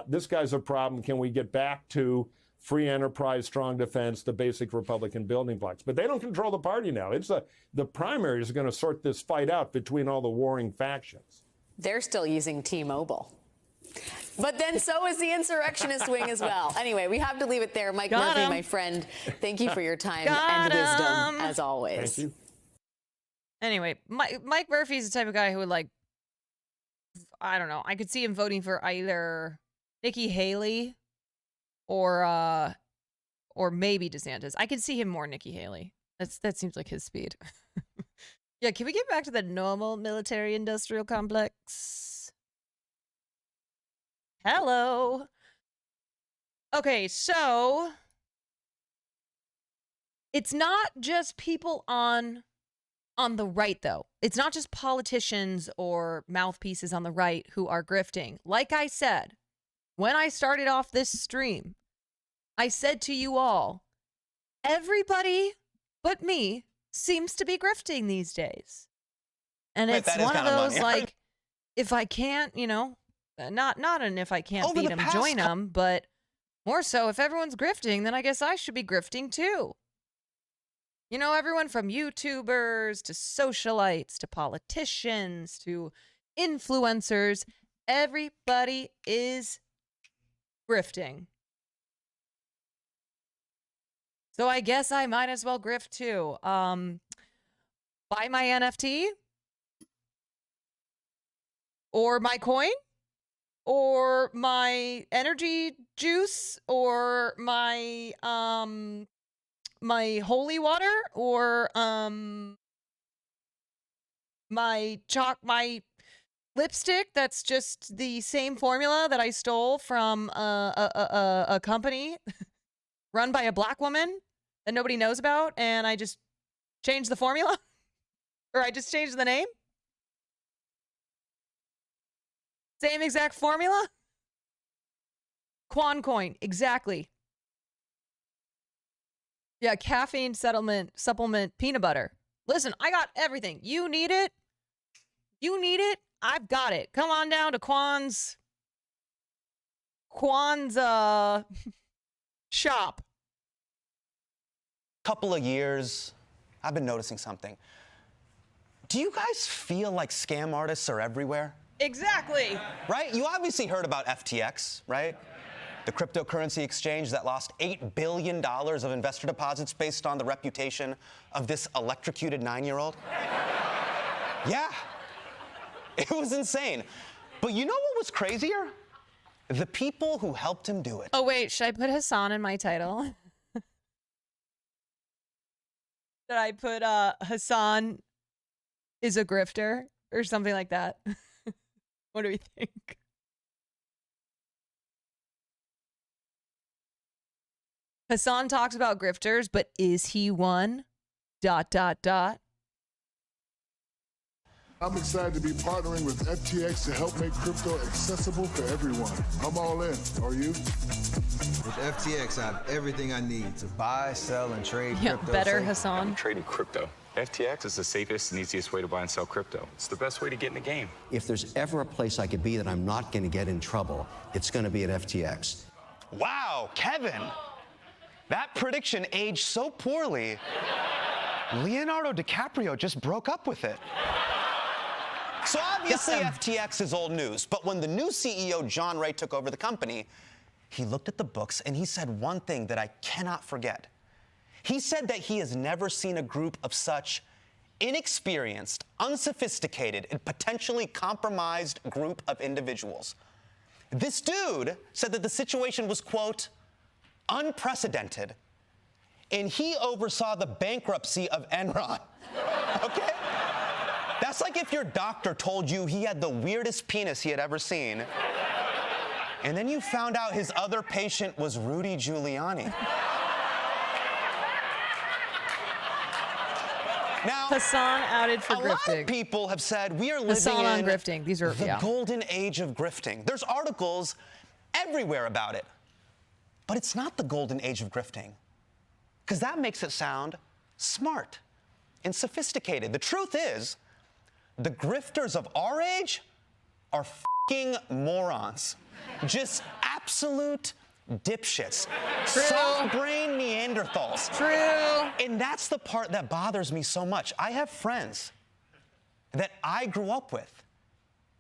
This guy's a problem. Can we get back to free enterprise, strong defense, the basic Republican building blocks? But they don't control the party now. The primaries are going to sort this fight out between all the warring factions. They're still using T-Mobile. But then so is the insurrectionist wing as well. Anyway, we have to leave it there. Mike Murphy, my friend, thank you for your time and wisdom, as always. Thank you. Anyway, Mike Murphy's the type of guy who would I don't know. I could see him voting for either Nikki Haley or maybe DeSantis. I could see him more Nikki Haley. That seems like his speed. Yeah, can we get back to the normal military-industrial complex? Hello. Okay, so it's not just people on the right, though. It's not just politicians or mouthpieces on the right who are grifting. Like I said, when I started off this stream, I said to you all, everybody but me seems to be grifting these days. And it's one of those, like, if I can't, Not an if I can't Over beat the him, past join him, but more so if everyone's grifting, then I guess I should be grifting too. You know, everyone from YouTubers to socialites to politicians to influencers, everybody is grifting. So I guess I might as well grift too. Buy my NFT or my coin or my energy juice or my my holy water or my lipstick that's just the same formula that I stole from a company run by a black woman that nobody knows about, and I just changed the formula or I just changed the name. Same exact formula. Quan coin, exactly. Yeah, caffeine supplement peanut butter. Listen, I got everything. You need it? You need it? I've got it. Come on down to Quan's shop. Couple of years, I've been noticing something. Do you guys feel like scam artists are everywhere? Exactly. Right? You obviously heard about FTX, right? The cryptocurrency exchange that lost $8 billion of investor deposits based on the reputation of this electrocuted 9-year-old. Yeah, it was insane. But you know what was crazier? The people who helped him do it. Oh, wait, should I put Hassan in my title? Should I put Hassan is a grifter or something like that? What do we think? Hassan talks about grifters, but is he one? ... I'm excited to be partnering with FTX to help make crypto accessible for everyone. I'm all in. Are you? With FTX, I have everything I need to buy, sell, and trade crypto. Better, Hassan. I'm trading crypto. FTX is the safest and easiest way to buy and sell crypto. It's the best way to get in the game. If there's ever a place I could be that I'm not going to get in trouble, it's going to be at FTX. Wow, Kevin, that prediction aged so poorly. Leonardo DiCaprio just broke up with it. So obviously FTX is old news, but when the new CEO, John Ray, took over the company, he looked at the books and he said one thing that I cannot forget. He said that he has never seen a group of such inexperienced, unsophisticated, and potentially compromised group of individuals. This dude said that the situation was, quote, unprecedented, and he oversaw the bankruptcy of Enron. Okay? That's like if your doctor told you he had the weirdest penis he had ever seen, and then you found out his other patient was Rudy Giuliani. Now, Hassan outed for a grifting. lot of people have said we are living Hassan on in grifting. These are the golden age of grifting. There's articles everywhere about it. But it's not the golden age of grifting, because that makes it sound smart and sophisticated. The truth is, the grifters of our age are f***ing morons. Just absolute dipshits. Soft-brain Neanderthals. True. And that's the part that bothers me so much. I have friends that I grew up with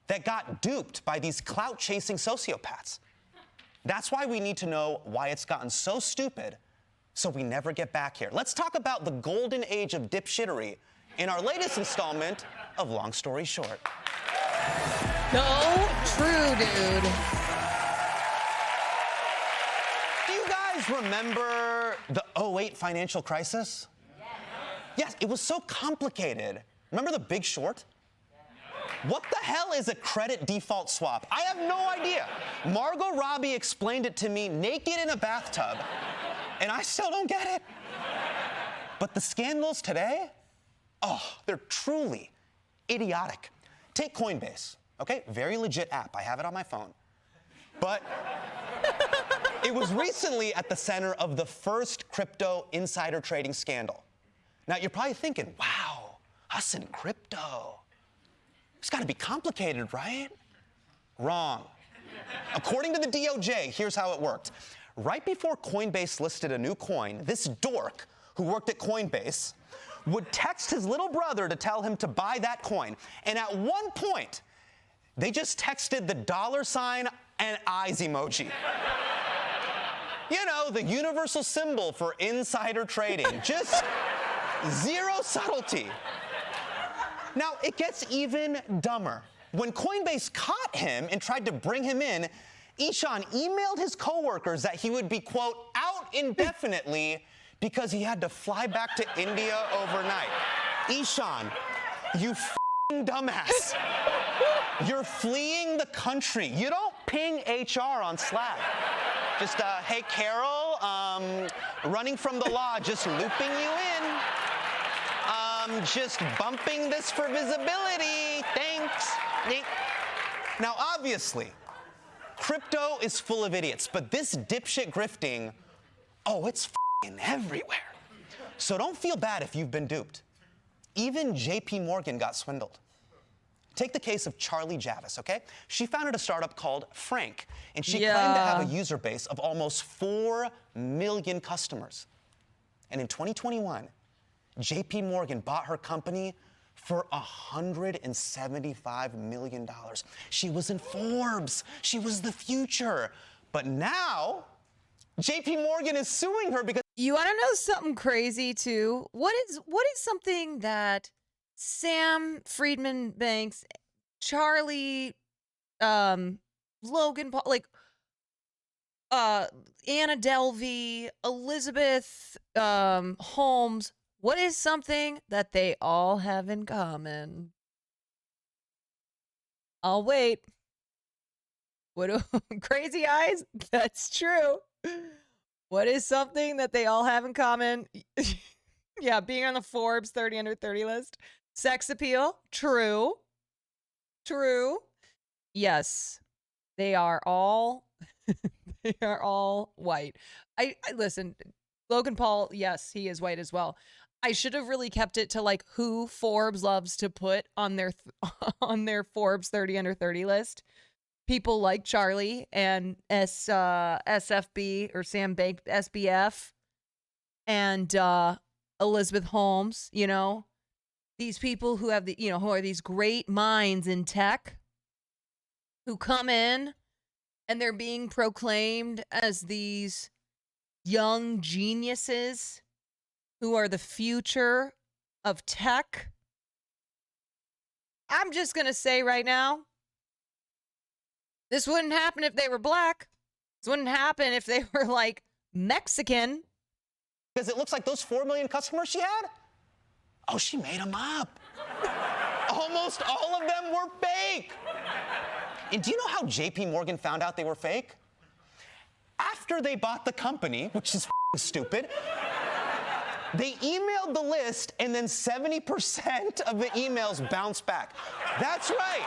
that got duped by these clout-chasing sociopaths. That's why we need to know why it's gotten so stupid so we never get back here. Let's talk about the golden age of dipshittery in our latest installment of Long Story Short. No, true, dude. Do you guys remember the 2008 financial crisis? Yes, it was so complicated. Remember The Big Short? What the hell is a credit default swap? I have no idea. Margot Robbie explained it to me naked in a bathtub, and I still don't get it. But the scandals today, oh, they're truly idiotic. Take Coinbase, okay? Very legit app. I have it on my phone. But it was recently at the center of the first crypto insider trading scandal. Now, you're probably thinking, wow, us in crypto. It's got to be complicated, right? Wrong. According to the DOJ, here's how it worked. Right before Coinbase listed a new coin, this dork who worked at Coinbase would text his little brother to tell him to buy that coin. And at one point, they just texted the $ and eyes emoji. You know, the universal symbol for insider trading. Just zero subtlety. Now, it gets even dumber. When Coinbase caught him and tried to bring him in, Ishan emailed his coworkers that he would be, quote, out indefinitely because he had to fly back to India overnight. Ishan, you f***ing dumbass. You're fleeing the country. You don't ping HR on Slack. Just, hey, Carol, running from the law, just looping you in. Just bumping this for visibility. Thanks. Now, obviously, crypto is full of idiots, but this dipshit grifting, oh, it's f***ing everywhere. So don't feel bad if you've been duped. Even JP Morgan got swindled. Take the case of Charlie Javis, okay? She founded a startup called Frank, and she claimed to have a user base of almost 4 million customers. And in 2021, JP Morgan bought her company for $175 million. She was in Forbes. She was the future. But now, JP Morgan is suing her because... You want to know something crazy, too? What is something that Sam Friedman Banks, Charlie, Logan Paul, like, Anna Delvey, Elizabeth Holmes, what is something that they all have in common? I'll wait. What crazy eyes? That's true. What is something that they all have in common? Yeah, being on the Forbes 30 under 30 list. Sex appeal? True. True. Yes. They are all they are all white. I listen, Logan Paul, yes, he is white as well. I should have really kept it to like who Forbes loves to put on their Forbes 30 under 30 list. People like Charlie and SFB or Sam Bank SBF and Elizabeth Holmes, you know, these people who have who are these great minds in tech who come in and they're being proclaimed as these young geniuses who are the future of tech. I'm just going to say right now, this wouldn't happen if they were black. This wouldn't happen if they were like Mexican. Because it looks like those 4 million customers she had, oh, she made them up. Almost all of them were fake. And do you know how JP Morgan found out they were fake? After they bought the company, which is stupid, they emailed the list and then 70% of the emails bounced back. That's right.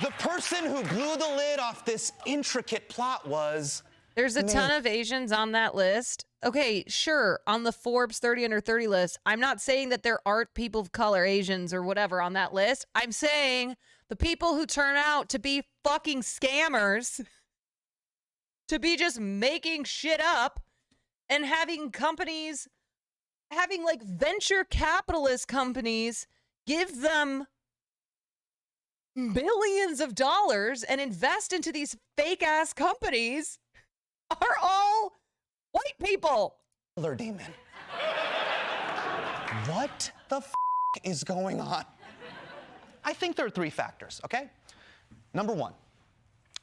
The person who blew the lid off this intricate plot was... There's a ton of Asians on that list. Okay, sure, on the Forbes 30 under 30 list. I'm not saying that there aren't people of color, Asians or whatever on that list. I'm saying the people who turn out to be fucking scammers, to be just making shit up and having companies, having like venture capitalist companies give them billions of dollars and invest into these fake ass companies are all white people. Demon. What the f is going on? I think there are 3 factors, okay? Number 1,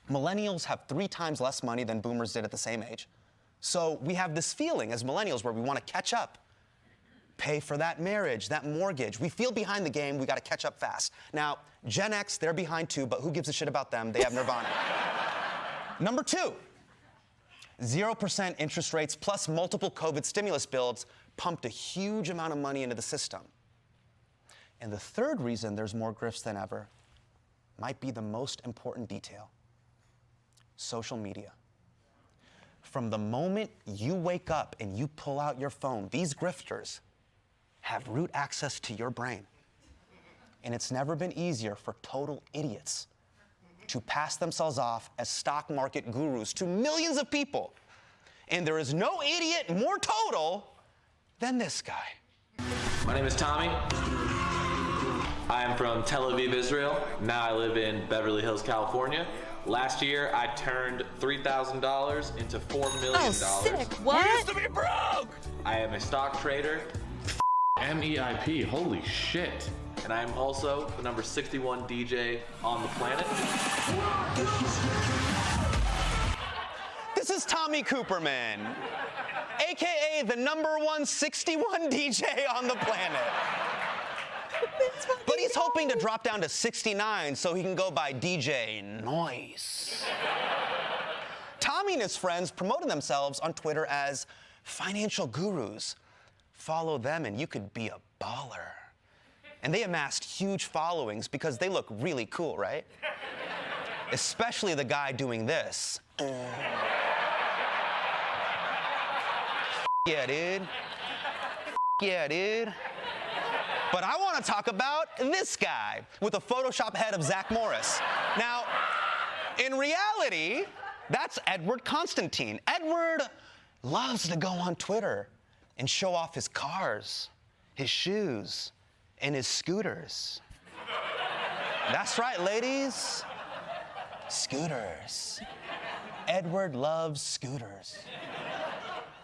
millennials have 3 times less money than boomers did at the same age. So we have this feeling as millennials where we want to catch up, pay for that marriage, that mortgage. We feel behind the game. We got to catch up fast. Now, Gen X, they're behind too, but who gives a shit about them? They have Nirvana. Number 2, 0% interest rates plus multiple COVID stimulus bills pumped a huge amount of money into the system. And the third reason there's more grifts than ever might be the most important detail: social media. From the moment you wake up and you pull out your phone, these grifters have root access to your brain. And it's never been easier for total idiots to pass themselves off as stock market gurus to millions of people. And there is no idiot more total than this guy. My name is Tommy. I am from Tel Aviv, Israel. Now I live in Beverly Hills, California. Last year, I turned $3,000 into $4 million. Oh, sick. What? We used to be broke! I am a stock trader. MEIP, holy shit. And I am also the number 61 DJ on the planet. This is Tommy Cooperman, AKA the number 161 DJ on the planet. But he's hoping to drop down to 69 so he can go by DJ Noise. Tommy and his friends promoted themselves on Twitter as financial gurus. Follow them and you could be a baller. And they amassed huge followings because they look really cool, right? Especially the guy doing this. Yeah, dude. Yeah, dude. But I want to talk about this guy with a Photoshop head of Zach Morris. Now, in reality, that's Edward Constantine. Edward loves to go on Twitter and show off his cars, his shoes, and his scooters. That's right, ladies. Scooters. Edward loves scooters.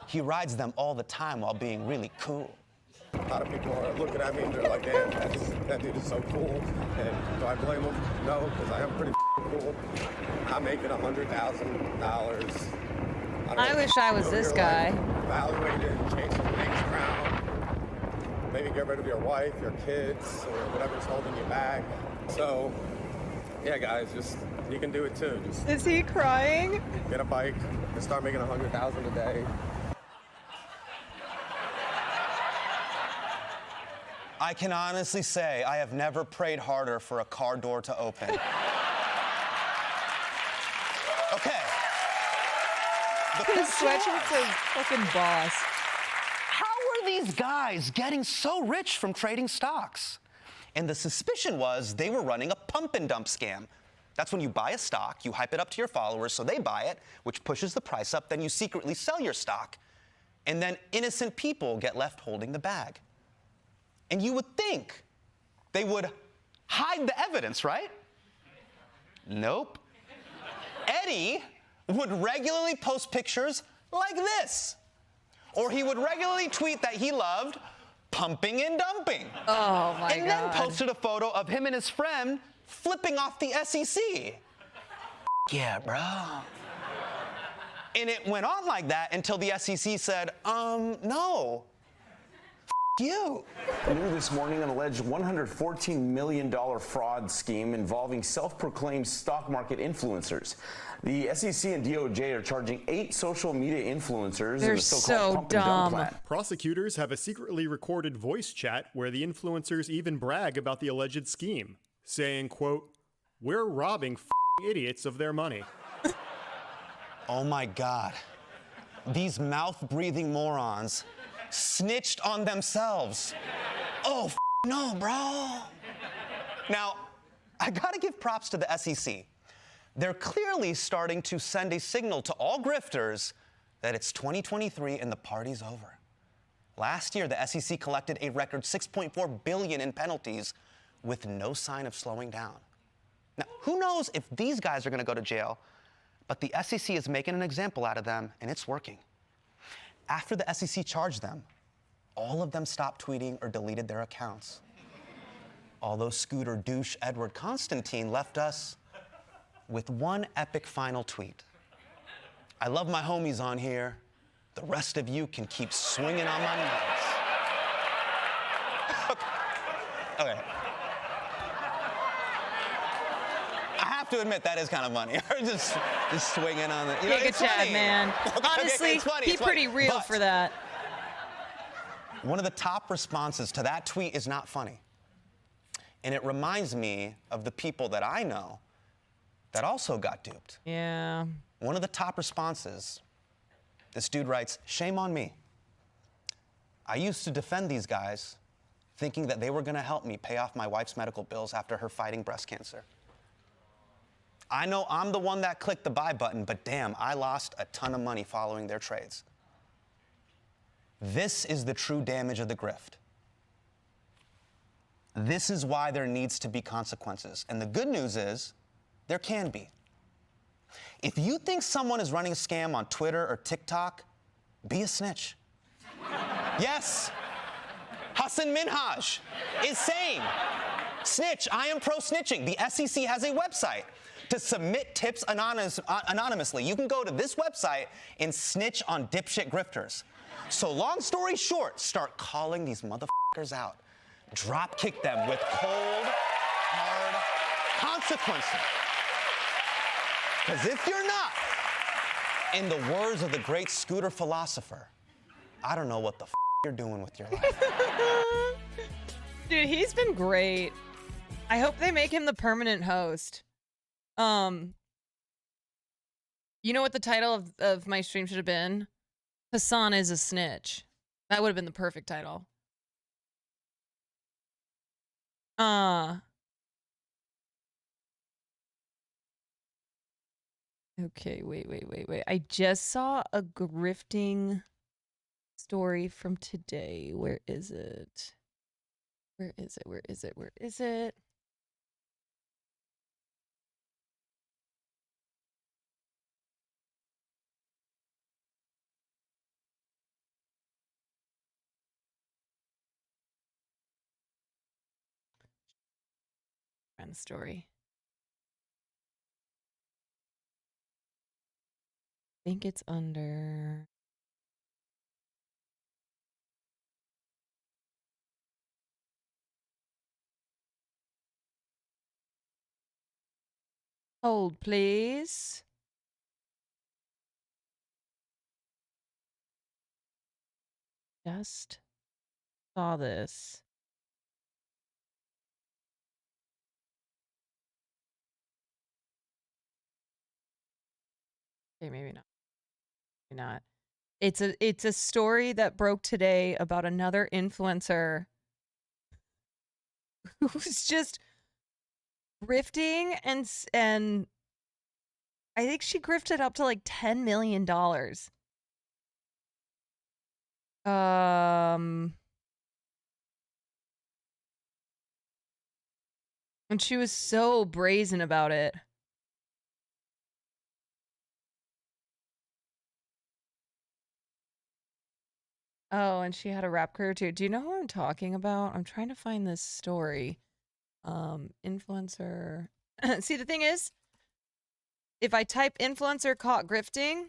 He rides them all the time while being really cool. A lot of people are looking at me and they're like, damn, that dude is so cool. And do I blame him? No, because I am pretty cool. I'm making $100,000. I wish I was this guy. Evaluate it, change some things around. Maybe get rid of your wife, your kids, or whatever's holding you back. So, yeah, guys, just, you can do it too. Just Is he crying? get a bike and start making $100,000 a day. I can honestly say I have never prayed harder for a car door to open. Okay. His sweatshirt's a fucking boss. How were these guys getting so rich from trading stocks? And the suspicion was they were running a pump and dump scam. That's when you buy a stock, you hype it up to your followers so they buy it, which pushes the price up, then you secretly sell your stock, and then innocent people get left holding the bag. And you would think they would hide the evidence, right? Nope. Eddie would regularly post pictures like this. Or he would regularly tweet that he loved pumping and dumping. Oh, my God. And then posted a photo of him and his friend flipping off the SEC. Yeah, bro. And it went on like that until the SEC said, no. You. New this morning, an alleged $114 million fraud scheme involving self-proclaimed stock market influencers. The SEC and DOJ are charging 8 social media influencers in the so-called pump and dump plan. Prosecutors have a secretly recorded voice chat where the influencers even brag about the alleged scheme, saying, quote, "We're robbing idiots of their money." Oh my God. These mouth-breathing morons snitched on themselves. Oh, no, bro. Now, I gotta give props to the SEC. They're clearly starting to send a signal to all grifters that it's 2023 and the party's over. Last year, the SEC collected a record $6.4 billion in penalties with no sign of slowing down. Now, who knows if these guys are gonna go to jail, but the SEC is making an example out of them, and it's working. After the SEC charged them, all of them stopped tweeting or deleted their accounts. Although scooter douche Edward Constantine left us with one epic final tweet. "I love my homies on here. The rest of you can keep swinging on my nuts." Okay. I have to admit, that is kind of funny. just swinging on it. You know, Take a chat, man. Honestly, it's funny, he's pretty real but for that. one of the top responses to that tweet is not funny. And it reminds me of the people that I know that also got duped. Yeah. One of the top responses, this dude writes, "Shame on me. I used to defend these guys thinking that they were gonna help me pay off my wife's medical bills after her fighting breast cancer. I know I'm the one that clicked the buy button, but damn, I lost a ton of money following their trades. This is the true damage of the grift. This is why there needs to be consequences. And the good news is, there can be. If you think someone is running a scam on Twitter or TikTok, be a snitch. Yes, Hassan Minhaj is saying, snitch, I am pro-snitching. The SEC has a website to submit tips anonymously. You can go to this website and snitch on dipshit grifters. So long story short, start calling these motherfuckers out. Drop kick them with cold, hard consequences. Because if you're not, in the words of the great Scooter philosopher, I don't know what the you're doing with your life. Dude, he's been great. I hope they make him the permanent host. You know what the title of my stream should have been? Hassan is a snitch. That would have been the perfect title. Okay, wait. I just saw a grifting story from today. Where is it? Where is it? Find the story. I think it's under... Hold, please. Just saw this. Okay, maybe not. Maybe not. It's a story that broke today about another influencer who's just grifting and I think she grifted up to like $10 million. And she was so brazen about it. Oh, and she had a rap career too. Do you know who I'm talking about? I'm trying to find this story. Influencer. See, the thing is, if I type influencer caught grifting,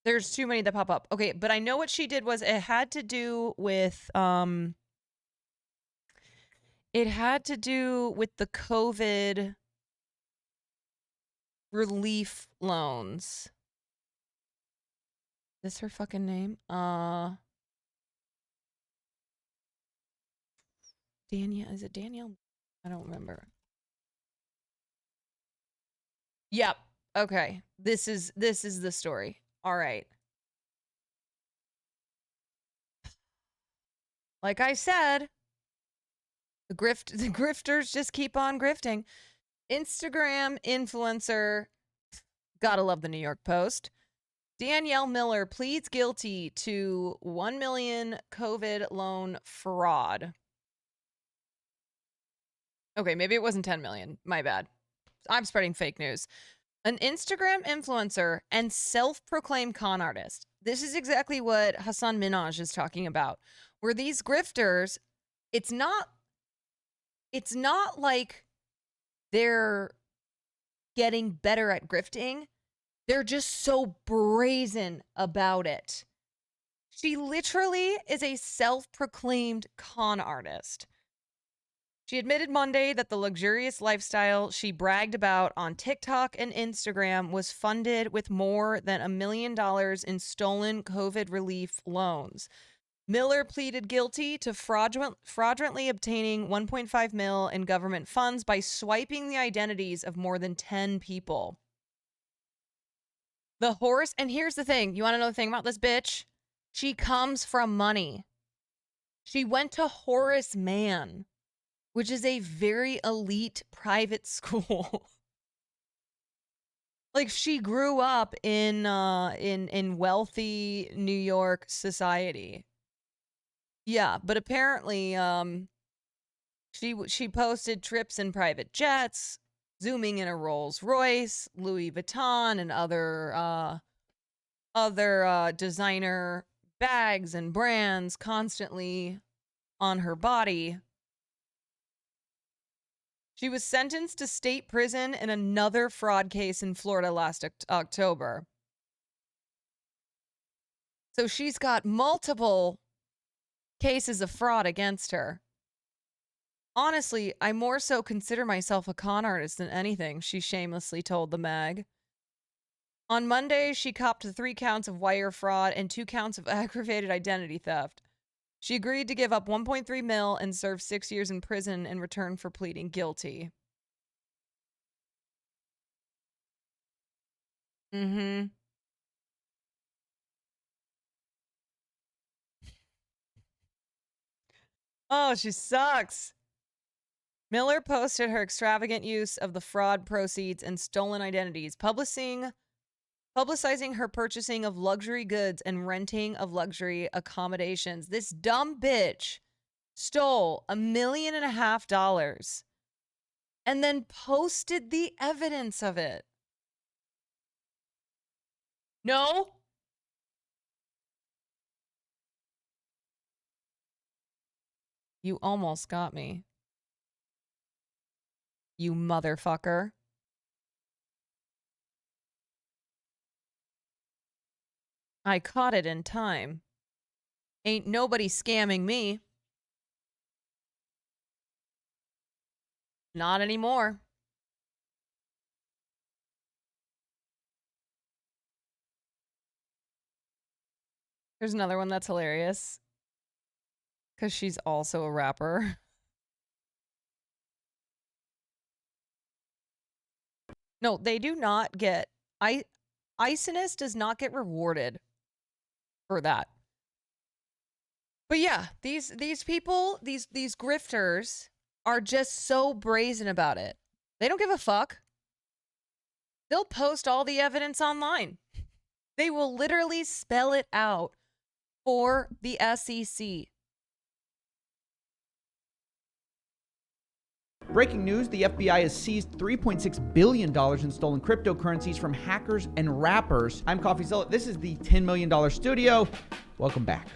there's too many that pop up. Okay, but I know what she did was it had to do with the COVID relief loans. Is this her fucking name? Danielle, is it Danielle? I don't remember. Yep. Okay. This is the story. All right. Like I said, the grifters just keep on grifting. Instagram influencer, gotta love the New York Post. Danielle Miller pleads guilty to 1 million COVID loan fraud. Okay, maybe it wasn't 10 million. My bad. I'm spreading fake news. An Instagram influencer and self-proclaimed con artist. This is exactly what Hassan Minhaj is talking about. Where these grifters, it's not like they're getting better at grifting. They're just so brazen about it. She literally is a self-proclaimed con artist. She admitted Monday that the luxurious lifestyle she bragged about on TikTok and Instagram was funded with more than $1 million in stolen COVID relief loans. Miller pleaded guilty to fraudulently obtaining 1.5 mil in government funds by swiping the identities of more than 10 people. The horse, and here's the thing. You want to know the thing about this bitch? She comes from money. She went to Horace Mann, which is a very elite private school. Like, she grew up in wealthy New York society. Yeah, but apparently she posted trips in private jets, zooming in a Rolls Royce, Louis Vuitton, and other designer bags and brands constantly on her body. She was sentenced to state prison in another fraud case in Florida last October. So she's got multiple cases of fraud against her. Honestly, I more so consider myself a con artist than anything, she shamelessly told the mag. On Monday, she copped to 3 counts of wire fraud and 2 counts of aggravated identity theft. She agreed to give up $1.3 million and serve 6 years in prison in return for pleading guilty. Mm-hmm. Oh, she sucks. Miller posted her extravagant use of the fraud proceeds and stolen identities, publicizing her purchasing of luxury goods and renting of luxury accommodations. This dumb bitch stole $1.5 million and then posted the evidence of it. No? You almost got me. You motherfucker. I caught it in time. Ain't nobody scamming me. Not anymore. There's another one that's hilarious. Because she's also a rapper. No, they do not get... Iciness does not get rewarded for that. But yeah, these people, these grifters are just so brazen about it. They don't give a fuck. They'll post all the evidence online. They will literally spell it out for the SEC. Breaking news, the FBI has seized $3.6 billion in stolen cryptocurrencies from hackers and rappers. I'm Coffee Zealot. This is the $10 million studio. Welcome back.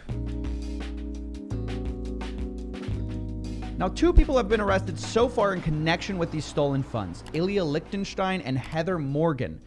Now, 2 people have been arrested so far in connection with these stolen funds, Ilya Lichtenstein and Heather Morgan.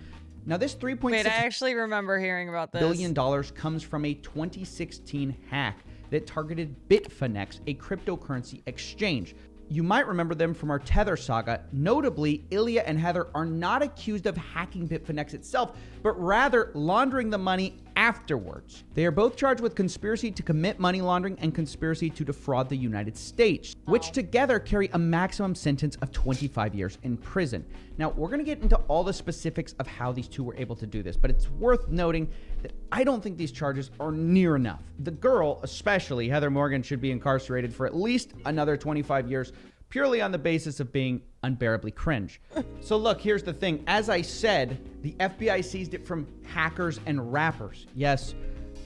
Now, this $3.6 Wait, I actually remember hearing about this. $1 billion comes from a 2016 hack that targeted Bitfinex, a cryptocurrency exchange. You might remember them from our Tether saga. Notably, Ilya and Heather are not accused of hacking Bitfinex itself, but rather laundering the money afterwards. They are both charged with conspiracy to commit money laundering and conspiracy to defraud the United States, which together carry a maximum sentence of 25 years in prison. Now, we're going to get into all the specifics of how these 2 were able to do this, but it's worth noting that I don't think these charges are near enough. The girl, especially Heather Morgan, should be incarcerated for at least another 25 years, purely on the basis of being unbearably cringe. So look, here's the thing. As I said, the FBI seized it from hackers and rappers. Yes,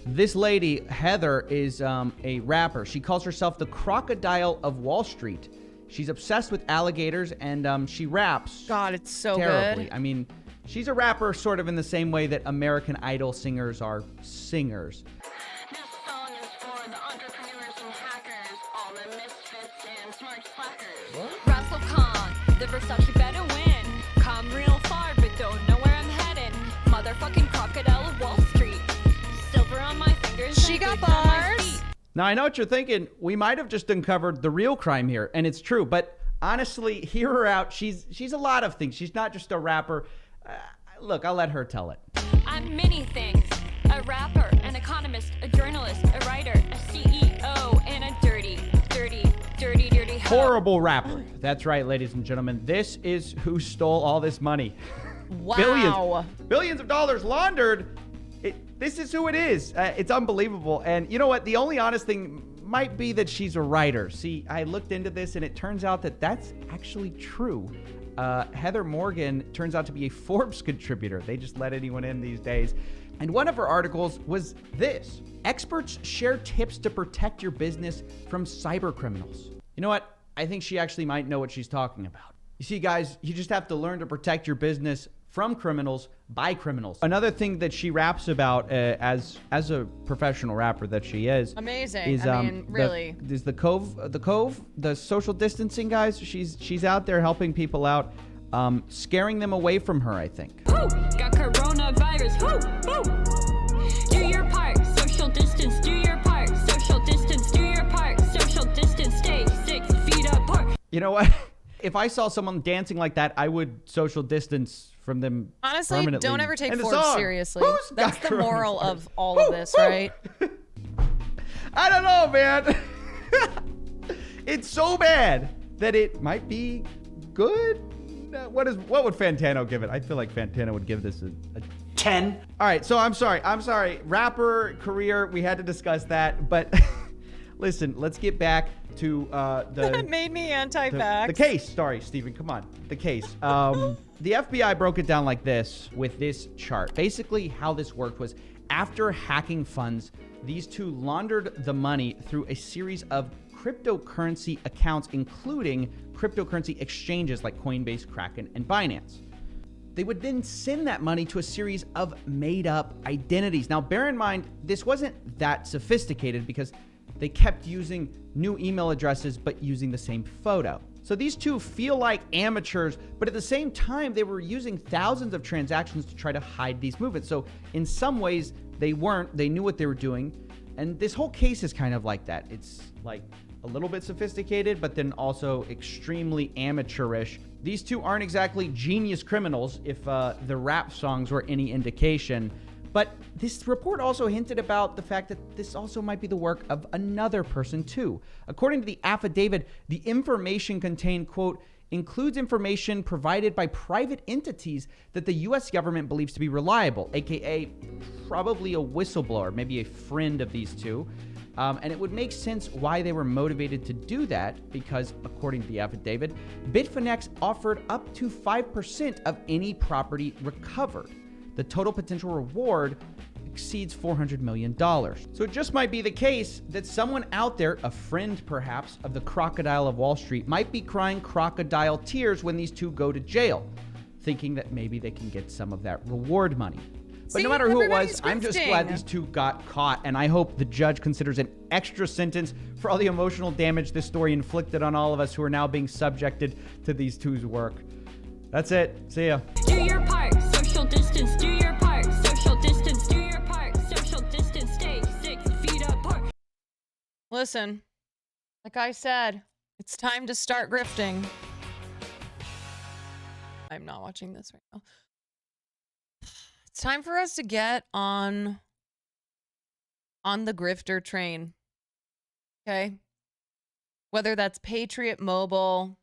this lady, Heather, is a rapper. She calls herself the Crocodile of Wall Street. She's obsessed with alligators, and she raps. God, it's so terribly. good. I mean, she's a rapper sort of in the same way that American Idol singers are singers. This song is for the entrepreneurs and hackers, all the misfits and smart slackers. Russell Khan, the Versace better win. Come real far, but don't know where I'm headed. Motherfucking Crocodile of Wall Street. Silver on my fingers. She got bars. Now, I know what you're thinking. We might have just uncovered the real crime here, and it's true. But honestly, hear her out. She's a lot of things. She's not just a rapper. Look, I'll let her tell it. I'm many things. A rapper, an economist, a journalist, a writer, a CEO, and a dirty hoe. Horrible rapper. That's right, ladies and gentlemen. This is who stole all this money. Wow. Billions of dollars laundered. This is who it is. It's unbelievable. And you know what? The only honest thing might be that she's a writer. See, I looked into this and it turns out that that's actually true. Heather Morgan turns out to be a Forbes contributor. They just let anyone in these days. And one of her articles was this: experts share tips to protect your business from cyber criminals. You know what? I think she actually might know what she's talking about. You see, guys, you just have to learn to protect your business from criminals by criminals. Another thing that she raps about as a professional rapper that she is. Amazing. Is, I mean, really. Is the Cove, the social distancing guys. She's out there helping people out, scaring them away from her, I think. Woo! Got coronavirus. Woo! Woo! Do your part. Social distance. Do your part. Social distance. Do your part. Social distance. Stay 6 feet apart. You know what? If I saw someone dancing like that, I would social distance from them. Honestly, permanently. don't ever take And the Forbes song, seriously. "Who's That's got the moral coronavirus?" of all of this, right? I don't know, man. It's so bad that it might be good. What would Fantano give it? I feel like Fantano would give this a 10. All right, so I'm sorry. Rapper career, we had to discuss that, but listen, let's get back to That made me anti-vax. the case. Sorry, Steven, come on. The case. The FBI broke it down like this with this chart. Basically, how this worked was after hacking funds, these two laundered the money through a series of cryptocurrency accounts, including cryptocurrency exchanges like Coinbase, Kraken, and Binance. They would then send that money to a series of made-up identities. Now, bear in mind, this wasn't that sophisticated because they kept using new email addresses, but using the same photo. So these two feel like amateurs, but at the same time, they were using thousands of transactions to try to hide these movements. So in some ways, they weren't. They knew what they were doing. And this whole case is kind of like that. It's like a little bit sophisticated, but then also extremely amateurish. These two aren't exactly genius criminals, if the rap songs were any indication. But this report also hinted about the fact that this also might be the work of another person too. According to the affidavit, the information contained, quote, includes information provided by private entities that the U.S. government believes to be reliable, aka probably a whistleblower, maybe a friend of these two. And it would make sense why they were motivated to do that because, according to the affidavit, Bitfinex offered up to 5% of any property recovered. The total potential reward exceeds $400 million. So it just might be the case that someone out there, a friend perhaps, of the crocodile of Wall Street, might be crying crocodile tears when these two go to jail, thinking that maybe they can get some of that reward money. But no matter who it was, I'm just glad these two got caught, and I hope the judge considers an extra sentence for all the emotional damage this story inflicted on all of us who are now being subjected to these two's work. That's it. See ya. Do your part. Social distance. Do your part. Social distance. Do your part. Social distance. Stay 6 feet apart. Listen, like I said, it's time to start grifting. I'm not watching this right now. It's time for us to get on the grifter train. Okay? Whether that's Patriot Mobile,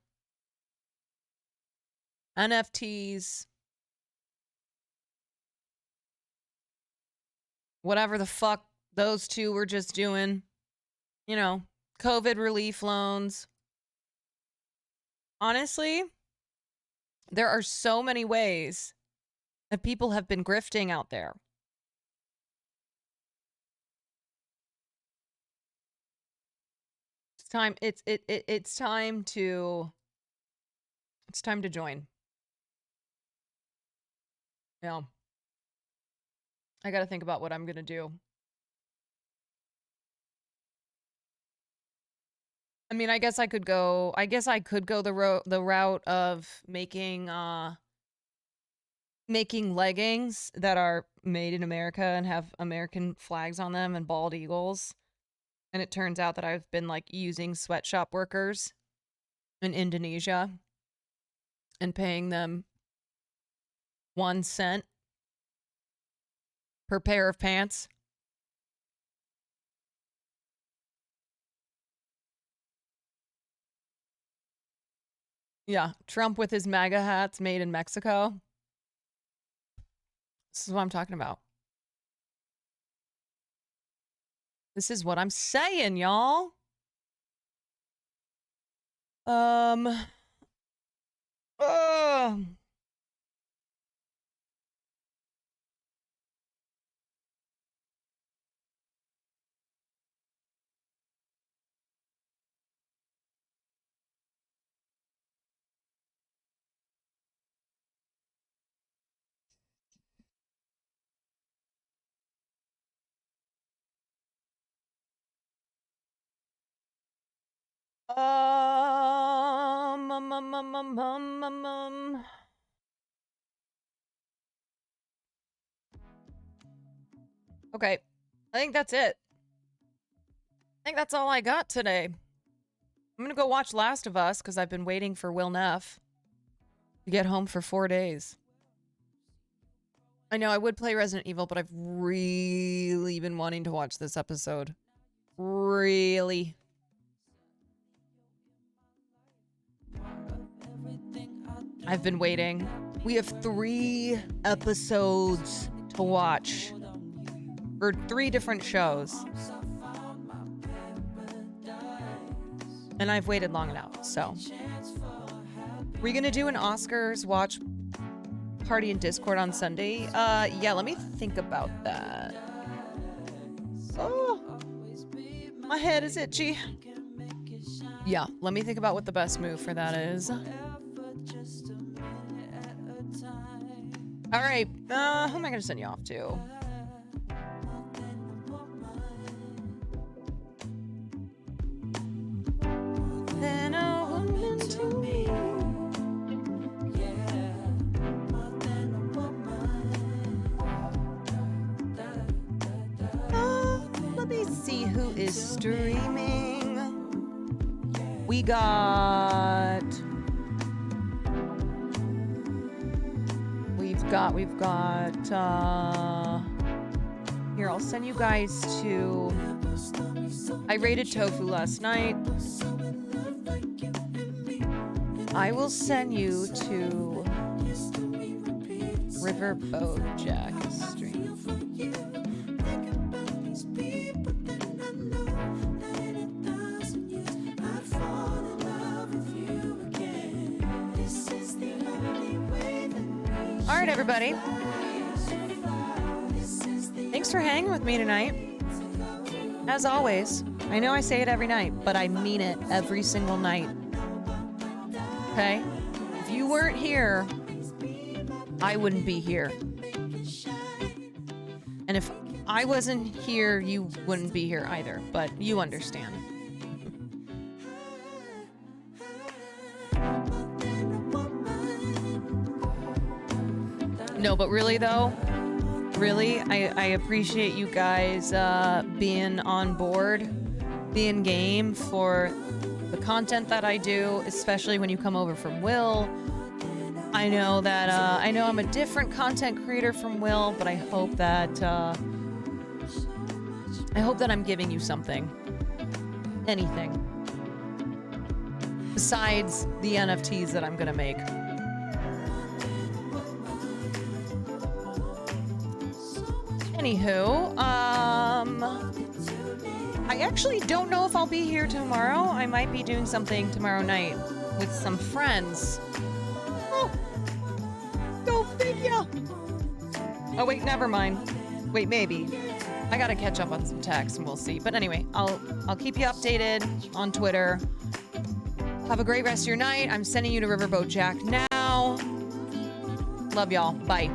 NFTs, whatever the fuck those two were just doing, you know, COVID relief loans. Honestly, there are so many ways that people have been grifting out there. It's time. It's time to. It's time to join. Yeah. I got to think about what I'm gonna do. I mean, I guess I could go the route of making leggings that are made in America and have American flags on them and bald eagles. And it turns out that I've been like using sweatshop workers in Indonesia and paying them 1 cent per pair of pants. Yeah, Trump with his MAGA hats made in Mexico. This is what I'm talking about. This is what I'm saying, y'all. Uh, Okay, I think that's it. I think that's all I got today. I'm gonna go watch Last of Us because I've been waiting for Will Neff to get home for 4 days. I know I would play Resident Evil, but I've really been wanting to watch this episode. Really. I've been waiting. We have 3 episodes to watch. For 3 different shows. And I've waited long enough, so. We're gonna do an Oscars watch party in Discord on Sunday. Yeah, let me think about that. Oh, my head is itchy. Yeah, let me think about what the best move for that is. All right, who am I gonna send you off to? Then a woman to me. Let me see who is streaming. We've got here, I'll send you guys to, I rated Tofu last night. I will send you to Riverboat Jack's stream. All right, everybody. Thanks for hanging with me tonight. As always, I know I say it every night, but I mean it every single night. Okay? If you weren't here, I wouldn't be here. And if I wasn't here, you wouldn't be here either, but you understand. No, but really though, really, I appreciate you guys being on board, being game for the content that I do, especially when you come over from Will. I know that I know I'm a different content creator from Will, but I hope that I'm giving you something, anything, besides the NFTs that I'm gonna make. Anywho, I actually don't know if I'll be here tomorrow. I might be doing something tomorrow night with some friends. Oh, go figure. Oh wait, never mind. Wait, maybe. I gotta catch up on some texts and we'll see. But anyway, I'll keep you updated on Twitter. Have a great rest of your night. I'm sending you to Riverboat Jack now. Love y'all. Bye.